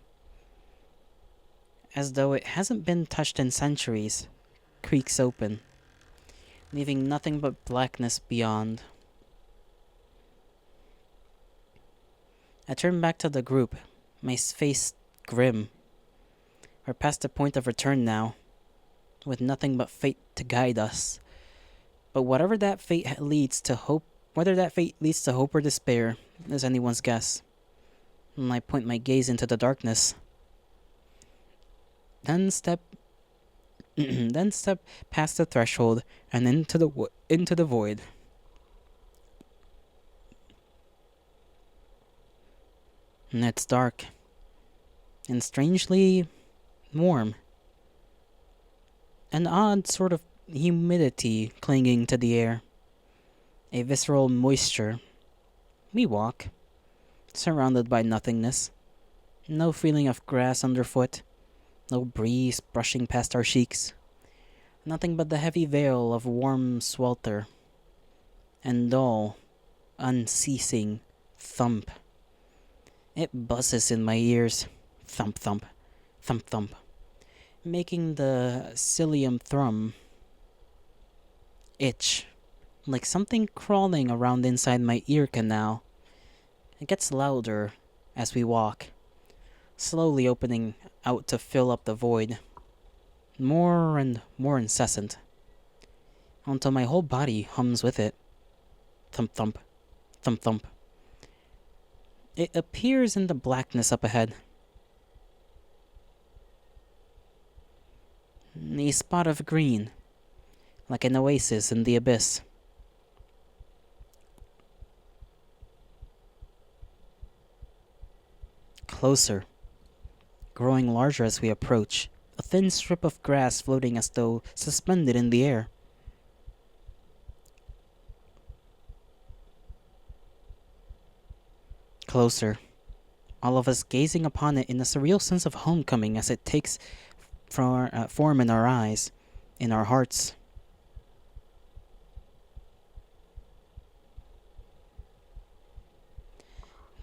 [SPEAKER 2] as though it hasn't been touched in centuries, creaks open, leaving nothing but blackness beyond. I turn back to the group, my face grim. We're past the point of return now, with nothing but fate to guide us. But whether that fate leads to hope or despair is anyone's guess. And I point my gaze into the darkness. Then step past the threshold and into the void. And it's dark and strangely warm. An odd sort of humidity clinging to the air. A visceral moisture. We walk, surrounded by nothingness. No feeling of grass underfoot. No breeze brushing past our cheeks. Nothing but the heavy veil of warm swelter. And dull, unceasing thump. It buzzes in my ears. Thump, thump, thump, thump. Making the cilium thrum. Itch. Like something crawling around inside my ear canal. It gets louder as we walk, slowly opening out to fill up the void. More and more incessant. Until my whole body hums with it. Thump thump. Thump thump. It appears in the blackness up ahead. A spot of green, like an oasis in the abyss. Closer, growing larger as we approach, a thin strip of grass floating as though suspended in the air. Closer, all of us gazing upon it in a surreal sense of homecoming as it takes form in our eyes, in our hearts.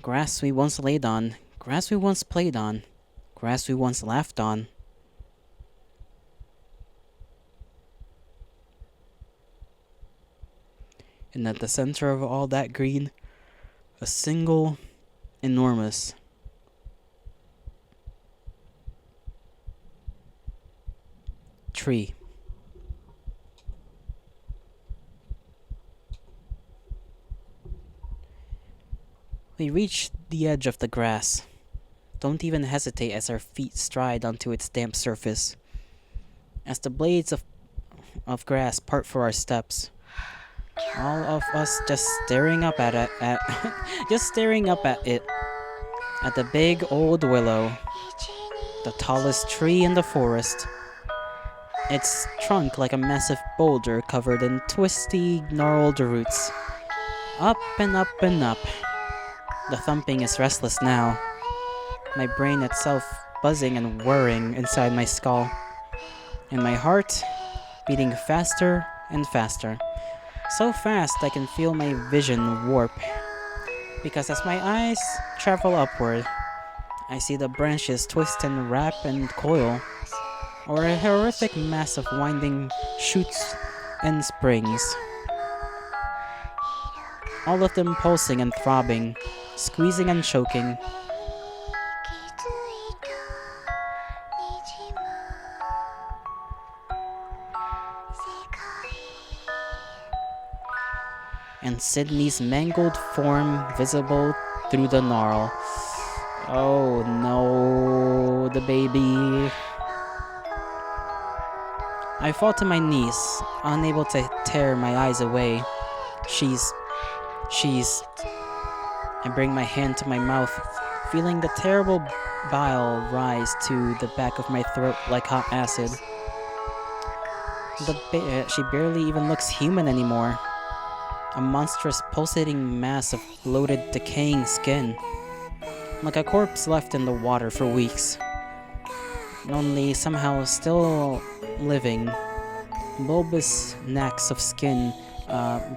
[SPEAKER 2] Grass we once laid on, grass we once played on, grass we once laughed on. And at the center of all that green, a single enormous tree. We reach the edge of the grass. Don't even hesitate as our feet stride onto its damp surface. As the blades of grass part for our steps, all of us just staring up at it, just staring up at it, at the big old willow, the tallest tree in the forest. Its trunk like a massive boulder covered in twisty, gnarled roots. Up and up and up. The thumping is restless now, my brain itself buzzing and whirring inside my skull, and my heart beating faster and faster. So fast I can feel my vision warp, because as my eyes travel upward, I see the branches twist and wrap and coil, or a horrific mass of winding shoots and springs. All of them pulsing and throbbing, squeezing and choking. And Sydney's mangled form visible through the gnarl. Oh no, the baby. I fall to my knees, unable to tear my eyes away. She's... I bring my hand to my mouth, feeling the terrible bile rise to the back of my throat like hot acid. She barely even looks human anymore. A monstrous pulsating mass of bloated, decaying skin. Like a corpse left in the water for weeks. Only somehow still living. Bulbous knacks of skin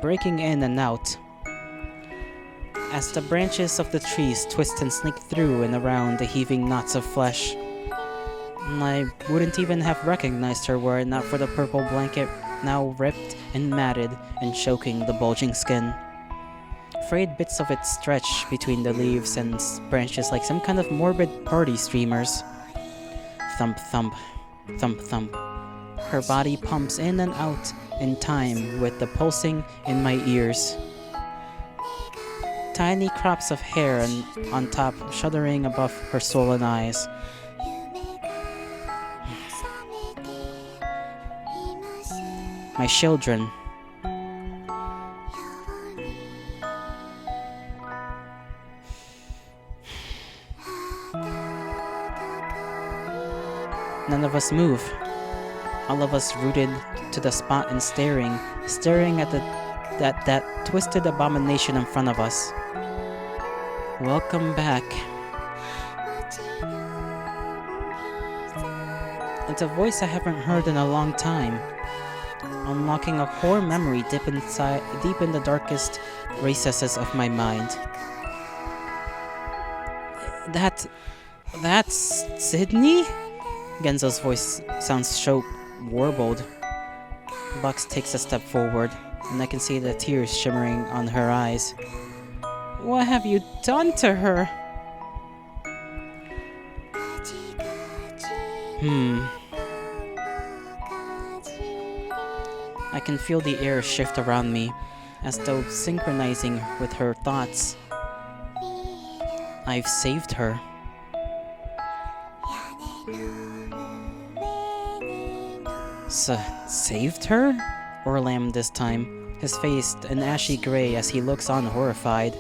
[SPEAKER 2] breaking in and out. As the branches of the trees twist and sneak through and around the heaving knots of flesh. I wouldn't even have recognized her were it not for the purple blanket now ripped and matted and choking the bulging skin. Frayed bits of it stretch between the leaves and branches like some kind of morbid party streamers. Thump thump, thump thump. Her body pumps in and out in time with the pulsing in my ears. Tiny crops of hair and on top shuddering above her swollen eyes. My children. None of us move. All of us rooted to the spot and staring at that twisted abomination in front of us. Welcome back. It's a voice I haven't heard in a long time, unlocking a core deep in the darkest recesses of my mind. That's Sydney? Genzo's voice sounds so warbled. Bucks takes a step forward, and I can see the tears shimmering on her eyes. What have you done to her? I can feel the air shift around me, as though synchronizing with her thoughts. I've saved her. Saved her? Orlam this time, his face an ashy gray as he looks on horrified.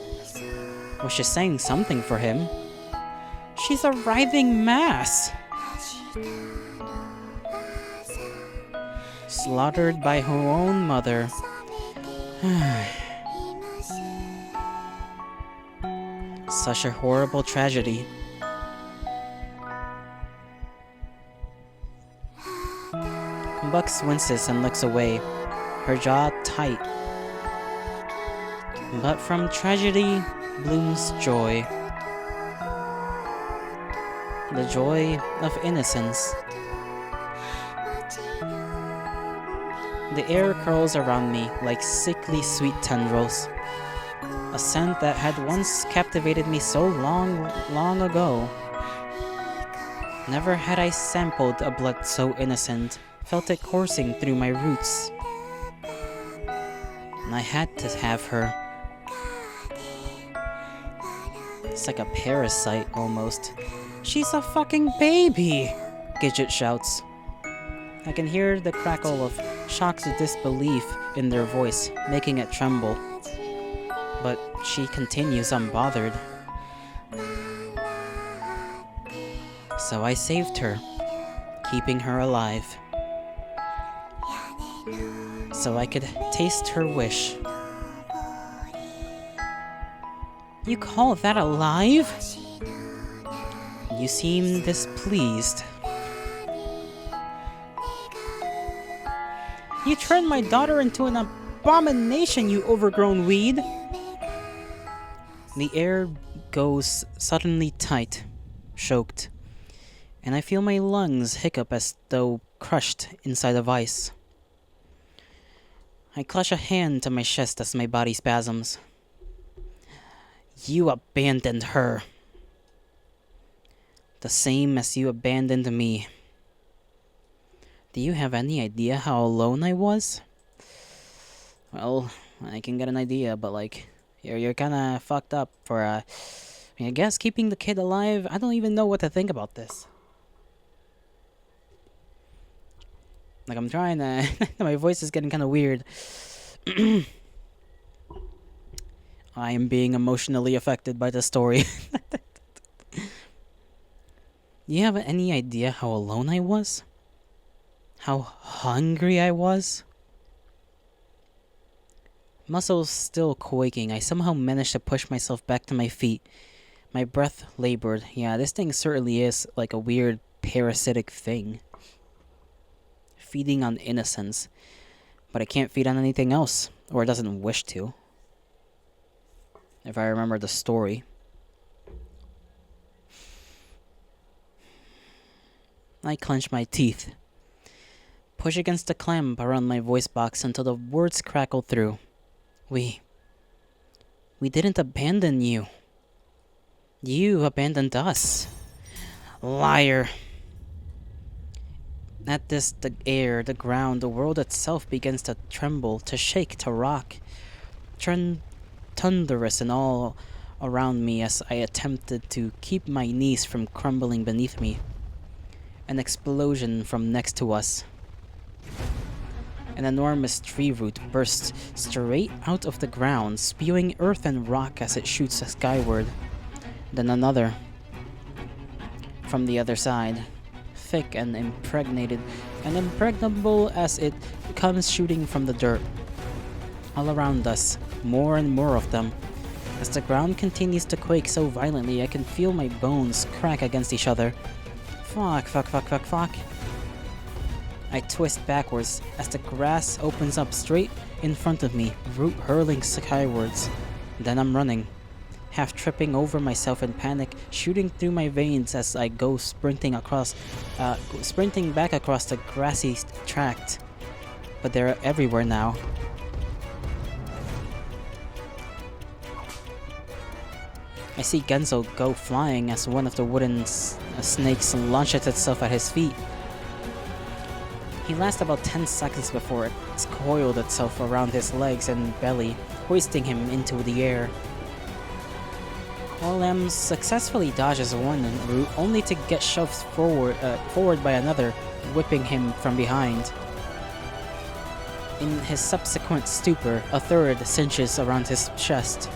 [SPEAKER 2] Was she saying something for him? She's a writhing mass! Slaughtered by her own mother. Such a horrible tragedy. Bucks winces and looks away, her jaw tight. But from tragedy blooms joy. The joy of innocence. The air curls around me like sickly sweet tendrils. A scent that had once captivated me so long ago. Never had I sampled a blood so innocent, felt it coursing through my roots. And I had to have her. It's like a parasite, almost. She's a fucking baby! Gidget shouts. I can hear the crackle of shocked disbelief in their voice, making it tremble. But she continues unbothered. So I saved her, keeping her alive. So I could taste her wish. You call that alive? You seem displeased. You turned my daughter into an abomination, you overgrown weed! The air goes suddenly tight, choked, and I feel my lungs hiccup as though crushed inside of ice. I clutch a hand to my chest as my body spasms. You abandoned her. The same as you abandoned me. Do you have any idea how alone I was? Well, I can get an idea, but like, you're kinda fucked up for, I guess keeping the kid alive. I don't even know what to think about this. Like, I'm trying to... my voice is getting kinda weird. I am being emotionally affected by the story. Do you have any idea how alone I was? How hungry I was? Muscles still quaking, I somehow managed to push myself back to my feet. My breath labored. Yeah, this thing certainly is like a weird parasitic thing. Feeding on innocence. But it can't feed on anything else. Or it doesn't wish to. If I remember the story. I clench my teeth. Push against the clamp around my voice box until the words crackle through. We didn't abandon you. You abandoned us. Liar. At this, the air, the ground, the world itself begins to tremble, to shake, to rock. Turn thunderous and all around me as I attempted to keep my knees from crumbling beneath me. An explosion from next to us. An enormous tree root bursts straight out of the ground, spewing earth and rock as it shoots skyward. Then another. From the other side. Thick and impregnated, and impregnable as it comes shooting from the dirt. All around us, more and more of them. As the ground continues to quake so violently, I can feel my bones crack against each other. Fuck. I twist backwards as the grass opens up straight in front of me, root hurling skywards. Then I'm running, half tripping over myself in panic, shooting through my veins as I go sprinting back across the grassy tract. But they're everywhere now. I see Genzo go flying as one of the wooden snakes launches itself at his feet. He lasts about 10 seconds before it's coiled itself around his legs and belly, hoisting him into the air. Lem successfully dodges one route, only to get shoved forward by another, whipping him from behind. In his subsequent stupor, a third cinches around his chest.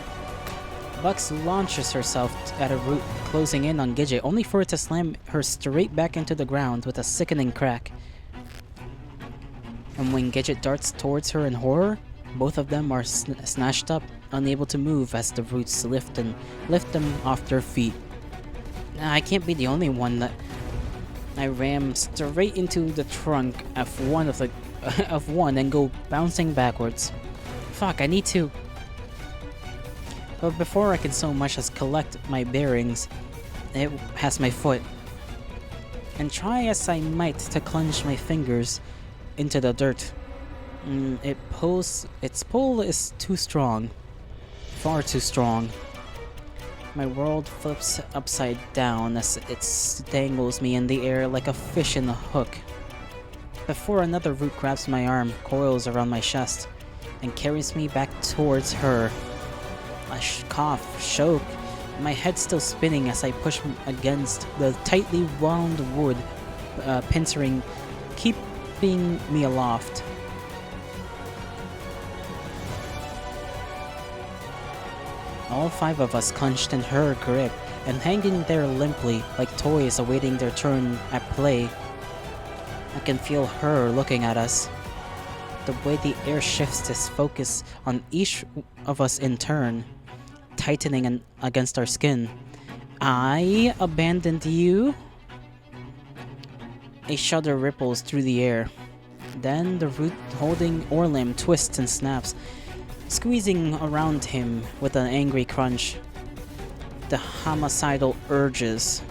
[SPEAKER 2] Bucks launches herself at a root, closing in on Gidget, only for it to slam her straight back into the ground with a sickening crack. And when Gidget darts towards her in horror, both of them are snatched up, unable to move as the roots lift them off their feet. I can't be the only one that I ram straight into the trunk of one of the of one and go bouncing backwards. Fuck, I need to. But before I can so much as collect my bearings, it has my foot. And try as I might to plunge my fingers into the dirt, its pull is too strong. Far too strong. My world flips upside down as it dangles me in the air like a fish in a hook. Before another root grabs my arm, coils around my chest, and carries me back towards her. I cough, choke, my head still spinning as I push against the tightly wound wood, pincering, keeping me aloft. All five of us clenched in her grip and hanging there limply like toys awaiting their turn at play. I can feel her looking at us. The way the air shifts its focus on each of us in turn, tightening against our skin. I abandoned you? A shudder ripples through the air. Then the root holding Orlim twists and snaps, squeezing around him with an angry crunch. The homicidal urges.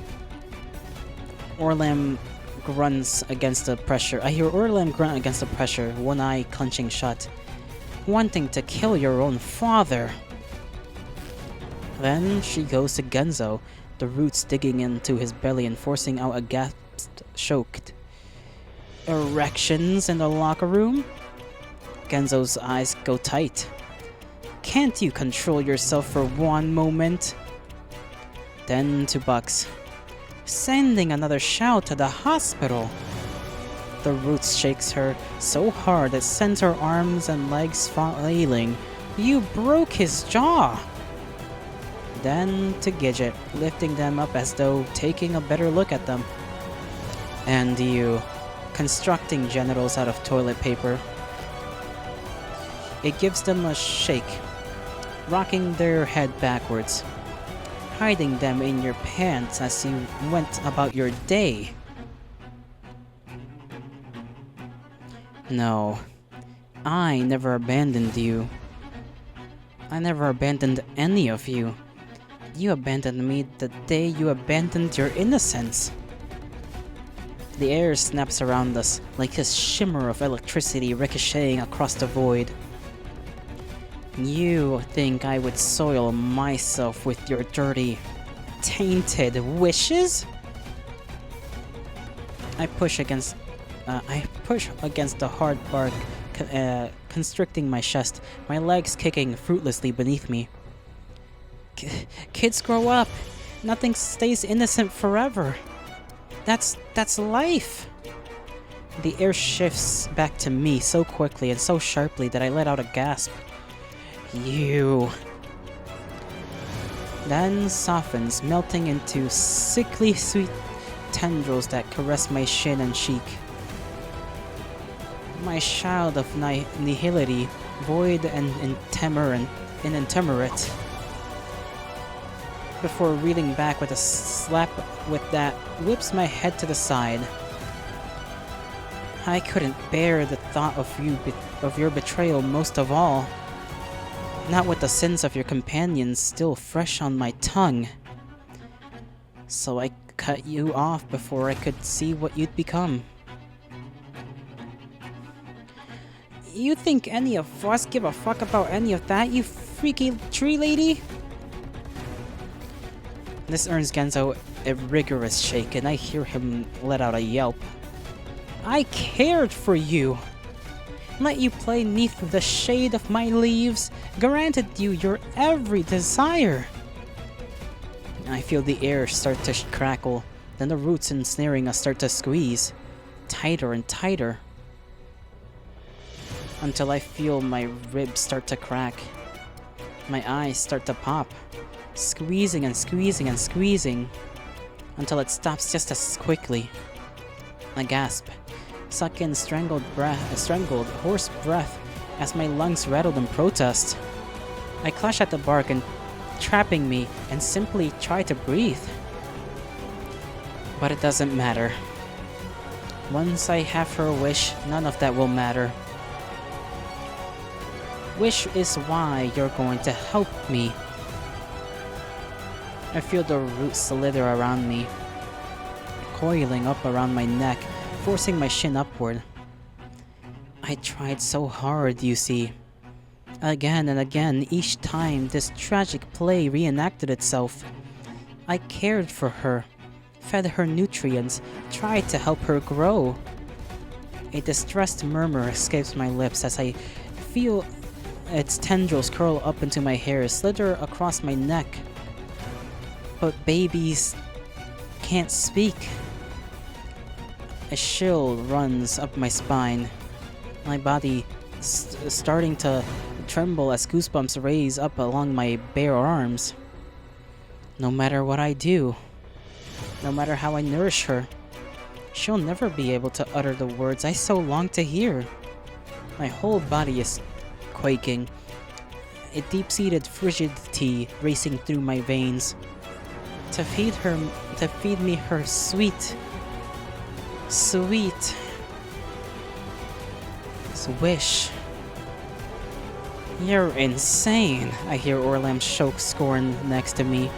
[SPEAKER 2] Orlim grunts against the pressure. I hear Orlim grunt against the pressure, one eye clenching shut. Wanting to kill your own father. Then she goes to Genzo, the roots digging into his belly and forcing out a gasp choked. Erections in the locker room? Genzo's eyes go tight. Can't you control yourself for one moment? Then to Bucks. Sending another shout to the hospital. The roots shakes her so hard it sends her arms and legs flailing. You broke his jaw. Then to Gidget, lifting them up as though taking a better look at them. And you, constructing genitals out of toilet paper. It gives them a shake, rocking their head backwards, hiding them in your pants as you went about your day. No, I never abandoned you. I never abandoned any of you. You abandoned me the day you abandoned your innocence. The air snaps around us like a shimmer of electricity ricocheting across the void. You think I would soil myself with your dirty, tainted wishes? I push against the hard bark, constricting my chest, my legs kicking fruitlessly beneath me. Kids grow up. Nothing stays innocent forever. That's life. The air shifts back to me so quickly and so sharply that I let out a gasp. You. Then softens, melting into sickly sweet tendrils that caress my shin and cheek. My child of nihility, void and intemperate. Before reeling back with a slap with that, whips my head to the side. I couldn't bear the thought of your betrayal most of all. Not with the sins of your companions still fresh on my tongue. So I cut you off before I could see what you'd become. You think any of us give a fuck about any of that, you freaky tree lady? This earns Genzo a rigorous shake, and I hear him let out a yelp. I cared for you! Let you play neath the shade of my leaves, granted you your every desire! I feel the air start to crackle, then the roots ensnaring us start to squeeze, tighter and tighter, until I feel my ribs start to crack. My eyes start to pop, squeezing and squeezing and squeezing, until it stops just as quickly. I gasp, suck in strangled hoarse breath as my lungs rattled in protest. I clutch at the bark and trapping me and simply try to breathe. But it doesn't matter. Once I have her wish, none of that will matter. Wish is why you're going to help me. I feel the roots slither around me, coiling up around my neck, forcing my shin upward. I tried so hard, you see. Again and again, each time this tragic play reenacted itself. I cared for her, fed her nutrients, tried to help her grow. A distressed murmur escapes my lips as I feel its tendrils curl up into my hair, slither across my neck. But babies can't speak. A chill runs up my spine. My body starting to tremble as goosebumps raise up along my bare arms. No matter what I do, no matter how I nourish her, she'll never be able to utter the words I so long to hear. My whole body is quaking, a deep-seated frigidity racing through my veins. To feed me her sweet wish. You're insane, I hear Orlam's choke scorn next to me,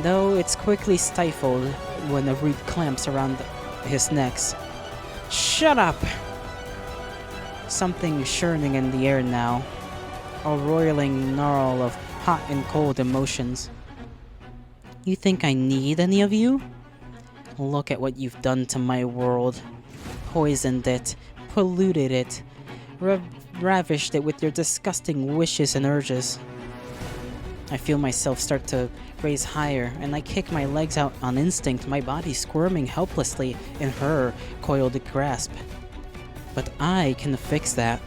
[SPEAKER 2] though it's quickly stifled when a root clamps around his neck. Shut up! Something churning in the air now, a roiling gnarl of hot and cold emotions. You think I need any of you? Look at what you've done to my world. Poisoned it, polluted it, ravished it with your disgusting wishes and urges. I feel myself start to raise higher, and I kick my legs out on instinct, my body squirming helplessly in her coiled grasp. But I can fix that.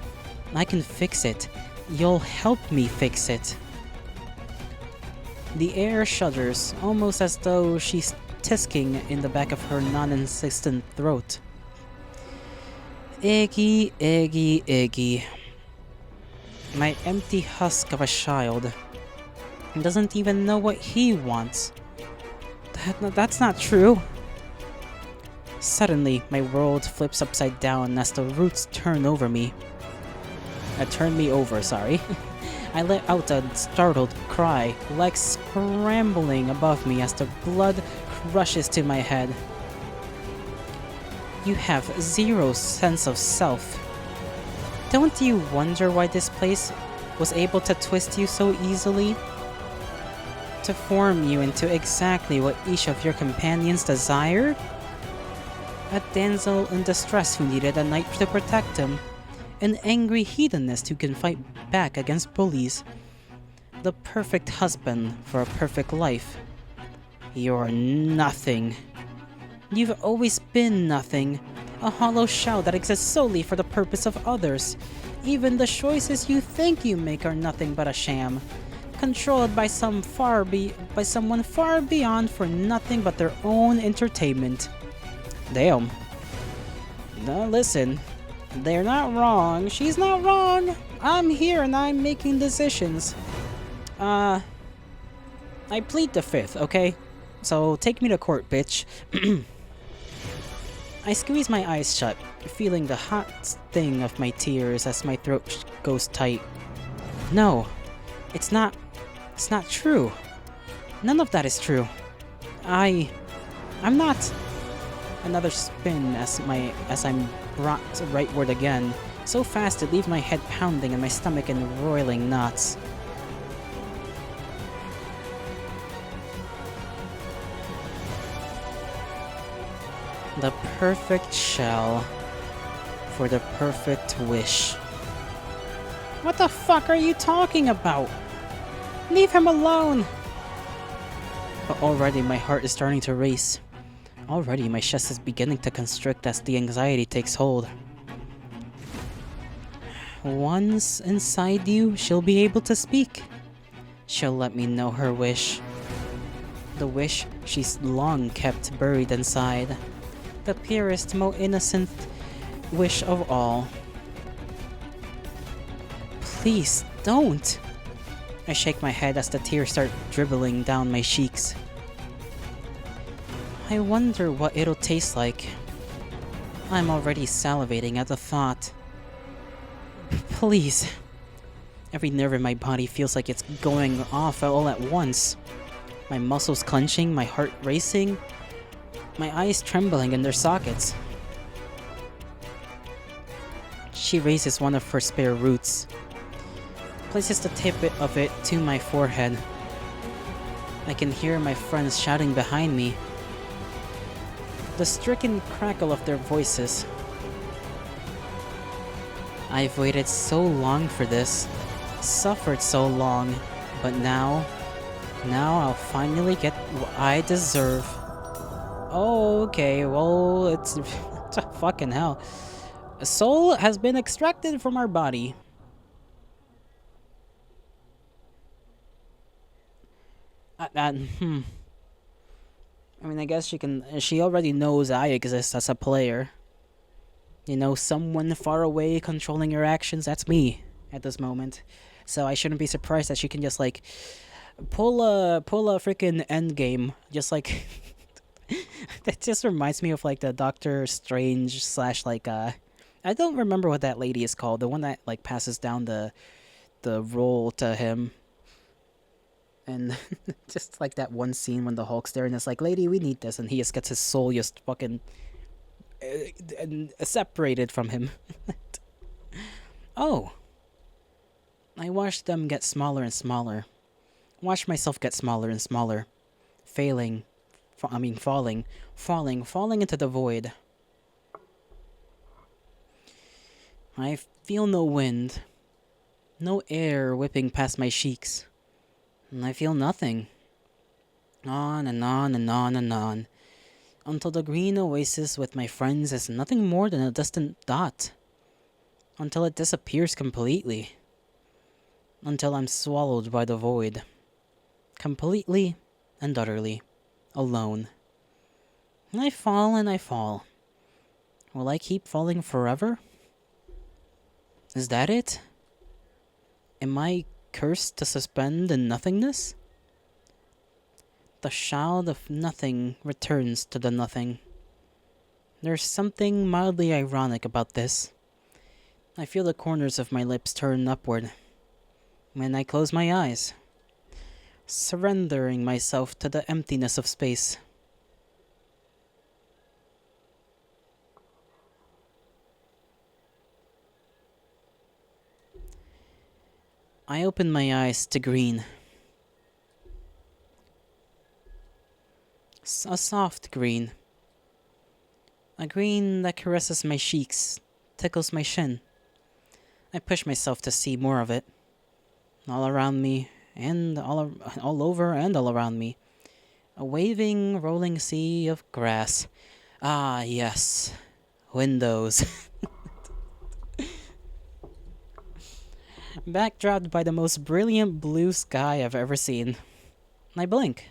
[SPEAKER 2] I can fix it. You'll help me fix it. The air shudders, almost as though she's tisking in the back of her non-insistent throat. Iggy, Iggy, Iggy. My empty husk of a child. Doesn't even know what he wants. That's not true. Suddenly, my world flips upside down as the roots turn over me. Turn me over, sorry. I let out a startled cry, legs scrambling above me as the blood rushes to my head. You have zero sense of self. Don't you wonder why this place was able to twist you so easily? To form you into exactly what each of your companions desired? A damsel in distress who needed a knight to protect him. An angry hedonist who can fight back against bullies. The perfect husband for a perfect life. You're nothing. You've always been nothing. A hollow shell that exists solely for the purpose of others. Even the choices you think you make are nothing but a sham. Controlled by someone far beyond for nothing but their own entertainment. Damn. Now listen. They're not wrong. She's not wrong. I'm here and I'm making decisions. I plead the fifth, okay? So take me to court, bitch. I squeeze my eyes shut, feeling the hot sting of my tears as my throat goes tight. No, it's not true. None of that is true. I'm not. Another spin as I'm brought rightward again, so fast it leaves my head pounding and my stomach in roiling knots. The perfect shell for the perfect wish. What the fuck are you talking about? Leave him alone! But already my heart is starting to race. Already my chest is beginning to constrict as the anxiety takes hold. Once inside you, she'll be able to speak. She'll let me know her wish. The wish she's long kept buried inside. The purest, most innocent wish of all. Please, don't! I shake my head as the tears start dribbling down my cheeks. I wonder what it'll taste like. I'm already salivating at the thought. Please. Every nerve in my body feels like it's going off all at once. My muscles clenching, my heart racing, my eyes trembling in their sockets. She raises one of her spare roots, places the tip of it to my forehead. I can hear my friends shouting behind me, the stricken crackle of their voices. I've waited so long for this, suffered so long, but now I'll finally get what I deserve. Oh, okay, well, it's fucking hell. A soul has been extracted from our body. I mean, I guess she already knows I exist as a player. You know, someone far away controlling your actions, that's me at this moment. So I shouldn't be surprised that she can just, like, pull a freaking end game. Just, like, that just reminds me of, like, the Doctor Strange slash, like, I don't remember what that lady is called. The one that, like, passes down the role to him. And just like that one scene when the Hulk's there and it's like, lady, we need this. And he just gets his soul just fucking separated from him. Oh. I watched them get smaller and smaller. Watched myself get smaller and smaller. Falling into the void. I feel no wind. No air whipping past my cheeks. And I feel nothing. On and on and on and on. Until the green oasis with my friends is nothing more than a distant dot. Until it disappears completely. Until I'm swallowed by the void. Completely and utterly. Alone. And I fall and I fall. Will I keep falling forever? Is that it? Am I cursed to suspend in nothingness? The shroud of nothing returns to the nothing. There's something mildly ironic about this. I feel the corners of my lips turn upward when I close my eyes, surrendering myself to the emptiness of space. I open my eyes to green. A soft green. A green that caresses my cheeks, tickles my shin. I push myself to see more of it. All around me, and all over and all around me. A waving, rolling sea of grass. Ah, yes. Windows. Backdropped by the most brilliant blue sky I've ever seen. I blink.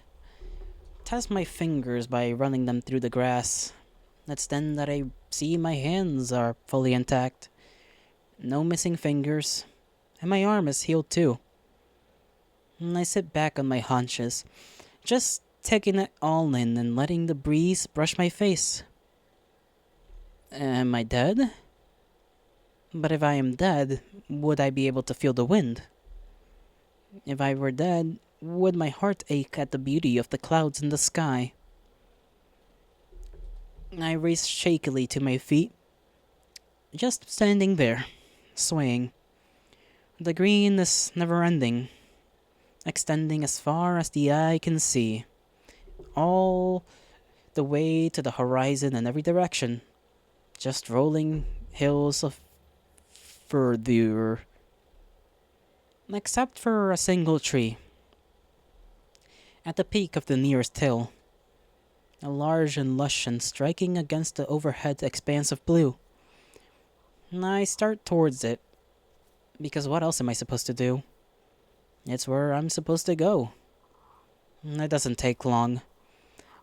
[SPEAKER 2] Test my fingers by running them through the grass. It's then that I see my hands are fully intact. No missing fingers. And my arm is healed too. And I sit back on my haunches, just taking it all in and letting the breeze brush my face. Am I dead? But if I am dead, would I be able to feel the wind? If I were dead, would my heart ache at the beauty of the clouds in the sky? I race shakily to my feet, just standing there, swaying. The green is never ending, extending as far as the eye can see, all the way to the horizon in every direction, just rolling hills of further, except for a single tree. At the peak of the nearest hill, a large and lush and striking against the overhead expanse of blue. And I start towards it, because what else am I supposed to do? It's where I'm supposed to go. And it doesn't take long.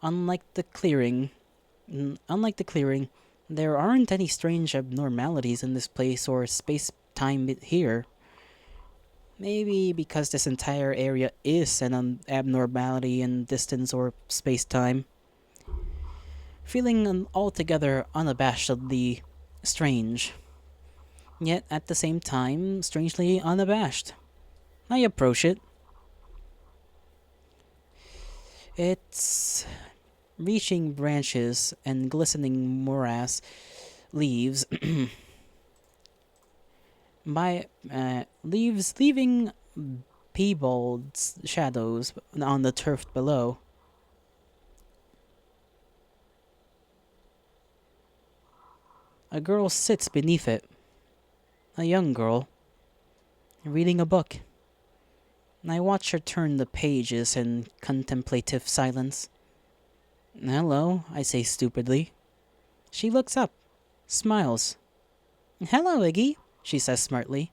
[SPEAKER 2] Unlike the clearing, Unlike the clearing, there aren't any strange abnormalities in this place or space-time here. Maybe because this entire area is an abnormality in distance or space-time. Feeling altogether unabashedly strange, yet at the same time strangely unabashed. I approach it. Its reaching branches and glistening morass leaves leaving piebald shadows on the turf below. A girl sits beneath it. A young girl, reading a book. I watch her turn the pages in contemplative silence. "Hello," I say stupidly. She looks up, smiles. "Hello, Iggy," she says smartly.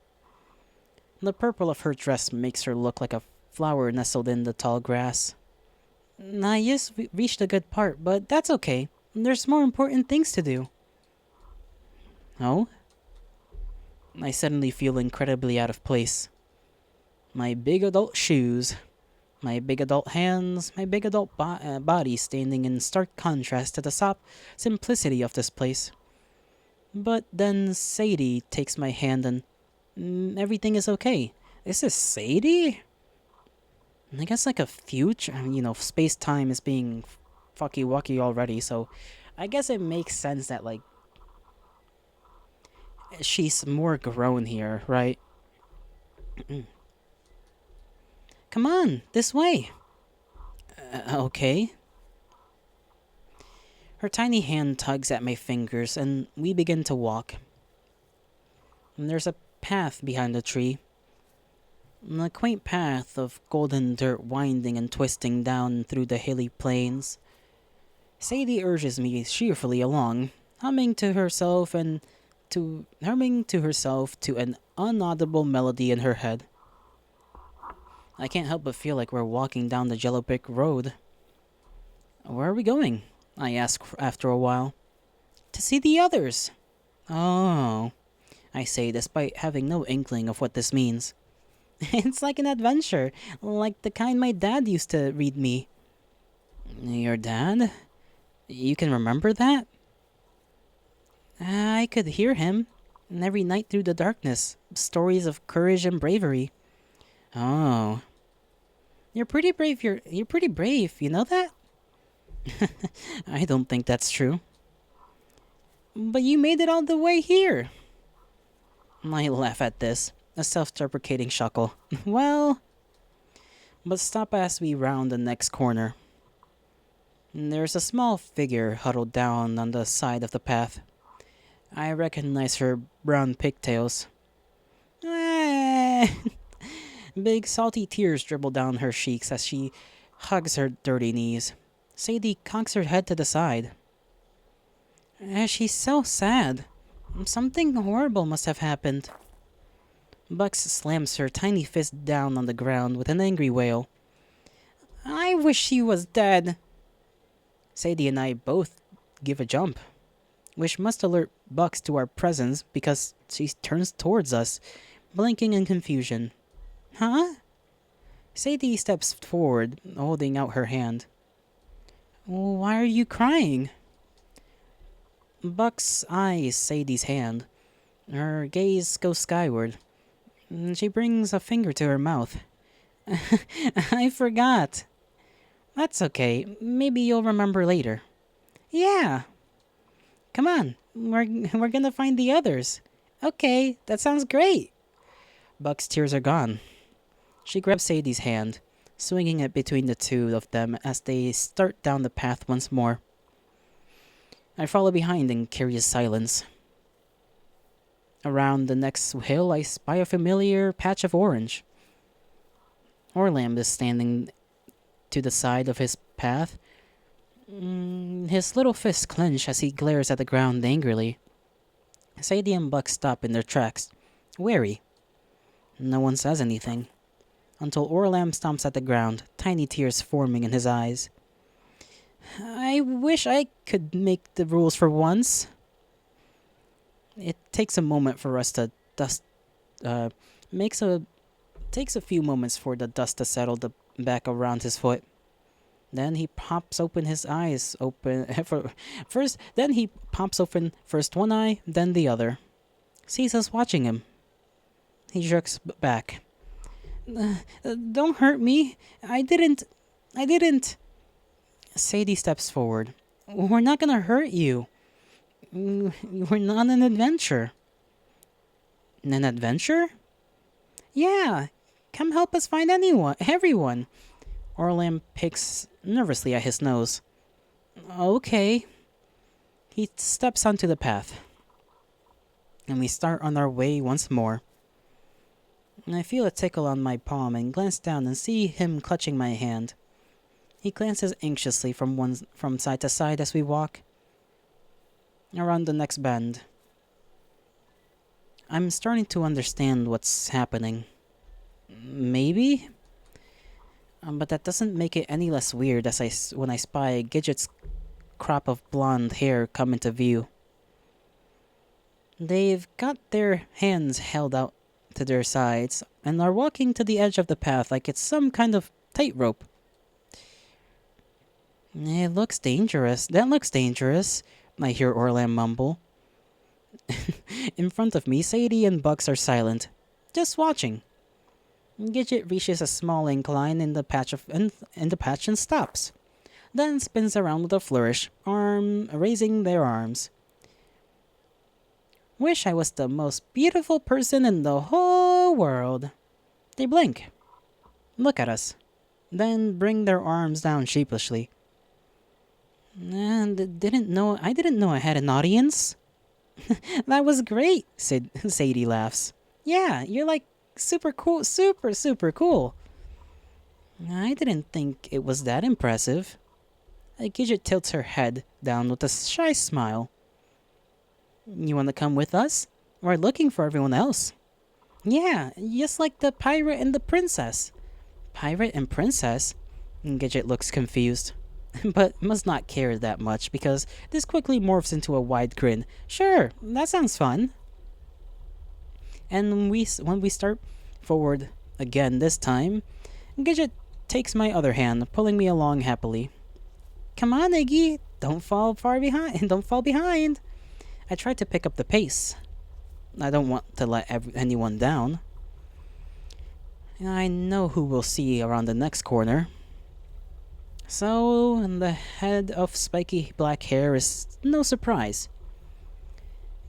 [SPEAKER 2] The purple of her dress makes her look like a flower nestled in the tall grass. I just reached a good part, but that's okay. There's more important things to do. Oh? I suddenly feel incredibly out of place. My big adult shoes, my big adult hands, my big adult body standing in stark contrast to the simplicity of this place. But then Sadie takes my hand and everything is okay. Is this Sadie? I guess like a future, space-time is being fucky-wucky already, so I guess it makes sense that like she's more grown here, right? Come on, this way. Okay. Her tiny hand tugs at my fingers and we begin to walk. And there's a path behind the tree. A quaint path of golden dirt winding and twisting down through the hilly plains. Sadie urges me cheerfully along, humming to herself to an unaudible melody in her head. I can't help but feel like we're walking down the yellow brick road. Where are we going? I ask after a while. To see the others. Oh, I say despite having no inkling of what this means. It's like an adventure, like the kind my dad used to read me. Your dad? You can remember that? I could hear him, every night through the darkness, stories of courage and bravery. Oh. You're pretty brave, you're pretty brave, you know that? I don't think that's true. But you made it all the way here. I laugh at this, a self-deprecating chuckle. Well, but stop as we round the next corner. There's a small figure huddled down on the side of the path. I recognize her brown pigtails. Big salty tears dribble down her cheeks as she hugs her dirty knees. Sadie cocks her head to the side. She's so sad. Something horrible must have happened. Bucks slams her tiny fist down on the ground with an angry wail. I wish she was dead. Sadie and I both give a jump, which must alert Bucks to our presence because she turns towards us, blinking in confusion. Huh? Sadie steps forward, holding out her hand. Why are you crying? Bucks eyes Sadie's hand. Her gaze goes skyward. She brings a finger to her mouth. I forgot. That's okay. Maybe you'll remember later. Yeah. Come on. We're gonna find the others. Okay, that sounds great. Buck's tears are gone. She grabs Sadie's hand, swinging it between the two of them as they start down the path once more. I follow behind in curious silence. Around the next hill, I spy a familiar patch of orange. Orlam is standing to the side of his path. His little fists clench as he glares at the ground angrily. Sadie and Buck stop in their tracks, wary. No one says anything, until Orlam stomps at the ground, tiny tears forming in his eyes. I wish I could make the rules for once. It takes a moment for us to dust. Makes a takes a few moments for the dust to settle back around his foot. Then he pops open his eyes open first. Then he pops open first one eye, then the other. Sees us watching him. He jerks back. Don't hurt me. I didn't. I didn't. Sadie steps forward. We're not gonna hurt you. We're on an adventure. An adventure? Yeah. Come help us find everyone. Orlam picks nervously at his nose. Okay. He steps onto the path. And we start on our way once more. And I feel a tickle on my palm and glance down and see him clutching my hand. He glances anxiously from side to side as we walk around the next bend. I'm starting to understand what's happening. Maybe? But that doesn't make it any less weird when I spy Gidget's crop of blonde hair come into view. They've got their hands held out to their sides and are walking to the edge of the path like it's some kind of tightrope. It looks dangerous. That looks dangerous, I hear Orlam mumble. In front of me, Sadie and Bugs are silent, just watching. Gidget reaches a small incline in the patch and stops, then spins around with a flourish, raising their arms. Wish I was the most beautiful person in the whole world. They blink, look at us, then bring their arms down sheepishly. And I didn't know I had an audience. That was great, Sadie laughs. Yeah, you're like super cool, super cool. I didn't think it was that impressive. Gidget tilts her head down with a shy smile. You want to come with us? We're looking for everyone else. Yeah, just like the pirate and the princess. Pirate and princess? Gidget looks confused, but must not care that much because this quickly morphs into a wide grin. Sure, that sounds fun. And when we start forward again this time, Gidget takes my other hand, pulling me along happily. Come on, Iggy, don't fall behind. Don't fall behind. I try to pick up the pace. I don't want to let anyone down. I know who we'll see around the next corner. So, the head of spiky black hair is no surprise.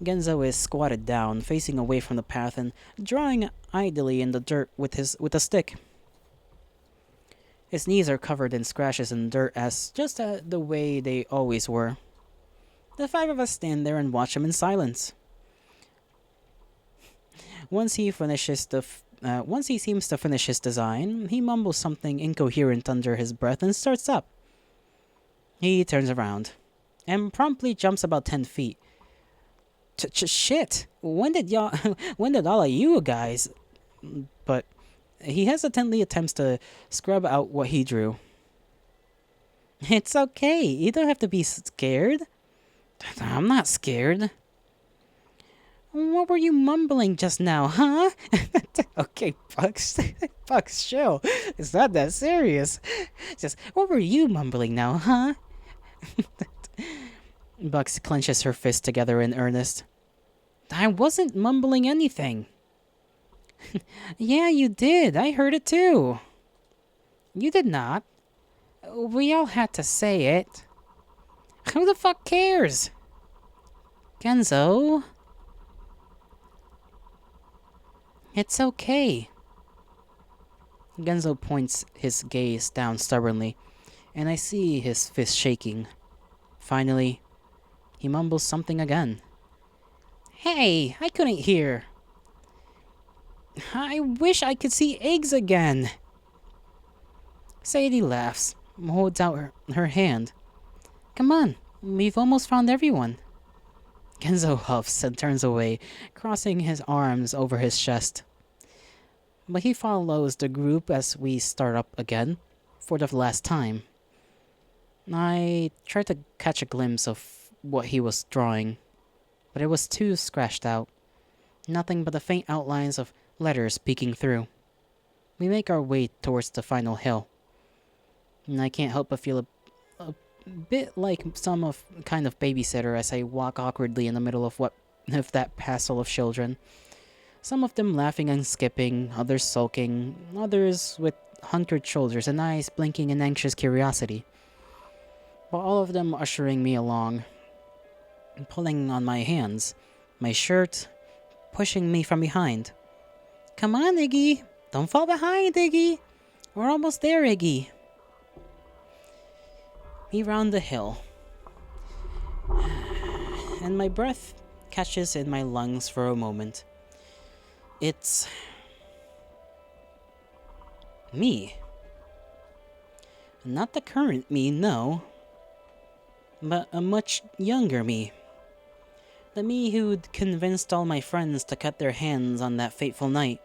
[SPEAKER 2] Genzo is squatted down, facing away from the path and drawing idly in the dirt with a stick. His knees are covered in scratches and dirt as just the way they always were. The five of us stand there and watch him in silence. Once he seems to finish his design, he mumbles something incoherent under his breath and starts up. He turns around and promptly jumps about 10 feet. Shit! When did all of you guys? But he hesitantly attempts to scrub out what he drew. It's okay. You don't have to be scared. I'm not scared. What were you mumbling just now, huh? Okay, Bugs. Bugs, chill. It's not that serious. Just, what were you mumbling now, huh? Bugs clenches her fists together in earnest. I wasn't mumbling anything. Yeah, you did. I heard it too. You did not. We all had to say it. Who the fuck cares? Genzo? It's okay. Genzo points his gaze down stubbornly, and I see his fist shaking. Finally, he mumbles something again. Hey, I couldn't hear. I wish I could see eggs again. Sadie laughs, holds out her hand. Come on, we've almost found everyone. Genzo huffs and turns away, crossing his arms over his chest. But he follows the group as we start up again, for the last time. I tried to catch a glimpse of what he was drawing, but it was too scratched out. Nothing but the faint outlines of letters peeking through. We make our way towards the final hill, and I can't help but feel a bit like some of kind of babysitter as I walk awkwardly in the middle of that passel of children. Some of them laughing and skipping, others sulking, others with hunkered shoulders and eyes blinking in anxious curiosity. But all of them ushering me along, pulling on my hands, my shirt, pushing me from behind. Come on, Iggy! Don't fall behind, Iggy! We're almost there, Iggy! We round the hill, and my breath catches in my lungs for a moment. It's me. Not the current me, no, but a much younger me. The me who'd convinced all my friends to cut their hands on that fateful night.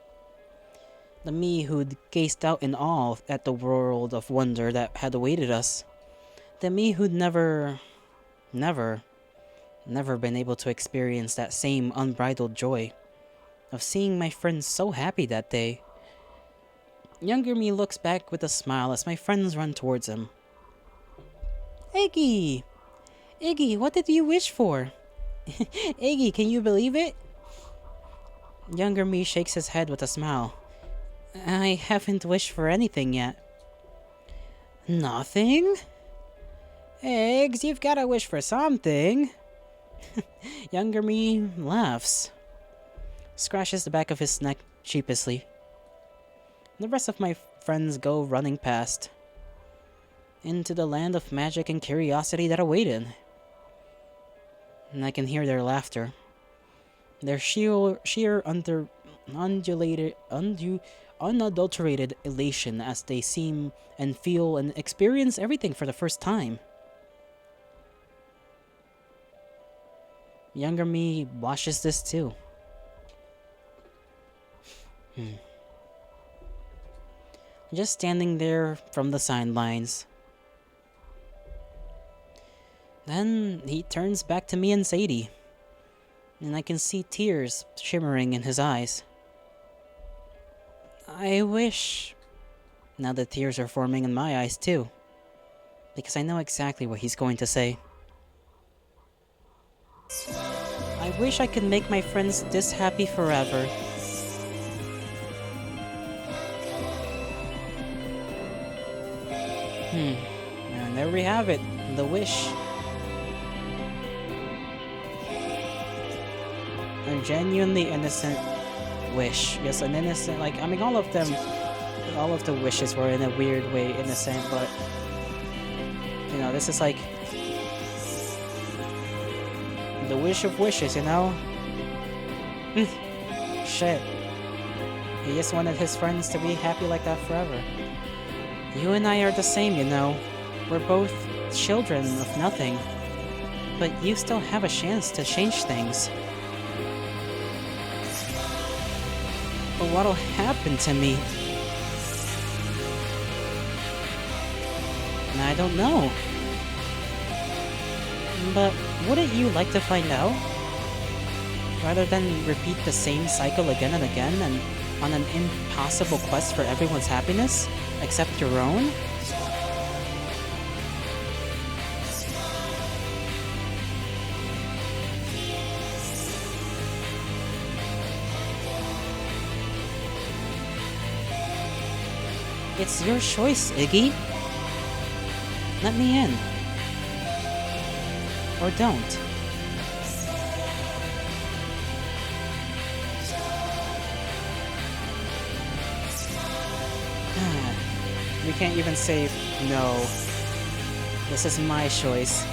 [SPEAKER 2] The me who'd gazed out in awe at the world of wonder that had awaited us. The me who'd never been able to experience that same unbridled joy of seeing my friends so happy that day. Younger me looks back with a smile as my friends run towards him. Iggy! Iggy, what did you wish for? Iggy, can you believe it? Younger me shakes his head with a smile. I haven't wished for anything yet. Nothing? Eggs, you've gotta wish for something. Younger me laughs, scratches the back of his neck sheepishly. The rest of my friends go running past, into the land of magic and curiosity that awaited. And I can hear their laughter, their unadulterated elation as they seem and feel and experience everything for the first time. Younger me watches this too. Just standing there from the sidelines. Then he turns back to me and Sadie, and I can see tears shimmering in his eyes. I wish... Now the tears are forming in my eyes too, because I know exactly what he's going to say. I wish I could make my friends this happy forever. And there we have it, the wish. A genuinely innocent wish. Yes, an innocent, like, I mean, all of the wishes were in a weird way innocent, but, you know, this is like the wish of wishes, you know? Shit. He just wanted his friends to be happy like that forever. You and I are the same, you know. We're both children of nothing. But you still have a chance to change things. But what'll happen to me? I don't know. But wouldn't you like to find out? Rather than repeat the same cycle again and again and on an impossible quest for everyone's happiness, except your own? It's your choice, Iggy. Let me in. Or don't. We can't even say no. This is my choice.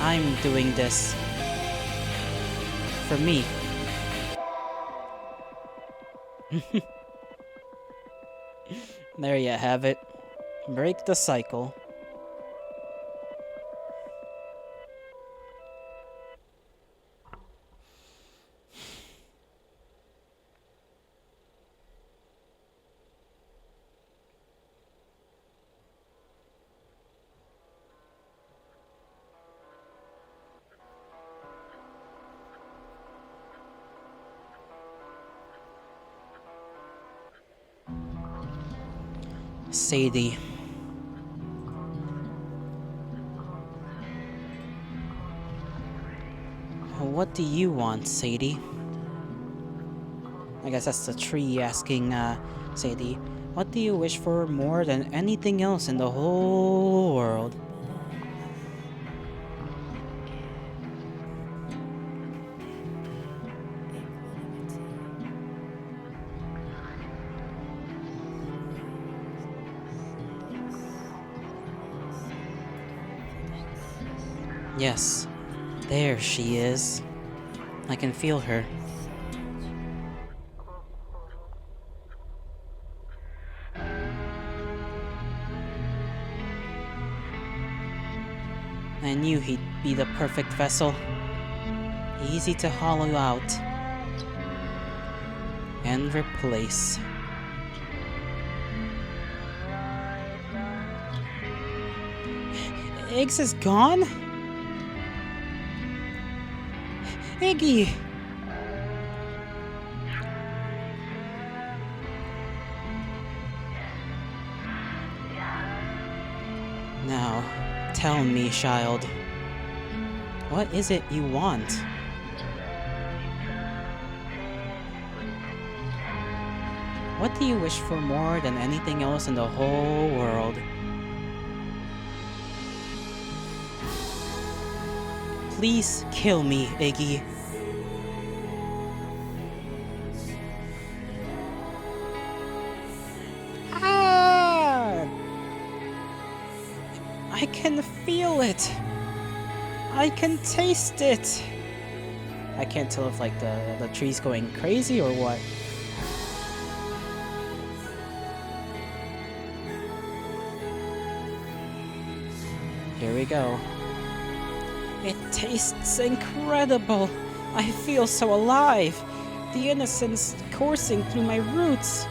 [SPEAKER 2] I'm doing this. For me. There you have it. Break the cycle. Sadie. What do you want, Sadie? I guess that's the tree asking, Sadie, what do you wish for more than anything else in the whole world? Yes, there she is. I can feel her. I knew he'd be the perfect vessel. Easy to hollow out and replace. Eggs is gone? Iggy! Now, tell me, child. What is it you want? What do you wish for more than anything else in the whole world? Please kill me, Iggy. Ah! I can feel it. I can taste it. I can't tell if like the tree's going crazy or what. Here we go. It tastes incredible. I feel so alive. The innocence coursing through my roots.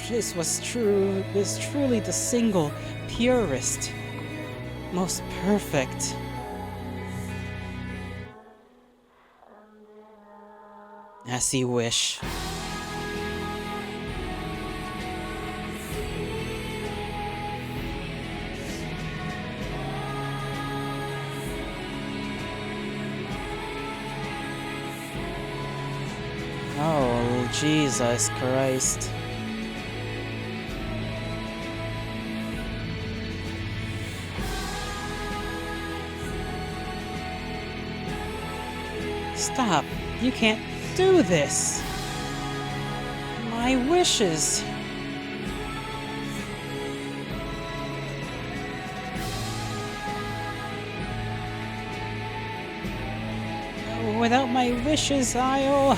[SPEAKER 2] This truly the single, purest, most perfect. As you wish. Oh, Jesus Christ. Stop. You can't do this. My wishes. Without my wishes, I'll...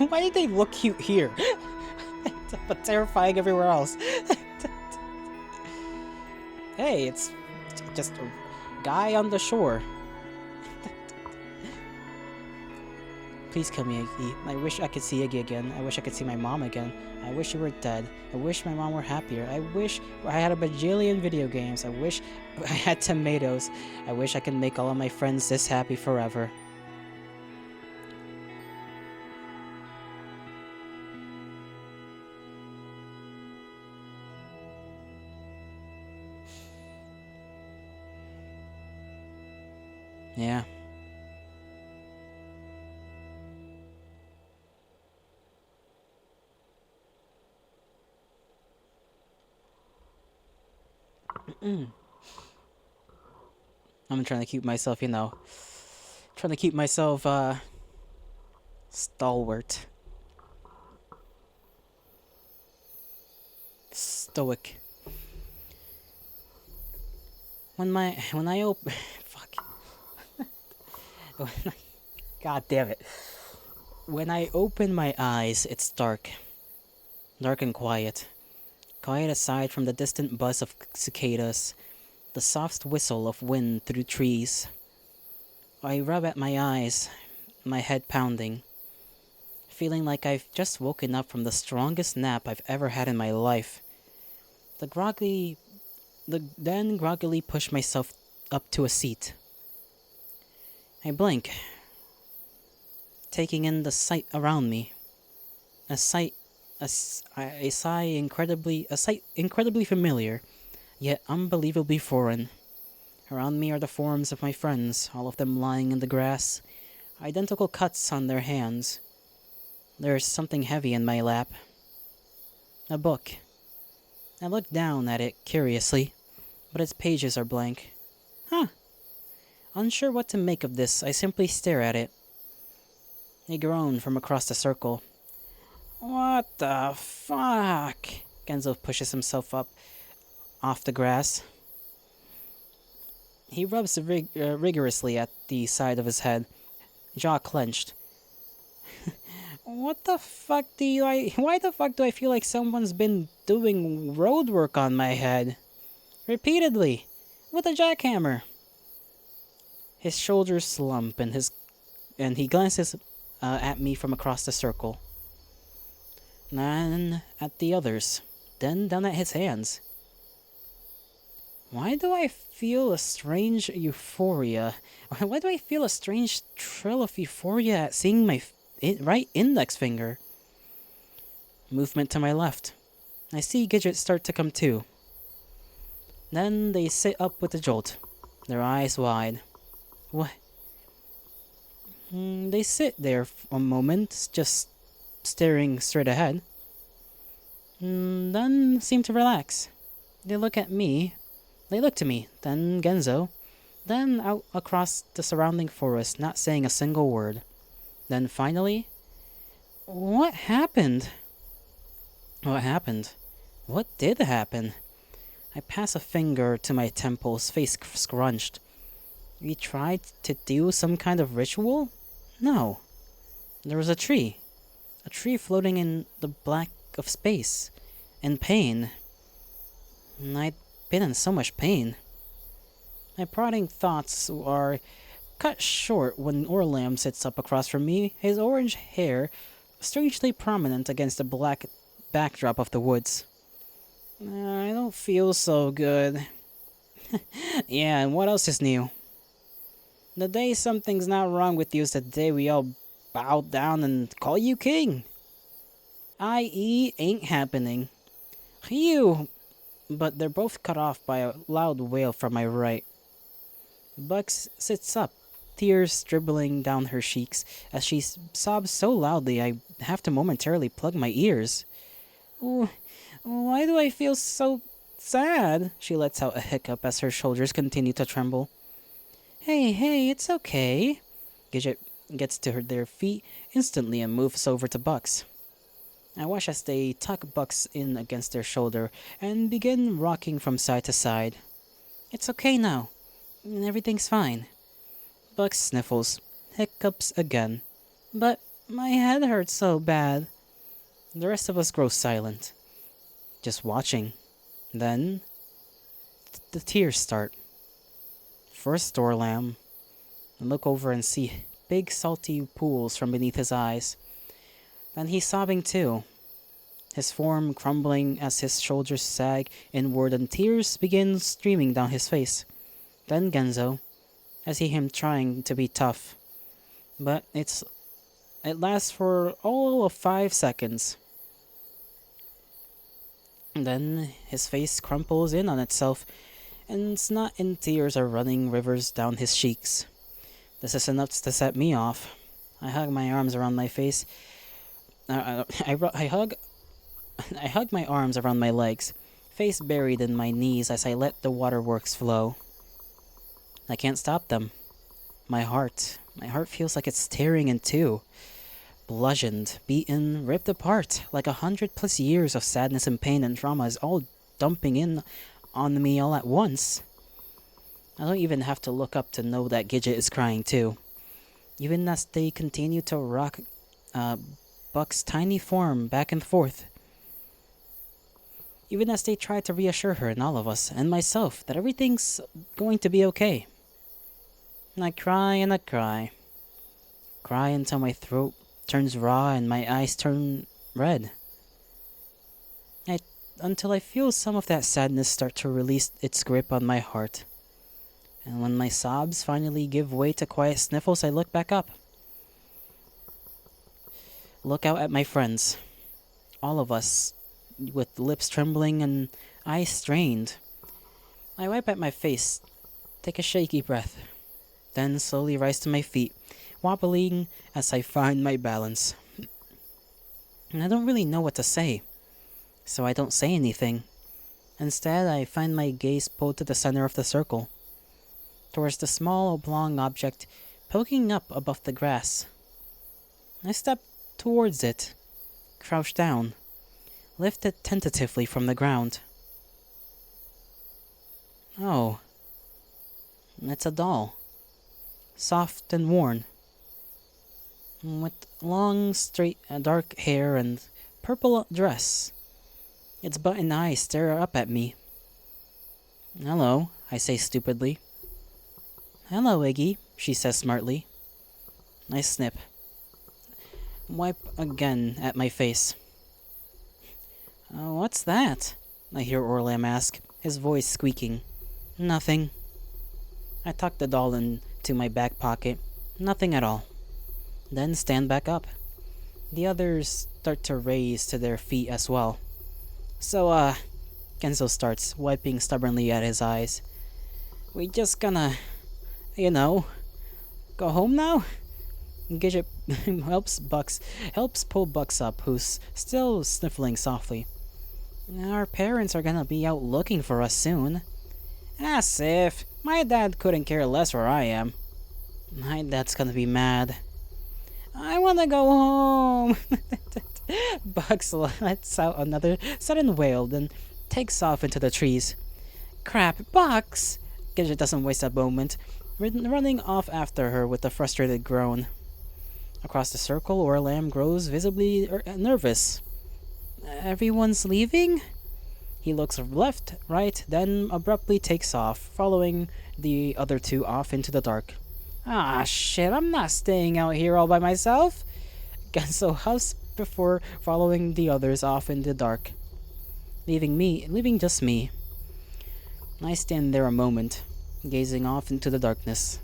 [SPEAKER 2] Why did they look cute here? But terrifying everywhere else. Hey, it's just a guy on the shore. Please kill me, Iggy. I wish I could see Iggy again. I wish I could see my mom again. I wish you were dead. I wish my mom were happier. I wish I had a bajillion video games. I wish I had tomatoes. I wish I could make all of my friends this happy forever. Yeah. I'm trying to keep myself, stalwart. Stoic. When I open... Fuck. God damn it. When I open my eyes, it's dark. Dark and quiet. Quiet aside from the distant buzz of cicadas, the soft whistle of wind through trees. I rub at my eyes, my head pounding, feeling like I've just woken up from the strongest nap I've ever had in my life. Then groggily push myself up to a seat. I blink, taking in the sight around me. A sight, a sight incredibly familiar, yet unbelievably foreign. Around me are the forms of my friends, all of them lying in the grass, identical cuts on their hands. There's something heavy in my lap. A book. I look down at it curiously, but its pages are blank. Huh. Unsure what to make of this, I simply stare at it. A groan from across the circle. What the fuck? Genzo pushes himself up off the grass. He rubs rigorously at the side of his head, jaw clenched. Why the fuck do I feel like someone's been doing road work on my head? Repeatedly, with a jackhammer. His shoulders slump and he glances at me from across the circle. Then at the others, then down at his hands. Why do I feel a strange euphoria? Why do I feel a strange thrill of euphoria at seeing my right index finger? Movement to my left. I see Gidget start to come to. Then they sit up with a jolt, their eyes wide. What? They sit there for a moment, just staring straight ahead. Then seem to relax. They look to me, then Genzo, then out across the surrounding forest, not saying a single word. Then finally, what happened? What happened? What did happen? I pass a finger to my temples, face scrunched. We tried to do some kind of ritual? No. There was a tree floating in the black of space, in pain. And I'd been in so much pain. My prodding thoughts are cut short when Orlam sits up across from me, his orange hair strangely prominent against the black backdrop of the woods. I don't feel so good. Yeah, and what else is new? The day something's not wrong with you is the day we all bow down and call you king. I.e. ain't happening. Phew! But they're both cut off by a loud wail from my right. Bugs sits up, tears dribbling down her cheeks as she sobs so loudly I have to momentarily plug my ears. Ooh, why do I feel so sad? She lets out a hiccup as her shoulders continue to tremble. Hey, it's okay. Gidget gets to their feet instantly and moves over to Bucks. I watch as they tuck Bucks in against their shoulder and begin rocking from side to side. It's okay now. Everything's fine. Bucks sniffles, hiccups again. But my head hurts so bad. The rest of us grow silent, just watching. Then, the tears start. First Dorlam. I look over and see big salty pools from beneath his eyes. Then he's sobbing too, his form crumbling as his shoulders sag inward and tears begin streaming down his face. Then Genzo. I see him trying to be tough, but it lasts for all of 5 seconds. Then his face crumples in on itself, and snot and tears are running rivers down his cheeks. This is enough to set me off. I hug my arms around my face. I hug my arms around my legs, face buried in my knees as I let the waterworks flow. I can't stop them. My heart feels like it's tearing in two. Bludgeoned, beaten, ripped apart, like 100+ years of sadness and pain and trauma is all dumping in on me all at once. I don't even have to look up to know that Gidget is crying too. Even as they continue to rock Buck's tiny form back and forth. even as they try to reassure her and all of us, and myself, that everything's going to be okay. And I cry and I cry. Cry until my throat turns raw and my eyes turn red. Until I feel some of that sadness start to release its grip on my heart. And when my sobs finally give way to quiet sniffles, I look back up. Look out at my friends. All of us, with lips trembling and eyes strained. I wipe at my face, take a shaky breath, then slowly rise to my feet, wobbling as I find my balance. And I don't really know what to say, so I don't say anything. Instead, I find my gaze pulled to the center of the circle, towards the small oblong object poking up above the grass. I step towards it, crouch down, lift it tentatively from the ground. Oh, it's a doll, soft and worn, with long, straight, dark hair and purple dress. Its button eyes stare up at me. "Hello," I say stupidly. "Hello, Iggy," she says smartly. I snip. Wipe again at my face. What's that?" I hear Orlam ask, his voice squeaking. "Nothing." I tuck the doll into my back pocket. Nothing at all. Then stand back up. The others start to raise to their feet as well. "So, Kenzo starts, wiping stubbornly at his eyes. "We just gonna, go home now?" Gidget helps pull Bucks up, who's still sniffling softly. "Our parents are gonna be out looking for us soon." "As if. My dad couldn't care less where I am." "My dad's gonna be mad." "I wanna go home." Bugs lets out another sudden wail, then takes off into the trees. "Crap, Bugs!" Gidget doesn't waste a moment, running off after her with a frustrated groan. Across the circle, Orlam grows visibly nervous. "Everyone's leaving?" He looks left, right, then abruptly takes off, following the other two off into the dark. "Ah, shit, I'm not staying out here all by myself." Genso huffs before following the others off in the dark, leaving just me. I stand there a moment, gazing off into the darkness,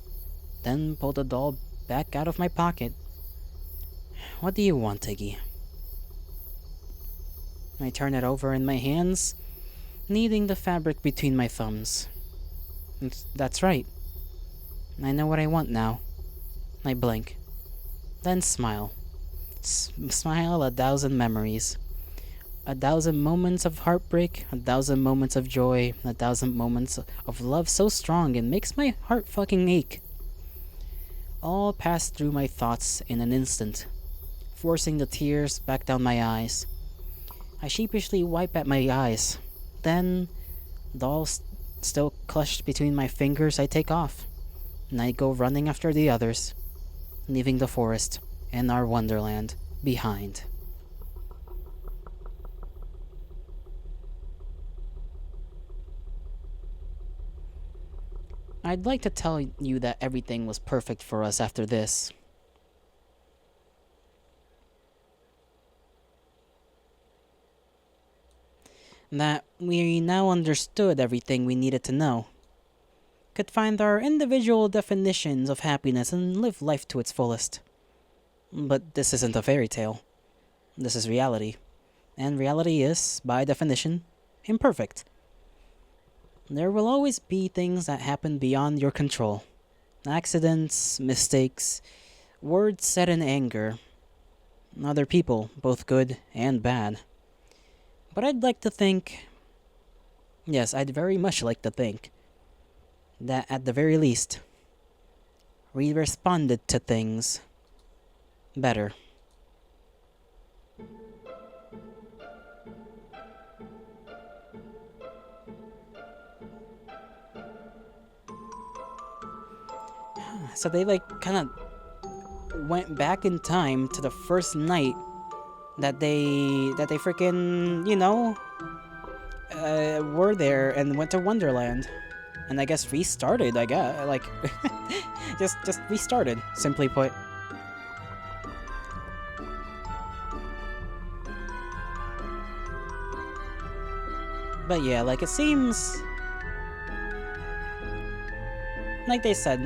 [SPEAKER 2] then pull the doll back out of my pocket. "What do you want, Iggy?" I turn it over in my hands, kneading the fabric between my thumbs. That's right. I know what I want now. I blink, then smile. Smile 1,000 memories. 1,000 moments of heartbreak, 1,000 moments of joy, 1,000 moments of love so strong it makes my heart fucking ache. All pass through my thoughts in an instant, forcing the tears back down my eyes. I sheepishly wipe at my eyes. Then, doll still clutched between my fingers, I take off, and I go running after the others, leaving the forest and our Wonderland behind. I'd like to tell you that everything was perfect for us after this. That we now understood everything we needed to know, could find our individual definitions of happiness and live life to its fullest. But this isn't a fairy tale. This is reality. And reality is, by definition, imperfect. There will always be things that happen beyond your control. Accidents, mistakes, words said in anger. Other people, both good and bad. But I'd like to think... Yes, I'd very much like to think that at the very least, we responded to things better. So they kind of went back in time to the first night that they freaking, were there and went to Wonderland. And I guess restarted, I guess. Like, just restarted, simply put. But yeah, like, it seems like they said,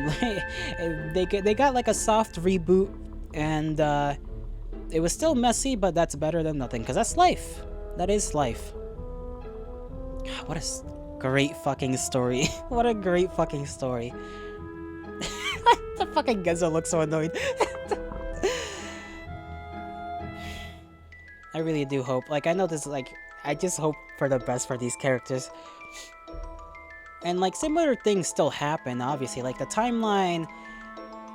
[SPEAKER 2] they got like a soft reboot, and it was still messy, but that's better than nothing, because that's life. That is life. God, what a great fucking story. What a great fucking story. The fucking Genzo looks so annoyed. I really do hope. Like, I know this, like, I just hope for the best for these characters. And, like, similar things still happen, obviously. Like, the timeline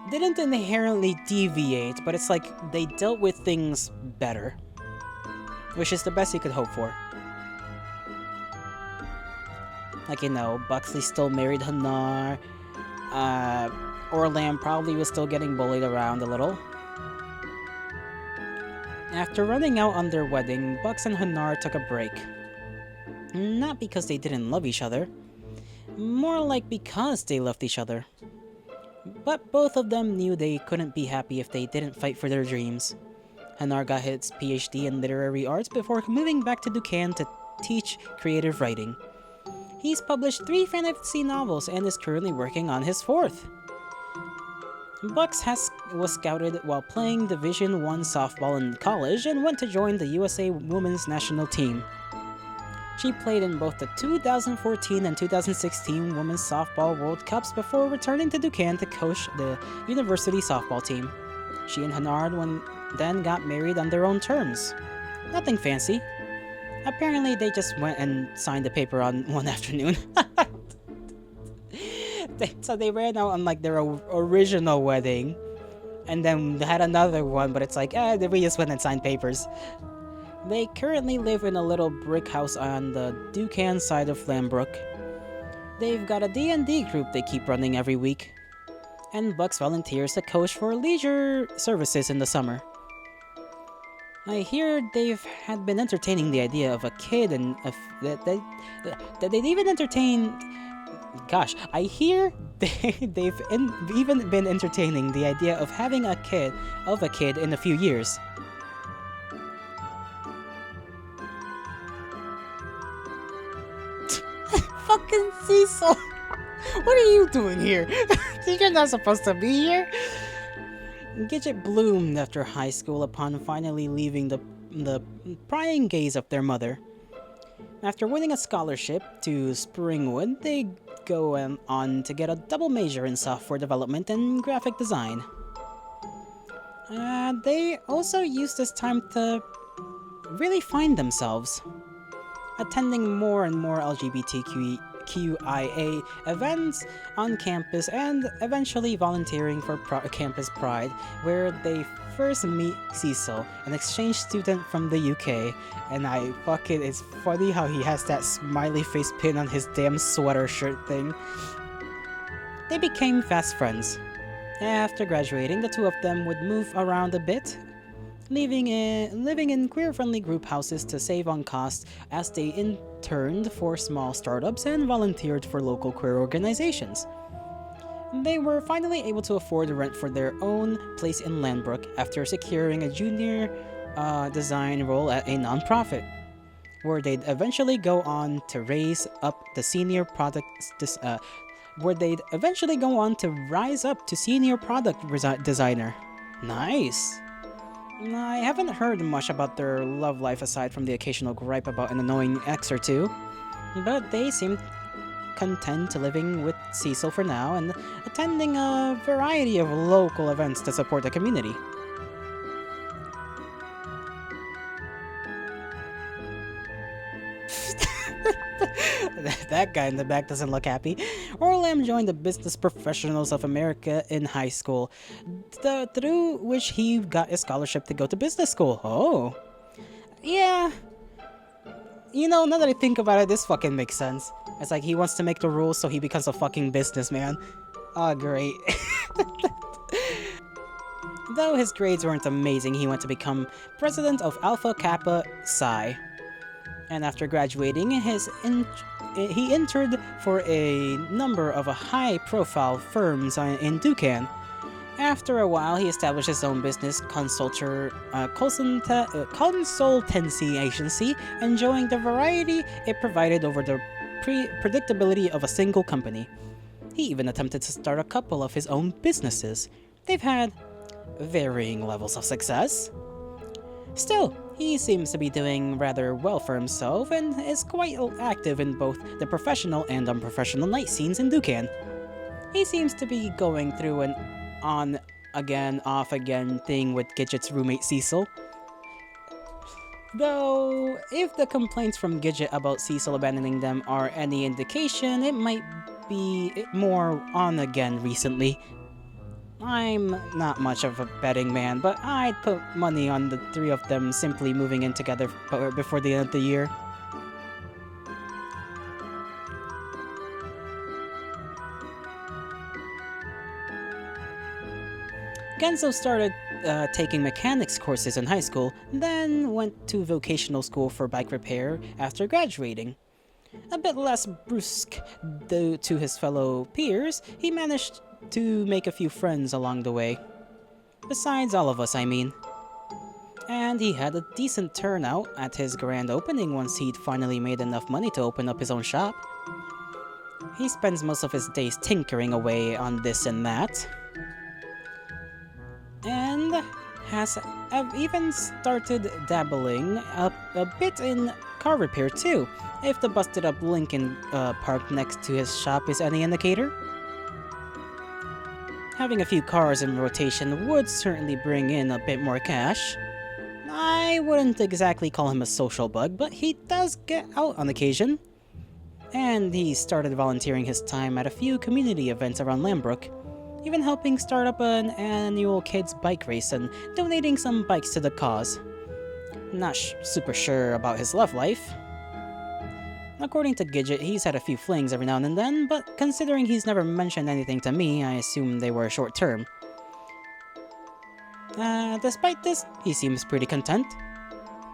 [SPEAKER 2] didn't inherently deviate, but it's like they dealt with things better. Which is the best you could hope for. Like, you know, Buxley still married Hanar. Orlam probably was still getting bullied around a little. After running out on their wedding, Bux and Hanar took a break. Not because they didn't love each other. More like because they loved each other. But both of them knew they couldn't be happy if they didn't fight for their dreams. Hanar got his PhD in literary arts before moving back to Dukan to teach creative writing. He's published 3 fantasy novels and is currently working on his 4th. Bucks was scouted while playing Division I softball in college and went to join the USA Women's National Team. She played in both the 2014 and 2016 Women's Softball World Cups before returning to Dukan to coach the university softball team. She and Hannard then got married on their own terms. Nothing fancy. Apparently, they just went and signed the paper on one afternoon. So they ran out on like their original wedding, and then they had another one, but it's like, we just went and signed papers. They currently live in a little brick house on the Dukan side of Lambrook. They've got a D&D group they keep running every week, and Bucks volunteers to coach for leisure services in the summer. I hear had been entertaining the idea of a kid, and that they'd even entertain. Gosh, I hear they've even been entertaining the idea of having a kid in a few years. Fucking Cecil! What are you doing here? You're not supposed to be here. Gidget bloomed after high school upon finally leaving the prying gaze of their mother. After winning a scholarship to Springwood, they go on to get a double major in software development and graphic design. They also use this time to really find themselves, attending more and more LGBTQIA events on campus and eventually volunteering for Campus Pride, where they first meet Cecil, an exchange student from the UK, and it's funny how he has that smiley face pin on his damn sweater shirt thing. They became fast friends. After graduating, the two of them would move around a bit, living in queer-friendly group houses to save on costs as they interned for small startups and volunteered for local queer organizations. They were finally able to afford rent for their own place in Landbrook after securing a junior design role at a nonprofit, where they'd eventually go on to rise up to senior product designer. Nice. I haven't heard much about their love life aside from the occasional gripe about an annoying ex or two, but they seem content to living with Cecil for now and attending a variety of local events to support the community. That guy in the back doesn't look happy. Orlam joined the Business Professionals of America in high school, through which he got a scholarship to go to business school. Oh. Yeah. You know, now that I think about it, this fucking makes sense. It's like he wants to make the rules so he becomes a fucking businessman. Oh, great. Though his grades weren't amazing, he went to become president of Alpha Kappa Psi. And after graduating, he entered for a number of high-profile firms in Dukan. After a while, he established his own business consultancy agency, enjoying the variety it provided over the predictability of a single company. He even attempted to start a couple of his own businesses. They've had varying levels of success. Still, he seems to be doing rather well for himself and is quite active in both the professional and unprofessional night scenes in Dukan. He seems to be going through an on again, off again thing with Gidget's roommate Cecil. Though, if the complaints from Gidget about Cecil abandoning them are any indication, it might be more on again recently. I'm not much of a betting man, but I'd put money on the three of them simply moving in together before the end of the year. Genzo started taking mechanics courses in high school, then went to vocational school for bike repair after graduating. A bit less brusque to his fellow peers, he managed to make a few friends along the way. Besides all of us, I mean. And he had a decent turnout at his grand opening once he'd finally made enough money to open up his own shop. He spends most of his days tinkering away on this and that. And has even started dabbling a bit in car repair too, if the busted up Lincoln parked next to his shop is any indicator. Having a few cars in rotation would certainly bring in a bit more cash. I wouldn't exactly call him a social bug, but he does get out on occasion. And he started volunteering his time at a few community events around Lambrook, even helping start up an annual kids bike race and donating some bikes to the cause. Not super sure about his love life. According to Gidget, he's had a few flings every now and then, but considering he's never mentioned anything to me, I assume they were short term. Despite this, he seems pretty content.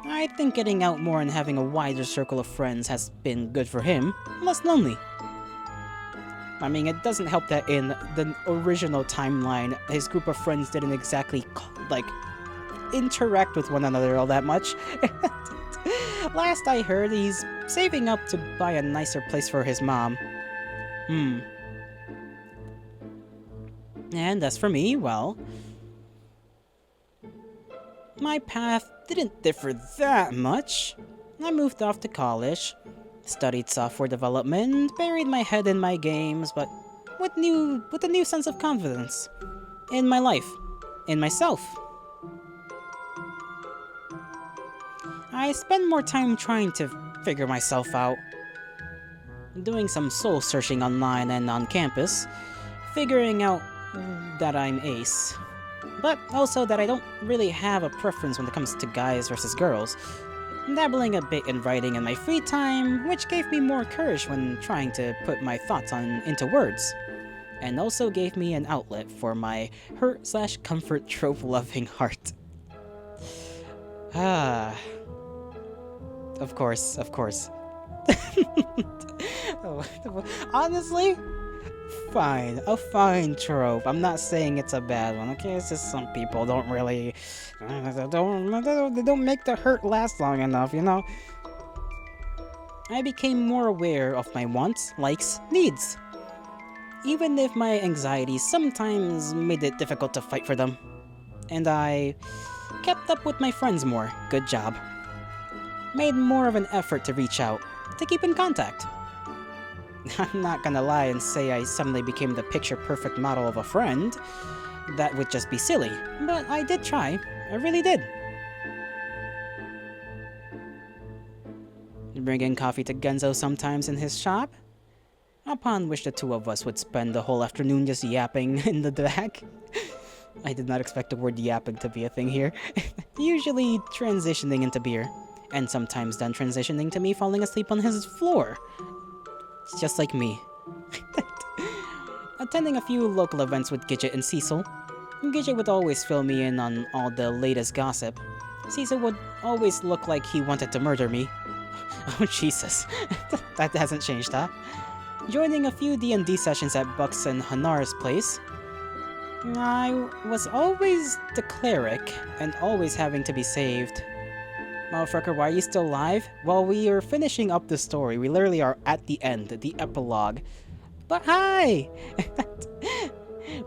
[SPEAKER 2] I think getting out more and having a wider circle of friends has been good for him, less lonely. I mean, it doesn't help that in the original timeline, his group of friends didn't exactly, interact with one another all that much. Last I heard, he's saving up to buy a nicer place for his mom. And as for me, well, my path didn't differ that much. I moved off to college, studied software development, buried my head in my games, but with a new sense of confidence in my life, in myself. I spend more time trying to figure myself out, doing some soul searching online and on campus, figuring out that I'm ace, but also that I don't really have a preference when it comes to guys versus girls. Dabbling a bit in writing in my free time, which gave me more courage when trying to put my thoughts into words, and also gave me an outlet for my hurt/comfort trope-loving heart. Of course. Honestly, fine. A fine trope. I'm not saying it's a bad one, okay? It's just some people don't really... they don't make the hurt last long enough, you know? I became more aware of my wants, likes, needs. Even if my anxiety sometimes made it difficult to fight for them. And I kept up with my friends more. Good job. Made more of an effort to reach out, to keep in contact. I'm not gonna lie and say I suddenly became the picture-perfect model of a friend. That would just be silly, but I did try. I really did. Bring in coffee to Genzo sometimes in his shop, upon which the two of us would spend the whole afternoon just yapping in the back. I did not expect the word yapping to be a thing here. Usually transitioning into beer, and sometimes then transitioning to me falling asleep on his floor. It's just like me. Attending a few local events with Gidget and Cecil. Gidget would always fill me in on all the latest gossip. Cecil would always look like he wanted to murder me. Oh, Jesus. That hasn't changed, huh? Joining a few D&D sessions at Buck's and Hanar's place. I was always the cleric, and always having to be saved. Motherfucker, why are you still alive? Well, we are finishing up the story. We literally are at the end, the epilogue. But hi!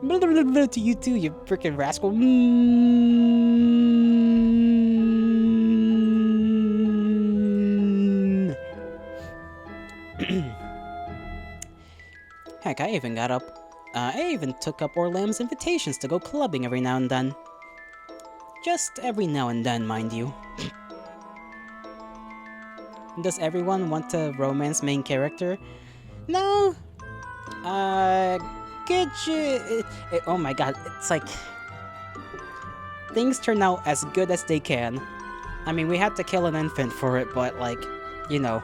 [SPEAKER 2] Blah, blah, blah, blah to you too, you freaking rascal. Heck, I even got up. I even took up Orlam's invitations to go clubbing every now and then. Just every now and then, mind you. Does everyone want to romance main character? No. Get you. Oh my god, it's like things turn out as good as they can. I mean, we had to kill an infant for it, but like, you know.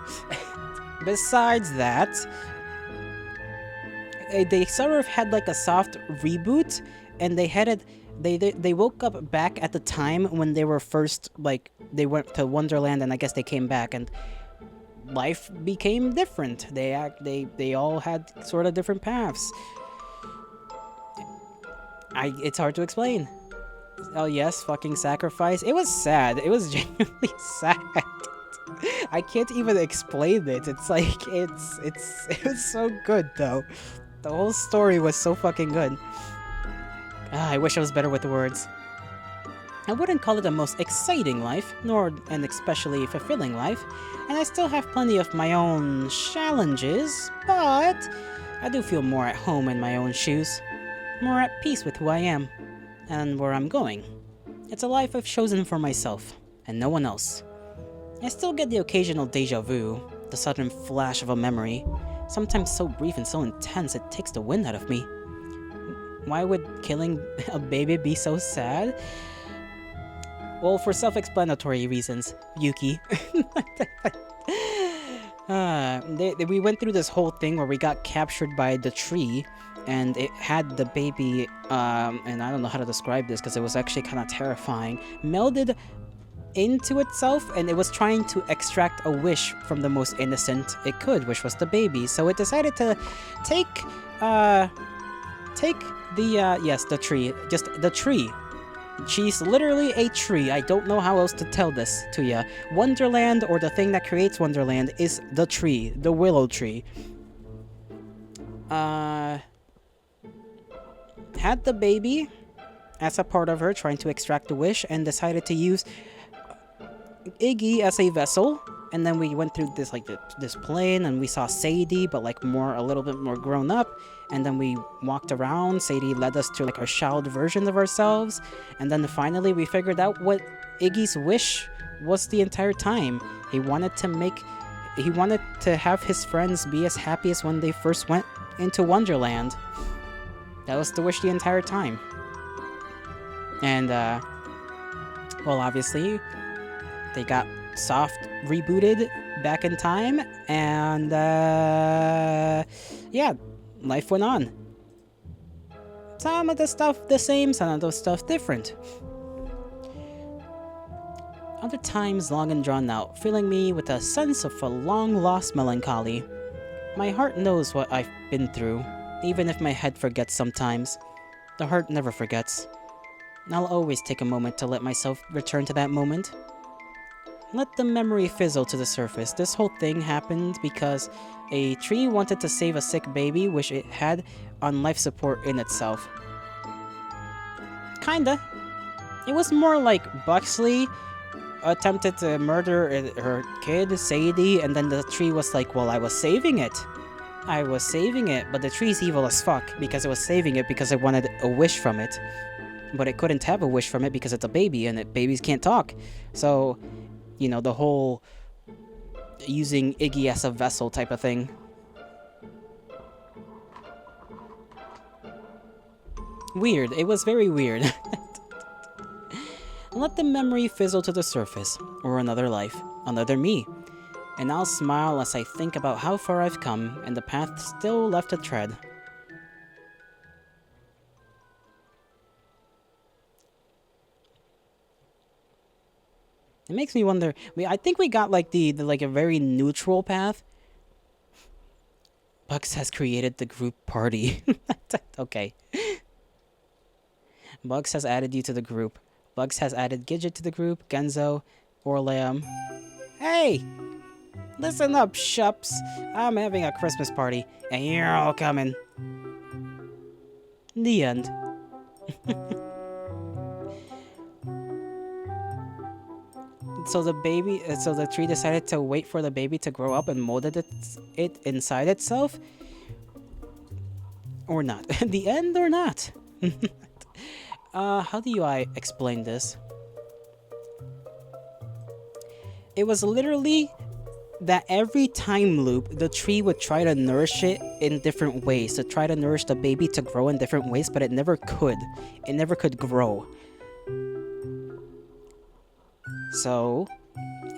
[SPEAKER 2] Besides that, they sort of had like a soft reboot, and they woke up back at the time when they were first, like, they went to Wonderland, and I guess they came back, and life became different. They all had sort of different paths. It's hard to explain. Oh yes, fucking sacrifice. It was sad. It was genuinely sad. I can't even explain it. It's like it was so good though. The whole story was so fucking good. I wish I was better with the words. I wouldn't call it the most exciting life, nor an especially fulfilling life, and I still have plenty of my own challenges, but I do feel more at home in my own shoes, more at peace with who I am, and where I'm going. It's a life I've chosen for myself, and no one else. I still get the occasional deja vu, the sudden flash of a memory, sometimes so brief and so intense it takes the wind out of me. Why would killing a baby be so sad? Well, for self-explanatory reasons, Yuki. We went through this whole thing where we got captured by the tree, and it had the baby, and I don't know how to describe this because it was actually kind of terrifying, melded into itself, and it was trying to extract a wish from the most innocent it could, which was the baby. So it decided to take the tree. Just the tree. She's literally a tree. I don't know how else to tell this to ya. Wonderland, or the thing that creates Wonderland, is the tree. The willow tree. Had the baby as a part of her, trying to extract the wish, and decided to use Iggy as a vessel. And then we went through this this plane, and we saw Sadie, but like a little bit more grown up. And then we walked around. Sadie led us to like a child version of ourselves. And then finally we figured out what Iggy's wish was the entire time. He wanted to have his friends be as happy as when they first went into Wonderland. That was the wish the entire time. And well, obviously they got soft rebooted back in time, and yeah, life went on. Some of the stuff the same, some of the stuff different. Other times long and drawn out, filling me with a sense of a long-lost melancholy. My heart knows what I've been through, even if my head forgets sometimes. The heart never forgets. I'll always take a moment to let myself return to that moment. Let the memory fizzle to the surface. This whole thing happened because a tree wanted to save a sick baby which it had on life support in itself. Kinda. It was more like Buxley attempted to murder her kid, Sadie, and then the tree was like, well, I was saving it. But the tree's evil as fuck because it was saving it because it wanted a wish from it. But it couldn't have a wish from it because it's a baby, and babies can't talk. So, you know, the whole using Iggy as a vessel type of thing. Weird. It was very weird. Let the memory fizzle to the surface, or another life, another me. And I'll smile as I think about how far I've come and the path still left to tread. It makes me wonder. I think we got like the like a very neutral path. Bugs has created the group party. Okay. Bugs has added you to the group. Bugs has added Gidget to the group. Genzo, Orleam. Hey! Listen up, shups. I'm having a Christmas party, and you're all coming. The end. So the tree decided to wait for the baby to grow up and molded it inside itself? Or not? The end or not? How do I explain this? It was literally that every time loop, the tree would try to nourish it in different ways, to try to nourish the baby to grow in different ways, but it never could. It never could grow. So,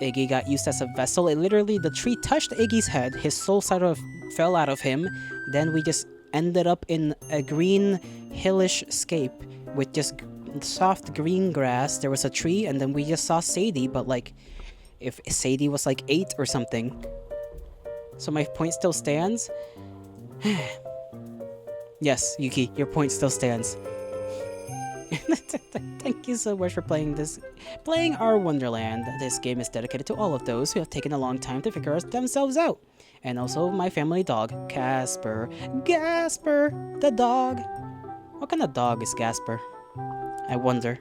[SPEAKER 2] Iggy got used as a vessel. It literally, the tree touched Iggy's head, his soul sort of fell out of him, then we just ended up in a green, hillish scape with just soft green grass. There was a tree, and then we just saw Sadie, but like, if Sadie was like 8 or something. So my point still stands? Yes, Yuki, your point still stands. Thank you so much for playing our Wonderland. This game is dedicated to all of those who have taken a long time to figure themselves out. And also my family dog, Casper. Gasper, the dog. What kind of dog is Gasper? I wonder.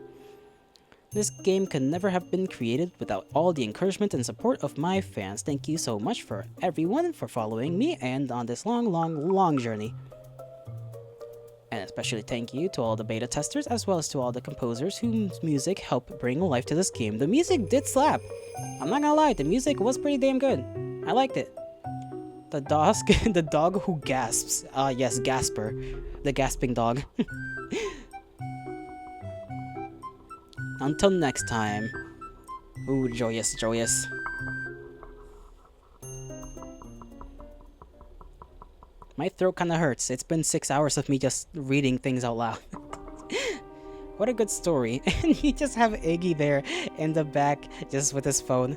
[SPEAKER 2] This game could never have been created without all the encouragement and support of my fans. Thank you so much for everyone for following me and on this long journey. And especially thank you to all the beta testers as well as to all the composers whose music helped bring life to this game. The music did slap. I'm not gonna lie, the music was pretty damn good. I liked it. The dog who gasps. Yes, Gasper. The gasping dog. Until next time. Ooh, joyous. My throat kinda hurts. It's been 6 hours of me just reading things out loud. What a good story. And you just have Iggy there in the back just with his phone.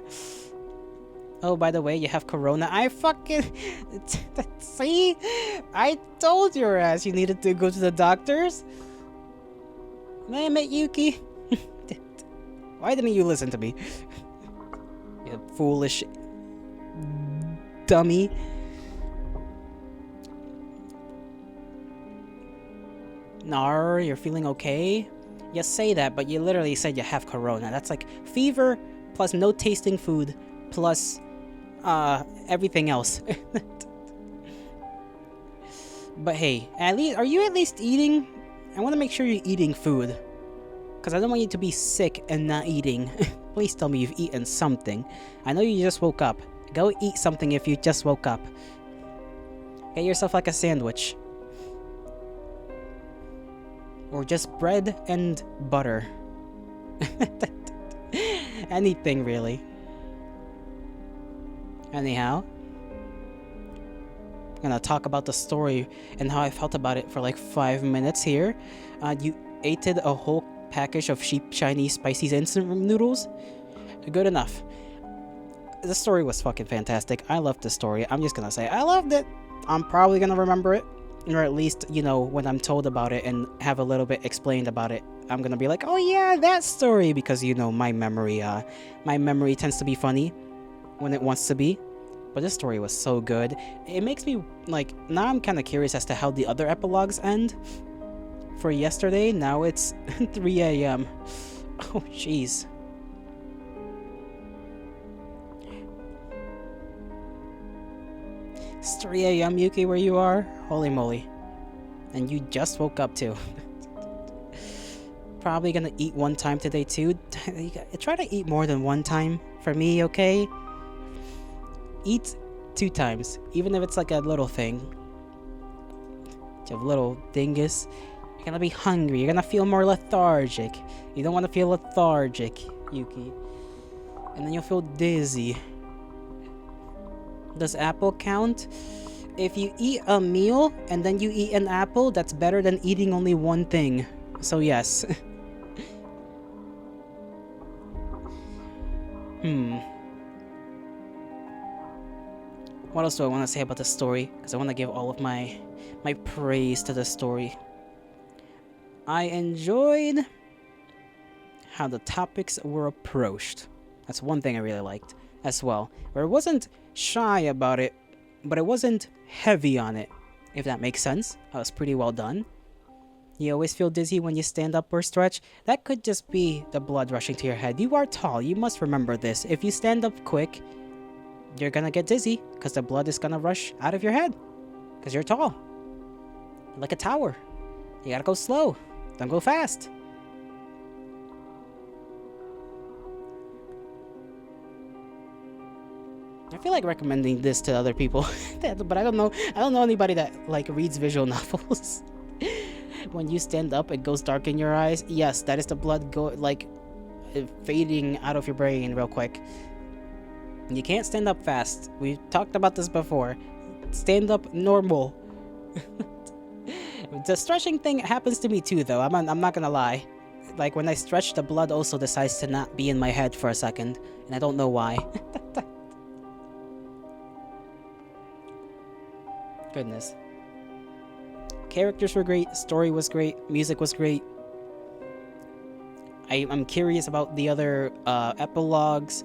[SPEAKER 2] Oh, by the way, you have corona. I fucking... See? I told your ass you needed to go to the doctors. Damn it, Yuki. Why didn't you listen to me? You foolish dummy. Nar, you're feeling okay? You say that, but you literally said you have corona. That's like fever plus no tasting food plus everything else. But hey, are you at least eating? I want to make sure you're eating food. Because I don't want you to be sick and not eating. Please tell me you've eaten something. I know you just woke up. Go eat something if you just woke up. Get yourself like a sandwich. Or just bread and butter. Anything, really. Anyhow. I'm gonna talk about the story and how I felt about it for like 5 minutes here. You ate a whole package of sheep Chinese spicy instant noodles. Good enough. The story was fucking fantastic. I loved the story. I'm just gonna say I loved it. I'm probably gonna remember it, or at least, you know, when I'm told about it and have a little bit explained about it, I'm gonna be like, oh yeah, that story, because you know my memory tends to be funny when it wants to be. But this story was so good. It makes me like, now I'm kind of curious as to how the other epilogues end. For yesterday, now it's 3 a.m. Oh, jeez. It's 3 a.m. Yuki, where you are? Holy moly. And you just woke up too. Probably gonna eat one time today too. Try to eat more than one time for me, okay? Eat 2 times, even if it's like a little thing. You have little dingus. You're gonna be hungry. You're gonna feel more lethargic. You don't want to feel lethargic, Yuki. And then you'll feel dizzy. Does apple count? If you eat a meal and then you eat an apple, that's better than eating only one thing. So yes. What else do I want to say about the story? Because I want to give all of my praise to the story. I enjoyed how the topics were approached. That's one thing I really liked as well. Where it wasn't shy about it, but it wasn't heavy on it, if that makes sense. That was pretty well done. You always feel dizzy when you stand up or stretch. That could just be the blood rushing to your head. You are tall. You must remember this. If you stand up quick, you're gonna get dizzy because the blood is gonna rush out of your head because you're tall. Like a tower. You gotta go slow. Don't go fast. I feel like recommending this to other people, but I don't know anybody that like reads visual novels. When you stand up, it goes dark in your eyes. Yes, that is the blood fading out of your brain real quick. You can't stand up fast. We've talked about this before. Stand up normal. The stretching thing happens to me too, though. I'm not gonna lie. Like when I stretch, the blood also decides to not be in my head for a second, and I don't know why. Goodness. Characters were great, story was great, music was great. I'm curious about the other epilogues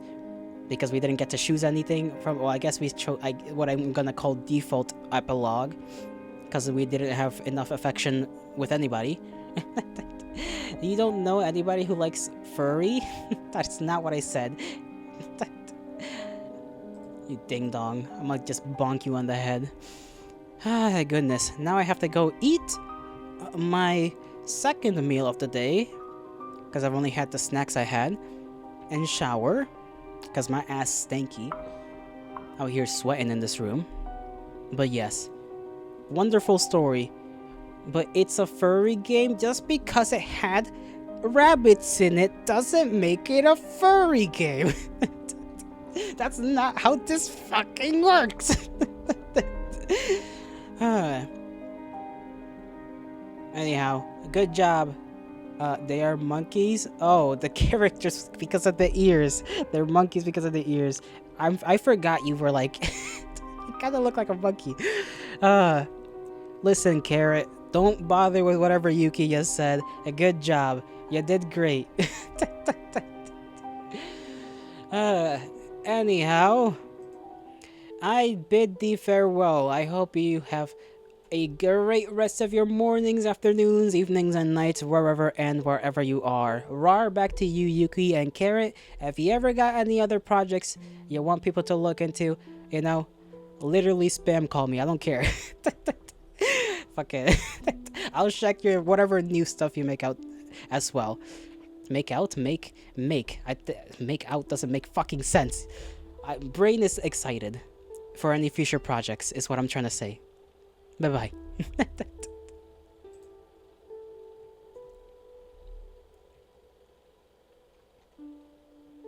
[SPEAKER 2] because we didn't get to choose anything from. Well, I guess we chose what I'm gonna call default epilogue because we didn't have enough affection with anybody. You don't know anybody who likes furry? That's not what I said. You ding dong! I might just bonk you on the head. Ah, goodness. Now I have to go eat my second meal of the day because I've only had the snacks I had and shower because my ass stanky out here sweating in this room. But yes, wonderful story. But it's a furry game. Just because it had rabbits in it doesn't make it a furry game. That's not how this fucking works. Anyhow, good job. They are monkeys. Oh, the characters because of the ears. They're monkeys because of the ears. I forgot you were like, you kind of look like a monkey. Listen, Carrot. Don't bother with whatever Yuki just said. A good job. You did great. Anyhow, I bid thee farewell. I hope you have a great rest of your mornings, afternoons, evenings, and nights, wherever you are. Rar, back to you, Yuki and Carrot. If you ever got any other projects you want people to look into, literally spam call me. I don't care. Fuck it. I'll check your whatever new stuff you make out as well. Make out doesn't make fucking sense. Brain is excited for any future projects is what I'm trying to say. Bye bye.